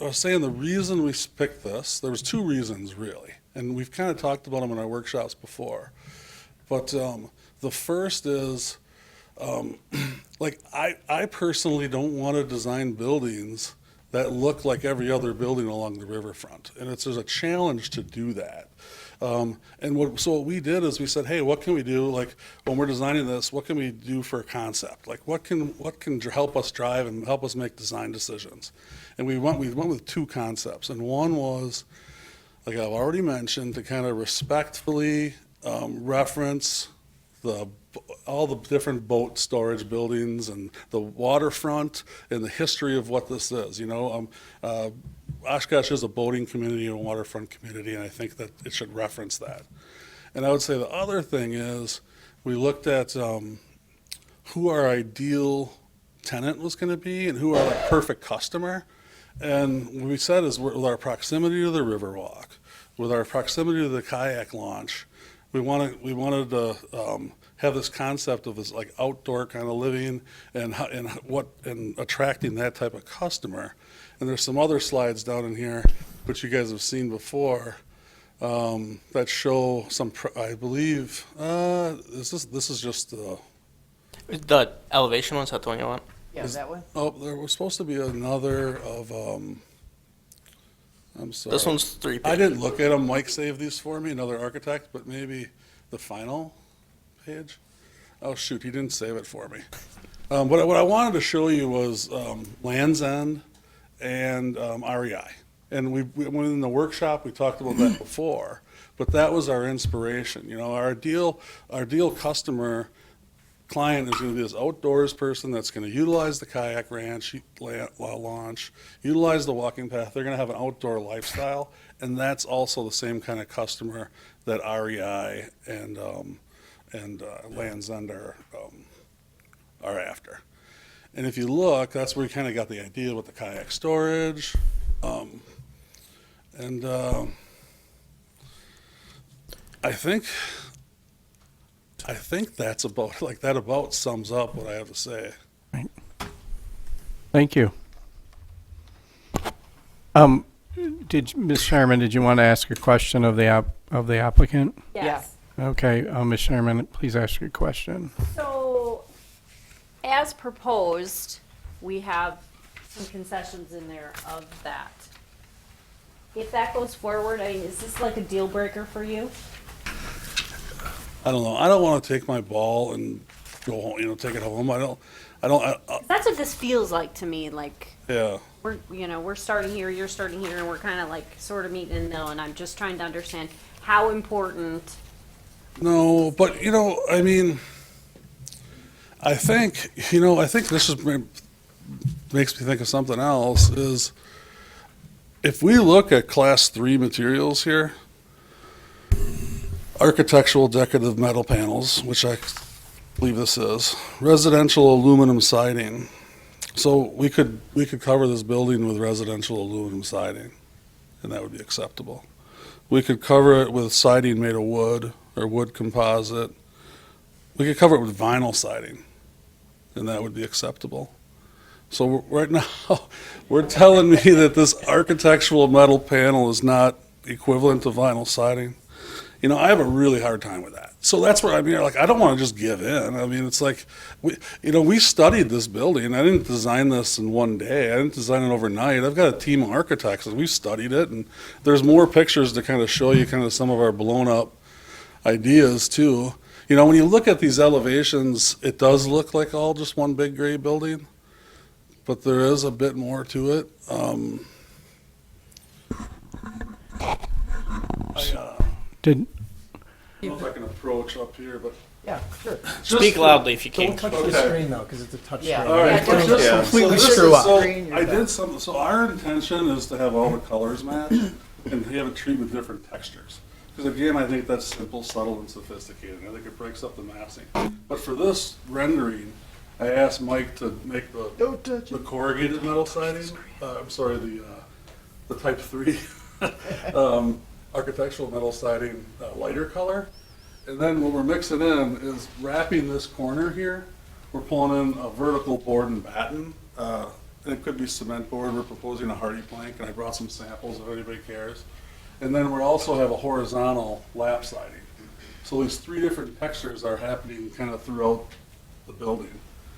[SPEAKER 6] I was saying the reason we picked this, there was two reasons really, and we've kind of talked about them in our workshops before. But the first is, like I personally don't want to design buildings that look like every other building along the riverfront, and there's a challenge to do that. So what we did is we said, hey, what can we do? Like when we're designing this, what can we do for a concept? Like what can help us drive and help us make design decisions? And we went with two concepts, and one was, like I've already mentioned, to kind of respectfully reference all the different boat storage buildings and the waterfront and the history of what this is. You know, Oshkosh is a boating community and a waterfront community, and I think that it should reference that. And I would say the other thing is we looked at who our ideal tenant was going to be and who our perfect customer. And what we said is with our proximity to the Riverwalk, with our proximity to the kayak launch, we wanted to have this concept of this like outdoor kind of living and attracting that type of customer. And there's some other slides down in here, which you guys have seen before, that show some. I believe this is just
[SPEAKER 5] the elevation one's that the one you want?
[SPEAKER 4] Yeah, that one?
[SPEAKER 6] Oh, there was supposed to be another of. I'm sorry.
[SPEAKER 5] This one's 3 pages.
[SPEAKER 6] I didn't look at them. Mike saved these for me, another architect, but maybe the final page. Oh shoot, he didn't save it for me. But what I wanted to show you was Land's End and REI. And when in the workshop, we talked about that before, but that was our inspiration. You know, our ideal customer client is going to be this outdoors person that's going to utilize the kayak ranch, launch, utilize the walking path. They're going to have an outdoor lifestyle, and that's also the same kind of customer that REI and Land's End are after. And if you look, that's where we kind of got the idea with the kayak storage. I think that's about sums up what I have to say.
[SPEAKER 1] Right. Thank you. Ms. Sherman, did you want to ask a question of the applicant?
[SPEAKER 16] Yes.
[SPEAKER 1] Okay, Ms. Sherman, please ask your question.
[SPEAKER 16] So, as proposed, we have some concessions in there of that. If that goes forward, I mean, is this like a deal breaker for you?
[SPEAKER 6] I don't know. I don't want to take my ball and go home, take it home.
[SPEAKER 16] That's what this feels like to me. Like,
[SPEAKER 6] yeah.
[SPEAKER 16] We're starting here, you're starting here, and we're kind of like sort of meeting in the middle. And I'm just trying to understand how important.
[SPEAKER 6] No, but I mean, I think this makes me think of something else. Is if we look at class 3 materials here. Architectural decorative metal panels, which I believe this is, residential aluminum siding. So we could cover this building with residential aluminum siding, and that would be acceptable. We could cover it with siding made of wood or wood composite. We could cover it with vinyl siding, and that would be acceptable. So right now, we're telling me that this architectural metal panel is not equivalent to vinyl siding. I have a really hard time with that. So that's where I don't want to just give in. I mean, it's like, we studied this building. I didn't design this in one day. I didn't design it overnight. I've got a team of architects, and we studied it. And there's more pictures to kind of show you kind of some of our blown up ideas too. When you look at these elevations, it does look like all just one big gray building, but there is a bit more to it. I don't know if I can approach up here, but
[SPEAKER 4] Yeah, sure.
[SPEAKER 5] Speak loudly if you can.
[SPEAKER 10] Don't touch the screen though, because it's a touch
[SPEAKER 4] Yeah.
[SPEAKER 10] screen.
[SPEAKER 6] All right,
[SPEAKER 4] Yeah,
[SPEAKER 6] but
[SPEAKER 4] don't
[SPEAKER 6] just-
[SPEAKER 10] completely
[SPEAKER 6] so this
[SPEAKER 10] screw
[SPEAKER 6] is-
[SPEAKER 10] up.
[SPEAKER 6] So
[SPEAKER 4] Screen, you're
[SPEAKER 6] I
[SPEAKER 4] done.
[SPEAKER 6] did some, so our intention is to have all the colors match and have it treat with different textures. Because again, I think that's simple, subtle, and sophisticated. I think it breaks up the massing. But for this rendering, I asked Mike to make the corrugated metal siding, I'm sorry, the type 3 architectural metal siding lighter color. And then what we're mixing in is wrapping this corner here. We're pulling in a vertical board and batten. And it could be cement board. We're proposing a hardy plank, and I brought some samples if anybody cares. And then we also have a horizontal lap siding. So these 3 different textures are happening kind of throughout the building.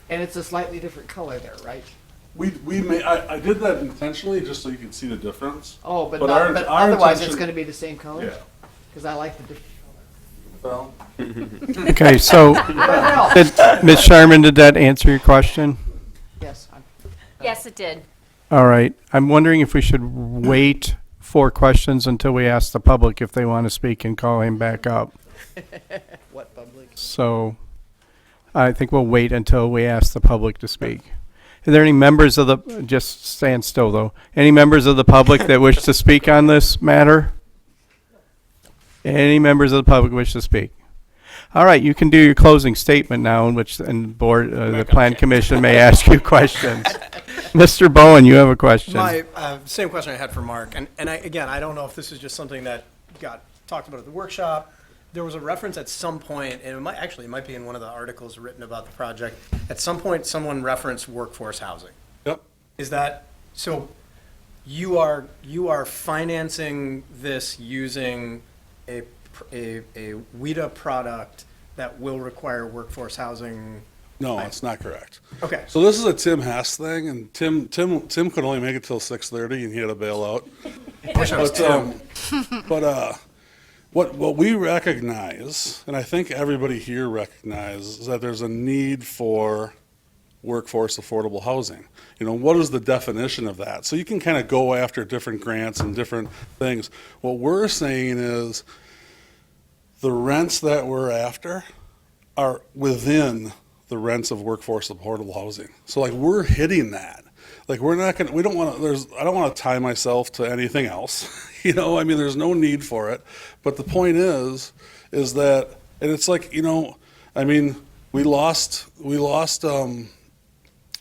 [SPEAKER 4] And it's a slightly different color there, right?
[SPEAKER 6] I did that intentionally just so you can see the difference.
[SPEAKER 4] Oh, but
[SPEAKER 6] our
[SPEAKER 4] otherwise it's
[SPEAKER 6] intention-
[SPEAKER 4] gonna be the same color?
[SPEAKER 6] Yeah.
[SPEAKER 4] Because I like the different.
[SPEAKER 6] Well,
[SPEAKER 1] Okay, so, Ms. Sharman, did that answer your question?
[SPEAKER 4] Yes.
[SPEAKER 16] Yes, it did.
[SPEAKER 1] All right. I'm wondering if we should wait for questions until we ask the public if they want to speak and call him back up.
[SPEAKER 4] What public?
[SPEAKER 1] So I think we'll wait until we ask the public to speak. Are there any members of the, just stand still though, any members of the public that wish to speak on this matter? Any members of the public wish to speak? All right, you can do your closing statement now in which, and board, the plan commission may ask you questions. Mr. Bowen, you have a question.
[SPEAKER 10] My same question I had for Mark, and again, I don't know if this is just something that got talked about at the workshop. There was a reference at some point, and it might be in one of the articles written about the project. At some point, someone referenced workforce housing.
[SPEAKER 6] Yep.
[SPEAKER 10] Is that so? You are financing this using a WIDA product that will require workforce housing.
[SPEAKER 6] no, it's not correct.
[SPEAKER 10] Okay.
[SPEAKER 6] So this is a Tim Hess thing, and Tim could only make it till 6:30, and he had to bail out.
[SPEAKER 10] Wish I was Tim.
[SPEAKER 6] What we recognize, and I think everybody here recognizes, is that there's a need for workforce affordable housing. You know, what is the definition of that? So you can kind of go after different grants and different things. What we're saying is the rents that we're after are within the rents of workforce affordable housing. So like we're hitting that. Like we're not gonna, we don't want to, I don't want to tie myself to anything else. You know, I mean, there's no need for it. But the point is that, and it's like, you know, I mean, we lost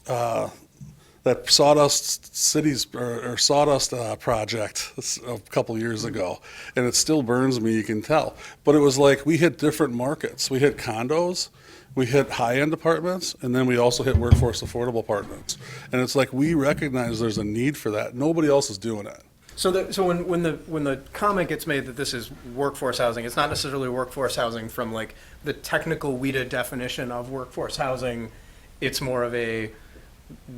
[SPEAKER 6] that Sawdust Cities or Sawdust project a couple years ago, and it still burns me, you can tell. But it was like we hit different markets. We hit condos, we hit high-end apartments, and then we also hit workforce affordable apartments. And it's like we recognize there's a need for that. Nobody else is doing it.
[SPEAKER 10] So when the comment gets made that this is workforce housing, it's not necessarily workforce housing from like the technical WIDA definition of workforce housing. It's more of a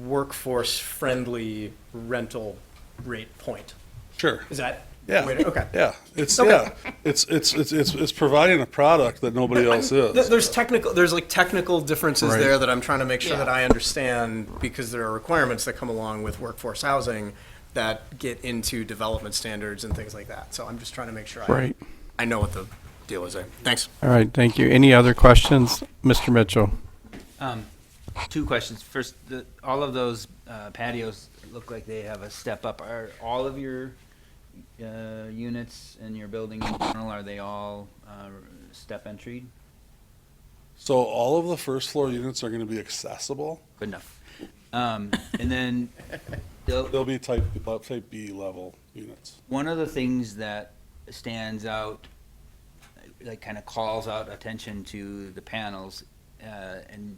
[SPEAKER 10] workforce-friendly rental rate point.
[SPEAKER 6] Sure.
[SPEAKER 10] Is that?
[SPEAKER 6] Yeah.
[SPEAKER 10] Okay.
[SPEAKER 6] Yeah. It's
[SPEAKER 10] Okay.
[SPEAKER 6] yeah. It's providing a product that nobody else is.
[SPEAKER 10] There's technical differences
[SPEAKER 6] Right.
[SPEAKER 10] there that I'm trying to make sure
[SPEAKER 4] Yeah.
[SPEAKER 10] that I understand, because there are requirements that come along with workforce housing that get into development standards and things like that. So I'm just trying to make sure
[SPEAKER 1] Right.
[SPEAKER 10] I know what the deal is there. Thanks.
[SPEAKER 1] All right, thank you. Any other questions? Mr. Mitchell?
[SPEAKER 7] 2 questions. First, all of those patios look like they have a step up. Are all of your units in your building in general, are they all step entry?
[SPEAKER 6] So all of the first floor units are going to be accessible.
[SPEAKER 7] Good enough. And then
[SPEAKER 6] They'll be type B level units.
[SPEAKER 7] one of the things that stands out, like kind of calls out attention to the panels and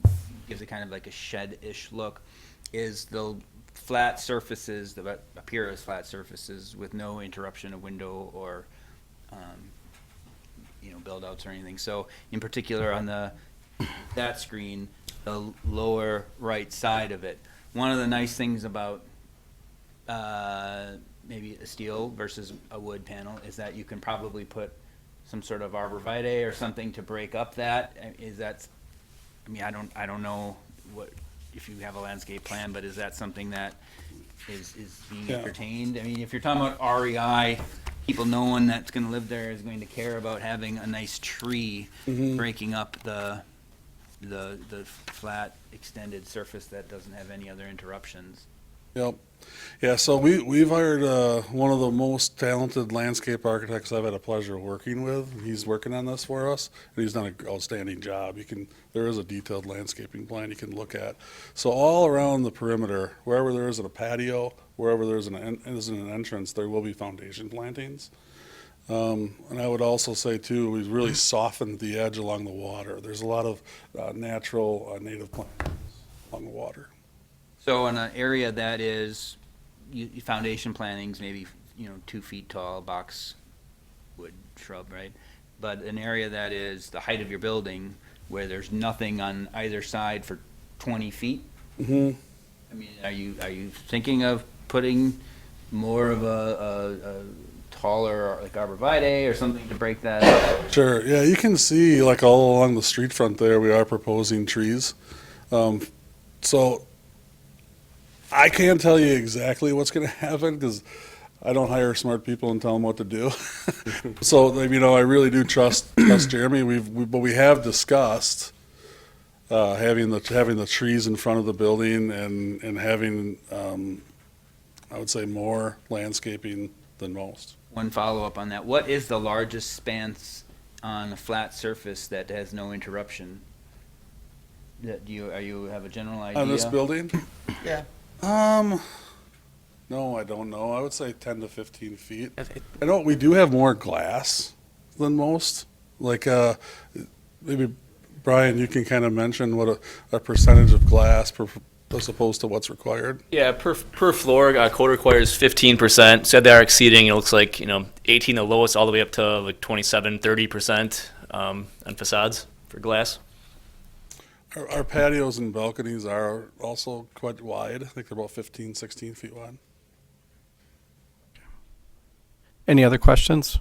[SPEAKER 7] gives it kind of like a shed-ish look, is the flat surfaces that appear as flat surfaces with no interruption of window or build outs or anything. So in particular on that screen, the lower right side of it, one of the nice things about maybe a steel versus a wood panel is that you can probably put some sort of arborvitae or something to break up that. Is that, I mean, I don't know what, if you have a landscape plan, but is that something that is being
[SPEAKER 6] Yeah.
[SPEAKER 7] entertained? I mean, if you're talking about REI people, no one that's gonna live there is going to care about having a nice tree breaking up the flat, extended surface that doesn't have any other interruptions.
[SPEAKER 6] Yep. Yeah, so we've hired one of the most talented landscape architects I've had a pleasure of working with. He's working on this for us, and he's done an outstanding job. There is a detailed landscaping plan you can look at. So all around the perimeter, wherever there isn't a patio, wherever there isn't an entrance, there will be foundation plantings. And I would also say too, we've really softened the edge along the water. There's a lot of natural native plants along the water.
[SPEAKER 7] So in an area that is, foundation plantings, maybe, 2 feet tall, boxwood shrub, right? But an area that is the height of your building, where there's nothing on either side for 20 feet?
[SPEAKER 6] Mm-hmm.
[SPEAKER 7] I mean, are you thinking of putting more of a taller, like arborvitae or something to break that up?
[SPEAKER 6] Sure, yeah, you can see like all along the street front there, we are proposing trees. So I can't tell you exactly what's going to happen because I don't hire smart people and tell them what to do. So, I really do trust Jeremy. But we have discussed having the trees in front of the building and having, I would say, more landscaping than most.
[SPEAKER 7] One follow-up on that. What is the largest span on a flat surface that has no interruption? Do you have a general idea?
[SPEAKER 6] On this building?
[SPEAKER 4] Yeah.
[SPEAKER 6] No, I don't know. I would say 10 to 15 feet. I know we do have more glass than most. Like, maybe Brian, you can kind of mention what a percentage of glass as opposed to what's required.
[SPEAKER 20] Yeah, per floor, code requires 15%. Said they are exceeding, it looks like, 18 the lowest, all the way up to like 27, 30% on facades for glass.
[SPEAKER 6] Our patios and balconies are also quite wide. I think they're about 15, 16 feet wide.
[SPEAKER 1] Any other questions?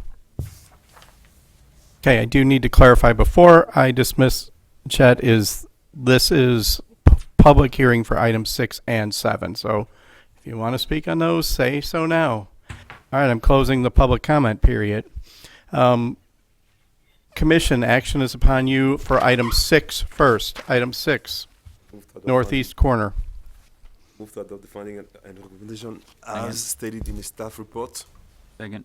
[SPEAKER 1] Okay, I do need to clarify before I dismiss Chet this is public hearing for items 6 and 7. So if you want to speak on those, say so now. All right, I'm closing the public comment period. Commission, action is upon you for item 6 first. Item 6, northeast corner.
[SPEAKER 14] Move to adopt the finding and recommendation as stated in the staff report.
[SPEAKER 7] Second.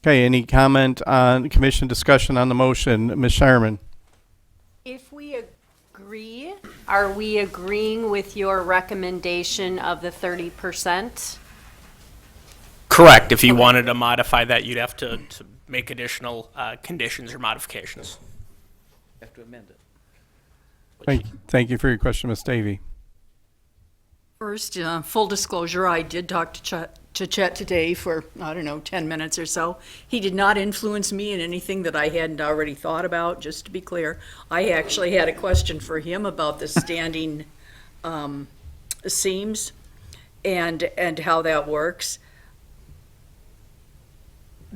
[SPEAKER 1] Okay, any comment on commission discussion on the motion? Ms. Shireman?
[SPEAKER 16] If we agree, are we agreeing with your recommendation of the 30%?
[SPEAKER 5] Correct. If you wanted to modify that, you'd have to make additional conditions or modifications.
[SPEAKER 7] Have to amend it.
[SPEAKER 1] Thank you for your question, Ms. Davey.
[SPEAKER 15] First, full disclosure, I did talk to Chet today for, 10 minutes or so. He did not influence me in anything that I hadn't already thought about, just to be clear. I actually had a question for him about the standing seams and how that works.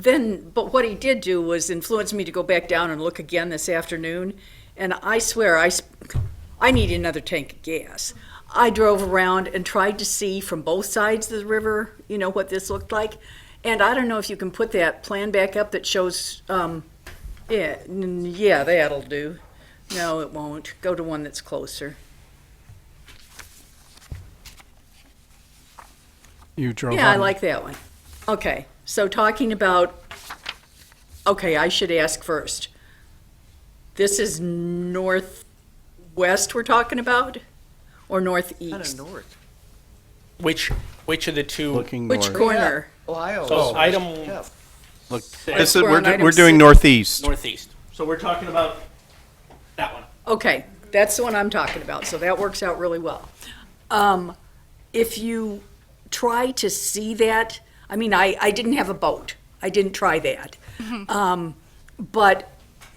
[SPEAKER 15] But what he did do was influence me to go back down and look again this afternoon. And I swear, I need another tank of gas. I drove around and tried to see from both sides of the river, what this looked like. And I don't know if you can put that plan back up that shows, yeah, that'll do. No, it won't. Go to one that's closer.
[SPEAKER 1] You drove
[SPEAKER 15] Yeah, I
[SPEAKER 1] on.
[SPEAKER 15] like that one. Okay, so talking about, okay, I should ask first. This is northwest we're talking about, or northeast?
[SPEAKER 4] Kind of north.
[SPEAKER 5] Which of the two?
[SPEAKER 1] Looking
[SPEAKER 15] Which
[SPEAKER 1] north.
[SPEAKER 15] corner?
[SPEAKER 4] Ohio.
[SPEAKER 5] So item
[SPEAKER 1] Look,
[SPEAKER 5] six.
[SPEAKER 1] this is,
[SPEAKER 15] We're on item
[SPEAKER 1] we're doing
[SPEAKER 15] 6.
[SPEAKER 1] northeast.
[SPEAKER 5] Northeast. So we're talking about that one.
[SPEAKER 15] Okay, that's the one I'm talking about, so that works out really well. If you try to see that, I didn't have a boat. I didn't try that. But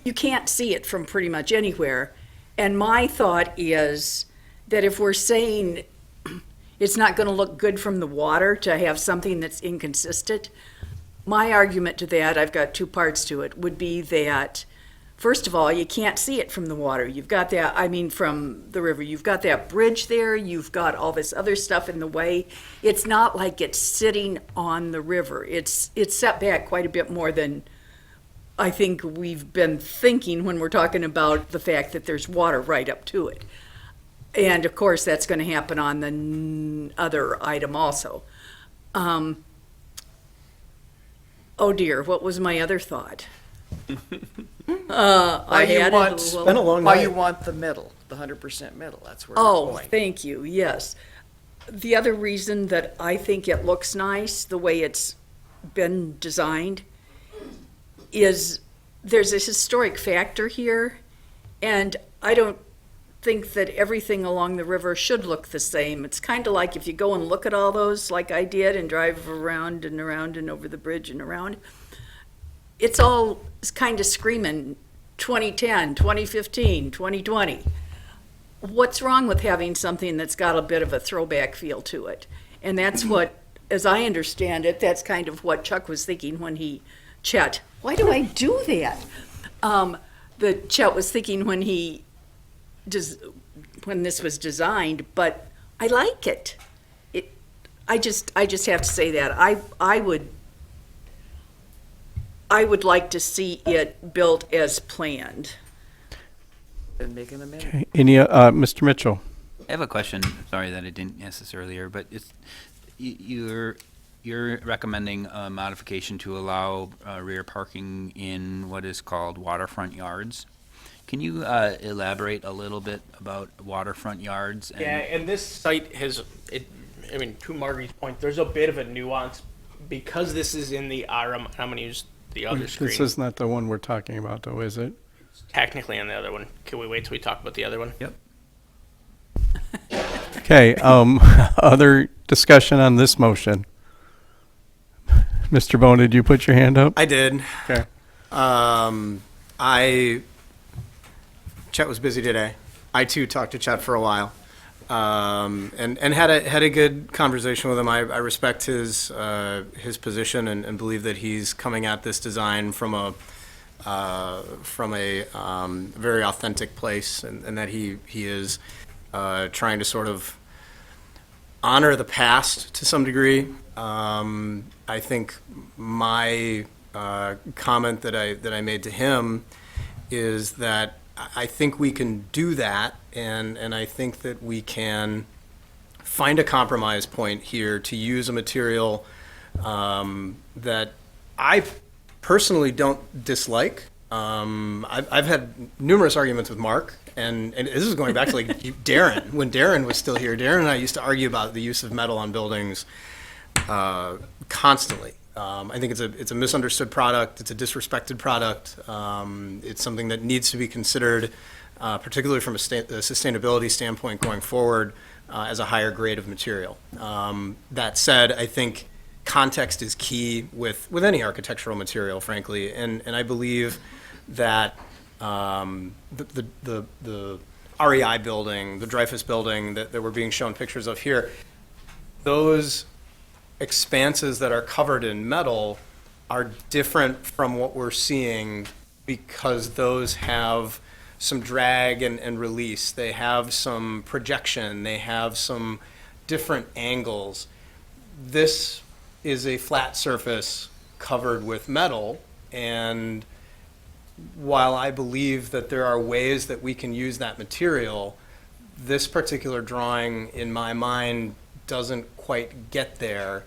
[SPEAKER 15] you can't see it from pretty much anywhere. And my thought is that if we're saying it's not going to look good from the water to have something that's inconsistent, my argument to that, I've got 2 parts to it, would be that first of all, you can't see it from the water. You've got that, I mean, from the river. You've got that bridge there. You've got all this other stuff in the way. It's not like it's sitting on the river. It's set back quite a bit more than I think we've been thinking when we're talking about the fact that there's water right up to it. And of course, that's going to happen on the other item also. Oh dear, what was my other thought?
[SPEAKER 4] Why you want,
[SPEAKER 15] a little-
[SPEAKER 4] why you want the middle, the 100% middle, that's where we're
[SPEAKER 15] Oh,
[SPEAKER 4] going.
[SPEAKER 15] thank you, yes. The other reason that I think it looks nice, the way it's been designed, is there's a historic factor here, and I don't think that everything along the river should look the same. It's kind of like if you go and look at all those like I did and drive around and around and over the bridge and around, it's all kind of screaming 2010, 2015, 2020. What's wrong with having something that's got a bit of a throwback feel to it? And that's what, as I understand it, that's kind of what Chuck was thinking when Chet, why do I do that? Chet was thinking when when this was designed, but I like it. I just have to say that I would like to see it built as planned.
[SPEAKER 4] And make an amendment.
[SPEAKER 1] Okay. Any, Mr. Mitchell?
[SPEAKER 7] I have a question. Sorry that I didn't ask this earlier, but you're recommending a modification to allow rear parking in what is called waterfront yards. Can you elaborate a little bit about waterfront yards?
[SPEAKER 5] Yeah, and this site has, to Margie's point, there's a bit of a nuance because this is in the RM. I'm going to use the other screen.
[SPEAKER 1] This is not the one we're talking about, though, is it?
[SPEAKER 5] It's technically on the other one. Can we wait till we talk about the other one?
[SPEAKER 7] Yep.
[SPEAKER 1] Okay, other discussion on this motion? Mr. Bone, did you put your hand up?
[SPEAKER 10] I did.
[SPEAKER 1] Okay.
[SPEAKER 10] Chet was busy today. I too talked to Chet for a while, and had a good conversation with him. I respect his position and believe that he's coming at this design from a very authentic place, and that he is trying to sort of honor the past to some degree. I think my comment that I made to him is that I think we can do that, and I think that we can find a compromise point here to use a material that I personally don't dislike. I've had numerous arguments with Mark, and this is going back to like Darren, when Darren was still here. Darren and I used to argue about the use of metal on buildings constantly. I think it's a misunderstood product. It's a disrespected product. It's something that needs to be considered, particularly from a sustainability standpoint going forward, as a higher grade of material. That said, I think context is key with any architectural material, frankly, and I believe that the REI building, the Dreyfus building that we're being shown pictures of here, those expanses that are covered in metal are different from what we're seeing because those have some drag and release. They have some projection. They have some different angles. This is a flat surface covered with metal, and while I believe that there are ways that we can use that material, this particular drawing, in my mind, doesn't quite get there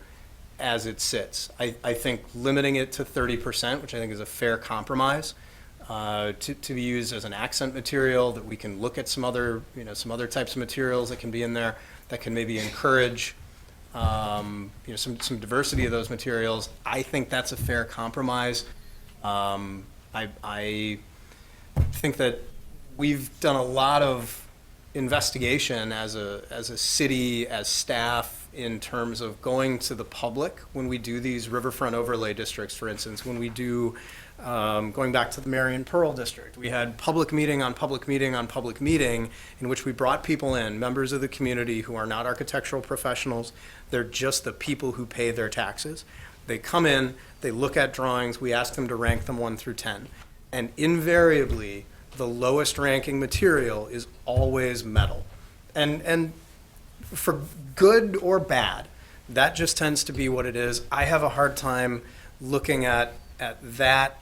[SPEAKER 10] as it sits. I think limiting it to 30%, which I think is a fair compromise, to be used as an accent material, that we can look at some other types of materials that can be in there that can maybe encourage some diversity of those materials. I think that's a fair compromise. I think that we've done a lot of investigation as a city, as staff, in terms of going to the public when we do these riverfront overlay districts, for instance, when we do, going back to the Marion Pearl district, we had public meeting on public meeting on public meeting in which we brought people in, members of the community who are not architectural professionals. They're just the people who pay their taxes. They come in, they look at drawings, we ask them to rank them 1 through 10. And invariably, the lowest ranking material is always metal. And for good or bad, that just tends to be what it is. I have a hard time looking at that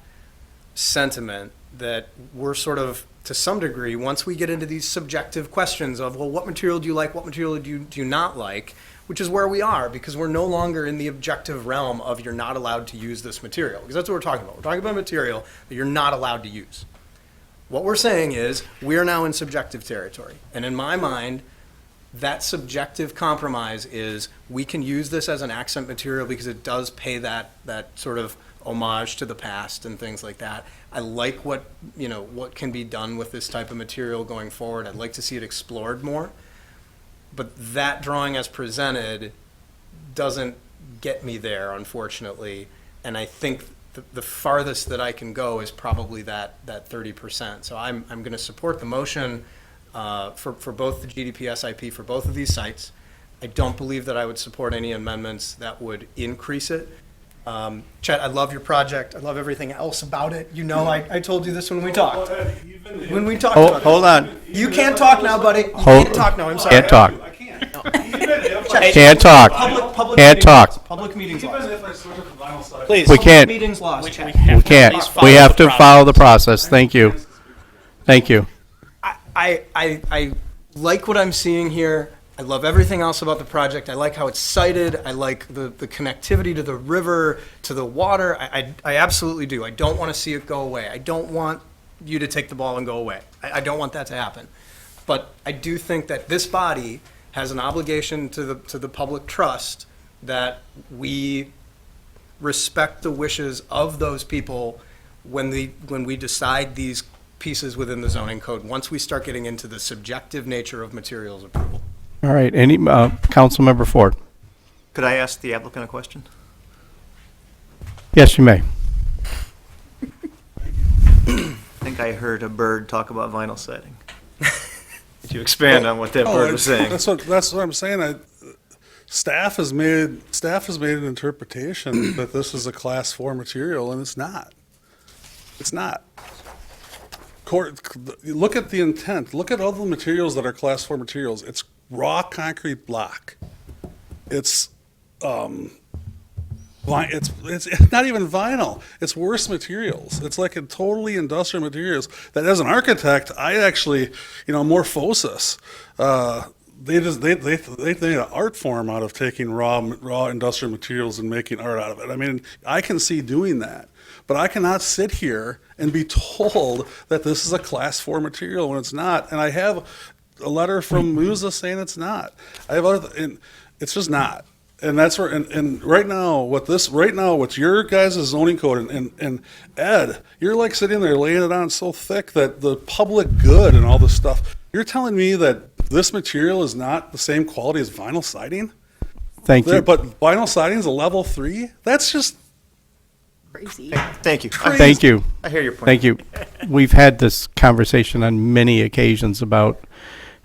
[SPEAKER 10] sentiment that we're sort of, to some degree, once we get into these subjective questions of, well, what material do you like, what material do you not like, which is where we are, because we're no longer in the objective realm of you're not allowed to use this material, because that's what we're talking about. We're talking about material that you're not allowed to use. What we're saying is we're now in subjective territory. And in my mind, that subjective compromise is we can use this as an accent material because it does pay that sort of homage to the past and things like that. I like what can be done with this type of material going forward. I'd like to see it explored more. But that drawing as presented doesn't get me there, unfortunately. And I think the farthest that I can go is probably that 30%. So I'm going to support the motion for both the GDP SIP for both of these sites. I don't believe that I would support any amendments that would increase it. Chet, I love your project. I love everything else about it. You know, I told you this when we talked. When we talked about
[SPEAKER 1] Hold on.
[SPEAKER 10] You can't talk now, buddy. You can't talk now. I'm sorry.
[SPEAKER 1] Can't talk.
[SPEAKER 10] Chet,
[SPEAKER 1] Can't talk.
[SPEAKER 10] Public
[SPEAKER 1] Can't
[SPEAKER 10] meetings
[SPEAKER 1] talk.
[SPEAKER 10] laws. Public meetings laws.
[SPEAKER 5] Please.
[SPEAKER 1] We can't.
[SPEAKER 10] Public meetings laws, Chet.
[SPEAKER 1] We can't. We have to follow the process. Thank you. Thank you.
[SPEAKER 10] I like what I'm seeing here. I love everything else about the project. I like how it's sited. I like the connectivity to the river, to the water. I absolutely do. I don't want to see it go away. I don't want you to take the ball and go away. I don't want that to happen. But I do think that this body has an obligation to the public trust that we respect the wishes of those people when we decide these pieces within the zoning code, once we start getting into the subjective nature of materials approval.
[SPEAKER 1] All right. Any council member Ford?
[SPEAKER 18] Could I ask the applicant a question?
[SPEAKER 1] Yes, you may.
[SPEAKER 18] I think I heard a bird talk about vinyl siding. Could you expand on what that bird was saying?
[SPEAKER 6] That's what I'm saying. Staff has made an interpretation that this is a class 4 material, and it's not. It's not. Look at the intent. Look at all the materials that are class 4 materials. It's raw concrete block. It's not even vinyl. It's worse materials. It's like a totally industrial materials that, as an architect, I actually, Morphosis, they made an art form out of taking raw industrial materials and making art out of it. I mean, I can see doing that. But I cannot sit here and be told that this is a class 4 material when it's not. And I have a letter from Musa saying it's not. I have and it's just not. And that's where, and right now, what's your guys' zoning code, and Ed, you're like sitting there laying it on so thick that the public good and all this stuff, you're telling me that this material is not the same quality as vinyl siding?
[SPEAKER 1] Thank you.
[SPEAKER 6] But vinyl siding is a level 3? That's just
[SPEAKER 15] crazy.
[SPEAKER 18] Thank you.
[SPEAKER 1] Thank you.
[SPEAKER 18] I hear your point.
[SPEAKER 1] Thank you. We've had this conversation on many occasions about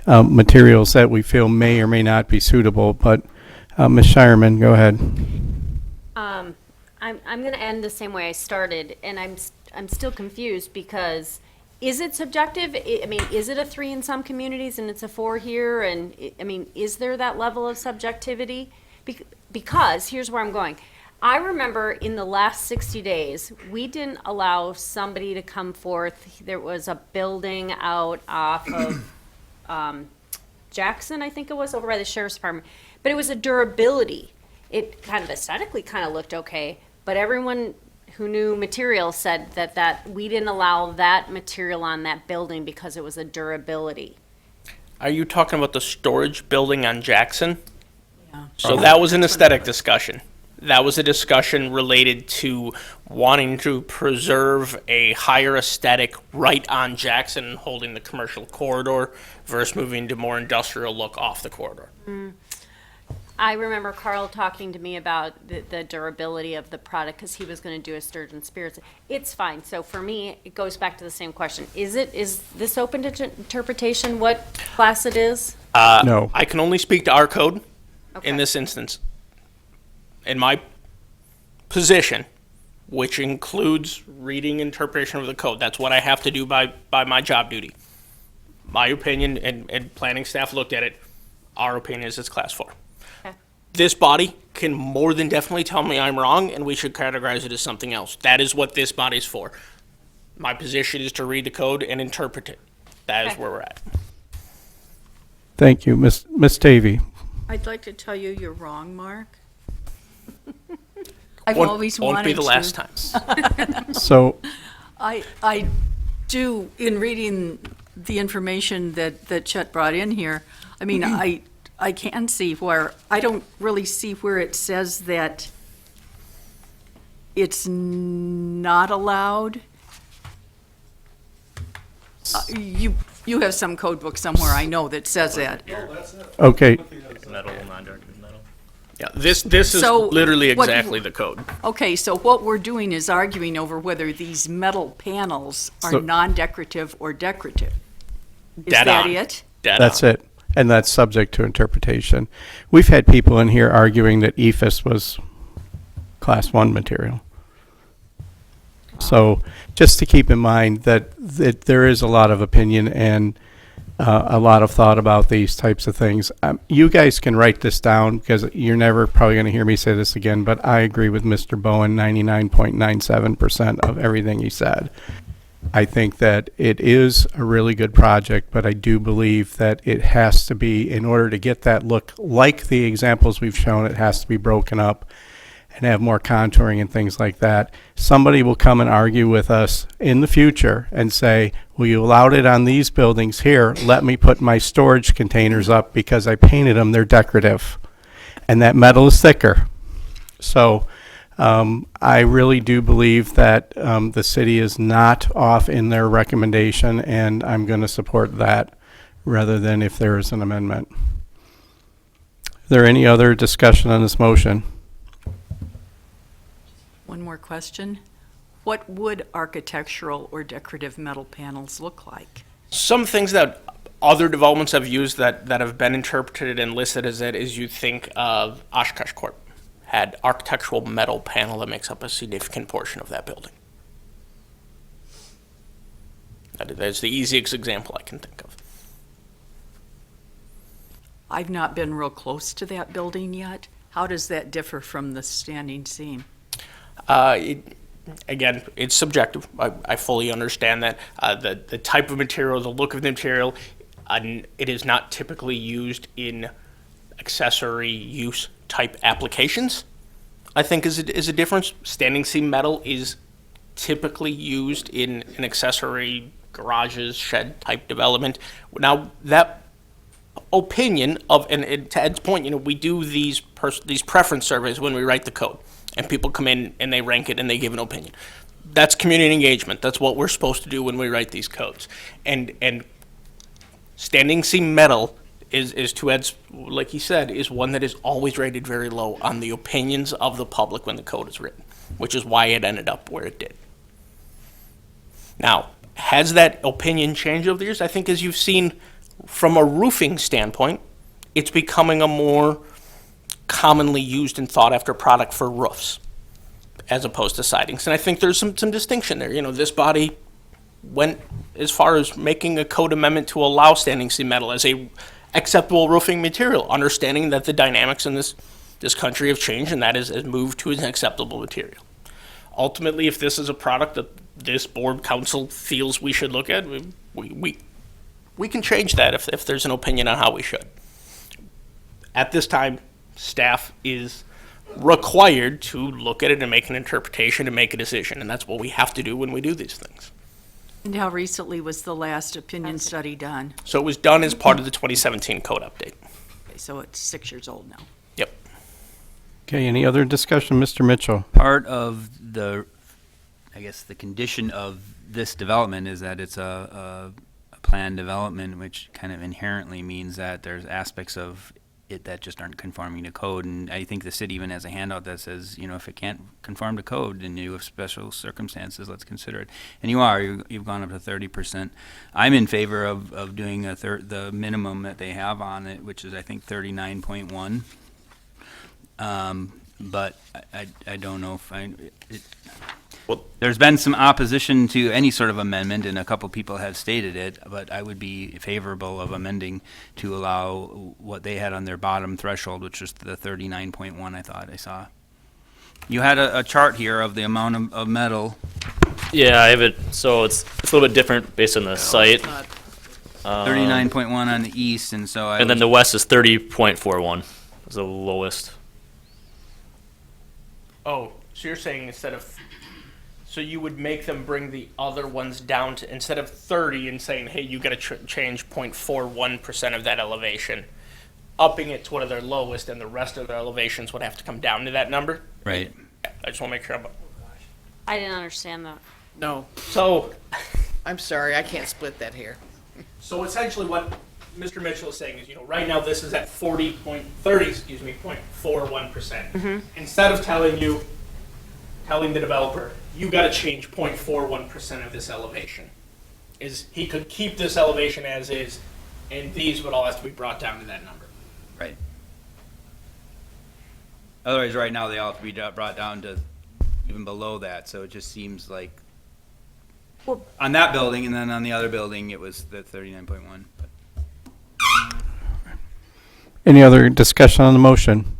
[SPEAKER 1] materials that we feel may or may not be suitable, but Ms. Shireman, go ahead.
[SPEAKER 16] I'm going to end the same way I started, and I'm still confused because is it subjective? I mean, is it a 3 in some communities and it's a 4 here? And I mean, is there that level of subjectivity? Because here's where I'm going. I remember in the last 60 days, we didn't allow somebody to come forth. There was a building out off of Jackson, I think it was, over by the sheriff's department. But it was a durability. It kind of aesthetically kind of looked okay, but everyone who knew material said that we didn't allow that material on that building because it was a durability.
[SPEAKER 5] Are you talking about the storage building on Jackson? Yeah. So that was an aesthetic discussion. That was a discussion related to wanting to preserve a higher aesthetic right on Jackson, holding the commercial corridor, versus moving to more industrial look off the corridor.
[SPEAKER 16] I remember Carl talking to me about the durability of the product because he was going to do a sturgeon spirits. It's fine. So for me, it goes back to the same question. Is this open to interpretation what class it is?
[SPEAKER 1] No.
[SPEAKER 5] I can only speak to our code in this instance. In my position, which includes reading interpretation of the code. That's what I have to do by my job duty. My opinion, and planning staff looked at it, our opinion is it's class 4.
[SPEAKER 16] Okay.
[SPEAKER 5] This body can more than definitely tell me I'm wrong and we should categorize it as something else. That is what this body's for. My position is to read the code and interpret it. That is where we're at.
[SPEAKER 1] Thank you. Miss Davy.
[SPEAKER 15] I'd like to tell you you're wrong, Mark. I've
[SPEAKER 5] Won't-
[SPEAKER 15] always
[SPEAKER 5] won't
[SPEAKER 15] wanted
[SPEAKER 5] be the
[SPEAKER 15] to.
[SPEAKER 5] last time.
[SPEAKER 1] So,
[SPEAKER 15] I do, in reading the information that Chet brought in here, I mean, I can see where, I don't really see where it says that it's not allowed. You have some code book somewhere, I know, that says that.
[SPEAKER 1] okay,
[SPEAKER 20] Metal, non-decorative metal.
[SPEAKER 5] Yeah, this is
[SPEAKER 15] So,
[SPEAKER 5] literally
[SPEAKER 15] what-
[SPEAKER 5] exactly the code.
[SPEAKER 15] Okay, so what we're doing is arguing over whether these metal panels are
[SPEAKER 1] So-
[SPEAKER 15] non-decorative or decorative. Is
[SPEAKER 5] Dead
[SPEAKER 15] that
[SPEAKER 5] on.
[SPEAKER 15] it?
[SPEAKER 5] Dead
[SPEAKER 1] that's
[SPEAKER 5] on.
[SPEAKER 1] it. And that's subject to interpretation. We've had people in here arguing that EFS was class 1 material. So just to keep in mind that there is a lot of opinion and a lot of thought about these types of things. You guys can write this down because you're never probably going to hear me say this again, but I agree with Mr. Bowen 99.97% of everything he said. I think that it is a really good project, but I do believe that it has to be, in order to get that look like the examples we've shown, it has to be broken up and have more contouring and things like that. Somebody will come and argue with us in the future and say, well, you allowed it on these buildings here, let me put my storage containers up because I painted them, they're decorative. And that metal is thicker. So I really do believe that the city is not off in their recommendation, and I'm going to support that rather than if there is an amendment. Is there any other discussion on this motion?
[SPEAKER 15] One more question. What would architectural or decorative metal panels look like?
[SPEAKER 5] Some things that other developments have used that have been interpreted and listed as it is, you think of Oshkosh Court had architectural metal panel that makes up a significant portion of that building. That's the easiest example I can think of.
[SPEAKER 15] I've not been real close to that building yet. How does that differ from the standing seam?
[SPEAKER 5] Again, it's subjective. I fully understand that. The type of material, the look of the material, it is not typically used in accessory use type applications, I think is a difference. Standing seam metal is typically used in an accessory garages, shed type development. Now, that opinion of, and to Ed's point, we do these preference surveys when we write the code. And people come in and they rank it and they give an opinion. That's community engagement. That's what we're supposed to do when we write these codes. And standing seam metal is to Ed's, like he said, is one that is always rated very low on the opinions of the public when the code is written, which is why it ended up where it did. Now, has that opinion changed over the years? I think as you've seen from a roofing standpoint, it's becoming a more commonly used and sought after product for roofs as opposed to sidings. And I think there's some distinction there. This body went as far as making a code amendment to allow standing seam metal as a acceptable roofing material, understanding that the dynamics in this country have changed and that has moved to an acceptable material. Ultimately, if this is a product that this board council feels we should look at, we can change that if there's an opinion on how we should. At this time, staff is required to look at it and make an interpretation and make a decision, and that's what we have to do when we do these things.
[SPEAKER 15] And how recently was the last opinion study done?
[SPEAKER 5] So it was done as part of the 2017 code update.
[SPEAKER 15] Okay, so it's 6 years old now.
[SPEAKER 5] Yep.
[SPEAKER 1] Okay, any other discussion, Mr. Mitchell?
[SPEAKER 7] Part of the condition of this development is that it's a planned development, which kind of inherently means that there's aspects of it that just aren't conforming to code. And I think the city even has a handout that says, if it can't conform to code and you have special circumstances, let's consider it. And you've gone up to 30%. I'm in favor of doing the minimum that they have on it, which is I think 39.1. but I don't know if there's been some opposition to any sort of amendment, and a couple people have stated it, but I would be favorable of amending to allow what they had on their bottom threshold, which was the 39.1, I thought I saw. You had a chart here of the amount of metal.
[SPEAKER 20] Yeah, I have it, so it's a little bit different based on the site.
[SPEAKER 7] 39.1 on the east, and so
[SPEAKER 20] And then the west is 30.41, is the lowest.
[SPEAKER 5] Oh, so you're saying instead of, so you would make them bring the other ones down to, instead of 30 and saying, hey, you gotta change 0.41% of that elevation, upping it to one of their lowest, and the rest of their elevations would have to come down to that number?
[SPEAKER 7] Right.
[SPEAKER 5] I just wanna make sure I'm.
[SPEAKER 16] I didn't understand that.
[SPEAKER 4] No.
[SPEAKER 5] So,
[SPEAKER 4] I'm sorry, I can't split that here.
[SPEAKER 5] so essentially what Mr. Mitchell is saying is, right now this is at 0.41%. Instead of telling the developer, you gotta change 0.41% of this elevation, is he could keep this elevation as is, and these would all have to be brought down to that number.
[SPEAKER 7] Right. Otherwise, right now, they all have to be brought down to even below that, so it just seems like on that building, and then on the other building, it was the 39.1.
[SPEAKER 1] Any other discussion on the motion?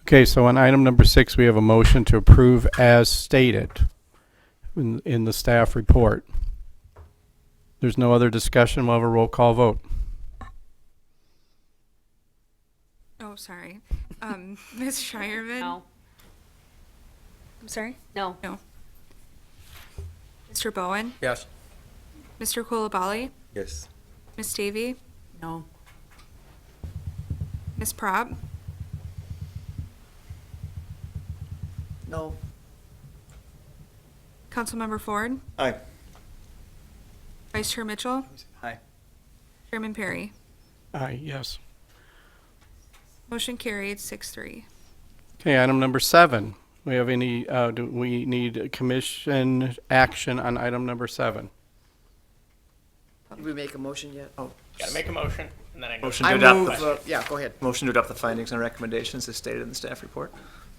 [SPEAKER 1] Okay, so on item number 6, we have a motion to approve as stated in the staff report. There's no other discussion. We'll have a roll call vote.
[SPEAKER 19] Oh, sorry. Ms. Shireman?
[SPEAKER 16] No.
[SPEAKER 19] I'm sorry?
[SPEAKER 16] No.
[SPEAKER 19] No. Mr. Bowen?
[SPEAKER 10] Yes.
[SPEAKER 19] Mr. Coulibaly?
[SPEAKER 14] Yes.
[SPEAKER 19] Ms. Davy?
[SPEAKER 15] No.
[SPEAKER 19] Ms. Prop?
[SPEAKER 4] No.
[SPEAKER 19] Councilmember Ford?
[SPEAKER 18] Aye.
[SPEAKER 19] Vice Chair Mitchell?
[SPEAKER 7] Aye.
[SPEAKER 19] Chairman Perry?
[SPEAKER 1] Aye, yes.
[SPEAKER 19] Motion carried 6-3.
[SPEAKER 1] Okay, item number 7. We have any, do we need commission action on item number 7?
[SPEAKER 4] Did we make a motion yet? Oh.
[SPEAKER 5] Gotta make a motion, and then I go.
[SPEAKER 18] Motion to
[SPEAKER 4] I
[SPEAKER 18] adopt
[SPEAKER 4] move,
[SPEAKER 18] the,
[SPEAKER 4] yeah, go ahead.
[SPEAKER 18] motion to adopt the findings and recommendations as stated in the staff report.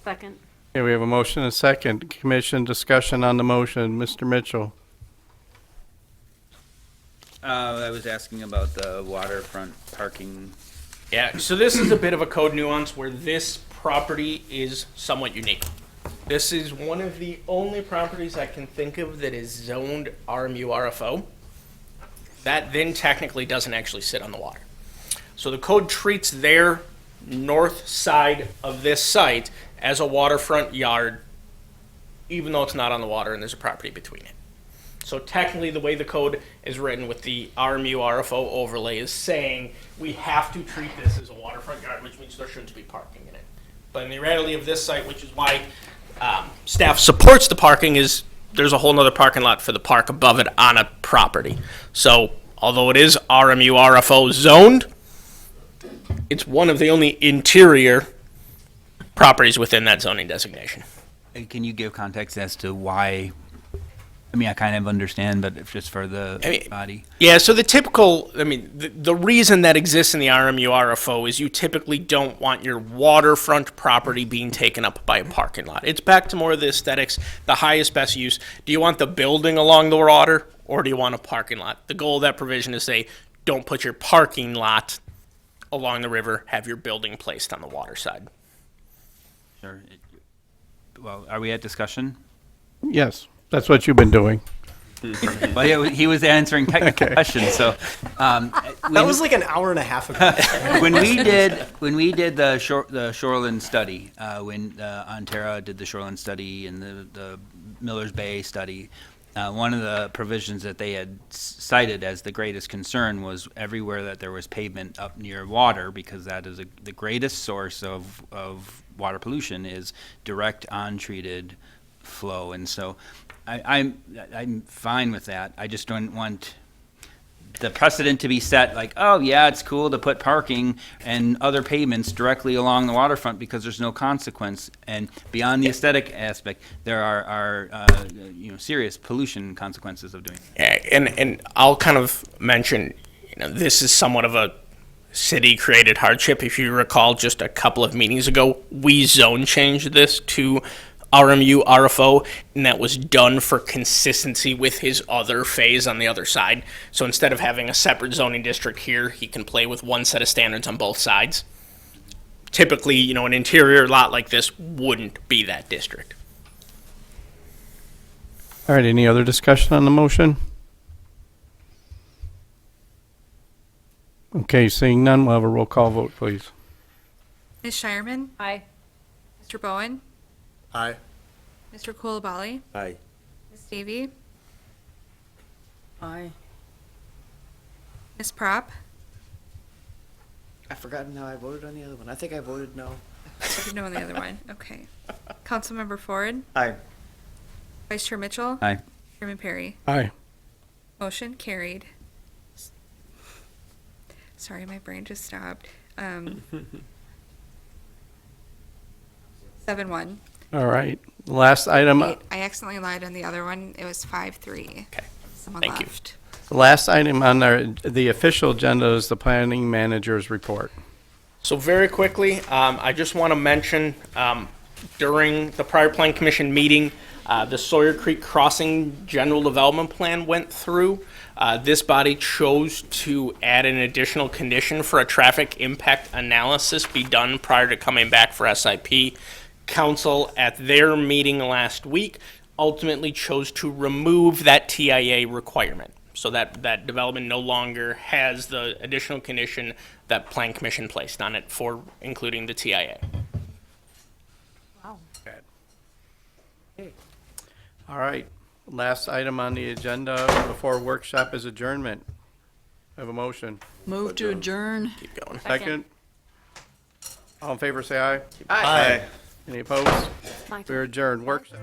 [SPEAKER 16] Second.
[SPEAKER 1] Okay, we have a motion and a second. Commission discussion on the motion. Mr. Mitchell.
[SPEAKER 7] I was asking about the waterfront parking.
[SPEAKER 5] Yeah, so this is a bit of a code nuance where this property is somewhat unique. This is one of the only properties I can think of that is zoned RMU RFO. That then technically doesn't actually sit on the water. So the code treats their north side of this site as a waterfront yard, even though it's not on the water and there's a property between it. So technically, the way the code is written with the RMU RFO overlay is saying we have to treat this as a waterfront yard, which means there shouldn't be parking in it. But in the reality of this site, which is why staff supports the parking, is there's a whole nother parking lot for the park above it on a property. So although it is RMU RFO zoned, it's one of the only interior properties within that zoning designation.
[SPEAKER 7] And can you give context as to why? I mean, I kind of understand, but if just for the body.
[SPEAKER 5] Yeah, so the typical, the reason that exists in the RMU RFO is you typically don't want your waterfront property being taken up by a parking lot. It's back to more of the aesthetics, the highest, best use. Do you want the building along the water, or do you want a parking lot? The goal of that provision is say, don't put your parking lot along the river, have your building placed on the water side.
[SPEAKER 7] Sure. Well, are we at discussion?
[SPEAKER 1] Yes, that's what you've been doing.
[SPEAKER 7] Well, he was answering technical questions, so.
[SPEAKER 10] That was like an hour and a half ago.
[SPEAKER 7] when we did the shoreline study, when Ontario did the shoreline study and the Miller's Bay study, one of the provisions that they had cited as the greatest concern was everywhere that there was pavement up near water, because that is the greatest source of water pollution is direct untreated flow. And so I'm fine with that. I just don't want the precedent to be set like, oh yeah, it's cool to put parking and other pavements directly along the waterfront because there's no consequence. And beyond the aesthetic aspect, there are serious pollution consequences of doing that.
[SPEAKER 5] And I'll kind of mention, this is somewhat of a city created hardship. If you recall, just a couple of meetings ago, we zone changed this to RMU, RFO, and that was done for consistency with his other phase on the other side. So instead of having a separate zoning district here, he can play with one set of standards on both sides. Typically, you know, an interior lot like this wouldn't be that district.
[SPEAKER 1] All right, any other discussion on the motion? Okay, seeing none, we'll have a roll call vote, please.
[SPEAKER 19] Ms. Shireman?
[SPEAKER 16] Aye.
[SPEAKER 19] Mr. Bowen?
[SPEAKER 10] Aye.
[SPEAKER 19] Mr. Coulibaly?
[SPEAKER 14] Aye.
[SPEAKER 19] Ms. Davy?
[SPEAKER 15] Aye.
[SPEAKER 19] Ms. Prop?
[SPEAKER 4] I've forgotten how I voted on the other one. I think I voted no.
[SPEAKER 19] No on the other one. Okay. Councilmember Ford?
[SPEAKER 18] Aye.
[SPEAKER 19] Vice Chair Mitchell?
[SPEAKER 7] Aye.
[SPEAKER 19] Chairman Perry?
[SPEAKER 1] Aye.
[SPEAKER 19] Motion carried. Sorry, my brain just stopped. 7-1.
[SPEAKER 1] All right, last item.
[SPEAKER 19] Wait, I accidentally lied on the other one. It was 5-3.
[SPEAKER 5] Okay.
[SPEAKER 19] Someone
[SPEAKER 5] Thank you.
[SPEAKER 19] left.
[SPEAKER 1] The last item on the official agenda is the planning manager's report.
[SPEAKER 5] So very quickly, I just want to mention, during the prior plan commission meeting, the Sawyer Creek Crossing General Development Plan went through. This body chose to add an additional condition for a traffic impact analysis be done prior to coming back for SIP. Council at their meeting last week ultimately chose to remove that TIA requirement. So that development no longer has the additional condition that Plan Commission placed on it for including the TIA.
[SPEAKER 16] Wow.
[SPEAKER 1] All right, last item on the agenda before workshop is adjournment. I have a motion.
[SPEAKER 15] Move to adjourn.
[SPEAKER 5] Keep going.
[SPEAKER 1] Second. All in favor, say aye.
[SPEAKER 4] Aye.
[SPEAKER 1] Any opposed?
[SPEAKER 16] My
[SPEAKER 1] We're adjourned. Workshop.